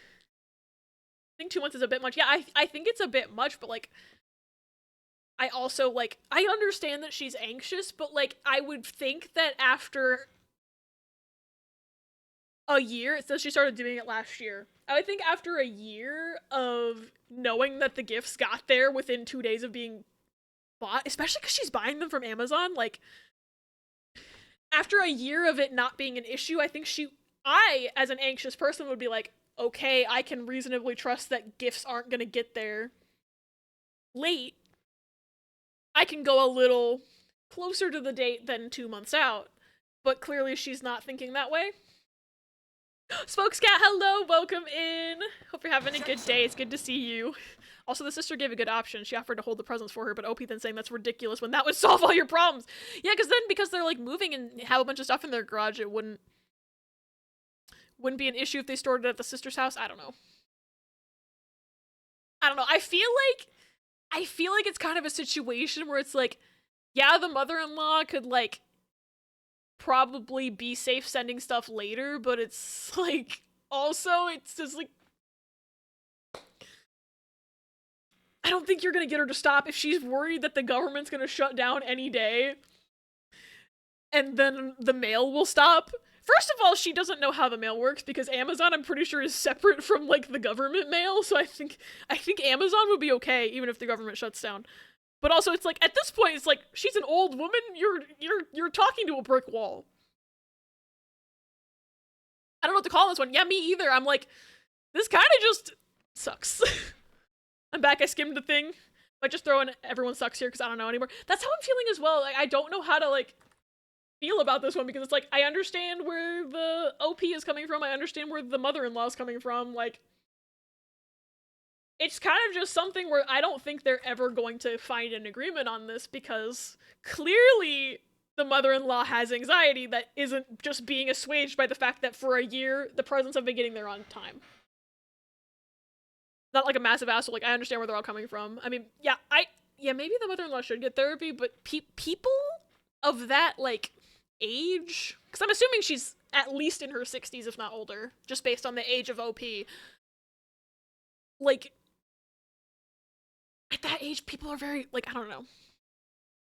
I think 2 months is a bit much. Yeah, I think it's a bit much, but, like, I also, like, I understand that she's anxious, but, like, I would think that after a year, it says she started doing it last year. I would think after a year of knowing that the gifts got there within 2 days of being bought, especially because she's buying them from Amazon, like, after a year of it not being an issue, I think I, as an anxious person, would be like, okay, I can reasonably trust that gifts aren't gonna get there late. I can go a little closer to the date than 2 months out, but clearly she's not thinking that way. Spokescat, hello, welcome in. Hope you're having a good day. It's good to see you. Also, the sister gave a good option. She offered to hold the presents for her, but OP then saying that's ridiculous when that would solve all your problems. Yeah, because they're like moving and have a bunch of stuff in their garage, it wouldn't be an issue if they stored it at the sister's house. I don't know. I feel like it's kind of a situation where it's like, yeah, the mother-in-law could, like, probably be safe sending stuff later, but it's like, also, it's just like, I don't think you're gonna get her to stop if she's worried that the government's gonna shut down any day and then the mail will stop. First of all, she doesn't know how the mail works because Amazon, I'm pretty sure, is separate from, like, the government mail, so I think Amazon would be okay even if the government shuts down. But also, it's like, at this point, it's like, she's an old woman, you're talking to a brick wall. I don't know what to call this one. Yeah, me either. I'm like, this kind of just sucks. I'm back, I skimmed the thing. I just throw in everyone sucks here because I don't know anymore. That's how I'm feeling as well. Like, I don't know how to, like, feel about this one because it's like, I understand where the OP is coming from. I understand where the mother-in-law is coming from. Like, it's kind of just something where I don't think they're ever going to find an agreement on this because clearly the mother-in-law has anxiety that isn't just being assuaged by the fact that for a year the presents have been getting there on time. Not like a massive asshole, like, I understand where they're all coming from. I mean, yeah, yeah, maybe the mother-in-law should get therapy, but people of that, like, age, because I'm assuming she's at least in her 60s, if not older, just based on the age of OP. Like, at that age, people are very, like, I don't know.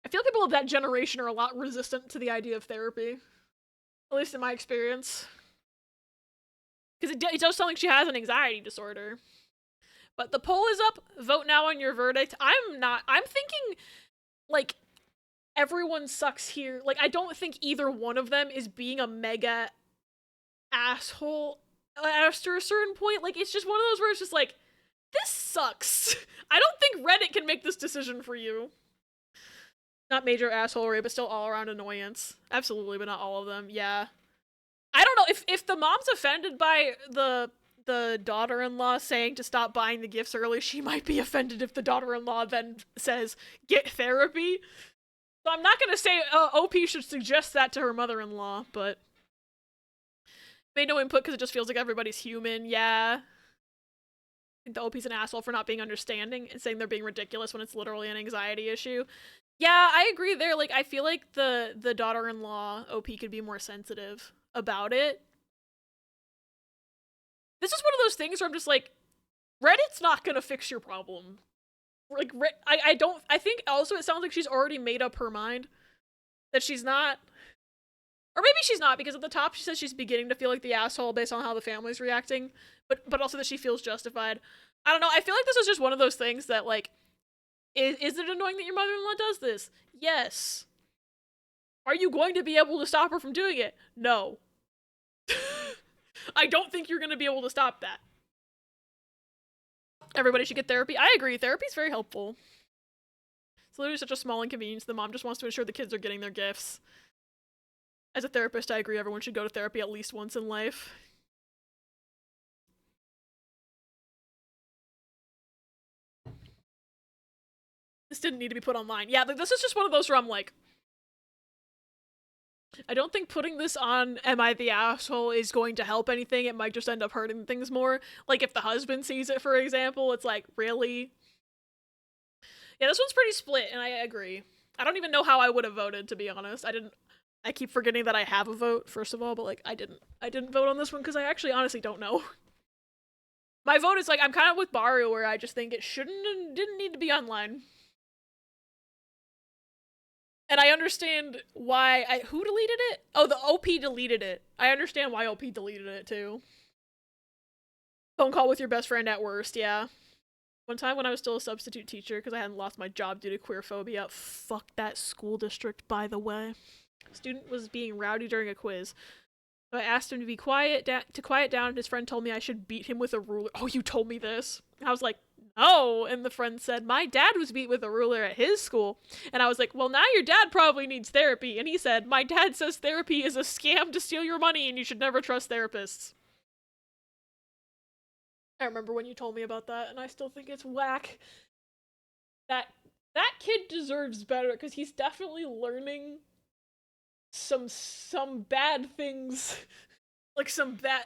I feel like people of that generation are a lot resistant to the idea of therapy. At least in my experience. Because it does sound like she has an anxiety disorder. But the poll is up. Vote now on your verdict. I'm thinking, like, everyone sucks here. Like, I don't think either one of them is being a mega asshole after a certain point. Like, it's just one of those where it's just like, this sucks. I don't think Reddit can make this decision for you. Not major assholery, but still all around annoyance. Absolutely, but not all of them. Yeah. I don't know if the mom's offended by the daughter-in-law saying to stop buying the gifts early, she might be offended if the daughter-in-law then says get therapy. So I'm not gonna say OP should suggest that to her mother-in-law, but made no input because it just feels like everybody's human. Yeah. I think the OP's an asshole for not being understanding and saying they're being ridiculous when it's literally an anxiety issue. Yeah, I agree there. Like, I feel like the daughter-in-law OP could be more sensitive about it. This is one of those things where I'm just like, Reddit's not gonna fix your problem. Like, I think also it sounds like she's already made up her mind that she's not, or maybe she's not, because at the top she says she's beginning to feel like the asshole based on how the family's reacting, but also that she feels justified. I don't know, I feel like this is just one of those things that, like, is it annoying that your mother-in-law does this? Yes. Are you going to be able to stop her from doing it? No. I don't think you're going to be able to stop that. Everybody should get therapy. I agree. Therapy is very helpful. It's literally such a small inconvenience. The mom just wants to ensure the kids are getting their gifts. As a therapist, I agree everyone should go to therapy at least once in life. This didn't need to be put online. Yeah, this is just one of those where I'm like, I don't think putting this on Am I the Asshole is going to help anything. It might just end up hurting things more. Like, if the husband sees it, for example, it's like, really? Yeah, this one's pretty split, and I agree. I don't even know how I would have voted, to be honest. I keep forgetting that I have a vote, first of all, but, like, I didn't vote on this one because I actually honestly don't know. My vote is, like, I'm kind of with Baru, where I just think it didn't need to be online. And I understand why who deleted it? Oh, the OP deleted it. I understand why OP deleted it too. Phone call with your best friend at worst, yeah. One time when I was still a substitute teacher because I hadn't lost my job due to queer phobia. Fuck that school district, by the way. Student was being rowdy during a quiz. So I asked him to be quiet, to quiet down, and his friend told me I should beat him with a ruler. Oh, you told me this. I was like, no. And the friend said, my dad was beat with a ruler at his school. And I was like, well, now your dad probably needs therapy. And he said, my dad says therapy is a scam to steal your money and you should never trust therapists. I remember when you told me about that, and I still think it's whack. That kid deserves better, because he's definitely learning some bad things. Like, some bad...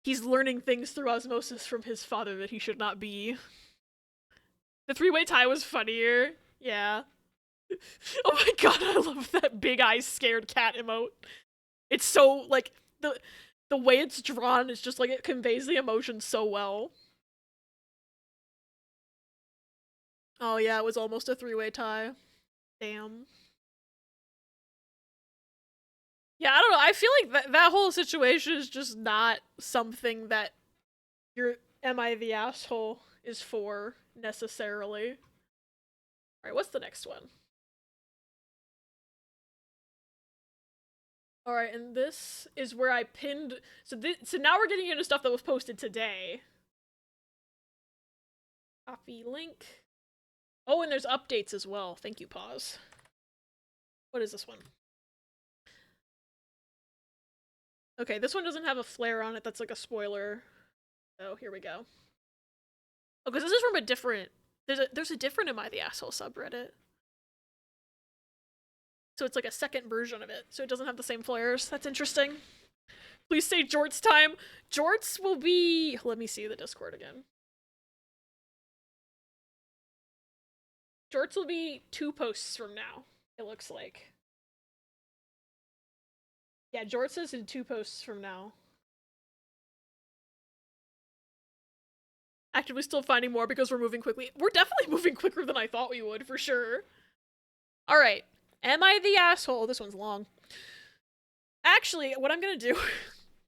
He's learning things through osmosis from his father that he should not be. The three-way tie was funnier. Yeah. Oh my god, I love that big eyes scared cat emote. It's so, like, the way it's drawn is just, like, it conveys the emotion so well. Oh yeah, it was almost a three-way tie. Damn. Yeah, I don't know. I feel like that whole situation is just not something that your Am I the Asshole is for, necessarily. Alright, what's the next one? Alright, and this is where I pinned... So now we're getting into stuff that was posted today. Copy link. Oh, and there's updates as well. Thank you, pause. What is this one? Okay, this one doesn't have a flare on it. That's like a spoiler. Oh, here we go. Oh, because this is from a different... There's a different Am I the Asshole subreddit. So it's like a second version of it. So it doesn't have the same flares. That's interesting. Please say Jort's time. Jort's will be... Let me see the Discord again. Jorts will be 2 posts from now, it looks like. Yeah, Jorts is in 2 posts from now. Actively still finding more because we're moving quickly. We're definitely moving quicker than I thought we would, for sure. Alright. Am I the asshole? This one's long. Actually, what I'm gonna do...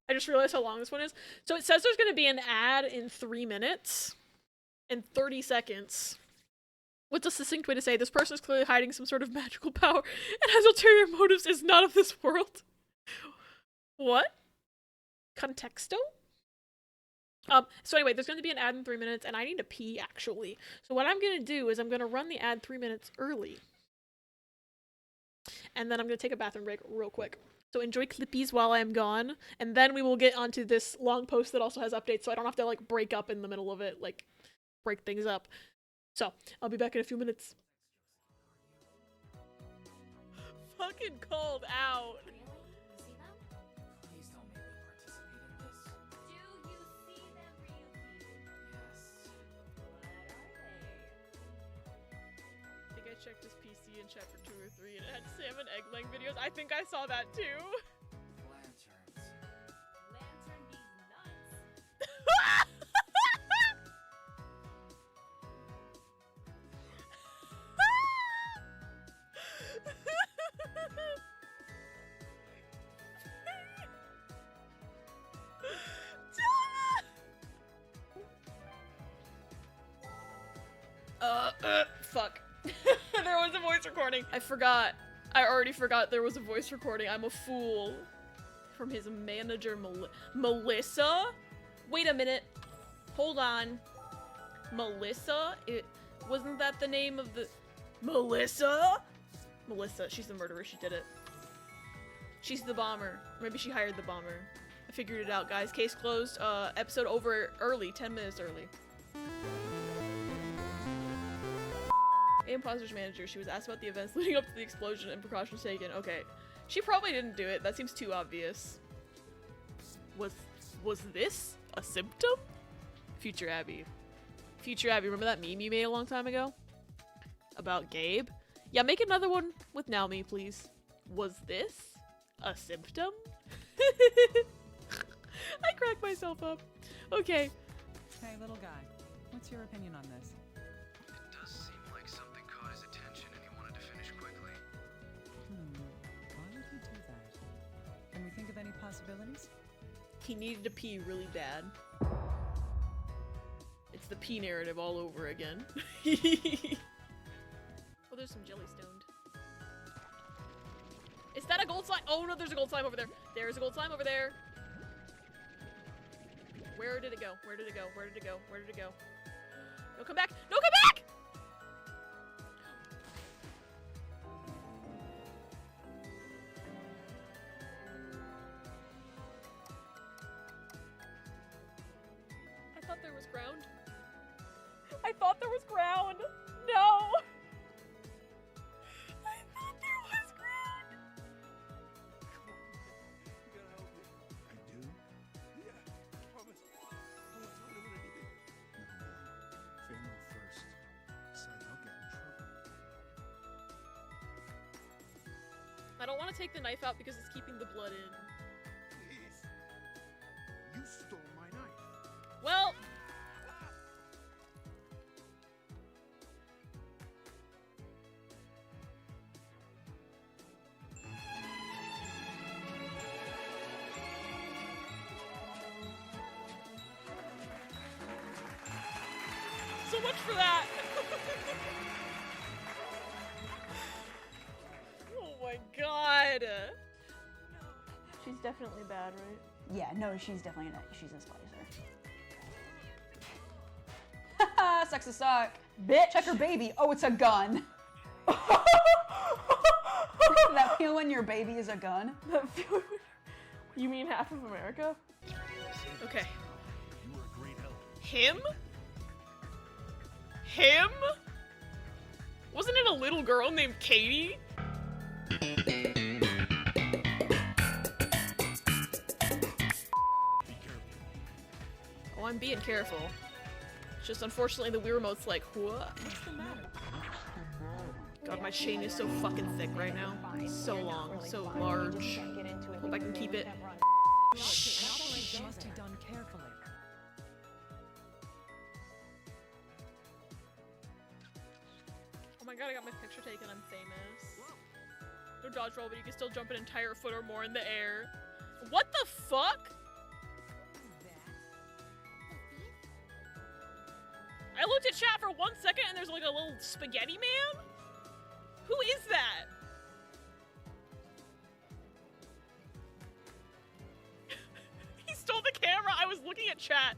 I just realized how long this one is. So it says there's gonna be an ad in 3 minutes. And 30 seconds. What's a succinct way to say this person is clearly hiding some sort of magical power and has ulterior motives is not of this world? What? Contexto? So anyway, there's going to be an ad in 3 minutes, and I need to pee, actually. So what I'm going to do is I'm going to run the ad 3 minutes early. And then I'm going to take a bathroom break real quick. So enjoy Clippies while I'm gone, and then we will get onto this long post that also has updates, so I don't have to, like, break up in the middle of it, like, break things up. So, I'll be back in a few minutes. Fucking called out. Please don't make me participate in this. Do you see them, Ryuki? Yes. What are they? I think I checked his PC in chapter 2 or 3 and it had salmon egg laying videos. I think I saw that too. Lanterns. Lantern these nuts. Fuck. There was a voice recording. I forgot. I already forgot there was a voice recording. I'm a fool. From his manager, Melissa? Wait a minute. Hold on. Melissa? Wasn't that the name of the... Melissa? Melissa. She's the murderer. She did it. She's the bomber. Maybe she hired the bomber. I figured it out, guys. Case closed. Episode over early. 10 minutes early. Imposter's manager. She was asked about the events leading up to the explosion and precautions taken. Okay. She probably didn't do it. That seems too obvious. Was this a symptom? Future Abby. Future Abby, remember that meme you made a long time ago? About Gabe? Yeah, make another one with Naomi, please. Was this a symptom? I cracked myself up. Okay. Hey, little guy. What's your opinion on this? It does seem like something caught his attention and he wanted to finish quickly. Why would he do that? Can we think of any possibilities? He needed to pee really bad. It's the pee narrative all over again. Oh, there's some jelly stoned. Is that a gold slime? Oh no, there's a gold slime over there. There's a gold slime over there. Where did it go? Where did it go? Where did it go? Where did it go? No, come back! No, come back! I thought there was ground. I thought there was ground! No! I thought there was ground! You gotta help me. I do? Yeah, promise. I won't tell anyone anything. Family first. Besides, I'll get in trouble. I don't want to take the knife out because it's keeping the blood in. Please. You stole my knife. Well... So much for that! Oh my god! She's definitely bad, right? Yeah, no, she's definitely she's a splicer. Haha, sexist suck. Bitch. Check her baby. Oh, it's a gun. That feel when your baby is a gun? You mean half of America? Okay. You were a great help. Him? Him? Wasn't it a little girl named Katie? Be careful. Oh, I'm being careful. It's just unfortunately the Wii remote's like, what? What's the matter? God, my chain is so fucking thick right now. So long, so large. Hope I can keep it. Operation must be done carefully. Oh my god, I got my picture taken. I'm famous. No dodge roll, but you can still jump an entire foot or more in the air. What the fuck? I looked at chat for 1 second and there's like a little spaghetti man? Who is that? He stole the camera. I was looking at chat.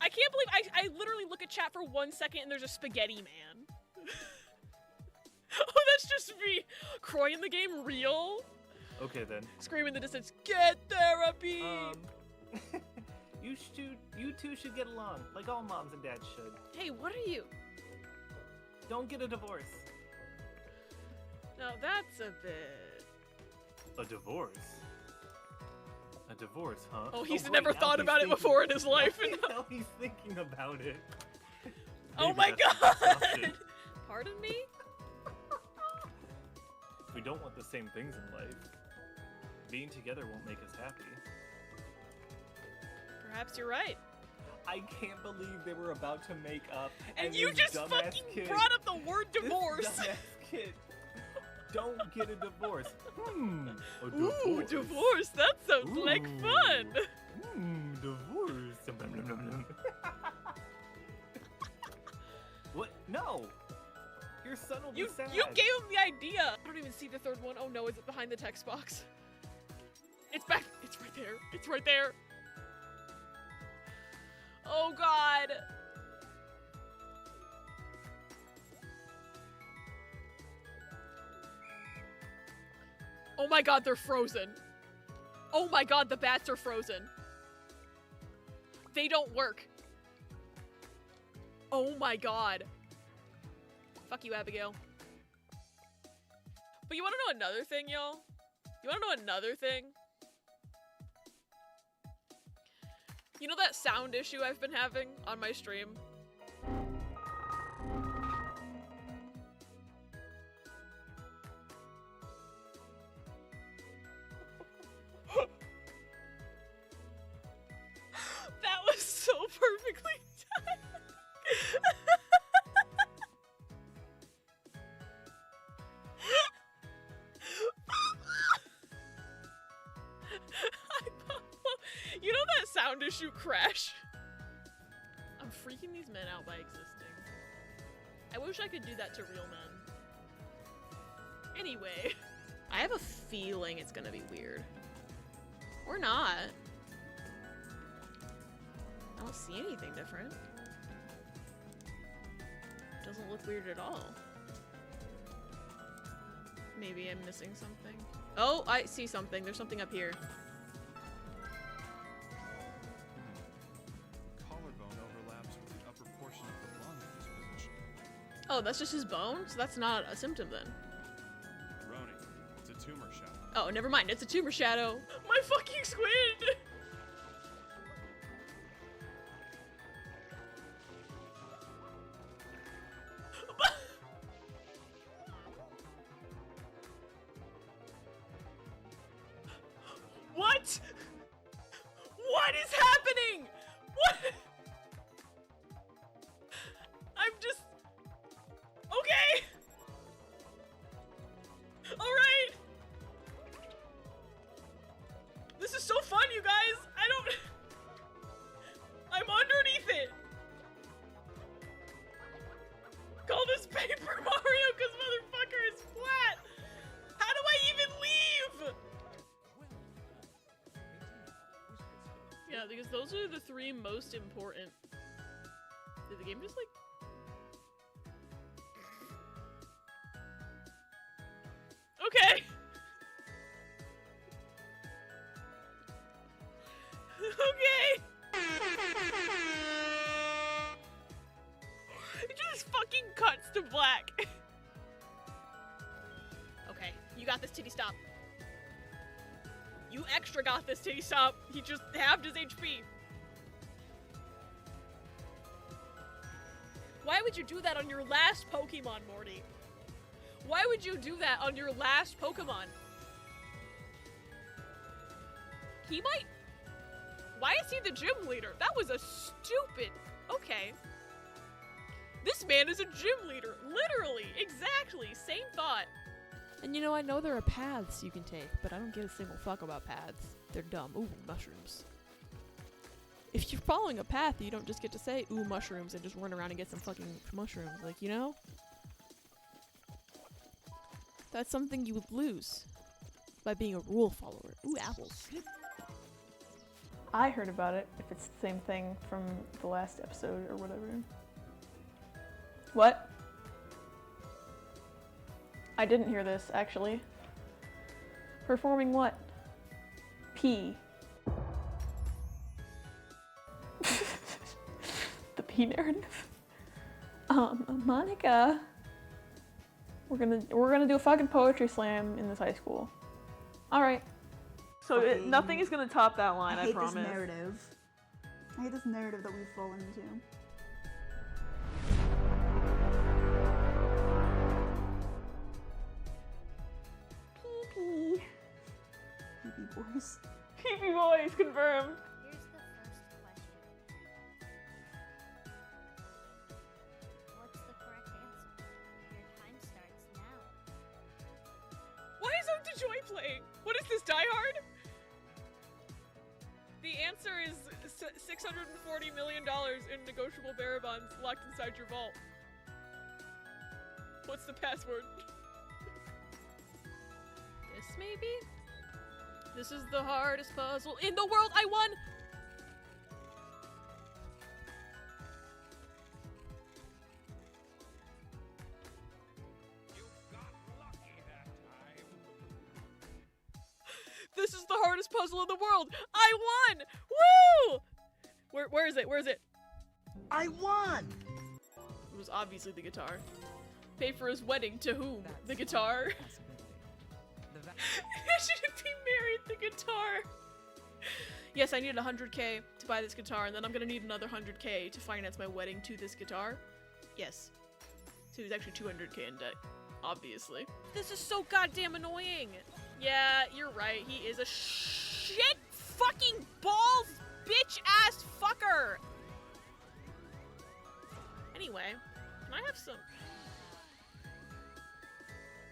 I can't believe I literally look at chat for 1 second and there's a spaghetti man. Oh, that's just me. Croy in the game real? Okay then. Scream in the distance, get therapy! You two should get along, like all moms and dads should. Hey, what are you? Don't get a divorce. No, that's a bit... A divorce? A divorce, huh? Oh, he's right, never now thought he's about it thinking- before in his life. Now he's thinking about it. Oh Maybe my that's god! exhausting. Pardon me? We don't want the same things in life. Being together won't make us happy. Perhaps you're right. I can't believe they were about to make up, And you this just dumbass fucking kid, brought up the word this divorce! dumbass kid. Don't get a divorce. A Ooh, divorce. divorce! That sounds like Ooh. fun! Divorce. Blum, blum, blum, blum. What? No! Your son will be sad. You gave him the idea! I don't even see the third one. Oh no, is it behind the text box? It's back! It's right there! It's right there! Oh god! Oh my god, they're frozen! Oh my god, the bats are frozen! They don't work! Oh my god! Fuck you, Abigail. But you wanna know another thing, y'all? You wanna know another thing? You know that sound issue I've been having on my stream? That was so perfectly timed. You know that sound issue crash? I'm freaking these men out by existing. I wish I could do that to real men. Anyway, I have a feeling it's gonna be weird. Or not. I don't see anything different. Doesn't look weird at all. Maybe I'm missing something. Oh, I see something. There's something up here. Collarbone overlaps with the upper portion of the lung in this position. Oh, that's just his bone? So that's not a symptom then. Roni, it's a tumor shadow. Oh, never mind. It's a tumor shadow. My fucking squid! What? What is happening? What? I'm just... Okay! Alright! This is so fun, you guys! I don't... I'm underneath it! Call this Paper Mario because motherfucker is flat! How do I even leave? Yeah, because those are the three most important. Did the game just like... Okay! Okay! It just fucking cuts to black. Okay, you got this, Titty Stop. You extra got this, Titty Stop. He just halved his HP. Why would you do that on your last Pokemon, Morty? Why would you do that on your last Pokemon? He might... Why is he the gym leader? That was a stupid... Okay. This man is a gym leader. Literally. Exactly. Same thought. And you know, I know there are paths you can take, but I don't give a single fuck about paths. They're dumb. Ooh, mushrooms. If you're following a path, you don't just get to say, ooh, mushrooms, and just run around and get some fucking mushrooms. Like, you know? That's something you would lose by being a rule follower. Ooh, apples. I heard about it, if it's the same thing from the last episode or whatever. What? I didn't hear this, actually. Performing what? P. The P narrative. Monica. We're gonna do a fucking poetry slam in this high school. Alright. So nothing is gonna top that line, I promise. I hate this narrative. I hate this narrative that we've fallen into. Pee-pee. Pee-pee boys. Pee-pee boys, confirmed. Here's the first question. What's the correct answer? Your time starts now. Why is Ode to Joy playing? What is this, Die Hard? The answer is $640 million in negotiable bearer bonds locked inside your vault. What's the password? This maybe? This is the hardest puzzle in the world. I won! This is the hardest puzzle in the world. I won! Woo! Where is it? Where is it? I won! It was obviously the guitar. Pay for his wedding to whom? The guitar? Shouldn't be married, the guitar. Yes, I needed 100k to buy this guitar, and then I'm gonna need another 100k to finance my wedding to this guitar. Yes. So he's actually 200k in debt, obviously. This is so goddamn annoying. Yeah, you're right. He is a shit fucking balls bitch ass fucker. Anyway, can I have some?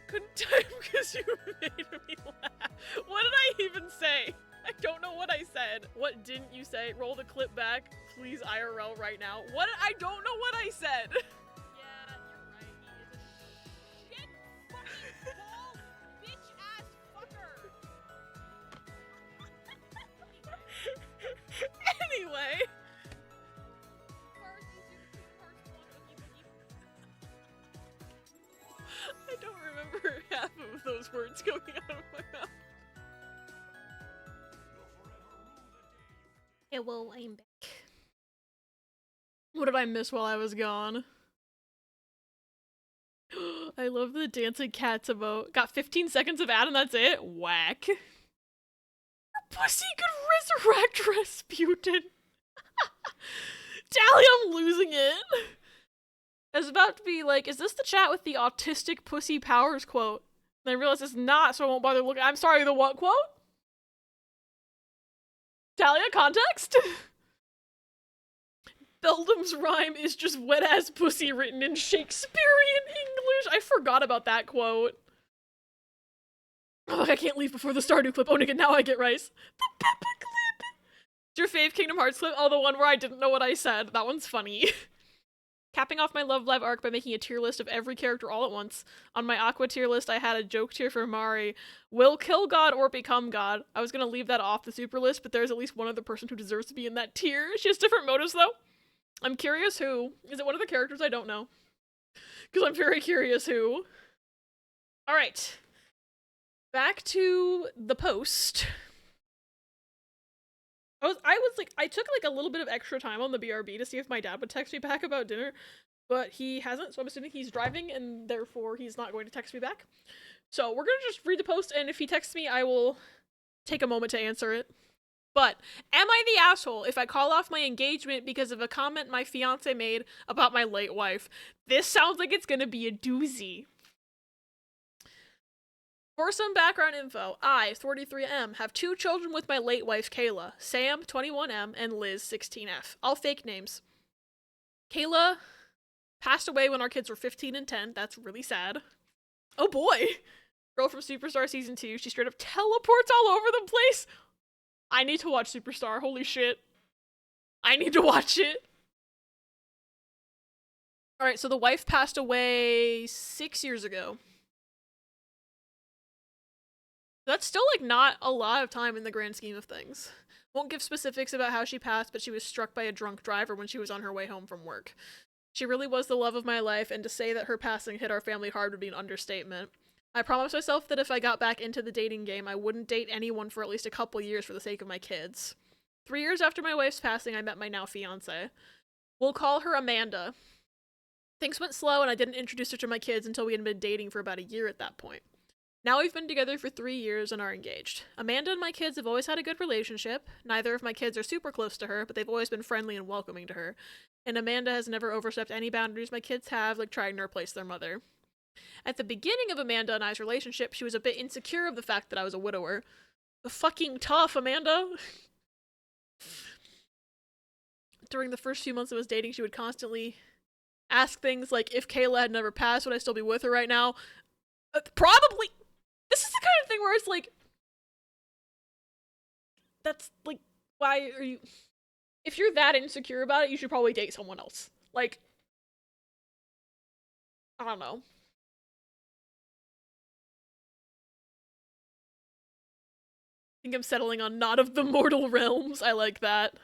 Couldn't type because you made me laugh. What did I even say? I don't know what I said. What didn't you say? Roll the clip back, please IRL right now. What? I don't know what I said. Yeah, you're right. He is a shit fucking balls bitch ass fucker. Anyway. I don't remember half of those words coming out of my mouth. Yeah, well, I'm back. What did I miss while I was gone? I love the dancing cats emote. Got 15 seconds of ad and that's it? Whack. Your pussy could resurrect Rasputin. Tally, I'm losing it. I was about to be like, is this the chat with the autistic pussy powers quote? And I realized it's not, so I won't bother looking. I'm sorry, the what quote? Talia, context? Beldam's rhyme is just wet-ass pussy written in Shakespearean English. I forgot about that quote. Oh, I can't leave before the Stardew clip. Oh, nigga, now I get rice. The Peppa clip. Is your fave Kingdom Hearts clip? Oh, the one where I didn't know what I said. That one's funny. Capping off my Love Live arc by making a tier list of every character all at once. On my Aqua tier list, I had a joke tier for Mari. Will kill God or become God. I was gonna leave that off the super list, but there's at least one other person who deserves to be in that tier. She has different motives, though. I'm curious who. Is it one of the characters I don't know? Because I'm very curious who. Alright. Back to the post. I took like a little bit of extra time on the BRB to see if my dad would text me back about dinner, but he hasn't, so I'm assuming he's driving and therefore he's not going to text me back. So we're gonna just read the post, and if he texts me, I will take a moment to answer it. But, am I the asshole if I call off my engagement because of a comment my fiance made about my late wife? This sounds like it's gonna be a doozy. For some background info, I, 43M, have 2 children with my late wife Kayla, Sam, 21M, and Liz, 16F. All fake names. Kayla passed away when our kids were 15 and 10. That's really sad. Oh boy! Girl from Superstar Season 2. She straight up teleports all over the place. I need to watch Superstar. Holy shit. I need to watch it. Alright, so the wife passed away 6 years ago. That's still, like, not a lot of time in the grand scheme of things. Won't give specifics about how she passed, but she was struck by a drunk driver when she was on her way home from work. She really was the love of my life, and to say that her passing hit our family hard would be an understatement. I promised myself that if I got back into the dating game, I wouldn't date anyone for at least a couple years for the sake of my kids. 3 years after my wife's passing, I met my now fiancé. We'll call her Amanda. Things went slow, and I didn't introduce her to my kids until we had been dating for about a year at that point. Now we've been together for 3 years and are engaged. Amanda and my kids have always had a good relationship. Neither of my kids are super close to her, but they've always been friendly and welcoming to her. And Amanda has never overstepped any boundaries my kids have, like trying to replace their mother. At the beginning of Amanda and I's relationship, she was a bit insecure of the fact that I was a widower. Fucking tough, Amanda! During the first few months of us dating, she would constantly ask things like, if Kayla had never passed, would I still be with her right now? Probably! This is the kind of thing where it's like, that's, like, why are you... If you're that insecure about it, you should probably date someone else. Like, I don't know. I think I'm settling on Not of the Mortal Realms. I like that.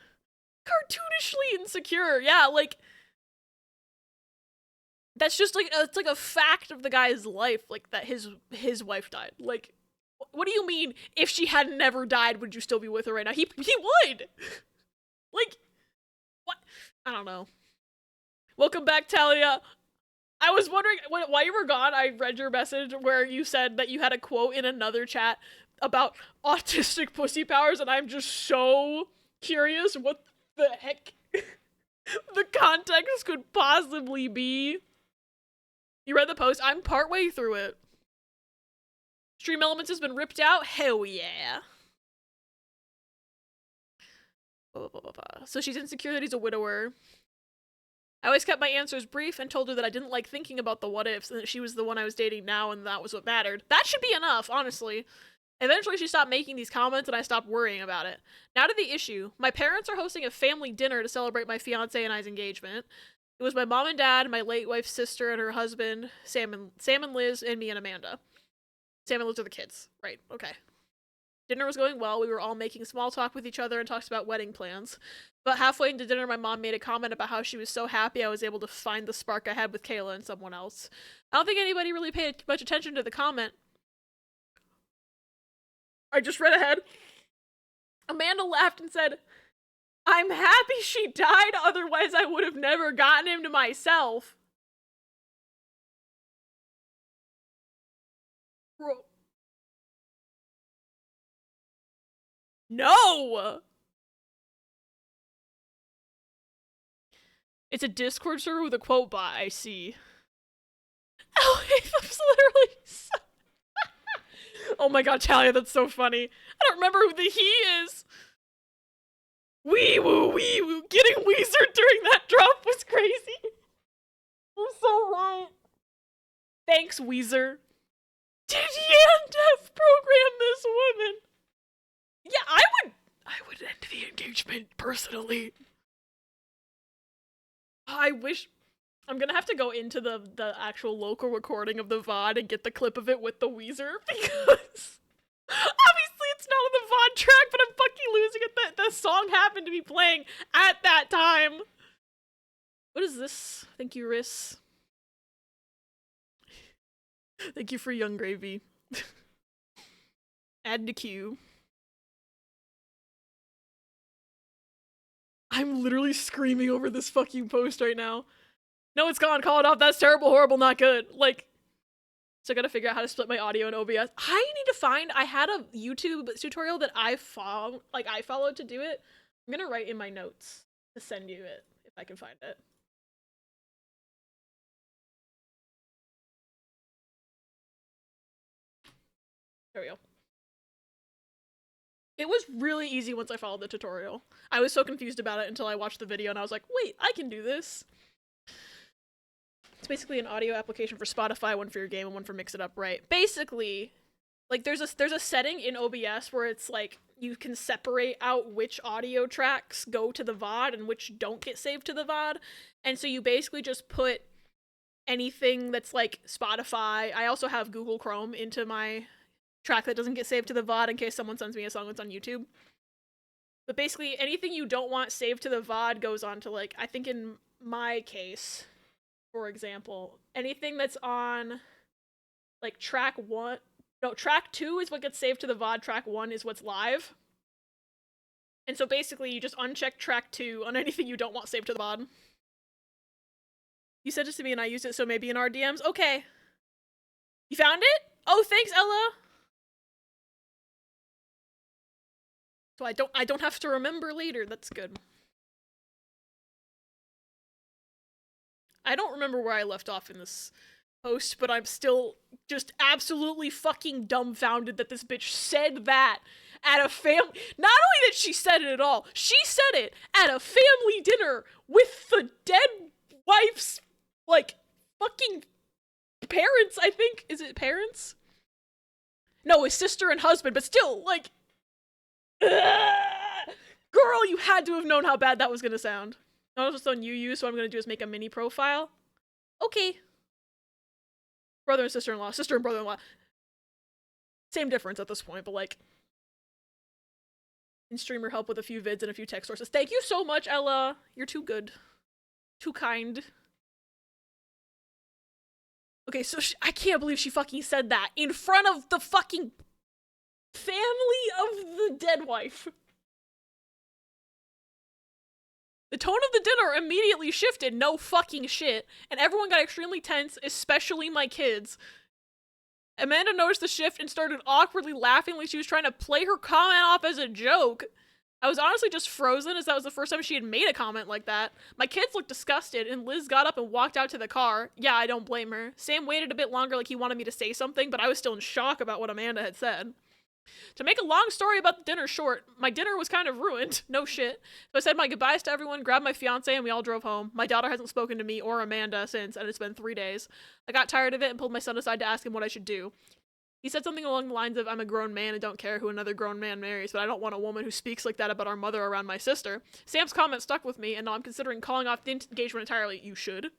Cartoonishly insecure. Yeah, like, that's just like, it's like a fact of the guy's life, like, that his wife died. Like, what do you mean, if she had never died, would you still be with her right now? He would! Like, what? I don't know. Welcome back, Talia. I was wondering, while you were gone, I read your message where you said that you had a quote in another chat about autistic pussy powers, and I'm just so curious what the heck the context could possibly be. You read the post? I'm partway through it. Stream Elements has been ripped out? Hell yeah. So she's insecure that he's a widower. I always kept my answers brief and told her that I didn't like thinking about the what ifs and that she was the one I was dating now and that was what mattered. That should be enough, honestly. Eventually she stopped making these comments and I stopped worrying about it. Now to the issue. My parents are hosting a family dinner to celebrate my fiance and I's engagement. It was my mom and dad, my late wife's sister and her husband, Sam and Liz, and me and Amanda. Sam and Liz are the kids. Right, okay. Dinner was going well. We were all making small talk with each other and talked about wedding plans. But halfway into dinner, my mom made a comment about how she was so happy I was able to find the spark I had with Kayla and someone else. I don't think anybody really paid much attention to the comment. I just read ahead. Amanda laughed and said, I'm happy she died, otherwise I would have never gotten him to myself. Bro. No! It's a Discord server with a quote bot, I see. Oh, that's literally so... Oh my god, Talia, that's so funny. I don't remember who the he is. Wee woo. Getting Weezer during that drop was crazy. You're so right. Thanks, Weezer. Did Yandef program this woman? Yeah, I would end the engagement, personally. I wish... I'm gonna have to go into the actual local recording of the VOD and get the clip of it with the Weezer, because... Obviously it's not on the VOD track, but I'm fucking losing it that the song happened to be playing at that time. What is this? Thank you, Riss. Thank you for Young Gravy. Add to queue. I'm literally screaming over this fucking post right now. No, it's gone. Call it off. That's terrible, horrible, not good. Like, so I gotta figure out how to split my audio in OBS. I need to find, I had a YouTube tutorial that I followed to do it. I'm gonna write in my notes to send you it, if I can find it. There we go. It was really easy once I followed the tutorial. I was so confused about it until I watched the video and I was like, wait, I can do this. It's basically an audio application for Spotify, one for your game and one for Mix It Up, right? Basically, like there's a setting in OBS where it's like you can separate out which audio tracks go to the VOD and which don't get saved to the VOD. And so you basically just put anything that's like Spotify. I also have Google Chrome into my track that doesn't get saved to the VOD in case someone sends me a song that's on YouTube. But basically anything you don't want saved to the VOD goes on to, like, I think in my case, for example, anything that's on like track 2 is what gets saved to the VOD, track 1 is what's live. And so basically you just uncheck track 2 on anything you don't want saved to the VOD. You said this to me and I used it, so maybe in our DMs. Okay. You found it? Oh, thanks, Ella. So I don't have to remember later. That's good. I don't remember where I left off in this post, but I'm still just absolutely fucking dumbfounded that this bitch said that at a family. Not only that she said it at all, she said it at a family dinner with the dead wife's, like, fucking parents, I think. Is it parents? No, his sister and husband, but still, like, girl, you had to have known how bad that was gonna sound. Not just on UU, so what I'm gonna do is make a mini profile. Okay. Brother and sister-in-law, sister and brother-in-law. Same difference at this point, but like, in streamer help with a few vids and a few tech sources. Thank you so much, Ella. You're too good. Too kind. Okay, so I can't believe she fucking said that in front of the fucking family of the dead wife. The tone of the dinner immediately shifted, no fucking shit, and everyone got extremely tense, especially my kids. Amanda noticed the shift and started awkwardly laughing like she was trying to play her comment off as a joke. I was honestly just frozen, as that was the first time she had made a comment like that. My kids looked disgusted, and Liz got up and walked out to the car. Yeah, I don't blame her. Sam waited a bit longer like he wanted me to say something, but I was still in shock about what Amanda had said. To make a long story about the dinner short, my dinner was kind of ruined. No shit. So I said my goodbyes to everyone, grabbed my fiance, and we all drove home. My daughter hasn't spoken to me or Amanda since, and it's been 3 days. I got tired of it and pulled my son aside to ask him what I should do. He said something along the lines of, I'm a grown man and don't care who another grown man marries, but I don't want a woman who speaks like that about our mother around my sister. Sam's comment stuck with me, and now I'm considering calling off the engagement entirely. You should.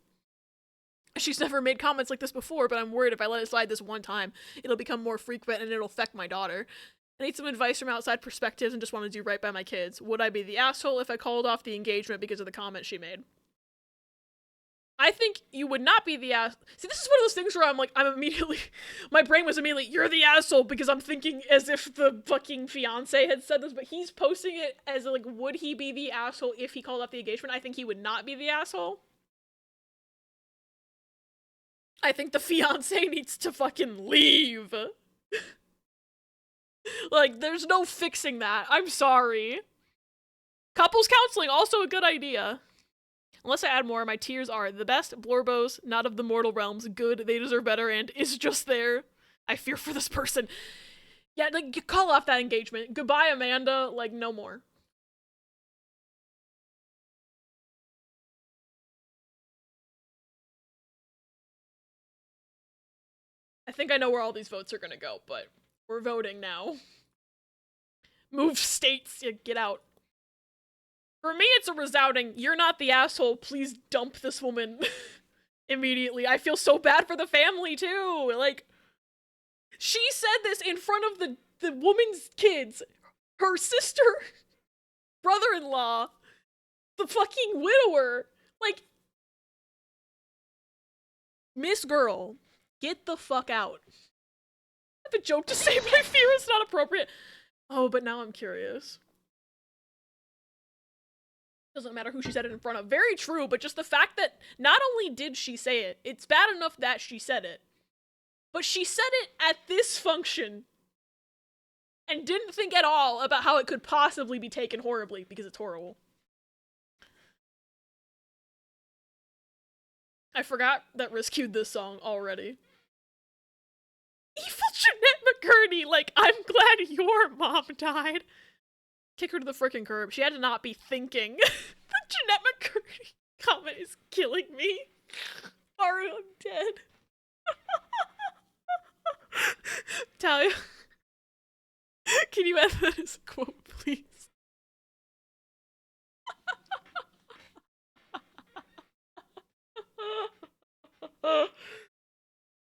She's never made comments like this before, but I'm worried if I let it slide this one time, it'll become more frequent and it'll affect my daughter. I need some advice from outside perspectives and just want to do right by my kids. Would I be the asshole if I called off the engagement because of the comment she made? I think you would not be the ass. See, this is one of those things where I'm like, my brain was immediately, you're the asshole, because I'm thinking as if the fucking fiance had said this, but he's posting it as like, would he be the asshole if he called off the engagement? I think he would not be the asshole. I think the fiance needs to fucking leave. Like, there's no fixing that. I'm sorry. Couples counseling, also a good idea. Unless I add more, my tiers are the best, Blorbos, not of the mortal realms, good, they deserve better, and is just there. I fear for this person. Yeah, like, you call off that engagement. Goodbye, Amanda. Like, no more. I think I know where all these votes are gonna go, but we're voting now. Move states, yeah, get out. For me, it's a resounding, you're not the asshole, please dump this woman immediately. I feel so bad for the family, too. Like, she said this in front of the woman's kids, her sister, brother-in-law, the fucking widower. Like, Miss Girl, get the fuck out. I have a joke to say, but I fear it's not appropriate. Oh, but now I'm curious. Doesn't matter who she said it in front of. Very true, but just the fact that not only did she say it, it's bad enough that she said it, but she said it at this function and didn't think at all about how it could possibly be taken horribly, because it's horrible. I forgot that Riz queued this song already. Evil Jeanette McCurdy, like, I'm glad your mom died. Kick her to the frickin' curb. She had to not be thinking. The Jeanette McCurdy comment is killing me. Sorry, I'm dead. Talia, can you add that as a quote, please?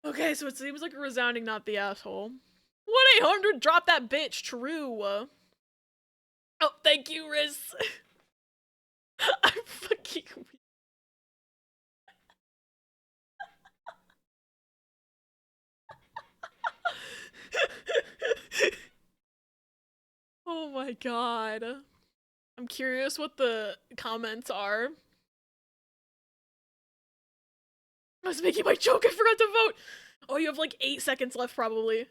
Okay, so it seems like a resounding not the asshole. 1-800 drop that bitch, true. Oh, thank you, Riz. I'm fucking weak. Oh my god. I'm curious what the comments are. I was making my joke, I forgot to vote! Oh, you have like 8 seconds left, probably.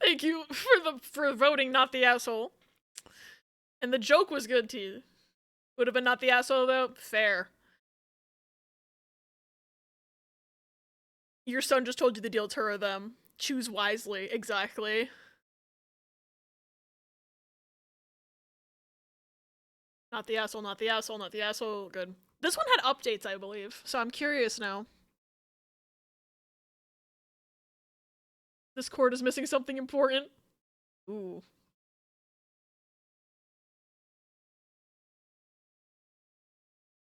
Thank you for voting not the asshole. And the joke was good too. Would have been not the asshole though? Fair. Your son just told you the deal, it's her or them. Choose wisely, exactly. Not the asshole, not the asshole, not the asshole, good. This one had updates, I believe, so I'm curious now. This cord is missing something important. Ooh.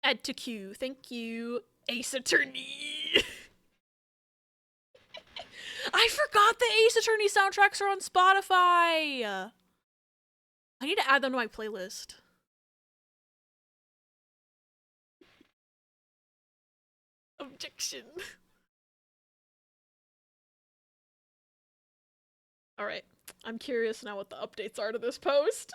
Add to queue, thank you. Ace Attorney! I forgot the Ace Attorney soundtracks are on Spotify! I need to add them to my playlist. Objection. Alright, I'm curious now what the updates are to this post.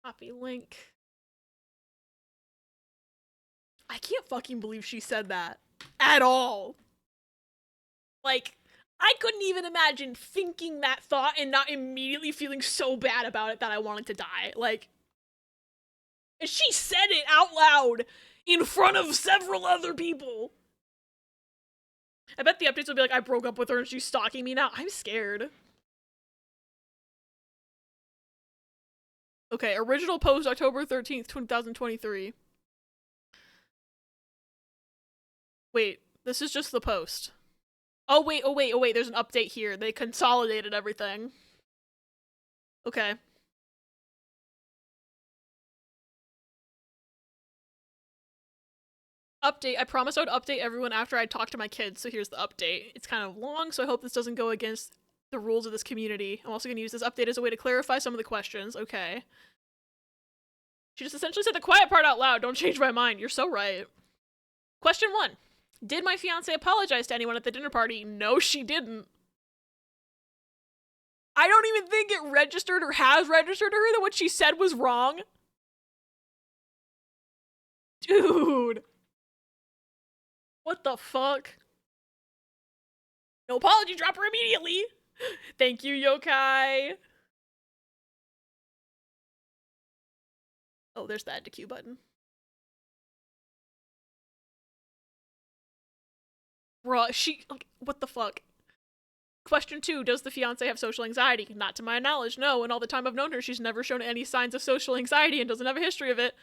Copy link. I can't fucking believe she said that. At all. Like, I couldn't even imagine thinking that thought and not immediately feeling so bad about it that I wanted to die. Like, and she said it out loud in front of several other people. I bet the updates will be like, I broke up with her and she's stalking me now. I'm scared. Okay, original post October 13th, 2023. Wait, this is just the post. Oh wait, there's an update here. They consolidated everything. Okay. Update. I promised I would update everyone after I talked to my kids, so here's the update. It's kind of long, so I hope this doesn't go against the rules of this community. I'm also going to use this update as a way to clarify some of the questions. Okay. She just essentially said the quiet part out loud. Don't change my mind. You're so right. Question 1. Did my fiance apologize to anyone at the dinner party? No, she didn't. I don't even think it registered or has registered to her that what she said was wrong. Dude. What the fuck? No apology, drop her immediately. Thank you, Yokai. Oh, there's the add to queue button. Bruh, like, what the fuck? Question 2, does the fiance have social anxiety? Not to my knowledge, no. In all the time I've known her, she's never shown any signs of social anxiety and doesn't have a history of it.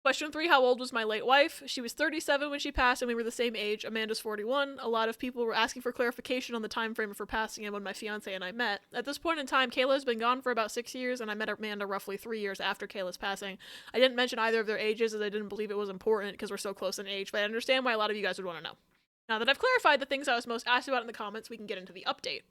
Question 3, how old was my late wife? She was 37 when she passed and we were the same age. Amanda's 41. A lot of people were asking for clarification on the time frame of her passing and when my fiance and I met. At this point in time, Kayla has been gone for about 6 years and I met Amanda roughly 3 years after Kayla's passing. I didn't mention either of their ages as I didn't believe it was important because we're so close in age, but I understand why a lot of you guys would want to know. Now that I've clarified the things I was most asked about in the comments, we can get into the update.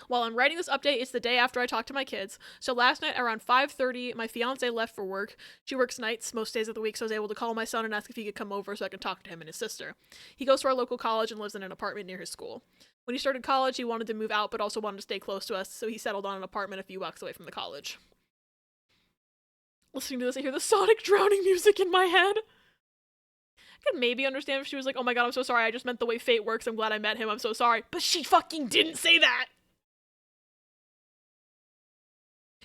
While I'm writing this update, it's the day after I talked to my kids. So last night around 5:30, my fiance left for work. She works nights most days of the week, so I was able to call my son and ask if he could come over so I could talk to him and his sister. He goes to our local college and lives in an apartment near his school. When he started college, he wanted to move out but also wanted to stay close to us, so he settled on an apartment a few blocks away from the college. Listening to this, I hear the Sonic drowning music in my head. I could maybe understand if she was like, oh my god, I'm so sorry, I just meant the way fate works, I'm glad I met him, I'm so sorry. But she fucking didn't say that!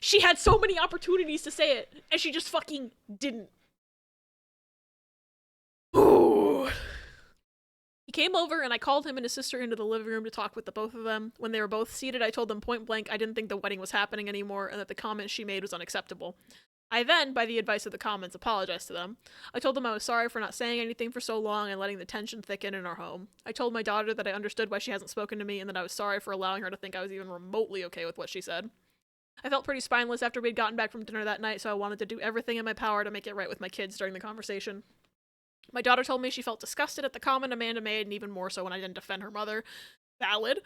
She had so many opportunities to say it, and she just fucking didn't. Ooh. He came over and I called him and his sister into the living room to talk with the both of them. When they were both seated, I told them point blank I didn't think the wedding was happening anymore and that the comment she made was unacceptable. I then, by the advice of the comments, apologized to them. I told them I was sorry for not saying anything for so long and letting the tension thicken in our home. I told my daughter that I understood why she hasn't spoken to me and that I was sorry for allowing her to think I was even remotely okay with what she said. I felt pretty spineless after we'd gotten back from dinner that night, so I wanted to do everything in my power to make it right with my kids during the conversation. My daughter told me she felt disgusted at the comment Amanda made, and even more so when I didn't defend her mother. Valid.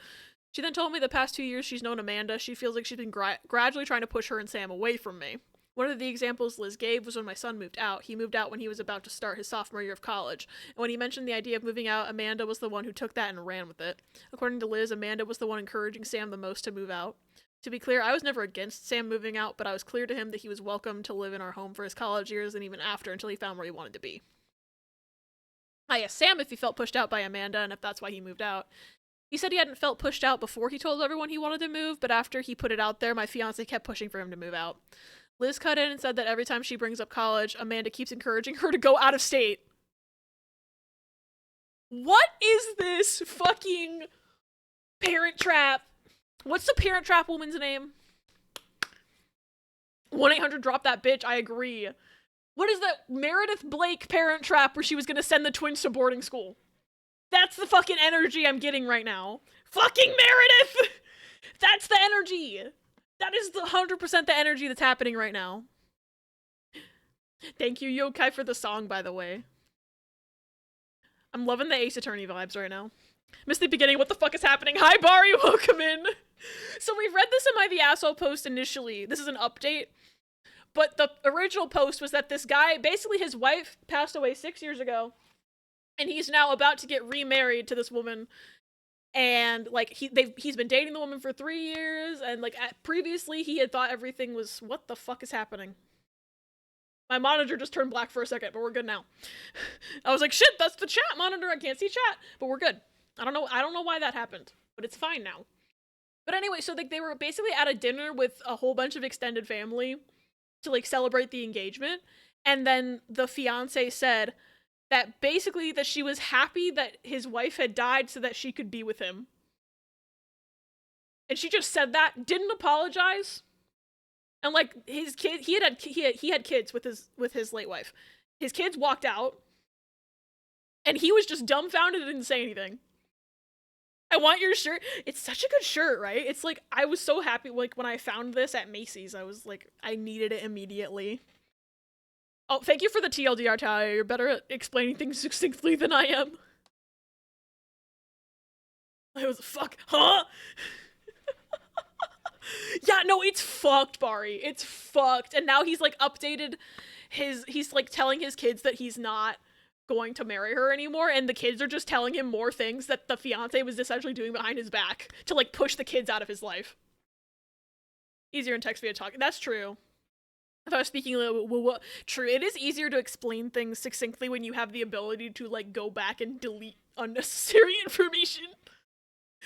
She then told me the past 2 years she's known Amanda, she feels like she's been gradually trying to push her and Sam away from me. One of the examples Liz gave was when my son moved out. He moved out when he was about to start his sophomore year of college. And when he mentioned the idea of moving out, Amanda was the one who took that and ran with it. According to Liz, Amanda was the one encouraging Sam the most to move out. To be clear, I was never against Sam moving out, but I was clear to him that he was welcome to live in our home for his college years and even after until he found where he wanted to be. I asked Sam if he felt pushed out by Amanda and if that's why he moved out. He said he hadn't felt pushed out before he told everyone he wanted to move, but after he put it out there, my fiance kept pushing for him to move out. Liz cut in and said that every time she brings up college, Amanda keeps encouraging her to go out of state. What is this fucking Parent Trap? What's the Parent Trap woman's name? 1-800 Drop That Bitch, I agree. What is that Meredith Blake Parent Trap where she was gonna send the twins to boarding school? That's the fucking energy I'm getting right now. Fucking Meredith! That's the energy! That is the 100% the energy that's happening right now. Thank you, Yokai, for the song, by the way. I'm loving the Ace Attorney vibes right now. Missed the beginning, what the fuck is happening? Hi, Bari, welcome in! So we've read this in my The Asshole post initially. This is an update. But the original post was that this guy, basically his wife passed away 6 years ago, and he's now about to get remarried to this woman. And like he's been dating the woman for 3 years, and like previously he had thought everything was, what the fuck is happening? My monitor just turned black for a second, but we're good now. I was like, shit, that's the chat monitor. I can't see chat, but we're good. I don't know why that happened, but it's fine now. But anyway, so like they were basically at a dinner with a whole bunch of extended family to like celebrate the engagement, and then the fiance said that basically that she was happy that his wife had died so that she could be with him. And she just said that, didn't apologize. And like his kid, he had kids with his late wife. His kids walked out, and he was just dumbfounded and didn't say anything. I want your shirt. It's such a good shirt, right? It's like, I was so happy like when I found this at Macy's. I was like, I needed it immediately. Oh, thank you for the TLDR, Talia. You're better at explaining things succinctly than I am. I was, fuck, huh? Yeah, no, it's fucked, Bari. It's fucked. And now he's, like, updated he's, like, telling his kids that he's not going to marry her anymore, and the kids are just telling him more things that the fiance was essentially doing behind his back to, like, push the kids out of his life. Easier in text via talk. That's true. If I was speaking a little true, it is easier to explain things succinctly when you have the ability to like go back and delete unnecessary information.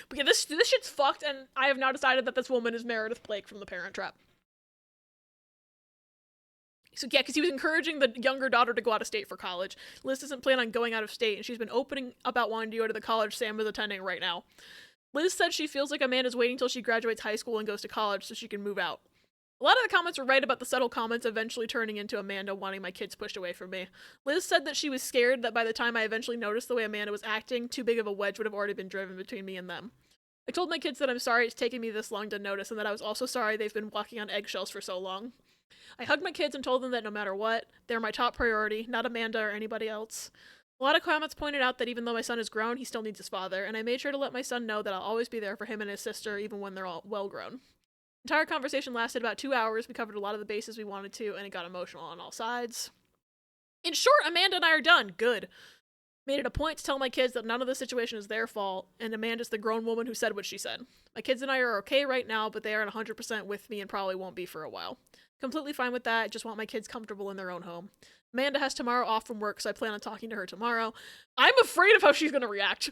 But yeah, this shit's fucked, and I have now decided that this woman is Meredith Blake from The Parent Trap. So yeah, because he was encouraging the younger daughter to go out of state for college. Liz doesn't plan on going out of state, and she's been opening about wanting to go to the college Sam is attending right now. Liz said she feels like Amanda's waiting till she graduates high school and goes to college so she can move out. A lot of the comments were right about the subtle comments eventually turning into Amanda wanting my kids pushed away from me. Liz said that she was scared that by the time I eventually noticed the way Amanda was acting, too big of a wedge would have already been driven between me and them. I told my kids that I'm sorry it's taken me this long to notice, and that I was also sorry they've been walking on eggshells for so long. I hugged my kids and told them that no matter what, they're my top priority, not Amanda or anybody else. A lot of comments pointed out that even though my son is grown, he still needs his father, and I made sure to let my son know that I'll always be there for him and his sister even when they're all well grown. The entire conversation lasted about 2 hours. We covered a lot of the bases we wanted to, and it got emotional on all sides. In short, Amanda and I are done. Good. Made it a point to tell my kids that none of the situation is their fault, and Amanda's the grown woman who said what she said. My kids and I are okay right now, but they aren't 100% with me and probably won't be for a while. Completely fine with that, just want my kids comfortable in their own home. Amanda has tomorrow off from work, so I plan on talking to her tomorrow. I'm afraid of how she's gonna react.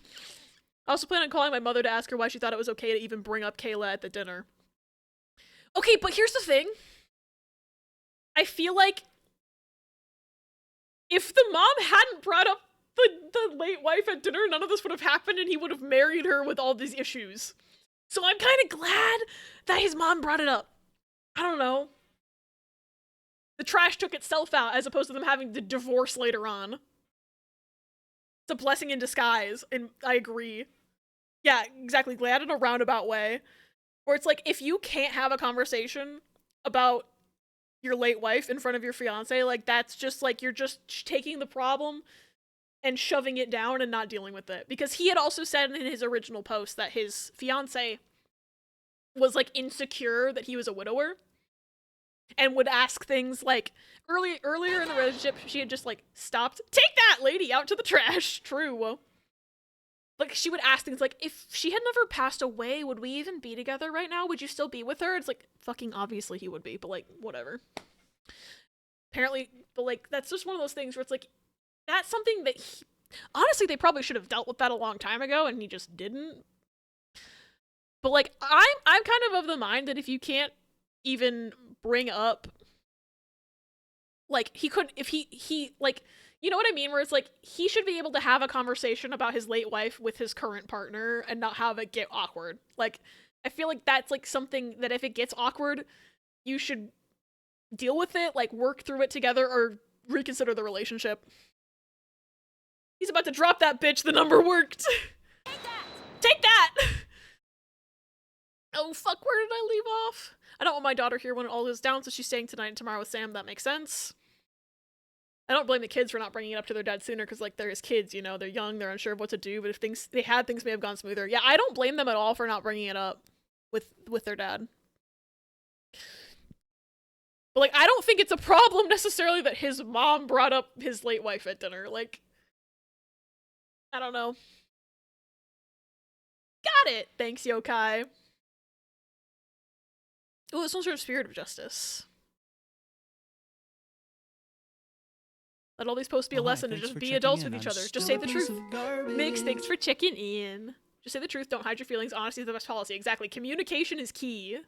I also plan on calling my mother to ask her why she thought it was okay to even bring up Kayla at the dinner. Okay, but here's the thing. I feel like if the mom hadn't brought up the late wife at dinner, none of this would have happened and he would have married her with all these issues. So I'm kind of glad that his mom brought it up. I don't know. The trash took itself out as opposed to them having to divorce later on. It's a blessing in disguise, and I agree. Yeah, exactly. Glad in a roundabout way. Where it's like, if you can't have a conversation about your late wife in front of your fiance, like, that's just like, you're just taking the problem and shoving it down and not dealing with it. Because he had also said in his original post that his fiance was, like, insecure that he was a widower. And would ask things like, earlier in the relationship, she had just, like, stopped, take that lady out to the trash. True. Like, she would ask things like, if she had never passed away, would we even be together right now? Would you still be with her? It's like, fucking obviously he would be, but, like, whatever. Apparently, but, like, that's just one of those things where it's like, that's something that he, honestly, they probably should have dealt with that a long time ago, and he just didn't. But, like, I'm kind of the mind that if you can't even bring up, like, he could, if he like, you know what I mean, where it's like, he should be able to have a conversation about his late wife with his current partner and not have it get awkward. Like, I feel like that's, like, something that if it gets awkward, you should deal with it, like, work through it together, or reconsider the relationship. He's about to drop that bitch, the number worked. Take that! Oh, fuck, where did I leave off? I don't want my daughter here when it all goes down, so she's staying tonight and tomorrow with Sam. That makes sense. I don't blame the kids for not bringing it up to their dad sooner, because, like, they're his kids, you know? They're young, they're unsure of what to do, but if things may have gone smoother. Yeah, I don't blame them at all for not bringing it up with their dad. But, like, I don't think it's a problem necessarily that his mom brought up his late wife at dinner. Like, I don't know. Got it! Thanks, Yokai. Oh, this one's from Spirit of Justice. Let all these posts be a lesson to just be adults with each other. Just say the truth. Mix, thanks for checking in. Just say the truth, don't hide your feelings. Honesty is the best policy. Exactly. Communication is key. I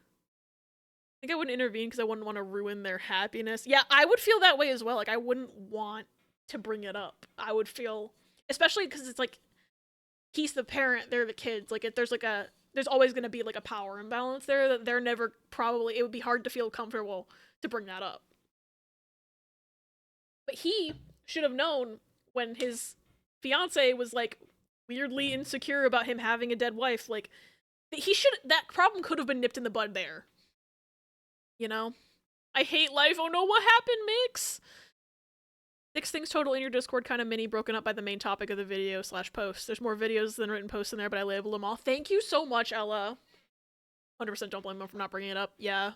think I wouldn't intervene because I wouldn't want to ruin their happiness. Yeah, I would feel that way as well. Like, I wouldn't want to bring it up. I would feel, especially because it's like, he's the parent, they're the kids. Like, if there's like there's always going to be like a power imbalance there that they're never probably, it would be hard to feel comfortable to bring that up. But he should have known when his fiance was, like, weirdly insecure about him having a dead wife. Like, that problem could have been nipped in the bud there. You know? I hate life. Oh no, what happened, Mix? 6 things total in your Discord, kind of mini, broken up by the main topic of the video / post. There's more videos than written posts in there, but I labeled them all. Thank you so much, Ella. 100% don't blame them for not bringing it up. Yeah.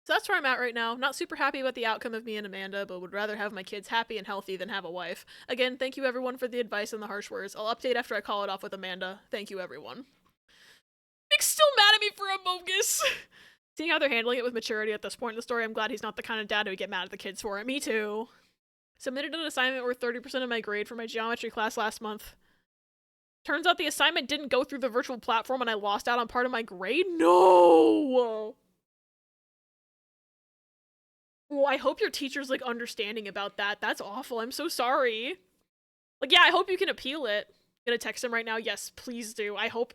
So that's where I'm at right now. Not super happy about the outcome of me and Amanda, but would rather have my kids happy and healthy than have a wife. Again, thank you everyone for the advice and the harsh words. I'll update after I call it off with Amanda. Thank you everyone. Nick's still mad at me for Amogus. Seeing how they're handling it with maturity at this point in the story, I'm glad he's not the kind of dad who would get mad at the kids for it. Me too. Submitted an assignment worth 30% of my grade for my geometry class last month. Turns out the assignment didn't go through the virtual platform and I lost out on part of my grade? No! Well, I hope your teacher's, like, understanding about that. That's awful. I'm so sorry. Like, yeah, I hope you can appeal it. I'm gonna text him right now. Yes, please do. I hope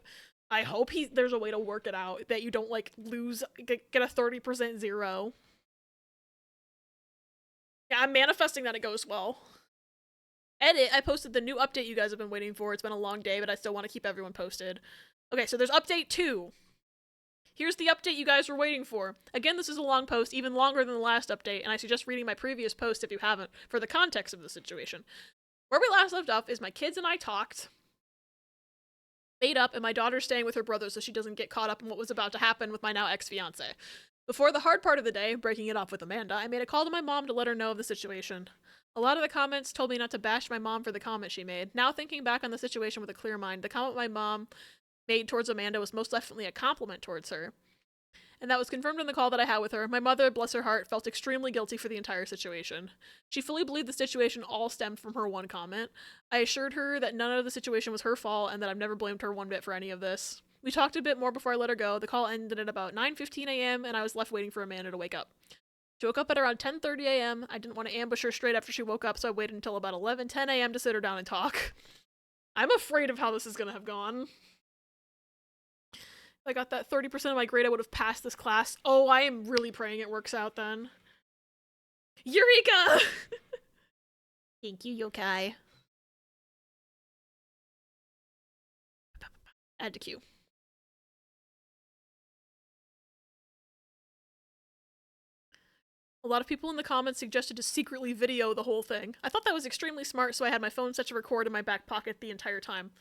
there's a way to work it out that you don't, like, get a 30% zero. Yeah, I'm manifesting that it goes well. Edit, I posted the new update you guys have been waiting for. It's been a long day, but I still want to keep everyone posted. Okay, so there's update 2. Here's the update you guys were waiting for. Again, this is a long post, even longer than the last update, and I suggest reading my previous post if you haven't, for the context of the situation. Where we last left off is my kids and I talked, made up, and my daughter's staying with her brother so she doesn't get caught up in what was about to happen with my now ex-fiance. Before the hard part of the day, breaking it off with Amanda, I made a call to my mom to let her know of the situation. A lot of the comments told me not to bash my mom for the comment she made. Now thinking back on the situation with a clear mind, the comment my mom made towards Amanda was most definitely a compliment towards her. And that was confirmed in the call that I had with her. My mother, bless her heart, felt extremely guilty for the entire situation. She fully believed the situation all stemmed from her one comment. I assured her that none of the situation was her fault and that I've never blamed her one bit for any of this. We talked a bit more before I let her go. The call ended at about 9:15 a.m. and I was left waiting for Amanda to wake up. She woke up at around 10:30 a.m. I didn't want to ambush her straight after she woke up, so I waited until about 11:10 a.m. to sit her down and talk. I'm afraid of how this is gonna have gone. If I got that 30% of my grade, I would have passed this class. Oh, I am really praying it works out then. Eureka! Thank you, yokai. Add to queue. A lot of people in the comments suggested to secretly video the whole thing. I thought that was extremely smart, so I had my phone set to record in my back pocket the entire time.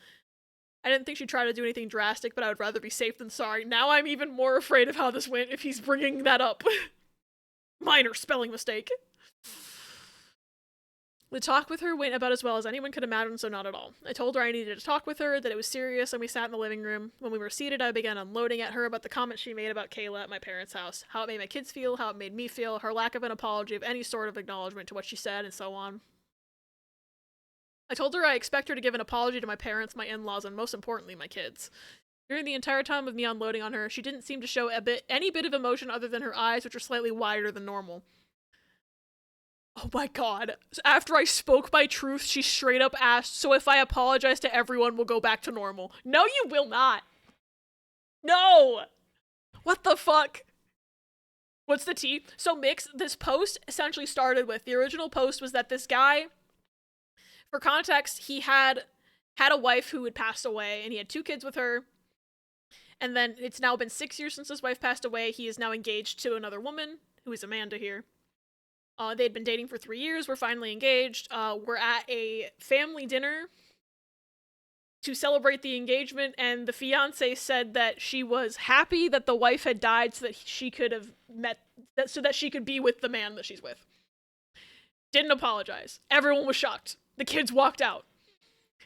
I didn't think she'd try to do anything drastic, but I would rather be safe than sorry. Now I'm even more afraid of how this went if he's bringing that up. Minor spelling mistake. The talk with her went about as well as anyone could imagine, so not at all. I told her I needed to talk with her, that it was serious, and we sat in the living room. When we were seated, I began unloading at her about the comments she made about Kayla at my parents' house, how it made my kids feel, how it made me feel, her lack of an apology of any sort of acknowledgement to what she said, and so on. I told her I expect her to give an apology to my parents, my in-laws, and most importantly, my kids. During the entire time of me unloading on her, she didn't seem to show any bit of emotion other than her eyes, which were slightly wider than normal. Oh my god. After I spoke my truth, she straight up asked, so if I apologize to everyone, we'll go back to normal. No, you will not. No! What the fuck? What's the tea? So Mix, this post essentially started with, the original post was that this guy, for context, he had a wife who had passed away, and he had 2 kids with her, and then it's now been 6 years since his wife passed away. He is now engaged to another woman, who is Amanda here. They'd been dating for 3 years. We're finally engaged. We're at a family dinner to celebrate the engagement, and the fiance said that she was happy that the wife had died so that she could have so that she could be with the man that she's with. Didn't apologize. Everyone was shocked. The kids walked out.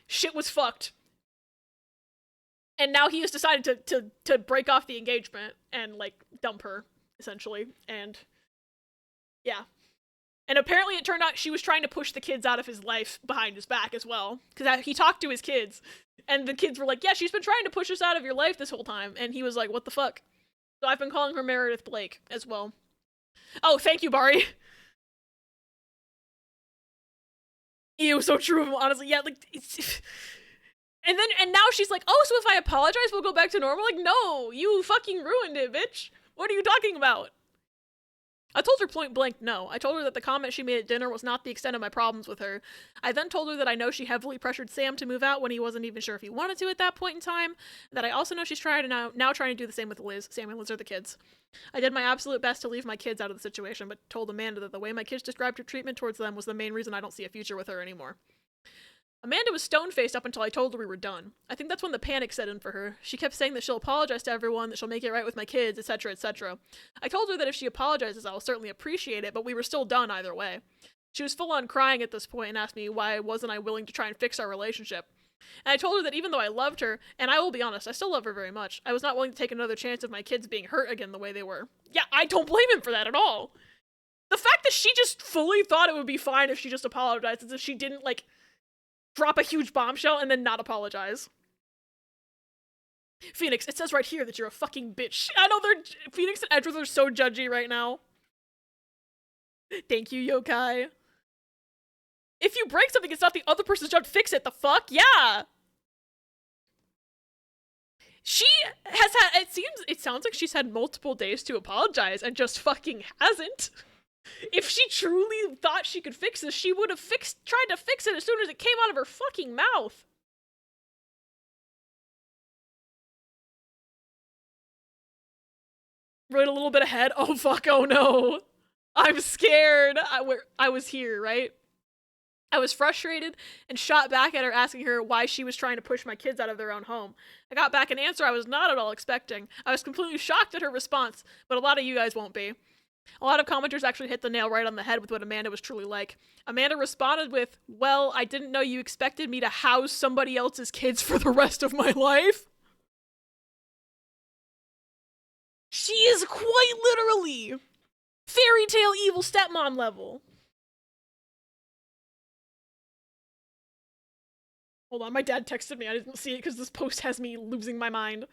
Shit was fucked. And now he has decided to break off the engagement and, like, dump her, essentially. And, yeah. And apparently it turned out she was trying to push the kids out of his life behind his back as well. Because he talked to his kids. And the kids were like, yeah, she's been trying to push us out of your life this whole time. And he was like, what the fuck? So I've been calling her Meredith Blake as well. Oh, thank you, Bari. Ew, so true of him, honestly. Yeah, like, it's... And now she's like, oh, so if I apologize, we'll go back to normal? Like, no, you fucking ruined it, bitch. What are you talking about? I told her point blank no. I told her that the comment she made at dinner was not the extent of my problems with her. I then told her that I know she heavily pressured Sam to move out when he wasn't even sure if he wanted to at that point in time. That I also know she's trying to now trying to do the same with Liz. Sam and Liz are the kids. I did my absolute best to leave my kids out of the situation, but told Amanda that the way my kids described her treatment towards them was the main reason I don't see a future with her anymore. Amanda was stone-faced up until I told her we were done. I think that's when the panic set in for her. She kept saying that she'll apologize to everyone, that she'll make it right with my kids, etc., etc. I told her that if she apologizes, I will certainly appreciate it, but we were still done either way. She was full-on crying at this point and asked me why wasn't I willing to try and fix our relationship. And I told her that even though I loved her, and I will be honest, I still love her very much, I was not willing to take another chance of my kids being hurt again the way they were. Yeah, I don't blame him for that at all. The fact that she just fully thought it would be fine if she just apologized, as if she didn't, like, drop a huge bombshell and then not apologize. Phoenix, it says right here that you're a fucking bitch. I know Phoenix and Edgeworth are so judgy right now. Thank you, yokai. If you break something, it's not the other person's job to fix it. The fuck? Yeah! She has had, it sounds like she's had multiple days to apologize and just fucking hasn't. If she truly thought she could fix this, she would have tried to fix it as soon as it came out of her fucking mouth. Right a little bit ahead. Oh fuck, oh no. I'm scared. I was here, right? I was frustrated and shot back at her asking her why she was trying to push my kids out of their own home. I got back an answer I was not at all expecting. I was completely shocked at her response, but a lot of you guys won't be. A lot of commenters actually hit the nail right on the head with what Amanda was truly like. Amanda responded with, well, I didn't know you expected me to house somebody else's kids for the rest of my life. She is quite literally fairy tale evil stepmom level. Hold on, my dad texted me. I didn't see it because this post has me losing my mind.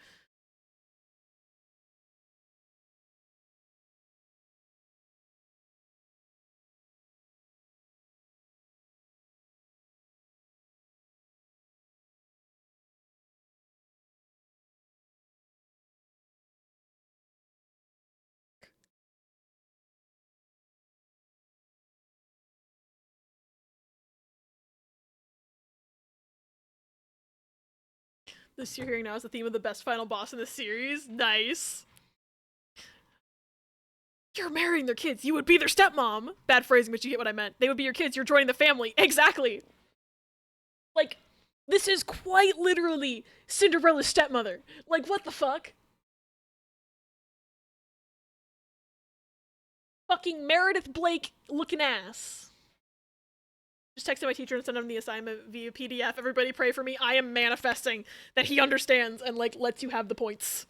This you're hearing now is the theme of the best final boss in the series. Nice. You're marrying their kids. You would be their stepmom. Bad phrasing, but you get what I meant. They would be your kids. You're joining the family. Exactly. Like, this is quite literally Cinderella's stepmother. Like, what the fuck? Fucking Meredith Blake looking ass. Just texted my teacher and sent him the assignment via PDF. Everybody pray for me. I am manifesting that he understands and, like, lets you have the points.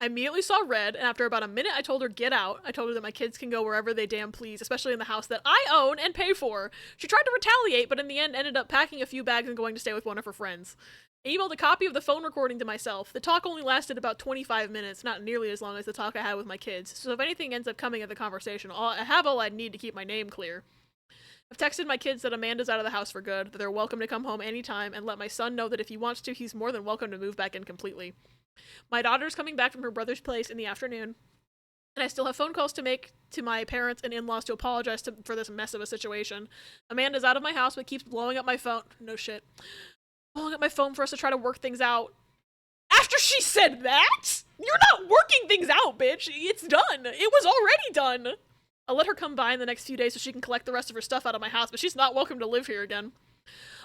I immediately saw red, and after about a minute, I told her, get out. I told her that my kids can go wherever they damn please, especially in the house that I own and pay for. She tried to retaliate, but in the end ended up packing a few bags and going to stay with one of her friends. I emailed a copy of the phone recording to myself. The talk only lasted about 25 minutes, not nearly as long as the talk I had with my kids, so if anything ends up coming of the conversation, I have all I need to keep my name clear. I've texted my kids that Amanda's out of the house for good, that they're welcome to come home anytime, and let my son know that if he wants to, he's more than welcome to move back in completely. My daughter's coming back from her brother's place in the afternoon, and I still have phone calls to make to my parents and in-laws to apologize for this mess of a situation. Amanda's out of my house but keeps blowing up my phone. No shit. Blowing up my phone for us to try to work things out. After she said that? You're not working things out, bitch. It's done. It was already done. I'll let her come by in the next few days so she can collect the rest of her stuff out of my house, but she's not welcome to live here again.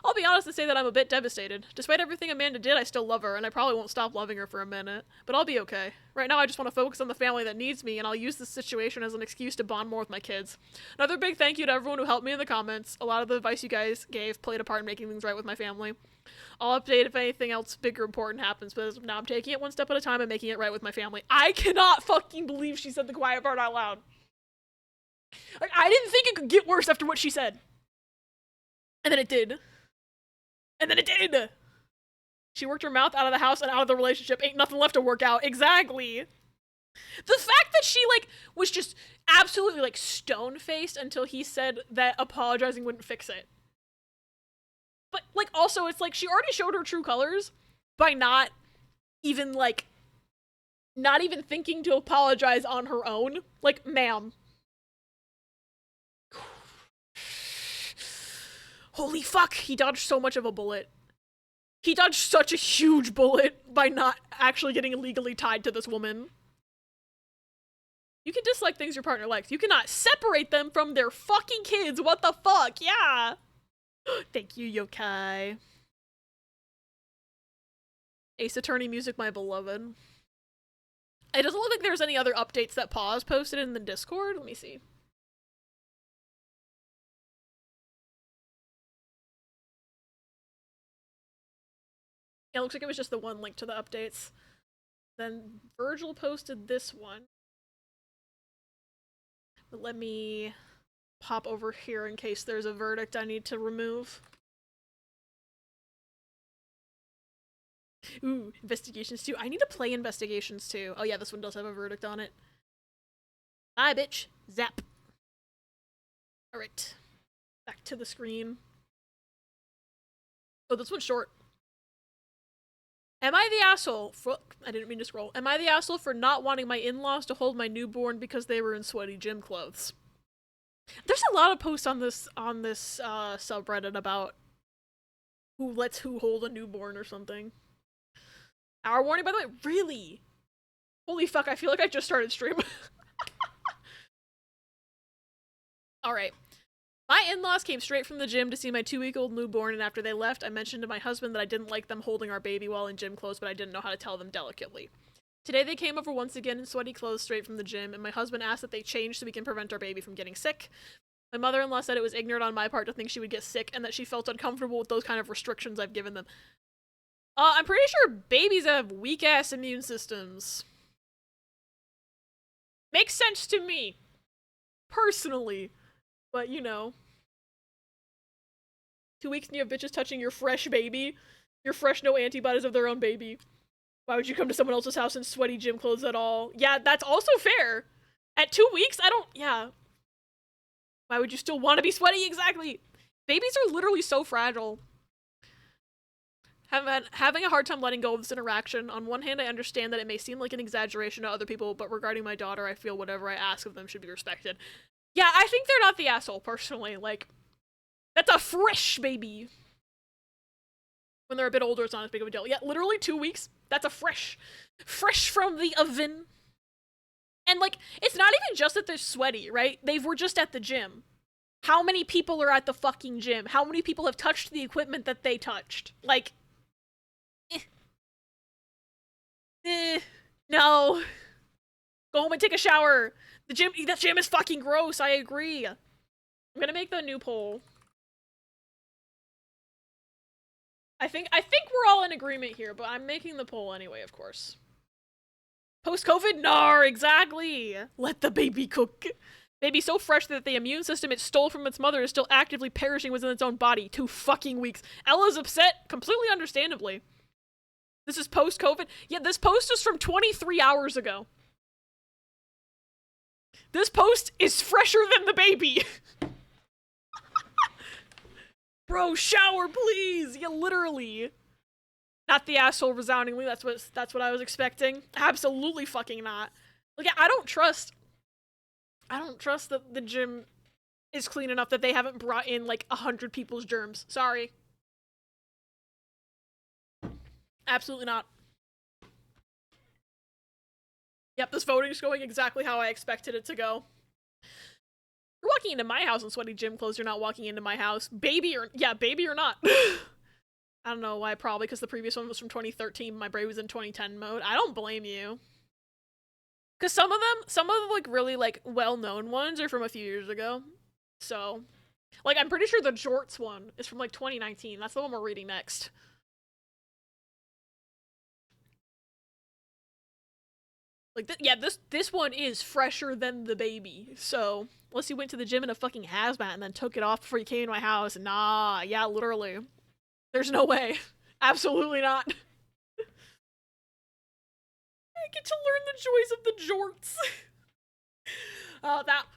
I'll be honest and say that I'm a bit devastated. Despite everything Amanda did, I still love her, and I probably won't stop loving her for a minute. But I'll be okay. Right now, I just want to focus on the family that needs me, and I'll use this situation as an excuse to bond more with my kids. Another big thank you to everyone who helped me in the comments. A lot of the advice you guys gave played a part in making things right with my family. I'll update if anything else big or important happens, but as of now, I'm taking it one step at a time and making it right with my family. I cannot fucking believe she said the quiet part out loud. Like, I didn't think it could get worse after what she said. And then it did. And then it did! She worked her mouth out of the house and out of the relationship. Ain't nothing left to work out. Exactly! The fact that she, like, was just absolutely, like, stone-faced until he said that apologizing wouldn't fix it. But, like, also, it's like, she already showed her true colors by not even, like, not even thinking to apologize on her own. Like, ma'am. Holy fuck, he dodged so much of a bullet. He dodged such a huge bullet by not actually getting illegally tied to this woman. You can dislike things your partner likes. You cannot separate them from their fucking kids. What the fuck? Yeah. Thank you, Yokai. Ace Attorney music, my beloved. It doesn't look like there's any other updates that Pause posted in the Discord. Let me see. Yeah, it looks like it was just the one link to the updates. Then Virgil posted this one. But let me pop over here in case there's a verdict I need to remove. Ooh, Investigations 2. I need to play Investigations 2. Oh yeah, this one does have a verdict on it. Bye, bitch. Zap. Alright. Back to the screen. Oh, this one's short. Am I the asshole for— I didn't mean to scroll. Am I the asshole for not wanting my in-laws to hold my newborn because they were in sweaty gym clothes? There's a lot of posts on this subreddit about who lets who hold a newborn or something. Hour warning, by the way? Really? Holy fuck, I feel like I just started stream. Alright. My in-laws came straight from the gym to see my 2-week-old newborn, and after they left, I mentioned to my husband that I didn't like them holding our baby while in gym clothes, but I didn't know how to tell them delicately. Today they came over once again in sweaty clothes straight from the gym, and my husband asked that they change so we can prevent our baby from getting sick. My mother-in-law said it was ignorant on my part to think she would get sick, and that she felt uncomfortable with those kind of restrictions I've given them. I'm pretty sure babies have weak-ass immune systems. Makes sense to me. Personally. But, you know. 2 weeks and you have bitches touching your fresh baby. Your fresh, no antibodies of their own baby. Why would you come to someone else's house in sweaty gym clothes at all? Yeah, that's also fair. At 2 weeks, yeah. Why would you still want to be sweaty? Exactly. Babies are literally so fragile. Having a hard time letting go of this interaction. On one hand, I understand that it may seem like an exaggeration to other people, but regarding my daughter, I feel whatever I ask of them should be respected. Yeah, I think they're not the asshole, personally. Like, That's a fresh baby. When they're a bit older, it's not as big of a deal. Yeah, literally 2 weeks. That's a fresh from the oven. And like, it's not even just that they're sweaty, right? They were just at the gym. How many people are at the fucking gym? How many people have touched the equipment that they touched? Like, no. Go home and take a shower. That gym is fucking gross. I agree. I'm gonna make the new poll. I think we're all in agreement here, but I'm making the poll anyway, of course. Post-COVID? Nar, exactly. Let the baby cook. Baby so fresh that the immune system it stole from its mother is still actively perishing within its own body. 2 fucking weeks. Ella's upset, completely understandably. This is post-COVID? Yeah, this post is from 23 hours ago. This post is fresher than the baby. Bro, shower, please! Yeah, literally. Not the asshole resoundingly, that's what I was expecting. Absolutely fucking not. Like, I don't trust that the gym is clean enough that they haven't brought in, like, 100 people's germs. Sorry. Absolutely not. Yep, this voting is going exactly how I expected it to go. You're walking into my house in sweaty gym clothes, you're not walking into my house. Baby or not. I don't know why, probably because the previous one was from 2013, my brain was in 2010 mode. I don't blame you. Because some of the, like, really, like, well-known ones are from a few years ago. So, like, I'm pretty sure the Jorts one is from, like, 2019. That's the one we're reading next. Like, this one is fresher than the baby. So, unless you went to the gym in a fucking hazmat and then took it off before you came to my house, nah, yeah, literally. There's no way. Absolutely not. I get to learn the joys of the jorts.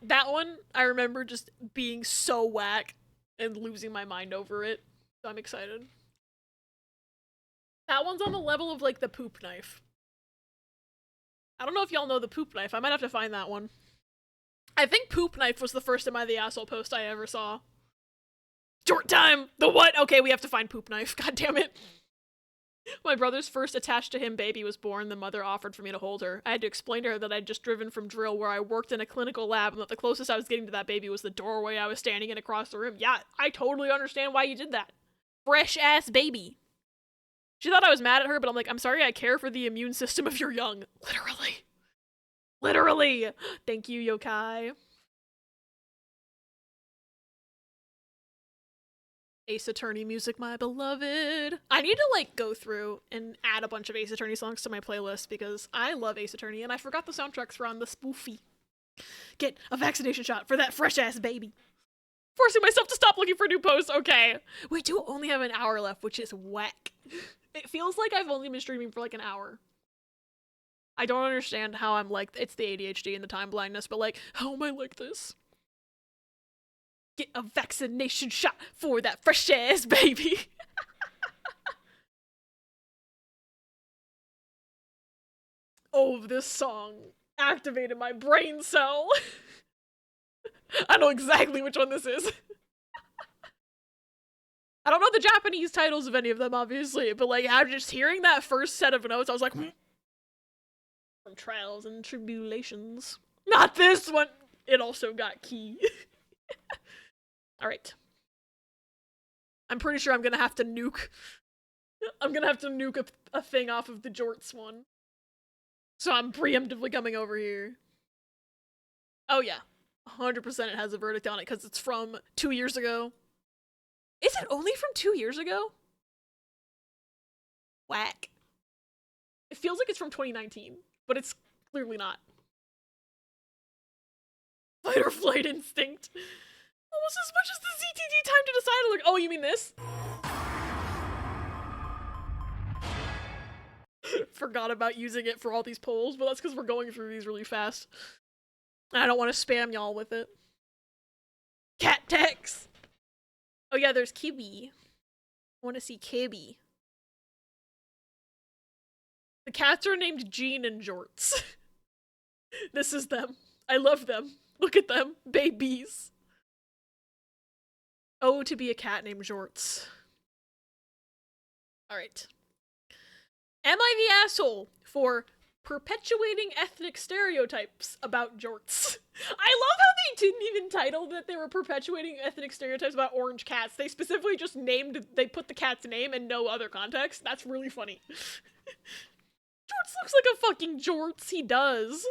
That one, I remember just being so whack and losing my mind over it. So I'm excited. That one's on the level of, like, the poop knife. I don't know if y'all know the poop knife. I might have to find that one. I think poop knife was the first AmITheAsshole post I ever saw. Jort time! The what? Okay, we have to find poop knife. God damn it. My brother's first attached to him baby was born. The mother offered for me to hold her. I had to explain to her that I'd just driven from drill where I worked in a clinical lab and that the closest I was getting to that baby was the doorway I was standing in across the room. Yeah, I totally understand why you did that. Fresh-ass baby. She thought I was mad at her, but I'm like, I'm sorry, I care for the immune system of your young. Literally. Literally. Thank you, Yokai. Ace Attorney music, my beloved. I need to, like, go through and add a bunch of Ace Attorney songs to my playlist because I love Ace Attorney and I forgot the soundtracks were on the spoofy. Get a vaccination shot for that fresh-ass baby. Forcing myself to stop looking for new posts. Okay. We do only have an hour left, which is whack. It feels like I've only been streaming for like an hour. I don't understand how I'm like, it's the ADHD and the time blindness, but like, how am I like this? Get a vaccination shot for that fresh ass baby. Oh, this song activated my brain cell. I know exactly which one this is. I don't know the Japanese titles of any of them, obviously, but like, I'm just hearing that first set of notes, I was like, from Trials and Tribulations. Not this one! It also got key. Alright. I'm pretty sure I'm gonna have to nuke. I'm gonna have to nuke a thing off of the Jorts one. So I'm preemptively coming over here. Oh yeah. 100% it has a verdict on it because it's from 2 years ago. Is it only from 2 years ago? Whack. It feels like it's from 2019, but it's clearly not. Fight or flight instinct. Almost as much as the ZTD time to decide. Like, oh, you mean this? Forgot about using it for all these polls, but that's because we're going through these really fast. I don't want to spam y'all with it. Cat text. Oh yeah, there's Kibby. I want to see Kibby. The cats are named Jean and Jorts. This is them. I love them. Look at them. Babies. Oh, to be a cat named Jorts. Alright. Am I the asshole for perpetuating ethnic stereotypes about jorts? I love how they didn't even title that they were perpetuating ethnic stereotypes about orange cats. They specifically just they put the cat's name and no other context. That's really funny. Jorts looks like a fucking jorts. He does.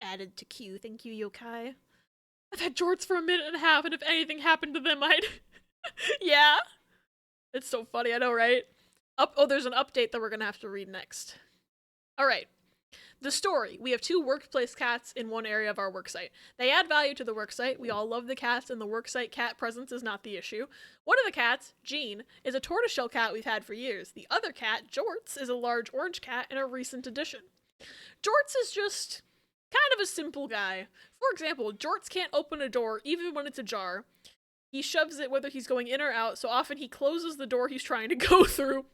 Added to queue. Thank you, Yokai. I've had jorts for a minute and a half, and if anything happened to them, I'd... Yeah? It's so funny, I know, right? Oh, there's an update that we're gonna have to read next. Alright. The story. We have 2 workplace cats in one area of our worksite. They add value to the worksite. We all love the cats, and the worksite cat presence is not the issue. One of the cats, Jean, is a tortoiseshell cat we've had for years. The other cat, Jorts, is a large orange cat and a recent addition. Jorts is just kind of a simple guy. For example, Jorts can't open a door even when it's ajar. He shoves it whether he's going in or out, so often he closes the door he's trying to go through.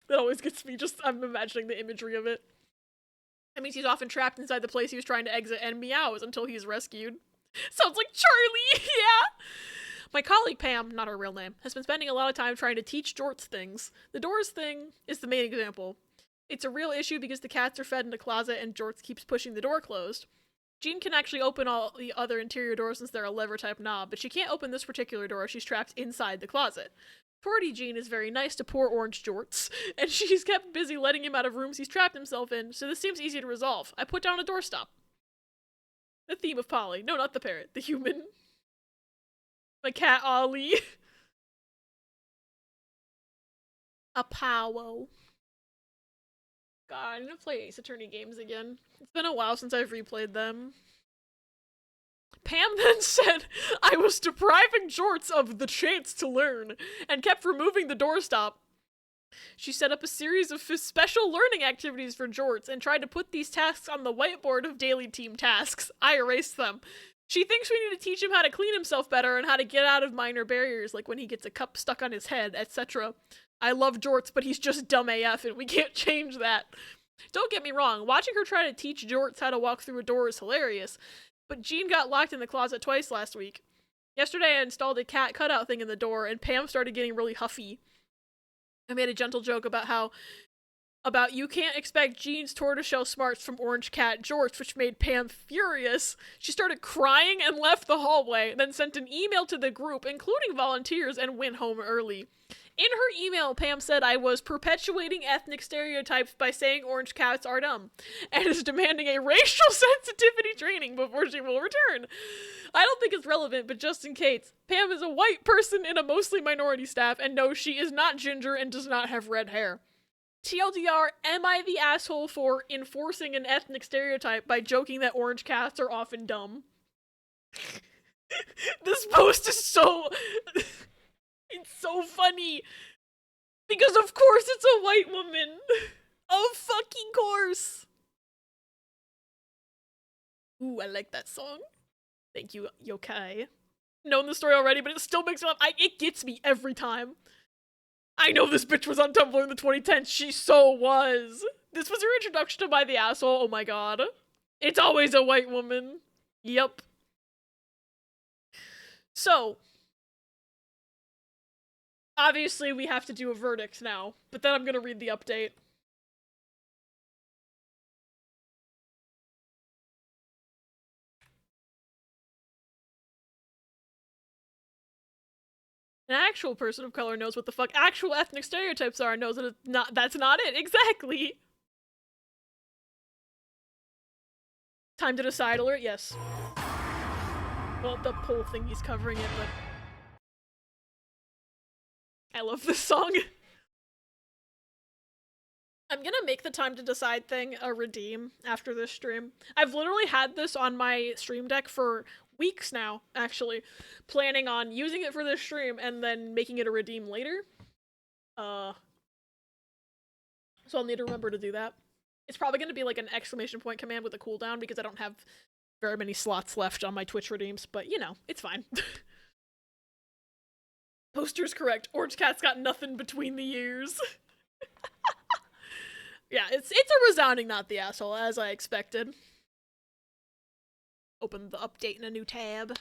That always gets me, I'm imagining the imagery of it. That means he's often trapped inside the place he was trying to exit and meows until he's rescued. Sounds like Charlie, yeah! My colleague Pam, not her real name, has been spending a lot of time trying to teach Jorts things. The doors thing is the main example. It's a real issue because the cats are fed in a closet and Jorts keeps pushing the door closed. Jean can actually open all the other interior doors since they're a lever-type knob, but she can't open this particular door as she's trapped inside the closet. Torty Jean is very nice to poor orange Jorts, and she's kept busy letting him out of rooms he's trapped himself in, so this seems easy to resolve. I put down a doorstop. The theme of Polly. No, not the parrot. The human. My cat Ollie. A Powo. God, I need to play Ace Attorney games again. It's been a while since I've replayed them. Pam then said I was depriving Jorts of the chance to learn, and kept removing the doorstop. She set up a series of special learning activities for Jorts, and tried to put these tasks on the whiteboard of daily team tasks. I erased them. She thinks we need to teach him how to clean himself better, and how to get out of minor barriers, like when he gets a cup stuck on his head, etc. I love Jorts, but he's just dumb AF, and we can't change that. Don't get me wrong, watching her try to teach Jorts how to walk through a door is hilarious, but Jean got locked in the closet twice last week. Yesterday I installed a cat cutout thing in the door, and Pam started getting really huffy. I made a gentle joke about you can't expect Jean's tortoiseshell smarts from Orange Cat Jorts, which made Pam furious. She started crying and left the hallway, then sent an email to the group, including volunteers, and went home early. In her email, Pam said I was perpetuating ethnic stereotypes by saying orange cats are dumb, and is demanding a racial sensitivity training before she will return. I don't think it's relevant, but just in case, Pam is a white person in a mostly minority staff, and no, she is not ginger and does not have red hair. TLDR, am I the asshole for enforcing an ethnic stereotype by joking that orange cats are often dumb? This post is so... It's so funny. Because of course it's a white woman. Of fucking course. Ooh, I like that song. Thank you, Yokai. Known the story already, but it still makes me laugh. It gets me every time. I know this bitch was on Tumblr in the 2010s. She so was. This was her introduction to Am I the Asshole. Oh my god. It's always a white woman. Yep. So... obviously, we have to do a verdict now, but then I'm gonna read the update. An actual person of color knows what the fuck actual ethnic stereotypes are and knows that that's not it. Exactly! Time to decide alert? Yes. Well, the poll thing he's covering it, but... I love this song. I'm gonna make the time to decide thing a redeem after this stream. I've literally had this on my stream deck for weeks now, actually. Planning on using it for this stream and then making it a redeem later. So I'll need to remember to do that. It's probably gonna be like an exclamation point command with a cooldown because I don't have very many slots left on my Twitch redeems, but you know, it's fine. Poster's correct. Orange Cat's got nothing between the ears. Yeah, it's a resounding not the asshole, as I expected. Open the update in a new tab.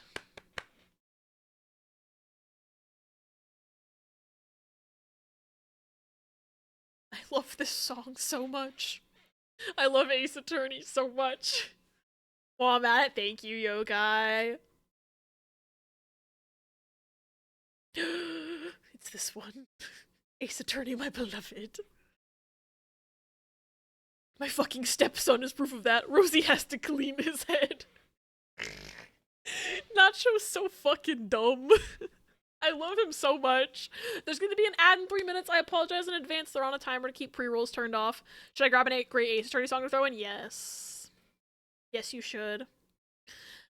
I love this song so much. I love Ace Attorney so much. Well, I'm at it. Thank you, Yokai. It's this one. Ace Attorney, my beloved. My fucking stepson is proof of that. Rosie has to clean his head. Nacho's so fucking dumb. I love him so much. There's going to be an ad in 3 minutes. I apologize in advance. They're on a timer to keep pre-rolls turned off. Should I grab an great Ace Attorney song to throw in? Yes. Yes, you should.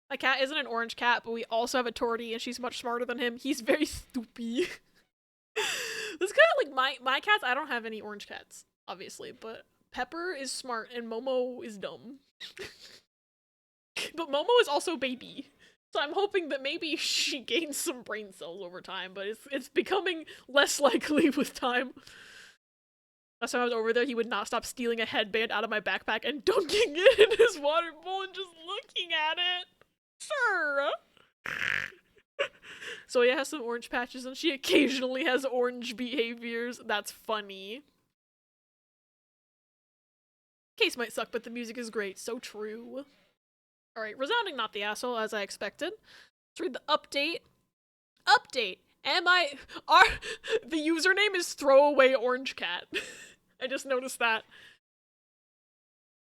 My cat isn't an orange cat, but we also have a tortie, and she's much smarter than him. He's very stupid. This kind of like my cats. I don't have any orange cats, obviously, but Pepper is smart and Momo is dumb. But Momo is also baby. So I'm hoping that maybe she gains some brain cells over time, but it's becoming less likely with time. Last time I was over there, he would not stop stealing a headband out of my backpack and dunking it in his water bowl and just looking at it. Sure. Zoya has some orange patches and she occasionally has orange behaviors. That's funny. Case might suck, but the music is great. So true. Alright, resounding not the asshole, as I expected. Let's read the update. Update! The username is throwaway orange cat. I just noticed that.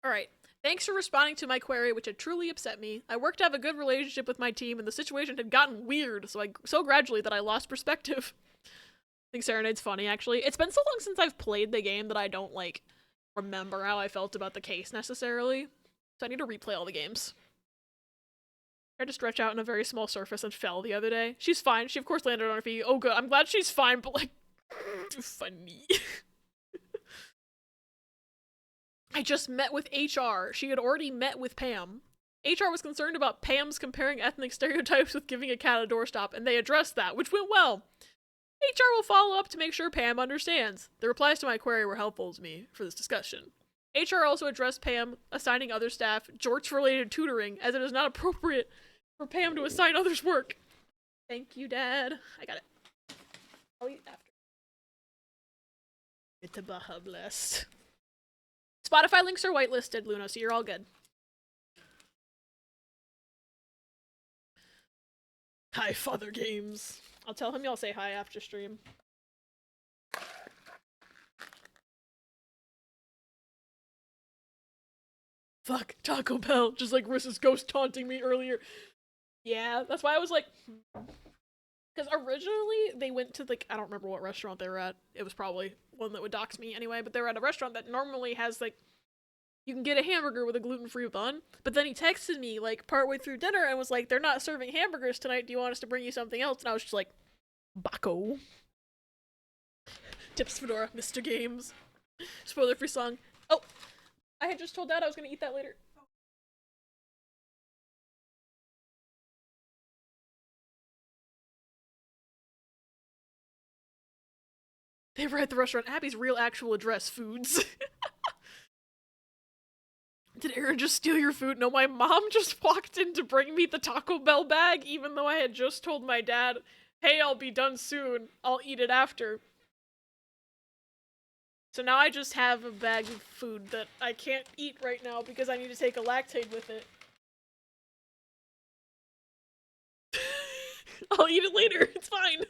Alright. Thanks for responding to my query, which had truly upset me. I worked to have a good relationship with my team, and the situation had gotten weird, so gradually that I lost perspective. I think Serenade's funny, actually. It's been so long since I've played the game that I don't, like, remember how I felt about the case, necessarily. So I need to replay all the games. I tried to stretch out in a very small surface and fell the other day. She's fine. She, of course, landed on her feet. Oh, good. I'm glad she's fine, but, like, funny. I just met with HR. She had already met with Pam. HR was concerned about Pam's comparing ethnic stereotypes with giving a cat a doorstop, and they addressed that, which went well. HR will follow up to make sure Pam understands. The replies to my query were helpful to me for this discussion. HR also addressed Pam assigning other staff jorts-related tutoring, as it is not appropriate for Pam to assign others work. Thank you, Dad. I got it. I'll eat after. It's a Baja blessed. Spotify links are whitelisted, Luna, so you're all good. Hi, Father Games. I'll tell him y'all say hi after stream. Fuck, Taco Bell, just like Rissa's ghost taunting me earlier. Yeah, that's why I was like... Because originally, they went to, like, I don't remember what restaurant they were at. It was probably one that would dox me anyway, but they were at a restaurant that normally has, like, you can get a hamburger with a gluten-free bun. But then he texted me, like, partway through dinner and was like, they're not serving hamburgers tonight. Do you want us to bring you something else? And I was just like, Baco. Tips Fedora, Mr. Games. Spoiler-free song. Oh! I had just told Dad I was gonna eat that later. They were at the restaurant. Abby's real actual address, Foods. Did Aaron just steal your food? No, my mom just walked in to bring me the Taco Bell bag, even though I had just told my dad, hey, I'll be done soon. I'll eat it after. So now I just have a bag of food that I can't eat right now because I need to take a Lactaid with it. I'll eat it later. It's fine.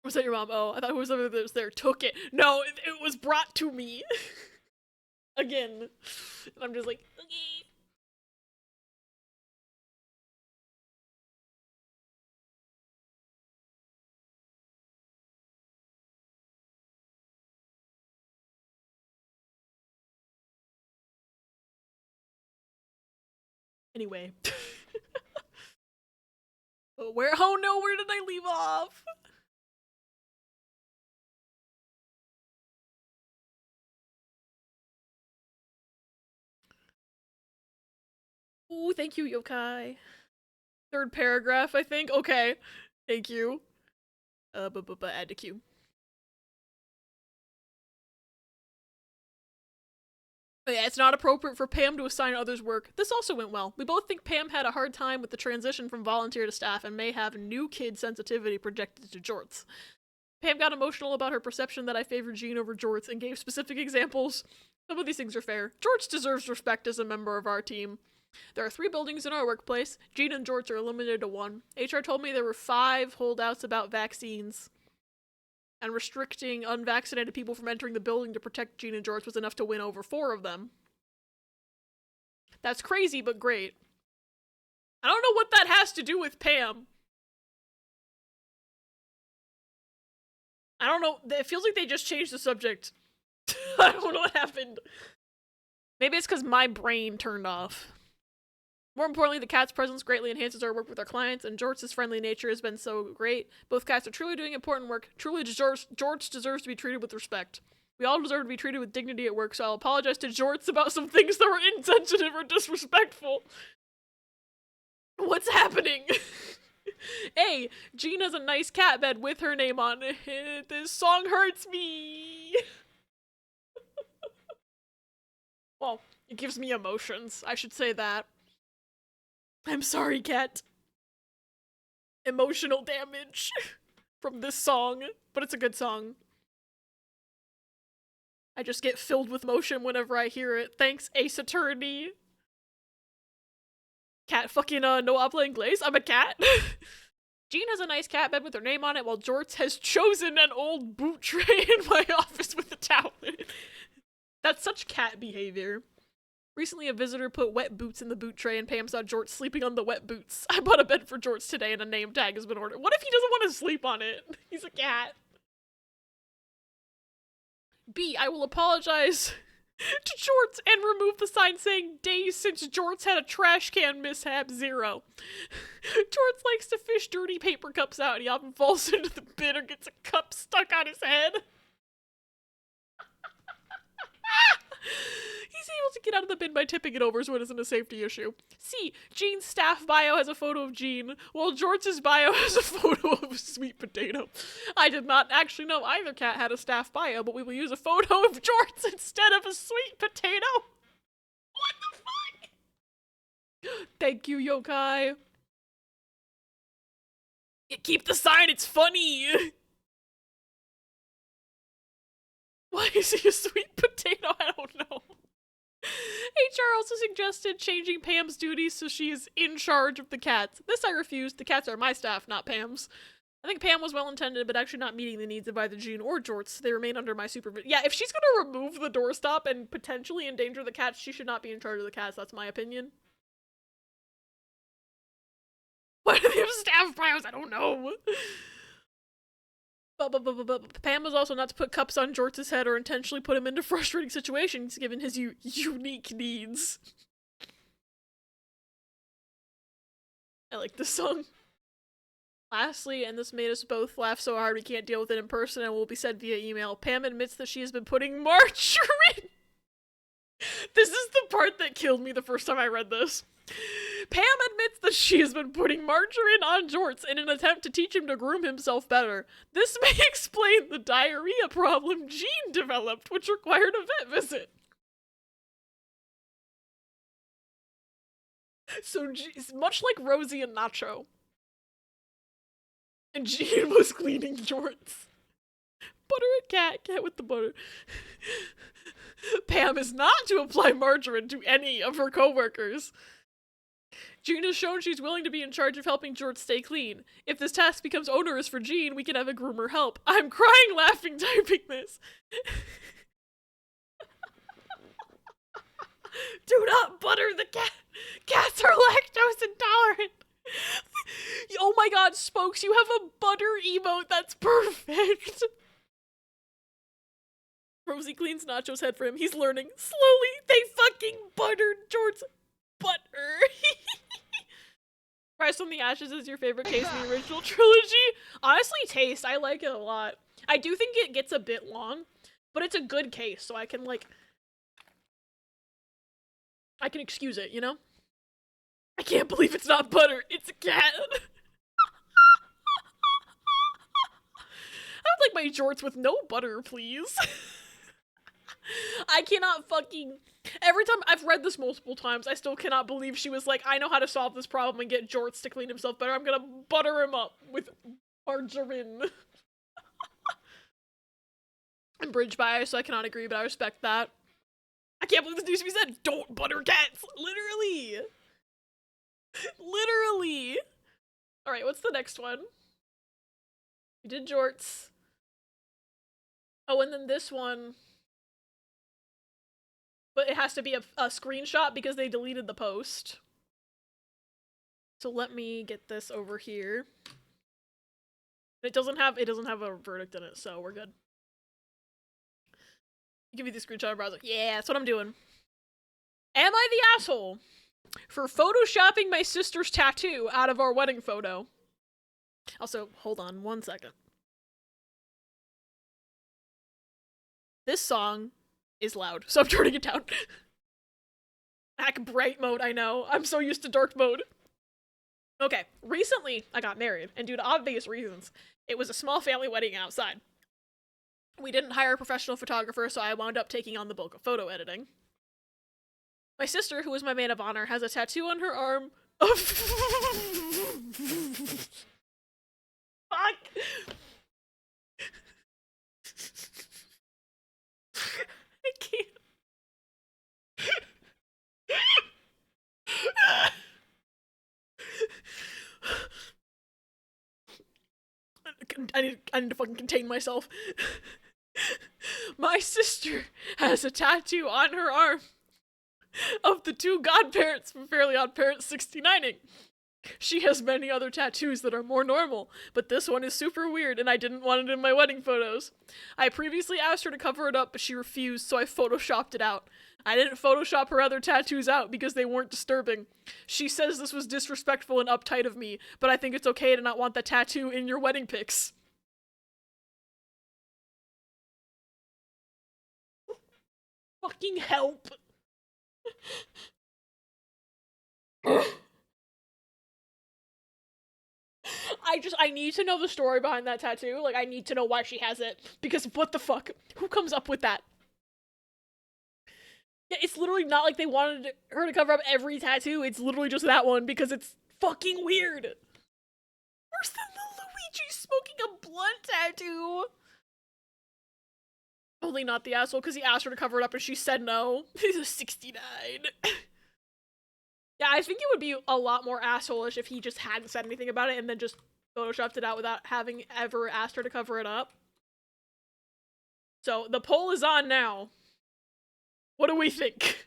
Was that your mom? Oh, I thought whoever was there took it. No, it was brought to me. Again. And I'm just like, okay. Anyway. Oh no, where did I leave off? Ooh, thank you, Yokai. Third paragraph, I think. Okay. Thank you. Add to queue. It's not appropriate for Pam to assign others work. This also went well. We both think Pam had a hard time with the transition from volunteer to staff and may have new kid sensitivity projected to Jorts. Pam got emotional about her perception that I favored Jean over Jorts and gave specific examples. Some of these things are fair. Jorts deserves respect as a member of our team. There are 3 buildings in our workplace. Jean and Jorts are limited to 1. HR told me there were 5 holdouts about vaccines. And restricting unvaccinated people from entering the building to protect Jean and Jorts was enough to win over 4 of them. That's crazy, but great. I don't know what that has to do with Pam. I don't know. It feels like they just changed the subject. I don't know what happened. Maybe it's because my brain turned off. More importantly, the cat's presence greatly enhances our work with our clients, and Jorts' friendly nature has been so great. Both cats are truly doing important work. Jorts deserves to be treated with respect. We all deserve to be treated with dignity at work, so I'll apologize to Jorts about some things that were insensitive or disrespectful. What's happening? Hey, Jean has a nice cat bed with her name on it. This song hurts me. Well, it gives me emotions. I should say that. I'm sorry, cat. Emotional damage from this song, but it's a good song. I just get filled with emotion whenever I hear it. Thanks, Ace Attorney. Cat fucking no habla inglés. I'm a cat. Jean has a nice cat bed with her name on it, while Jorts has chosen an old boot tray in my office with a towel in it. That's such cat behavior. Recently, a visitor put wet boots in the boot tray and Pam saw Jorts sleeping on the wet boots. I bought a bed for Jorts today and a name tag has been ordered. What if he doesn't want to sleep on it? He's a cat. B, I will apologize to Jorts and remove the sign saying days since Jorts had a trash can mishap 0. Jorts likes to fish dirty paper cups out and he often falls into the bin or gets a cup stuck on his head. He's able to get out of the bin by tipping it over so it isn't a safety issue. C, Jean's staff bio has a photo of Jean, while Jorts' bio has a photo of a sweet potato. I did not actually know either cat had a staff bio, but we will use a photo of Jorts instead of a sweet potato. What the fuck? Thank you, yokai. Yeah, keep the sign, it's funny. Why is he a sweet potato? I don't know. HR also suggested changing Pam's duties so she is in charge of the cats. This I refused. The cats are my staff, not Pam's. I think Pam was well intended, but actually not meeting the needs of either Jean or Jorts. They remain under my supervision. Yeah, if she's gonna remove the doorstop and potentially endanger the cats, she should not be in charge of the cats. That's my opinion. Why do they have staff bios? I don't know. But Pam was also not to put cups on Jorts' head or intentionally put him into frustrating situations given his unique needs. I like this song. Lastly, and this made us both laugh so hard we can't deal with it in person and will be said via email, Pam admits that she has been putting margarine. This is the part that killed me the first time I read this. Pam admits that she has been putting margarine on Jorts in an attempt to teach him to groom himself better. This may explain the diarrhea problem Jean developed, which required a vet visit. So, much like Rosie and Nacho, and Jean was cleaning Jorts. Butter a cat, cat with the butter. Pam is not to apply margarine to any of her coworkers. Jean has shown she's willing to be in charge of helping Jorts stay clean. If this task becomes onerous for Jean, we can have a groomer help. I'm crying laughing typing this. Do not butter the cat. Cats are lactose intolerant. Oh my god, Spokes, you have a butter emote. That's perfect. Rosie cleans Nacho's head for him. He's learning. Slowly, they fucking buttered Jorts' butter. Rise from the Ashes is your favorite case in the original trilogy? Honestly, taste. I like it a lot. I do think it gets a bit long, but it's a good case, so I can, like... I can excuse it, you know? I can't believe it's not butter. It's a cat. I would like my Jorts with no butter, please. I cannot fucking... Every time I've read this multiple times, I still cannot believe she was like, I know how to solve this problem and get Jorts to clean himself better. I'm gonna butter him up with margarine. And bridge bias, so I cannot agree, but I respect that. I can't believe this needs to be said. Don't butter cats! Literally! Literally! Alright, what's the next one? We did Jorts. Oh, and then this one. But it has to be a screenshot because they deleted the post. So let me get this over here. It doesn't have a verdict in it, so we're good. Give you the screenshot browser. Yeah, that's what I'm doing. Am I the asshole for photoshopping my sister's tattoo out of our wedding photo? Also, hold on 1 second. This song is loud, so I'm turning it down. Hack bright mode, I know. I'm so used to dark mode. Okay, recently I got married, and due to obvious reasons, it was a small family wedding outside. We didn't hire a professional photographer, so I wound up taking on the bulk of photo editing. My sister, who was my maid of honor, has a tattoo on her arm of fuck. I can't. I need to fucking contain myself. My sister has a tattoo on her arm of the two godparents from Fairly Odd Parents 69ing. She has many other tattoos that are more normal, but this one is super weird and I didn't want it in my wedding photos. I previously asked her to cover it up, but she refused, so I photoshopped it out. I didn't Photoshop her other tattoos out because they weren't disturbing. She says this was disrespectful and uptight of me, but I think it's okay to not want the tattoo in your wedding pics. Fucking help. I need to know the story behind that tattoo. Like, I need to know why she has it. Because what the fuck? Who comes up with that? Yeah, it's literally not like they wanted her to cover up every tattoo. It's literally just that one because it's fucking weird. Worse than the Luigi smoking a blunt tattoo. Only not the asshole because he asked her to cover it up and she said no. He's a 69. Yeah, I think it would be a lot more asshole-ish if he just hadn't said anything about it and then just photoshopped it out without having ever asked her to cover it up. So, the poll is on now. What do we think?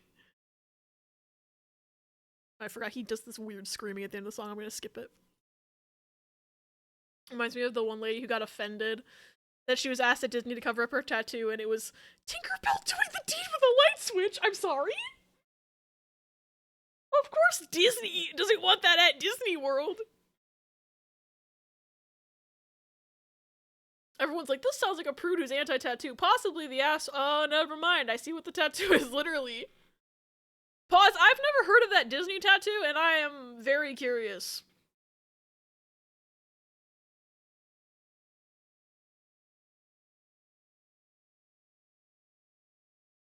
I forgot he does this weird screaming at the end of the song. I'm gonna skip it. Reminds me of the one lady who got offended that she was asked at Disney to cover up her tattoo and it was Tinkerbell doing the deed with a light switch. I'm sorry? Of course Disney doesn't want that at Disney World. Everyone's like, this sounds like a prude who's anti-tattoo. Possibly the ass. Oh, never mind. I see what the tattoo is, literally. Pause. I've never heard of that Disney tattoo, and I am very curious.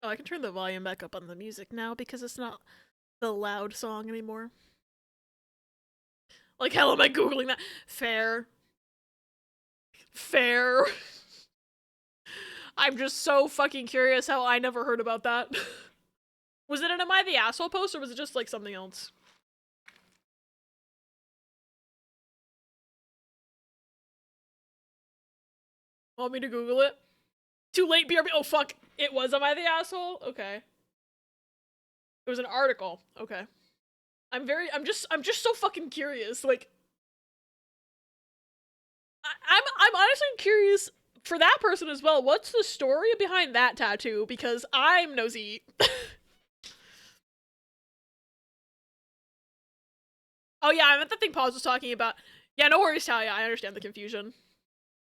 Oh, I can turn the volume back up on the music now because it's not the loud song anymore. Like, hell am I Googling that? Fair. Fair. I'm just so fucking curious how I never heard about that. Was it an Am I the Asshole post or was it just like something else? Want me to Google it? Too late, BRB. Oh fuck. It was Am I the Asshole? Okay. It was an article. Okay. I'm just so fucking curious. Like, I'm honestly curious for that person as well. What's the story behind that tattoo? Because I'm nosy. Oh yeah, I meant the thing Paul was talking about. Yeah, no worries, Talia. I understand the confusion.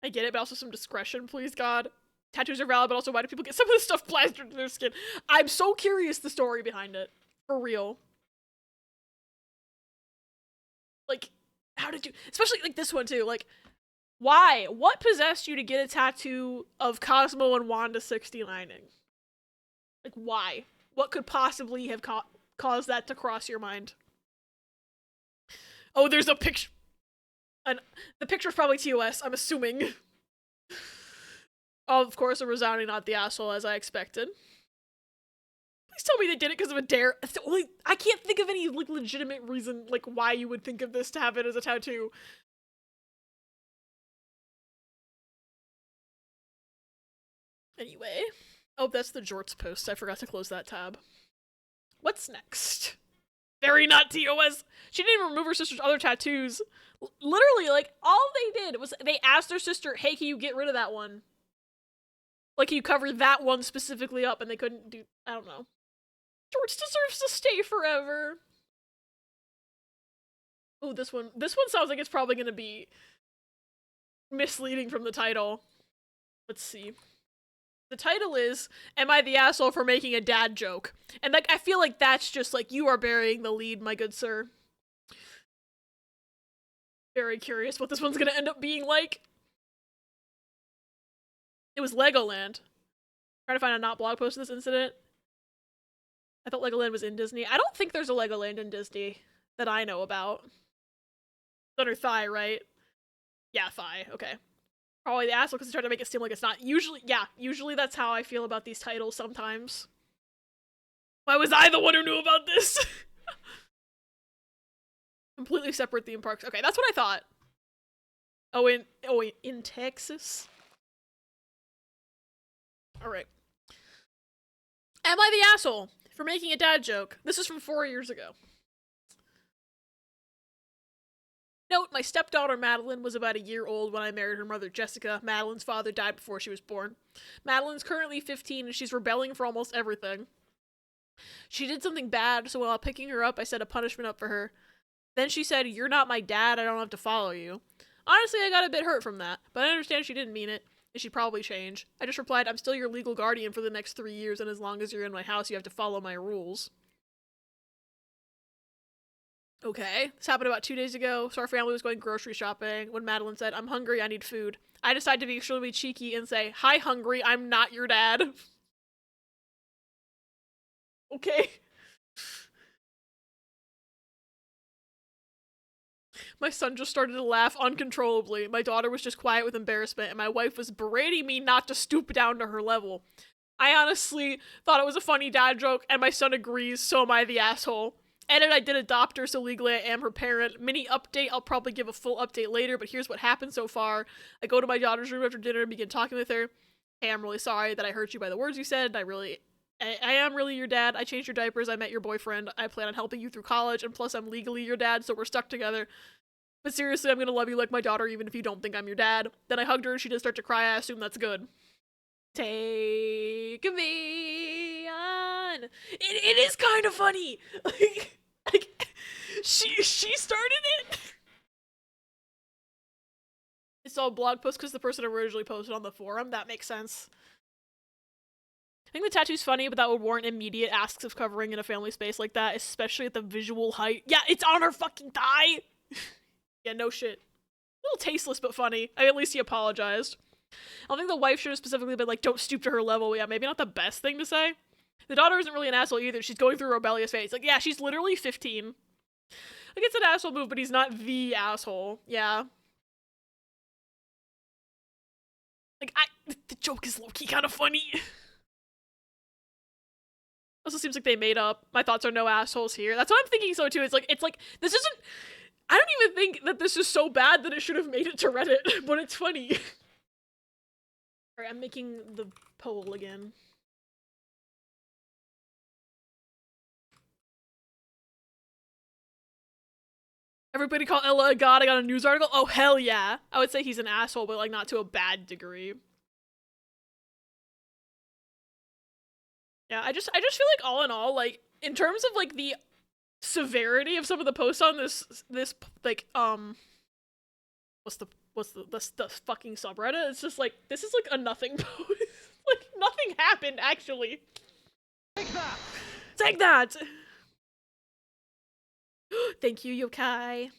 I get it, but also some discretion, please, God. Tattoos are valid, but also why do people get some of this stuff plastered to their skin? I'm so curious the story behind it. For real. Like, how did you... Especially, like, this one, too. Like, why? What possessed you to get a tattoo of Cosmo and Wanda 69ing? Like, why? What could possibly have caused that to cross your mind? Oh, there's a picture. The picture's probably TOS, I'm assuming. Oh, of course, a resounding not the asshole, as I expected. Please tell me they did it because of a dare. It's the only, I can't think of any like legitimate reason like why you would think of this to have it as a tattoo. Anyway. Oh, that's the Jorts post. I forgot to close that tab. What's next? Very not TOS. She didn't even remove her sister's other tattoos. Literally, like, all they did was they asked their sister, hey, can you get rid of that one? Like, can you cover that one specifically up? And they couldn't do, I don't know. Jorts deserves to stay forever. Oh, this one sounds like it's probably gonna be misleading from the title. Let's see. The title is, Am I the Asshole for Making a Dad Joke? And like, I feel like that's just like, you are burying the lead, my good sir. Very curious what this one's gonna end up being like. It was Legoland. Trying to find a not blog post of this incident. I thought Legoland was in Disney. I don't think there's a Legoland in Disney that I know about. It's under Thigh, right? Yeah, Thigh, okay. Probably the asshole because they try to make it seem like it's not. Usually that's how I feel about these titles sometimes. Why was I the one who knew about this? Completely separate theme parks. Okay, that's what I thought. In Texas? Alright. Am I the asshole for making a dad joke? This is from 4 years ago. Note, my stepdaughter Madeline was about a year old when I married her mother Jessica. Madeline's father died before she was born. Madeline's currently 15 and she's rebelling for almost everything. She did something bad, so while picking her up, I set a punishment up for her. Then she said, "You're not my dad, I don't have to follow you." Honestly, I got a bit hurt from that, but I understand she didn't mean it, and she'd probably change. I just replied, "I'm still your legal guardian for the next 3 years, and as long as you're in my house, you have to follow my rules." Okay, this happened about 2 days ago, so our family was going grocery shopping when Madeline said, "I'm hungry, I need food." I decided to be extremely cheeky and say, "Hi, hungry, I'm not your dad." Okay. My son just started to laugh uncontrollably. My daughter was just quiet with embarrassment, and my wife was berating me not to stoop down to her level. I honestly thought it was a funny dad joke, and my son agrees, so am I the asshole. Edit, I did adopt her, so legally I am her parent. Mini update, I'll probably give a full update later, but here's what happened so far. I go to my daughter's room after dinner and begin talking with her. "Hey, I'm really sorry that I hurt you by the words you said. I am really your dad. I changed your diapers. I met your boyfriend. I plan on helping you through college, and plus I'm legally your dad, so we're stuck together. But seriously, I'm gonna love you like my daughter even if you don't think I'm your dad." Then I hugged her and she did start to cry. I assume that's good. Take me on. It is kind of funny. Like she started it. It's all blog post because the person originally posted on the forum. That makes sense. I think the tattoo's funny, but that would warrant immediate asks of covering in a family space like that, especially at the visual height. Yeah, it's on her fucking thigh. Yeah, no shit. A little tasteless, but funny. I mean, at least he apologized. I don't think the wife should have specifically been like, "Don't stoop to her level." Yeah, maybe not the best thing to say. The daughter isn't really an asshole either. She's going through a rebellious phase. Like, yeah, she's literally 15. Like, it's an asshole move, but he's not the asshole. Yeah. Like, the joke is low-key kind of funny. Also seems like they made up. My thoughts are no assholes here. That's what I'm thinking so too. It's like, this isn't, I don't even think that this is so bad that it should have made it to Reddit, but it's funny. Alright, I'm making the poll again. Everybody call Ella a god. I got a news article. Oh, hell yeah. I would say he's an asshole, but like not to a bad degree. Yeah, I just feel like all in all, like, in terms of like the severity of some of the posts on this like, what's the fucking subreddit? It's just like, this is like a nothing post. Like, nothing happened, actually. Take that! Take that! Thank you, Yokai.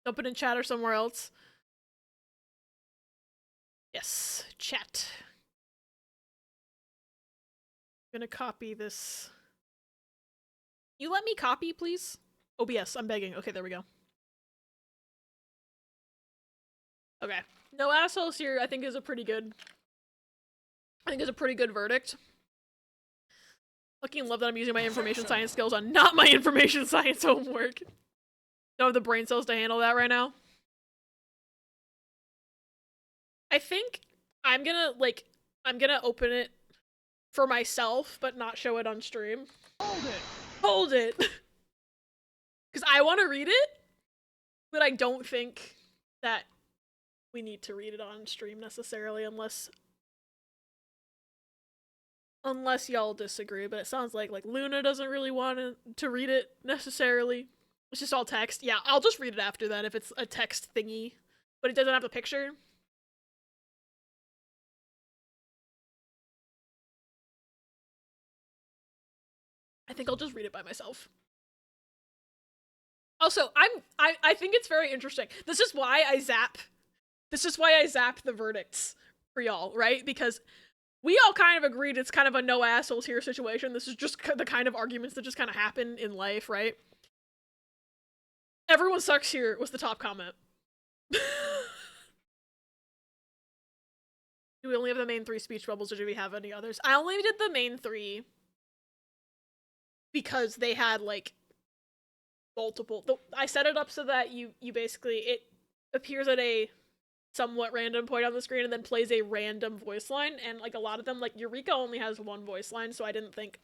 Dump it in chat or somewhere else. Yes, chat. I'm gonna copy this. You let me copy, please? OBS, I'm begging. Okay, there we go. Okay. No assholes here, I think is a pretty good verdict. Fucking love that I'm using my information science skills on not my information science homework. Don't have the brain cells to handle that right now. I think I'm gonna open it for myself, but not show it on stream. Hold it! Hold it! Because I want to read it, but I don't think that we need to read it on stream necessarily, unless y'all disagree. But it sounds like Luna doesn't really want to read it necessarily. It's just all text. Yeah, I'll just read it after that if it's a text thingy, but it doesn't have the picture. I think I'll just read it by myself. Also, I think it's very interesting. This is why I zap the verdicts for y'all, right? Because we all kind of agreed it's kind of a no assholes here situation. This is just the kind of arguments that just kind of happen in life, right? Everyone sucks here was the top comment. Do we only have the main 3 speech bubbles, or do we have any others? I only did the main 3 because they had multiple. I set it up so that you basically, it appears at a somewhat random point on the screen and then plays a random voice line, and a lot of them, Eureka only has 1 voice line, so I didn't think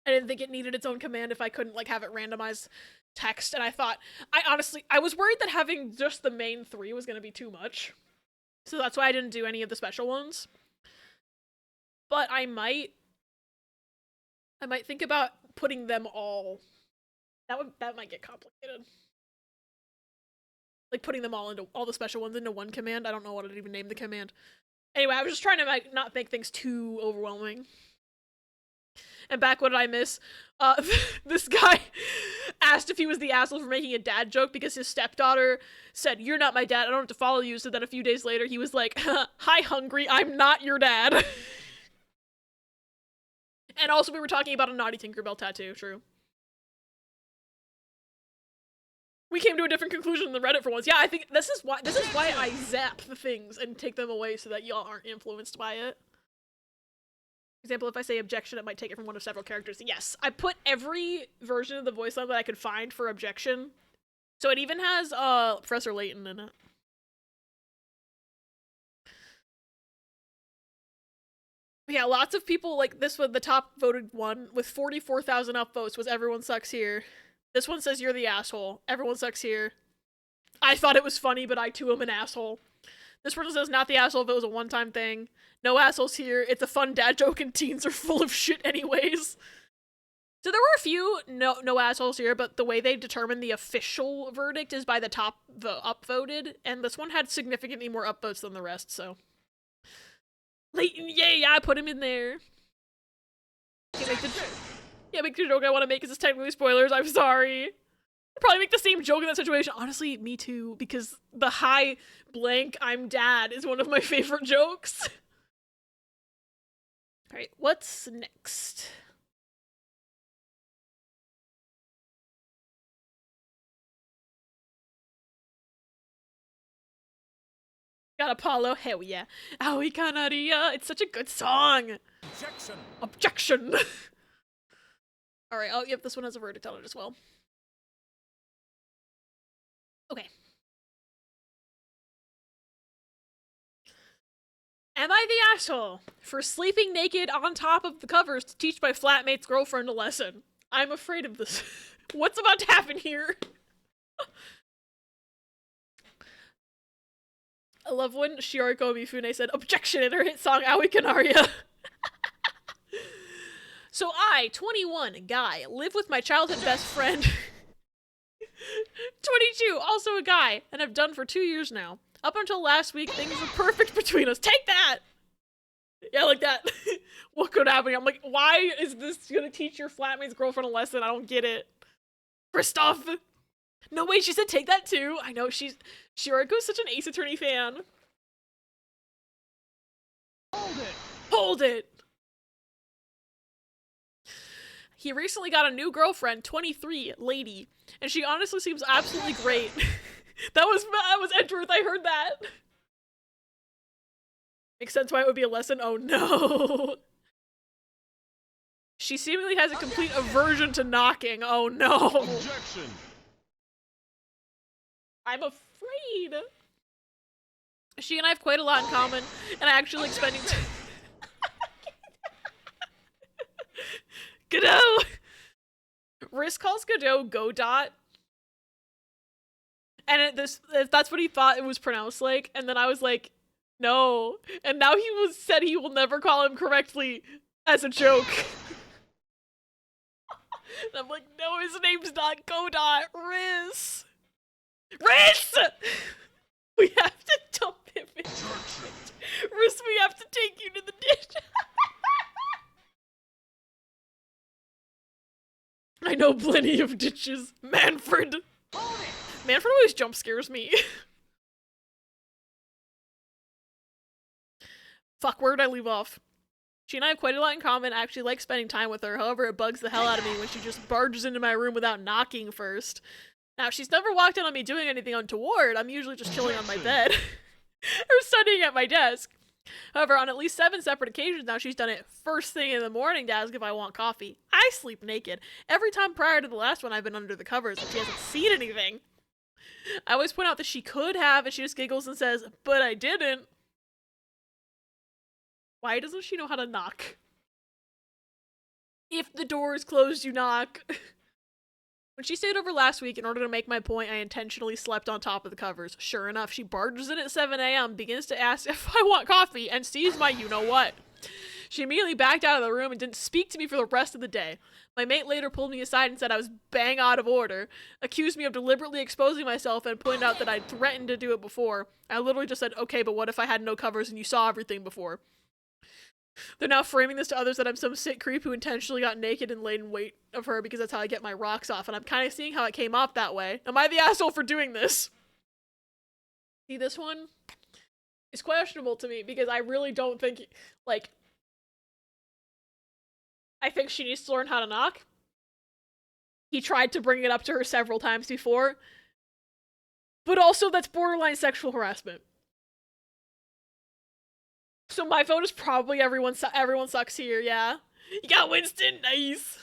it needed its own command if I couldn't have it randomized text. And I was worried that having just the main 3 was going to be too much, so that's why I didn't do any of the special ones. But I might think about putting them all. That might get complicated. Putting them all the special ones into 1 command. I don't know what I'd even name the command. Anyway, I was just trying to not make things too overwhelming. And back, what did I miss? This guy asked if he was the asshole for making a dad joke because his stepdaughter said, "You're not my dad, I don't have to follow you." So then a few days later, he was like, "Hi, hungry, I'm not your dad." And also, we were talking about a naughty Tinkerbell tattoo, true. We came to a different conclusion in the Reddit for once. Yeah, I think this is why I zap the things and take them away so that y'all aren't influenced by it. For example, if I say objection, it might take it from one of several characters. Yes, I put every version of the voice line that I could find for objection. So it even has Professor Layton in it. But yeah, lots of people, this was the top voted one with 44,000 upvotes, was Everyone Sucks Here. This one says you're the asshole. Everyone sucks here. I thought it was funny, but I too am an asshole. This one says not the asshole if it was a one-time thing. No assholes here. It's a fun dad joke and teens are full of shit anyways. So there were a few no assholes here, but the way they determine the official verdict is by the upvoted, and this one had significantly more upvotes than the rest, so. Layton, yay, I put him in there. Yeah, make the joke I want to make because it's technically spoilers. I'm sorry. I'd probably make the same joke in that situation. Honestly, me too, because the hi blank I'm dad is one of my favorite jokes. Alright, what's next? Got Apollo, hell yeah. Aoi Kanaria, it's such a good song. Objection! Objection! Alright, oh, yep, this one has a verdict on it as well. Okay. Am I the asshole for sleeping naked on top of the covers to teach my flatmate's girlfriend a lesson? I'm afraid of this. What's about to happen here? I love when Shioriko Mifune said objection in her hit song Aoi Kanaria. So I, 21, guy, live with my childhood best friend, 22, also a guy, and have done for 2 years now. Up until last week, things were perfect between us. Take that! Yeah, like that. What could happen? I'm like, why is this gonna teach your flatmate's girlfriend a lesson? I don't get it. Christoph! No, wait, she said take that too. I know, Shioriko's such an Ace Attorney fan. Hold it! He recently got a new girlfriend, 23, lady, and she honestly seems absolutely great. that was Edgeworth, I heard that. Makes sense why it would be a lesson. Oh no. She seemingly has a complete aversion to knocking. Oh no. Objection. I'm afraid. She and I have quite a lot in common, and I actually like spending time. Godot! Riz calls Godot Godot. And that's what he thought it was pronounced like, and then I was like, no. And now said he will never call him correctly as a joke. And I'm like, no, his name's not Godot, Riz! Riz! We have to dump him in the ditch. Riz, we have to take you to the ditch. I know plenty of ditches. Manfred! Manfred always jump scares me. Fuck, where did I leave off? She and I have quite a lot in common. I actually like spending time with her. However, it bugs the hell out of me when she just barges into my room without knocking first. Now, she's never walked in on me doing anything untoward. I'm usually just chilling on my bed. or studying at my desk. However, on at least 7 separate occasions now, she's done it first thing in the morning to ask if I want coffee. I sleep naked. Every time prior to the last one, I've been under the covers and she hasn't seen anything. I always point out that she could have, and she just giggles and says, but I didn't. Why doesn't she know how to knock? If the door is closed, you knock. When she stayed over last week, in order to make my point, I intentionally slept on top of the covers. Sure enough, she barges in at 7 a.m., begins to ask if I want coffee, and sees my you-know-what. She immediately backed out of the room and didn't speak to me for the rest of the day. My mate later pulled me aside and said I was bang out of order, accused me of deliberately exposing myself, and pointed out that I'd threatened to do it before. I literally just said, okay, but what if I had no covers and you saw everything before? They're now framing this to others that I'm some sick creep who intentionally got naked and laid in wait of her because that's how I get my rocks off, and I'm kind of seeing how it came off that way. Am I the asshole for doing this? See, this one is questionable to me because I really don't think, like, I think she needs to learn how to knock. He tried to bring it up to her several times before, but also that's borderline sexual harassment. So my vote is probably everyone sucks here, yeah? You got Winston, nice!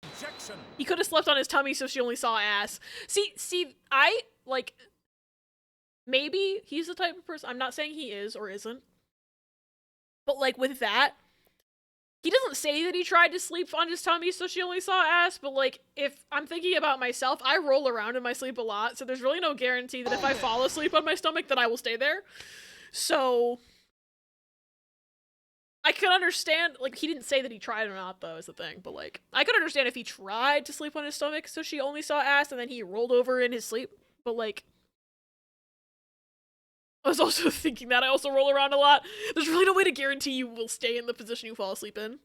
Objection. He could have slept on his tummy so she only saw ass. See, I, like, maybe he's the type of person, I'm not saying he is or isn't, but, like, with that, he doesn't say that he tried to sleep on his tummy so she only saw ass, but, like, if I'm thinking about myself, I roll around in my sleep a lot, so there's really no guarantee that if I fall asleep on my stomach that I will stay there. So I could understand, like, he didn't say that he tried or not, though, is the thing, but, like, I could understand if he tried to sleep on his stomach so she only saw ass and then he rolled over in his sleep, but, like, I was also thinking that I also roll around a lot. There's really no way to guarantee you will stay in the position you fall asleep in.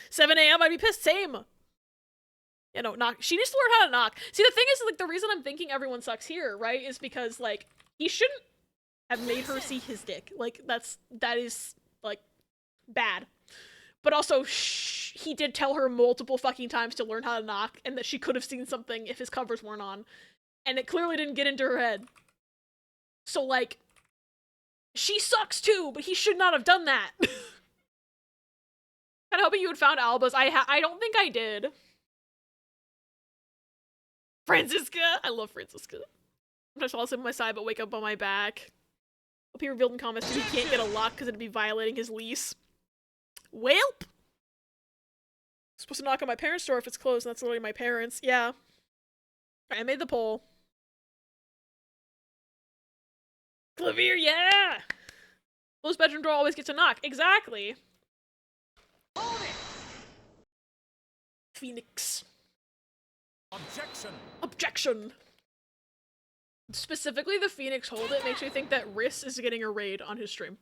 7 a.m., I'd be pissed, same! Yeah, no, knock. She needs to learn how to knock. See, the thing is, like, the reason I'm thinking everyone sucks here, right, is because, like, he shouldn't have made her see his dick. Like, that is, like, bad. But also, he did tell her multiple fucking times to learn how to knock, and that she could have seen something if his covers weren't on. And it clearly didn't get into her head. So, like, she sucks too, but he should not have done that. Kinda hoping you had found Alba's. I don't think I did. Francisca! I love Francisca. Sometimes I'll sit on my side but wake up on my back. Hope he revealed in comments too he can't get a lock because it'd be violating his lease. Welp! Supposed to knock on my parents' door if it's closed, and that's literally my parents. Yeah. I made the poll. Clavier, yeah! Closed bedroom door always gets a knock. Exactly. Phoenix. Objection. Objection. Specifically, the Phoenix hold it makes me think that Riss is getting a raid on his stream.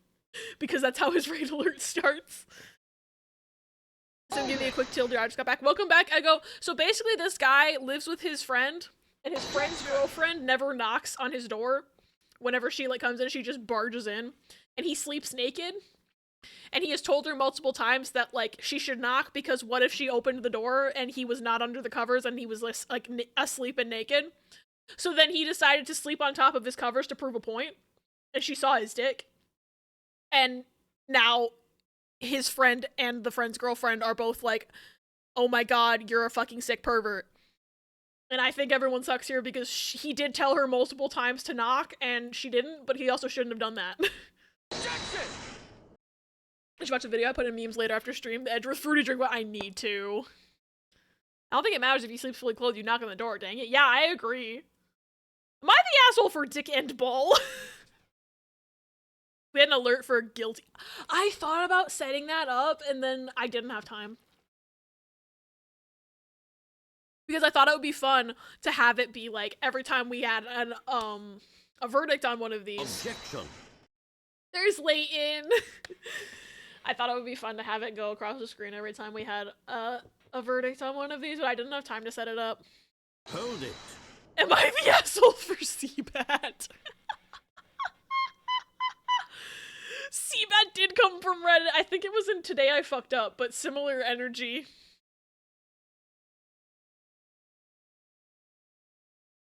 Because that's how his raid alert starts. So give me a quick tilde. I just got back. Welcome back. I go, so basically this guy lives with his friend, and his friend's girlfriend never knocks on his door. Whenever she, like, comes in, she just barges in. And he sleeps naked. And he has told her multiple times that, like, she should knock because what if she opened the door and he was not under the covers and he was, like asleep and naked? So then he decided to sleep on top of his covers to prove a point. And she saw his dick. And now his friend and the friend's girlfriend are both like, oh my god, you're a fucking sick pervert. And I think everyone sucks here because he did tell her multiple times to knock, and she didn't, but he also shouldn't have done that. Jackson! I should watch the video. I put in memes later after stream. The Edgeworth fruity drink, but I need to. I don't think it matters if he sleeps fully clothed, you knock on the door, dang it. Yeah, I agree. Am I the asshole for dick and ball? We had an alert for guilty. I thought about setting that up, and then I didn't have time. Because I thought it would be fun to have it be like every time we had an a verdict on one of these. Objection. There's Layton. I thought it would be fun to have it go across the screen every time we had a verdict on one of these, but I didn't have time to set it up. Hold it. Am I the asshole for Seabat? Seabat did come from Reddit. I think it was in Today I Fucked Up, but similar energy.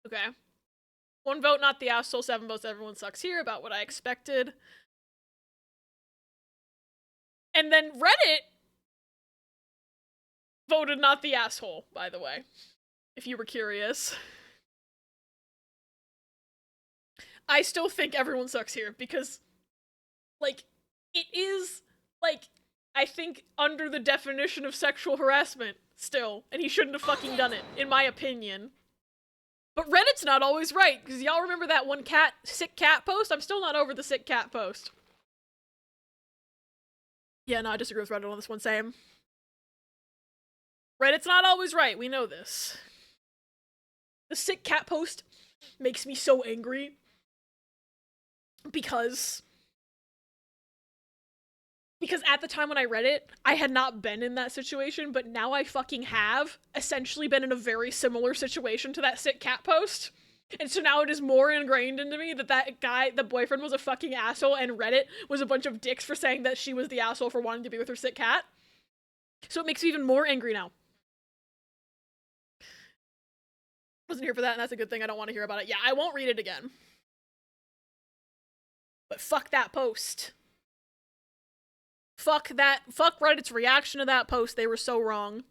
Okay. 1 vote, not the asshole. 7 votes, everyone sucks here. About what I expected. And then Reddit voted not the asshole, by the way. If you were curious. I still think everyone sucks here because, like, it is, like, I think under the definition of sexual harassment still, and he shouldn't have fucking done it, in my opinion. But Reddit's not always right, because y'all remember that one sick cat post? I'm still not over the sick cat post. Yeah, no, I disagree with Reddit on this one, same. Reddit's not always right, we know this. The sick cat post makes me so angry. Because at the time when I read it, I had not been in that situation, but now I fucking have essentially been in a very similar situation to that sick cat post. And so now it is more ingrained into me that that guy, the boyfriend, was a fucking asshole and Reddit was a bunch of dicks for saying that she was the asshole for wanting to be with her sick cat. So it makes me even more angry now. Wasn't here for that, and that's a good thing. I don't want to hear about it. Yeah, I won't read it again. But fuck that post. Fuck Reddit's reaction to that post. They were so wrong.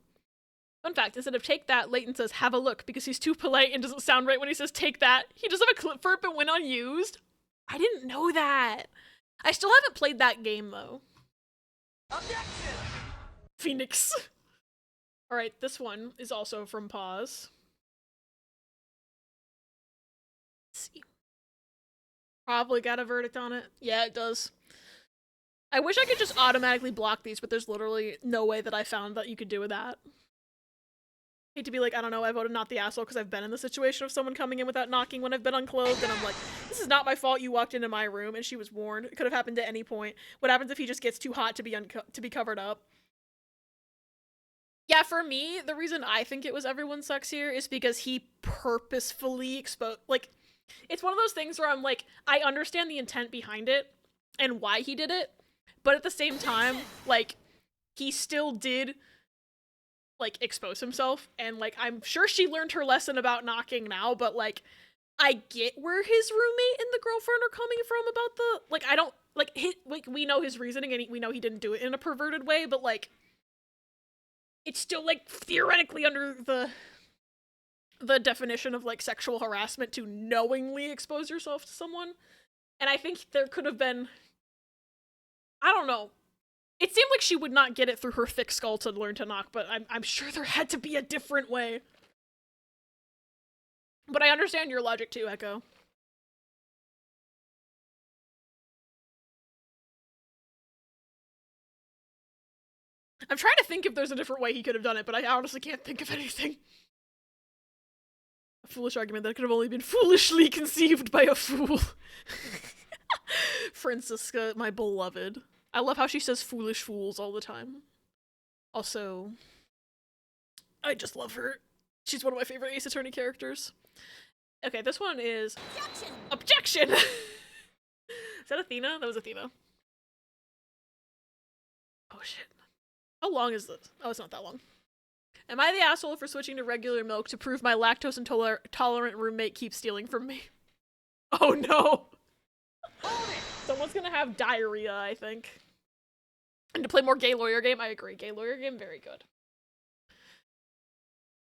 Fun fact, instead of take that, Layton says have a look because he's too polite and doesn't sound right when he says take that. He does have a clip for it but went unused. I didn't know that. I still haven't played that game though. Objection! Phoenix. Alright, this one is also from Pause. Let's see. Probably got a verdict on it. Yeah, it does. I wish I could just automatically block these, but there's literally no way that I found that you could do with that. Hate to be like, I don't know, I voted not the asshole because I've been in the situation of someone coming in without knocking when I've been unclothed, and I'm like, this is not my fault you walked into my room, and she was warned. It could have happened at any point. What happens if he just gets too hot to be covered up? Yeah, for me, the reason I think it was everyone sucks here is because he purposefully exposed, like, it's one of those things where I'm like, I understand the intent behind it and why he did it, but at the same time, like, he still did, like, expose himself, and, like, I'm sure she learned her lesson about knocking now, but, like, I get where his roommate and the girlfriend are coming from about the, like, I don't, like, we know his reasoning, and we know he didn't do it in a perverted way, but, like, it's still, like, theoretically under the definition of, like, sexual harassment to knowingly expose yourself to someone. And I think there could have been, I don't know. It seemed like she would not get it through her thick skull to learn to knock, but I'm sure there had to be a different way. But I understand your logic too, Echo. I'm trying to think if there's a different way he could have done it, but I honestly can't think of anything. A foolish argument that could have only been foolishly conceived by a fool. Francisca, my beloved. I love how she says foolish fools all the time. Also, I just love her. She's one of my favorite Ace Attorney characters. Okay, this one is... Objection! Is that Athena? That was Athena. Oh shit. How long is this? Oh, it's not that long. Am I the asshole for switching to regular milk to prove my lactose intolerant roommate keeps stealing from me? Oh no! Someone's gonna have diarrhea, I think. And to play more gay lawyer game, I agree. Gay lawyer game, very good.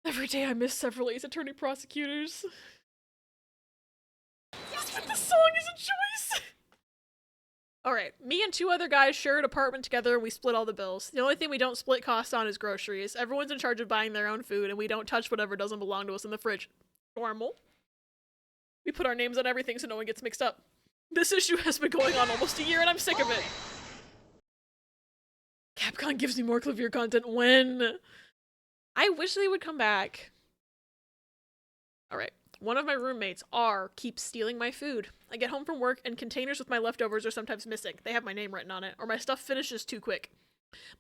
Every day I miss several Ace Attorney prosecutors. But the song is a choice! Alright, me and 2 other guys share an apartment together and we split all the bills. The only thing we don't split costs on is groceries. Everyone's in charge of buying their own food and we don't touch whatever doesn't belong to us in the fridge. Normal. We put our names on everything so no one gets mixed up. This issue has been going on almost a year and I'm sick of it. Capcom gives me more Clavier content when? I wish they would come back. Alright. One of my roommates, R, keeps stealing my food. I get home from work and containers with my leftovers are sometimes missing. They have my name written on it, or my stuff finishes too quick.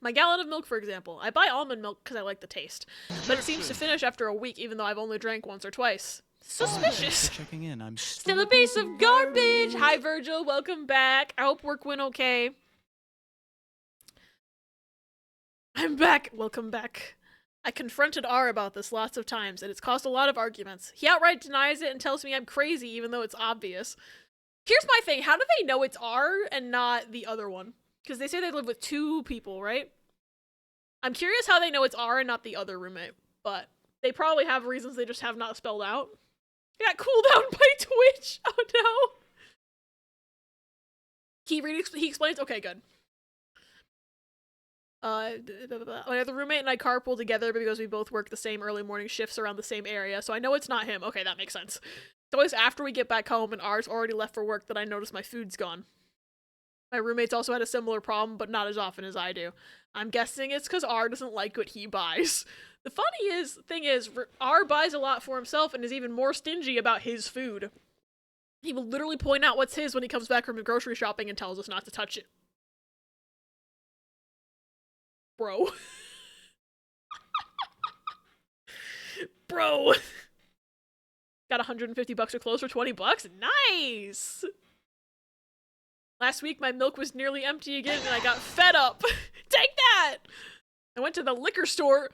My gallon of milk, for example. I buy almond milk because I like the taste, but it seems to finish after a week even though I've only drank once or twice. Suspicious! Thanks for checking in. I'm Still a piece of garbage! Hi Virgil, welcome back. I hope work went okay. I'm back! Welcome back. I confronted R about this lots of times, and it's caused a lot of arguments. He outright denies it and tells me I'm crazy, even though it's obvious. Here's my thing, how do they know it's R and not the other one? Because they say they live with 2 people, right? I'm curious how they know it's R and not the other roommate, but they probably have reasons they just have not spelled out. I got cooled down by Twitch! Oh no! He explains, okay, good. My other roommate and I carpool together because we both work the same early morning shifts around the same area, so I know it's not him. Okay, that makes sense. It's always after we get back home and R's already left for work that I notice my food's gone. My roommates also had a similar problem, but not as often as I do. I'm guessing it's because R doesn't like what he buys. The thing is, R buys a lot for himself and is even more stingy about his food. He will literally point out what's his when he comes back from grocery shopping and tells us not to touch it. Bro. Bro. Got 150 bucks or close for 20 bucks? Nice! Last week my milk was nearly empty again and I got fed up. Take that! I went to the liquor store.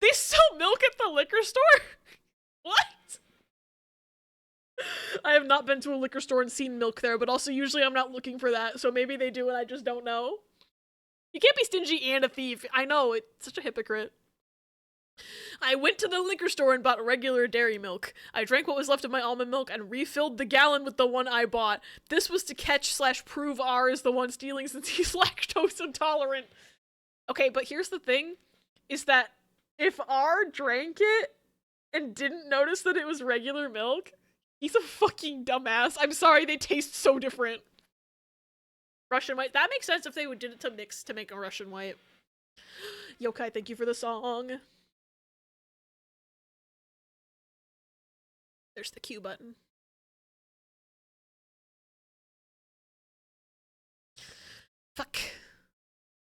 They sell milk at the liquor store? What? I have not been to a liquor store and seen milk there, but also usually I'm not looking for that, so maybe they do and I just don't know. You can't be stingy and a thief. I know, it's such a hypocrite. I went to the liquor store and bought regular dairy milk. I drank what was left of my almond milk and refilled the gallon with the one I bought. This was to catch/prove R is the one stealing since he's lactose intolerant. Okay, but here's the thing, is that if R drank it and didn't notice that it was regular milk, he's a fucking dumbass. I'm sorry, they taste so different. Russian white. That makes sense if they did it to mix to make a Russian white. Yokai, thank you for the song. There's the Q button. Fuck.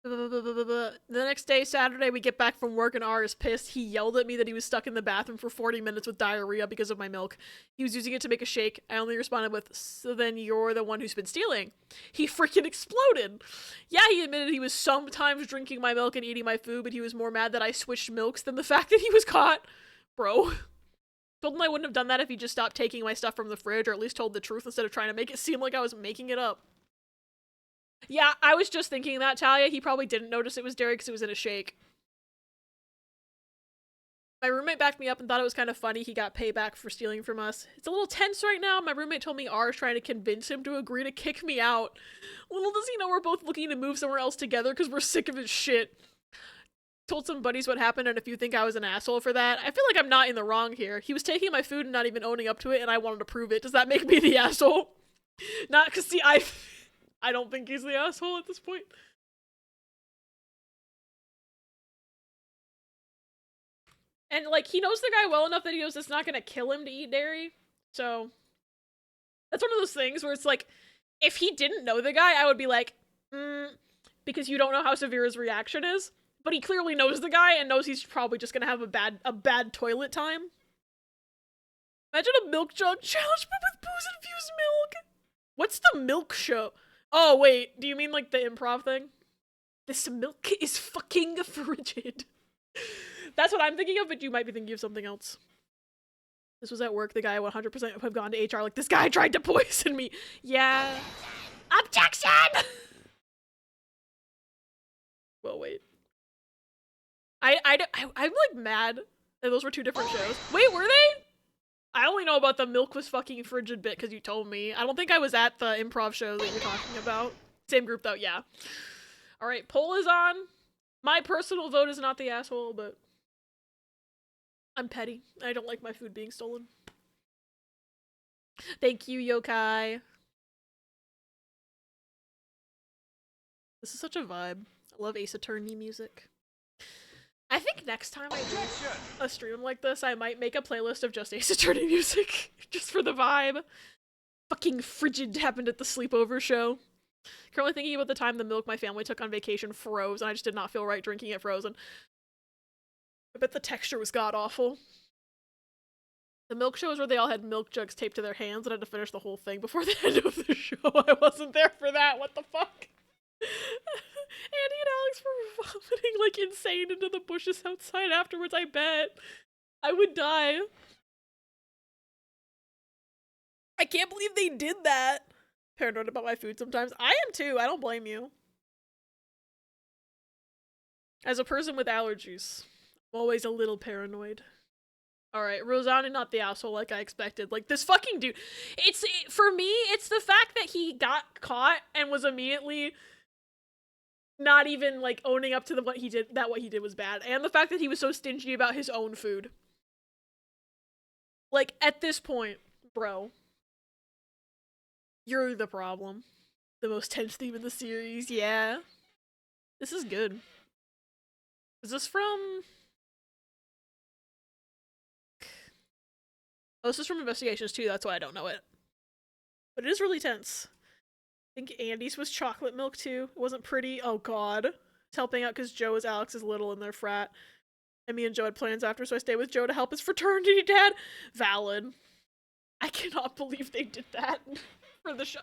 The next day, Saturday, we get back from work and R is pissed. He yelled at me that he was stuck in the bathroom for 40 minutes with diarrhea because of my milk. He was using it to make a shake. I only responded with, so then you're the one who's been stealing. He freaking exploded. Yeah, he admitted he was sometimes drinking my milk and eating my food, but he was more mad that I switched milks than the fact that he was caught. Bro. Told him I wouldn't have done that if he just stopped taking my stuff from the fridge, or at least told the truth instead of trying to make it seem like I was making it up. Yeah, I was just thinking that, Talia. He probably didn't notice it was dairy because it was in a shake. My roommate backed me up and thought it was kind of funny he got payback for stealing from us. It's a little tense right now. My roommate told me R is trying to convince him to agree to kick me out. Little does he know we're both looking to move somewhere else together because we're sick of his shit. Told some buddies what happened, and if you think I was an asshole for that, I feel like I'm not in the wrong here. He was taking my food and not even owning up to it, and I wanted to prove it. Does that make me the asshole? Not because, see, I don't think he's the asshole at this point. And, like, he knows the guy well enough that he knows it's not gonna kill him to eat dairy. So, that's one of those things where it's like, if he didn't know the guy, I would be like, because you don't know how severe his reaction is. But he clearly knows the guy and knows he's probably just gonna have a bad toilet time. Imagine a milk jug challenge, but with booze-infused milk! What's the milk show? Oh, wait, do you mean like the improv thing? This milk is fucking frigid. That's what I'm thinking of, but you might be thinking of something else. This was at work. The guy 100% have gone to HR like, this guy tried to poison me. Yeah. Objection! Well, wait. I'm like mad that those were two different shows. Wait, were they? I only know about the milk was fucking frigid bit because you told me. I don't think I was at the improv show that you're talking about. Same group though, yeah. Alright, poll is on. My personal vote is not the asshole, but I'm petty. I don't like my food being stolen. Thank you, Yokai. This is such a vibe. I love Ace Attorney music. I think next time I do a stream like this, I might make a playlist of just Ace Attorney music. Just for the vibe. Fucking frigid happened at the sleepover show. Currently thinking about the time the milk my family took on vacation froze, and I just did not feel right drinking it frozen. I bet the texture was god-awful. The milk shows where they all had milk jugs taped to their hands and had to finish the whole thing before the end of the show. I wasn't there for that. What the fuck? Andy and Alex were vomiting like insane into the bushes outside afterwards, I bet. I would die. I can't believe they did that. Paranoid about my food sometimes. I am too. I don't blame you. As a person with allergies, I'm always a little paranoid. Alright, Rosanna not the asshole like I expected. Like, this fucking dude. For me, it's the fact that he got caught and was immediately not even, like, owning up to what he did was bad. And the fact that he was so stingy about his own food. Like, at this point, bro. You're the problem. The most tense theme in the series, yeah. This is good. Is this from... Oh, this is from Investigations too, that's why I don't know it. But it is really tense. I think Andy's was chocolate milk too. It wasn't pretty. Oh god. It's helping out because Joe is Alex's little in their frat. And me and Joe had plans after, so I stayed with Joe to help his fraternity dad. Valid. I cannot believe they did that for the show.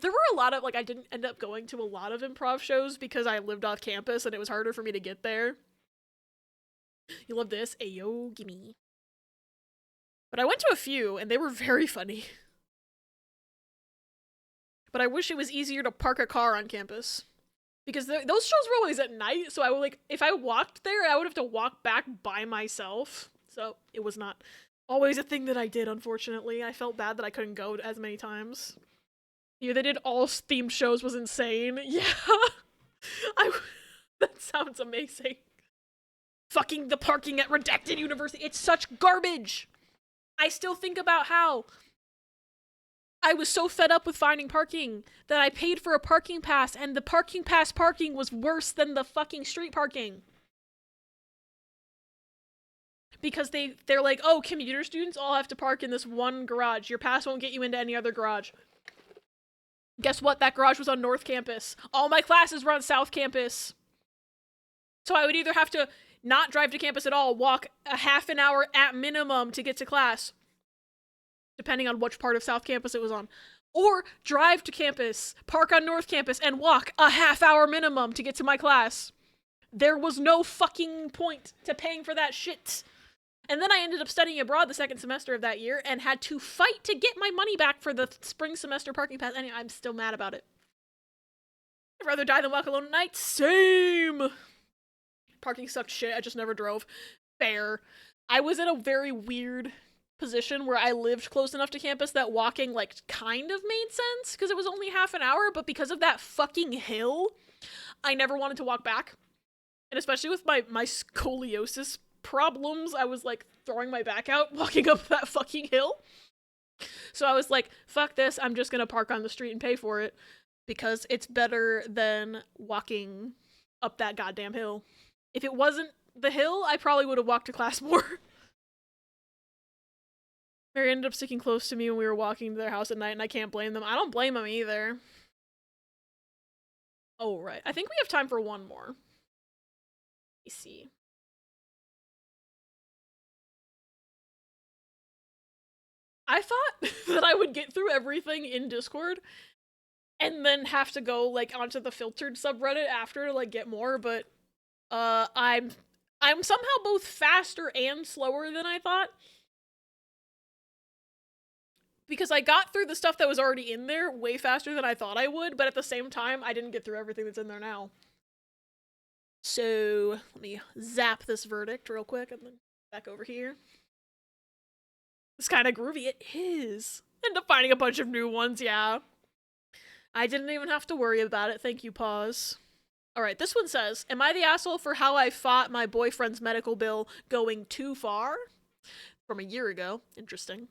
There were a lot of, like, I didn't end up going to a lot of improv shows because I lived off campus and it was harder for me to get there. You love this? Ayo, gimme. But I went to a few, and they were very funny. But I wish it was easier to park a car on campus. Because those shows were always at night, so I would, like, if I walked there, I would have to walk back by myself. So it was not always a thing that I did, unfortunately. I felt bad that I couldn't go as many times. Yeah, they did all themed shows was insane. Yeah. That sounds amazing. Fucking the parking at Redacted University. It's such garbage. I still think about how I was so fed up with finding parking that I paid for a parking pass, and the parking pass parking was worse than the fucking street parking. Because they're like, oh, commuter students all have to park in this one garage. Your pass won't get you into any other garage. Guess what? That garage was on North Campus. All my classes were on South Campus. So I would either have to not drive to campus at all, walk a half an hour at minimum to get to class, depending on which part of South Campus it was on, or drive to campus, park on North Campus, and walk a half hour minimum to get to my class. There was no fucking point to paying for that shit. And then I ended up studying abroad the second semester of that year and had to fight to get my money back for the spring semester parking pass. Anyway, I'm still mad about it. I'd rather die than walk alone at night. Same! Parking sucked shit. I just never drove. Fair. I was in a very weird position where I lived close enough to campus that walking, like, kind of made sense because it was only half an hour, but because of that fucking hill, I never wanted to walk back. And especially with my scoliosis problems, I was, like, throwing my back out walking up that fucking hill. So I was like, fuck this, I'm just gonna park on the street and pay for it because it's better than walking up that goddamn hill. If it wasn't the hill, I probably would have walked to class more. Mary ended up sticking close to me when we were walking to their house at night, and I can't blame them. I don't blame them either. Oh, right. I think we have time for one more. Let me see. I thought that I would get through everything in Discord, and then have to go like onto the filtered subreddit after to like get more, but I'm somehow both faster and slower than I thought. Because I got through the stuff that was already in there way faster than I thought I would, but at the same time, I didn't get through everything that's in there now. So, let me zap this verdict real quick and then back over here. It's kind of groovy. It is. End up finding a bunch of new ones, yeah. I didn't even have to worry about it. Thank you, pause. Alright, this one says, am I the asshole for how I fought my boyfriend's medical bill going too far? From a year ago. Interesting.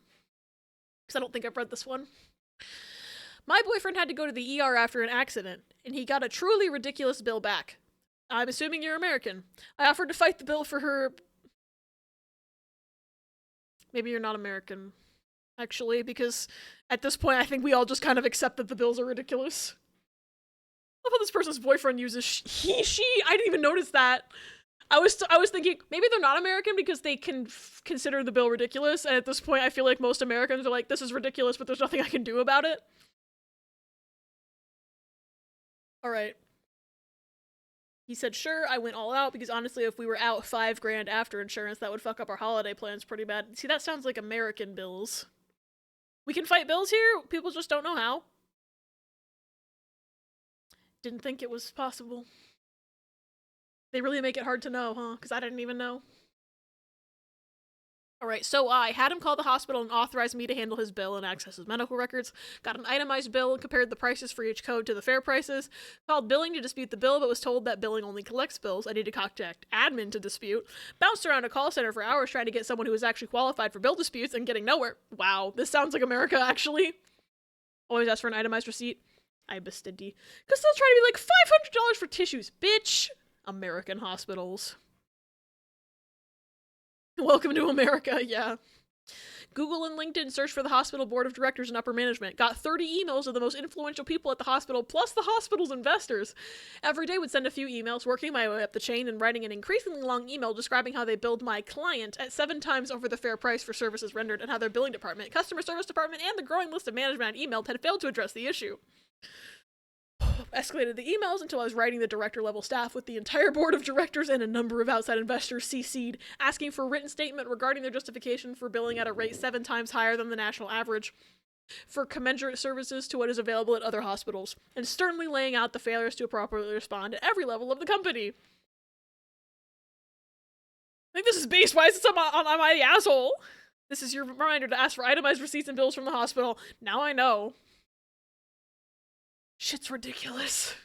Because I don't think I've read this one. My boyfriend had to go to the ER after an accident, and he got a truly ridiculous bill back. I'm assuming you're American. I offered to fight the bill for her. Maybe you're not American, actually, because at this point I think we all just kind of accept that the bills are ridiculous. I love how this person's boyfriend uses he, she. I didn't even notice that. I was thinking maybe they're not American because they can consider the bill ridiculous, and at this point I feel like most Americans are like, this is ridiculous, but there's nothing I can do about it. Alright. He said, sure, I went all out because honestly if we were out $5,000 after insurance, that would fuck up our holiday plans pretty bad. See, that sounds like American bills. We can fight bills here, people just don't know how. Didn't think it was possible. They really make it hard to know, huh? Because I didn't even know. Alright, so I had him call the hospital and authorize me to handle his bill and access his medical records. Got an itemized bill and compared the prices for each code to the fair prices. Called billing to dispute the bill, but was told that billing only collects bills. I need to contact admin to dispute. Bounced around a call center for hours trying to get someone who was actually qualified for bill disputes and getting nowhere. Wow, this sounds like America, actually. Always ask for an itemized receipt. I busted D. Cause they'll try to be like $500 for tissues, bitch! American hospitals. Welcome to America, yeah. Google and LinkedIn searched for the hospital board of directors and upper management. Got 30 emails of the most influential people at the hospital, plus the hospital's investors. Every day would send a few emails, working my way up the chain and writing an increasingly long email describing how they billed my client at 7 times over the fair price for services rendered and how their billing department, customer service department, and the growing list of management I emailed had failed to address the issue. Escalated the emails until I was writing the director-level staff with the entire board of directors and a number of outside investors CC'd, asking for a written statement regarding their justification for billing at a rate 7 times higher than the national average for commensurate services to what is available at other hospitals, and sternly laying out the failures to properly respond at every level of the company. I think this is based. Why is this on Am I the Asshole? This is your reminder to ask for itemized receipts and bills from the hospital. Now I know. Shit's ridiculous.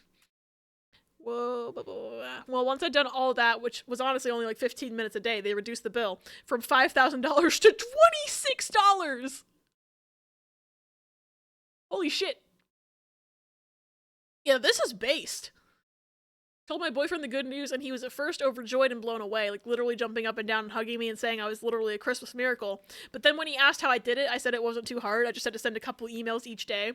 Whoa, blah, blah, blah. Well, once I'd done all that, which was honestly only like 15 minutes a day, they reduced the bill from $5,000 to $26. Holy shit. Yeah, this is based. Told my boyfriend the good news, and he was at first overjoyed and blown away, like literally jumping up and down and hugging me and saying I was literally a Christmas miracle. But then when he asked how I did it, I said it wasn't too hard. I just had to send a couple emails each day.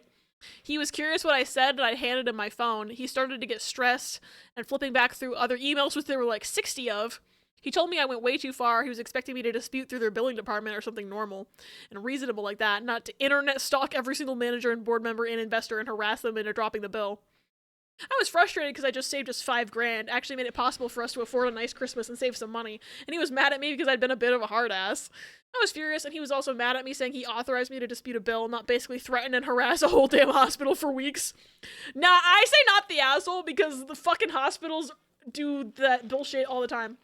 He was curious what I said, and I handed him my phone. He started to get stressed and flipping back through other emails, which there were like 60 of. He told me I went way too far. He was expecting me to dispute through their billing department or something normal and reasonable like that, not to internet stalk every single manager and board member and investor and harass them into dropping the bill. I was frustrated because I just saved us $5,000, actually made it possible for us to afford a nice Christmas and save some money, and he was mad at me because I'd been a bit of a hard ass. I was furious, and he was also mad at me saying he authorized me to dispute a bill, not basically threaten and harass a whole damn hospital for weeks. Nah, I say not the asshole because the fucking hospitals do that bullshit all the time.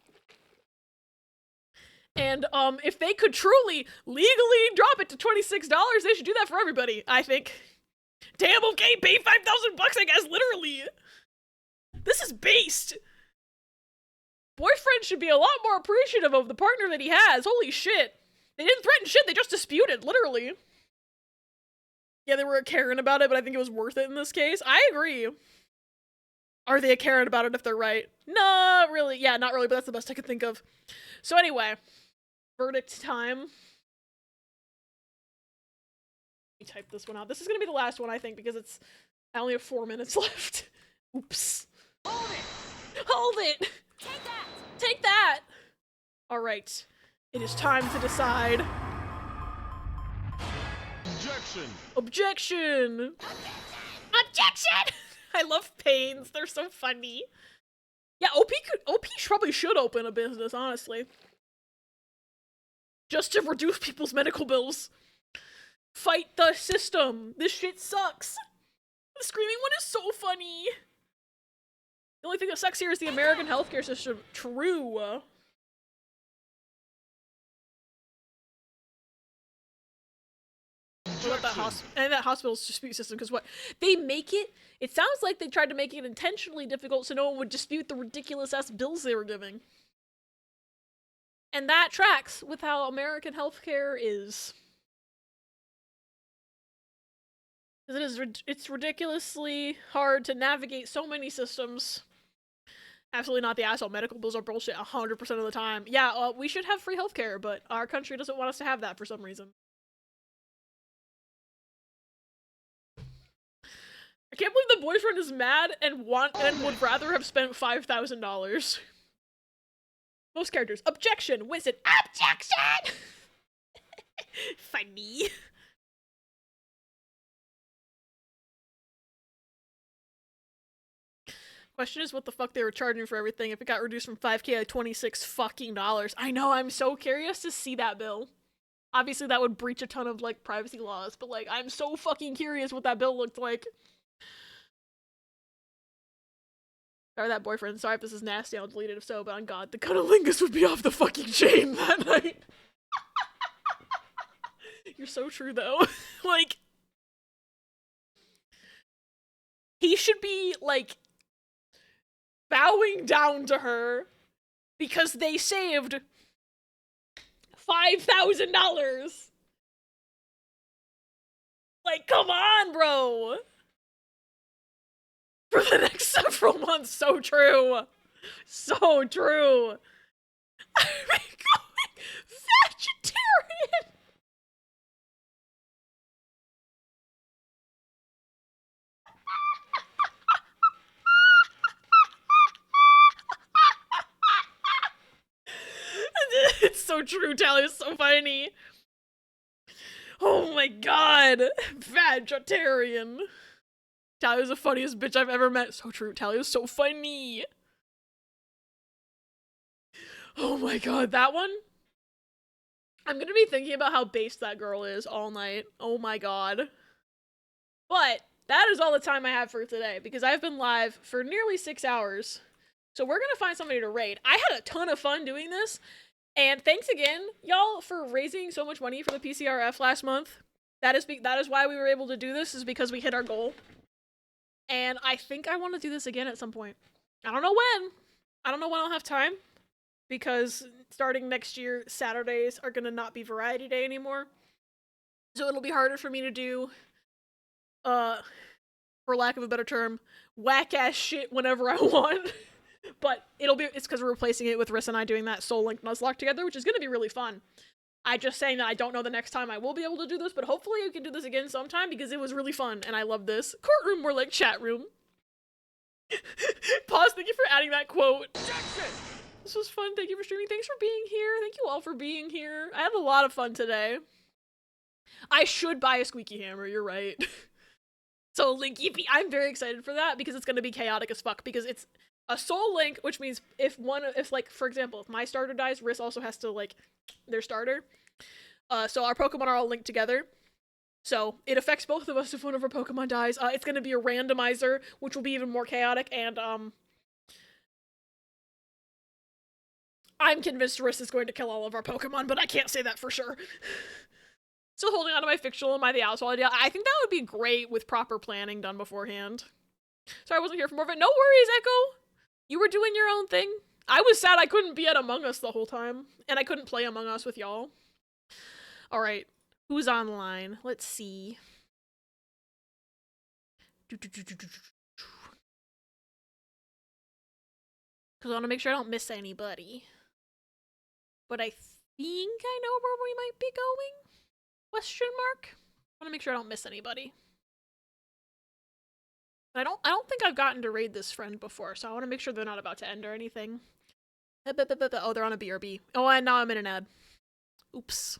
And, if they could truly, legally drop it to $26, they should do that for everybody, I think. Damn, okay, pay $5,000 I guess, literally. This is based. Boyfriend should be a lot more appreciative of the partner that he has. Holy shit. They didn't threaten shit, they just disputed, literally. Yeah, they were a Karen about it, but I think it was worth it in this case. I agree. Are they a Karen about it if they're right? No, really. Yeah, not really, but that's the best I could think of. So anyway, verdict time. Let me type this one out. This is gonna be the last one, I think, because I only have 4 minutes left. Oops. Hold it! Hold it! Take that! Take that! Alright. It is time to decide. Objection! Objection! Objection! Objection! I love pains. They're so funny. Yeah, OP probably should open a business, honestly. Just to reduce people's medical bills. Fight the system. This shit sucks. The screaming one is so funny. The only thing that sucks here is the American healthcare system. True. What about that hospital's dispute system? Because what they make it sounds like they tried to make it intentionally difficult so no one would dispute the ridiculous ass bills they were giving. And that tracks with how American healthcare is. Because it's ridiculously hard to navigate so many systems. Absolutely not the asshole. Medical bills are bullshit 100% of the time. Yeah, we should have free healthcare, but our country doesn't want us to have that for some reason. I can't believe the boyfriend is mad and would rather have spent $5,000. Most characters. Objection! Winston. Objection! Funny. Question is what the fuck they were charging for everything if it got reduced from 5K to 26 fucking dollars. I know, I'm so curious to see that bill. Obviously that would breach a ton of like privacy laws, but like I'm so fucking curious what that bill looked like. Sorry, that boyfriend. Sorry if this is nasty, I'll delete it if so, but on God, the cunnilingus would be off the fucking chain that night. You're so true though. Like, he should be like bowing down to her because they saved $5,000. Like, come on, bro. For the next several months, so true. So true. I'm becoming vegetarian. It's so true, Tally. It's so funny. Oh my god. Vegetarian. Tally is the funniest bitch I've ever met. So true. Tally is so funny. Oh my god, that one? I'm gonna be thinking about how based that girl is all night. Oh my god. But that is all the time I have for today because I've been live for nearly 6 hours. So we're gonna find somebody to raid. I had a ton of fun doing this. And thanks again, y'all, for raising so much money for the PCRF last month. That is why we were able to do this, is because we hit our goal. And I think I want to do this again at some point. I don't know when. I don't know when I'll have time. Because starting next year, Saturdays are going to not be variety day anymore. So it'll be harder for me to do, for lack of a better term, whack-ass shit whenever I want. But it's because we're replacing it with Riss and I doing that Soul Link Nuzlocke together, which is going to be really fun. I just saying that I don't know the next time I will be able to do this, but hopefully we can do this again sometime because it was really fun and I love this. Courtroom, more like chat room. Pause, thank you for adding that quote. This was fun, thank you for streaming, thanks for being here, thank you all for being here. I had a lot of fun today. I should buy a squeaky hammer, you're right. So Linky, I'm very excited for that because it's going to be chaotic as fuck because it's a soul link, which means if like, for example, if my starter dies, Riss also has to, like, their starter. So our Pokemon are all linked together. So it affects both of us if one of our Pokemon dies. It's gonna be a randomizer, which will be even more chaotic, and, I'm convinced Riss is going to kill all of our Pokemon, but I can't say that for sure. Still holding on to my fictional AmITheAsshole idea. I think that would be great with proper planning done beforehand. Sorry I wasn't here for more of it. No worries, Echo! You were doing your own thing. I was sad I couldn't be at Among Us the whole time. And I couldn't play Among Us with y'all. Alright. Who's online? Let's see. Because I want to make sure I don't miss anybody. But I think I know where we might be going? Question mark? I want to make sure I don't miss anybody. I don't think I've gotten to raid this friend before, so I want to make sure they're not about to end or anything. Oh, they're on a BRB. Oh, and now I'm in an ad. Oops.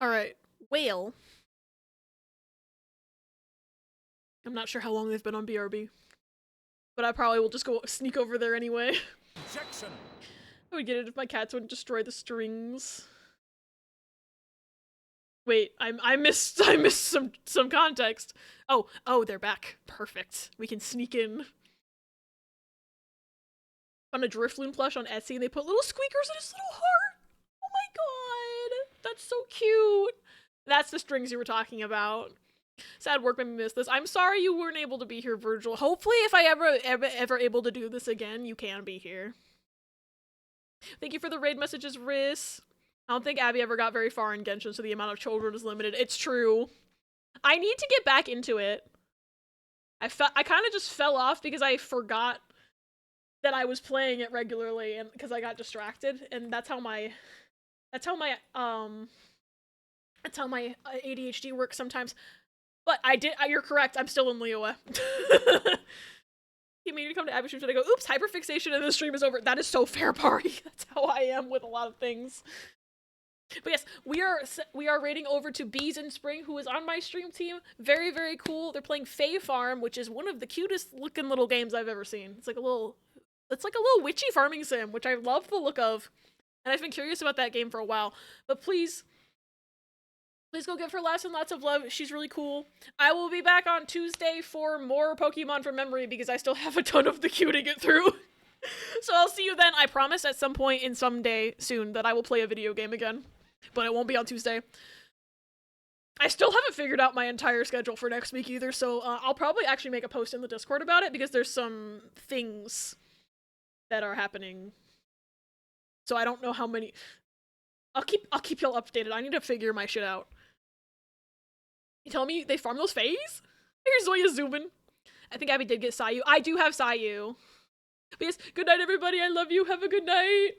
Alright. Whale. I'm not sure how long they've been on BRB. But I probably will just go sneak over there anyway. Jackson. I would get it if my cats wouldn't destroy the strings. Wait, I missed some context. Oh, they're back. Perfect. We can sneak in. On a Drifloon plush on Etsy, and they put little squeakers in his little heart. Oh my god, that's so cute. That's the strings you were talking about. Sad work made me miss this. I'm sorry you weren't able to be here, Virgil. Hopefully, if I ever able to do this again, you can be here. Thank you for the raid messages, Riss. I don't think Abby ever got very far in Genshin, so the amount of children is limited. It's true. I need to get back into it. I kind of just fell off because I forgot that I was playing it regularly, and because I got distracted, and that's how my ADHD works sometimes. But you're correct, I'm still in Liyue. He made me come to Abby stream, and I go, oops, hyperfixation and the stream is over. That is so fair, Pari. That's how I am with a lot of things. But yes, we are raiding over to Bees in Spring, who is on my stream team. Very, very cool. They're playing Fae Farm, which is one of the cutest looking little games I've ever seen. It's like a little witchy farming sim, which I love the look of. And I've been curious about that game for a while. But please go give her lots and lots of love. She's really cool. I will be back on Tuesday for more Pokemon from memory because I still have a ton of the queue to get through. So I'll see you then. I promise at some point in some day soon that I will play a video game again. But it won't be on Tuesday. I still haven't figured out my entire schedule for next week either, so I'll probably actually make a post in the Discord about it because there's some things that are happening. So I don't know how many. I'll keep y'all updated. I need to figure my shit out. You tell me they farm those Fays? Here's Zoya zooming. I think Abby did get Sayu. I do have Sayu. But yes, good night everybody. I love you. Have a good night.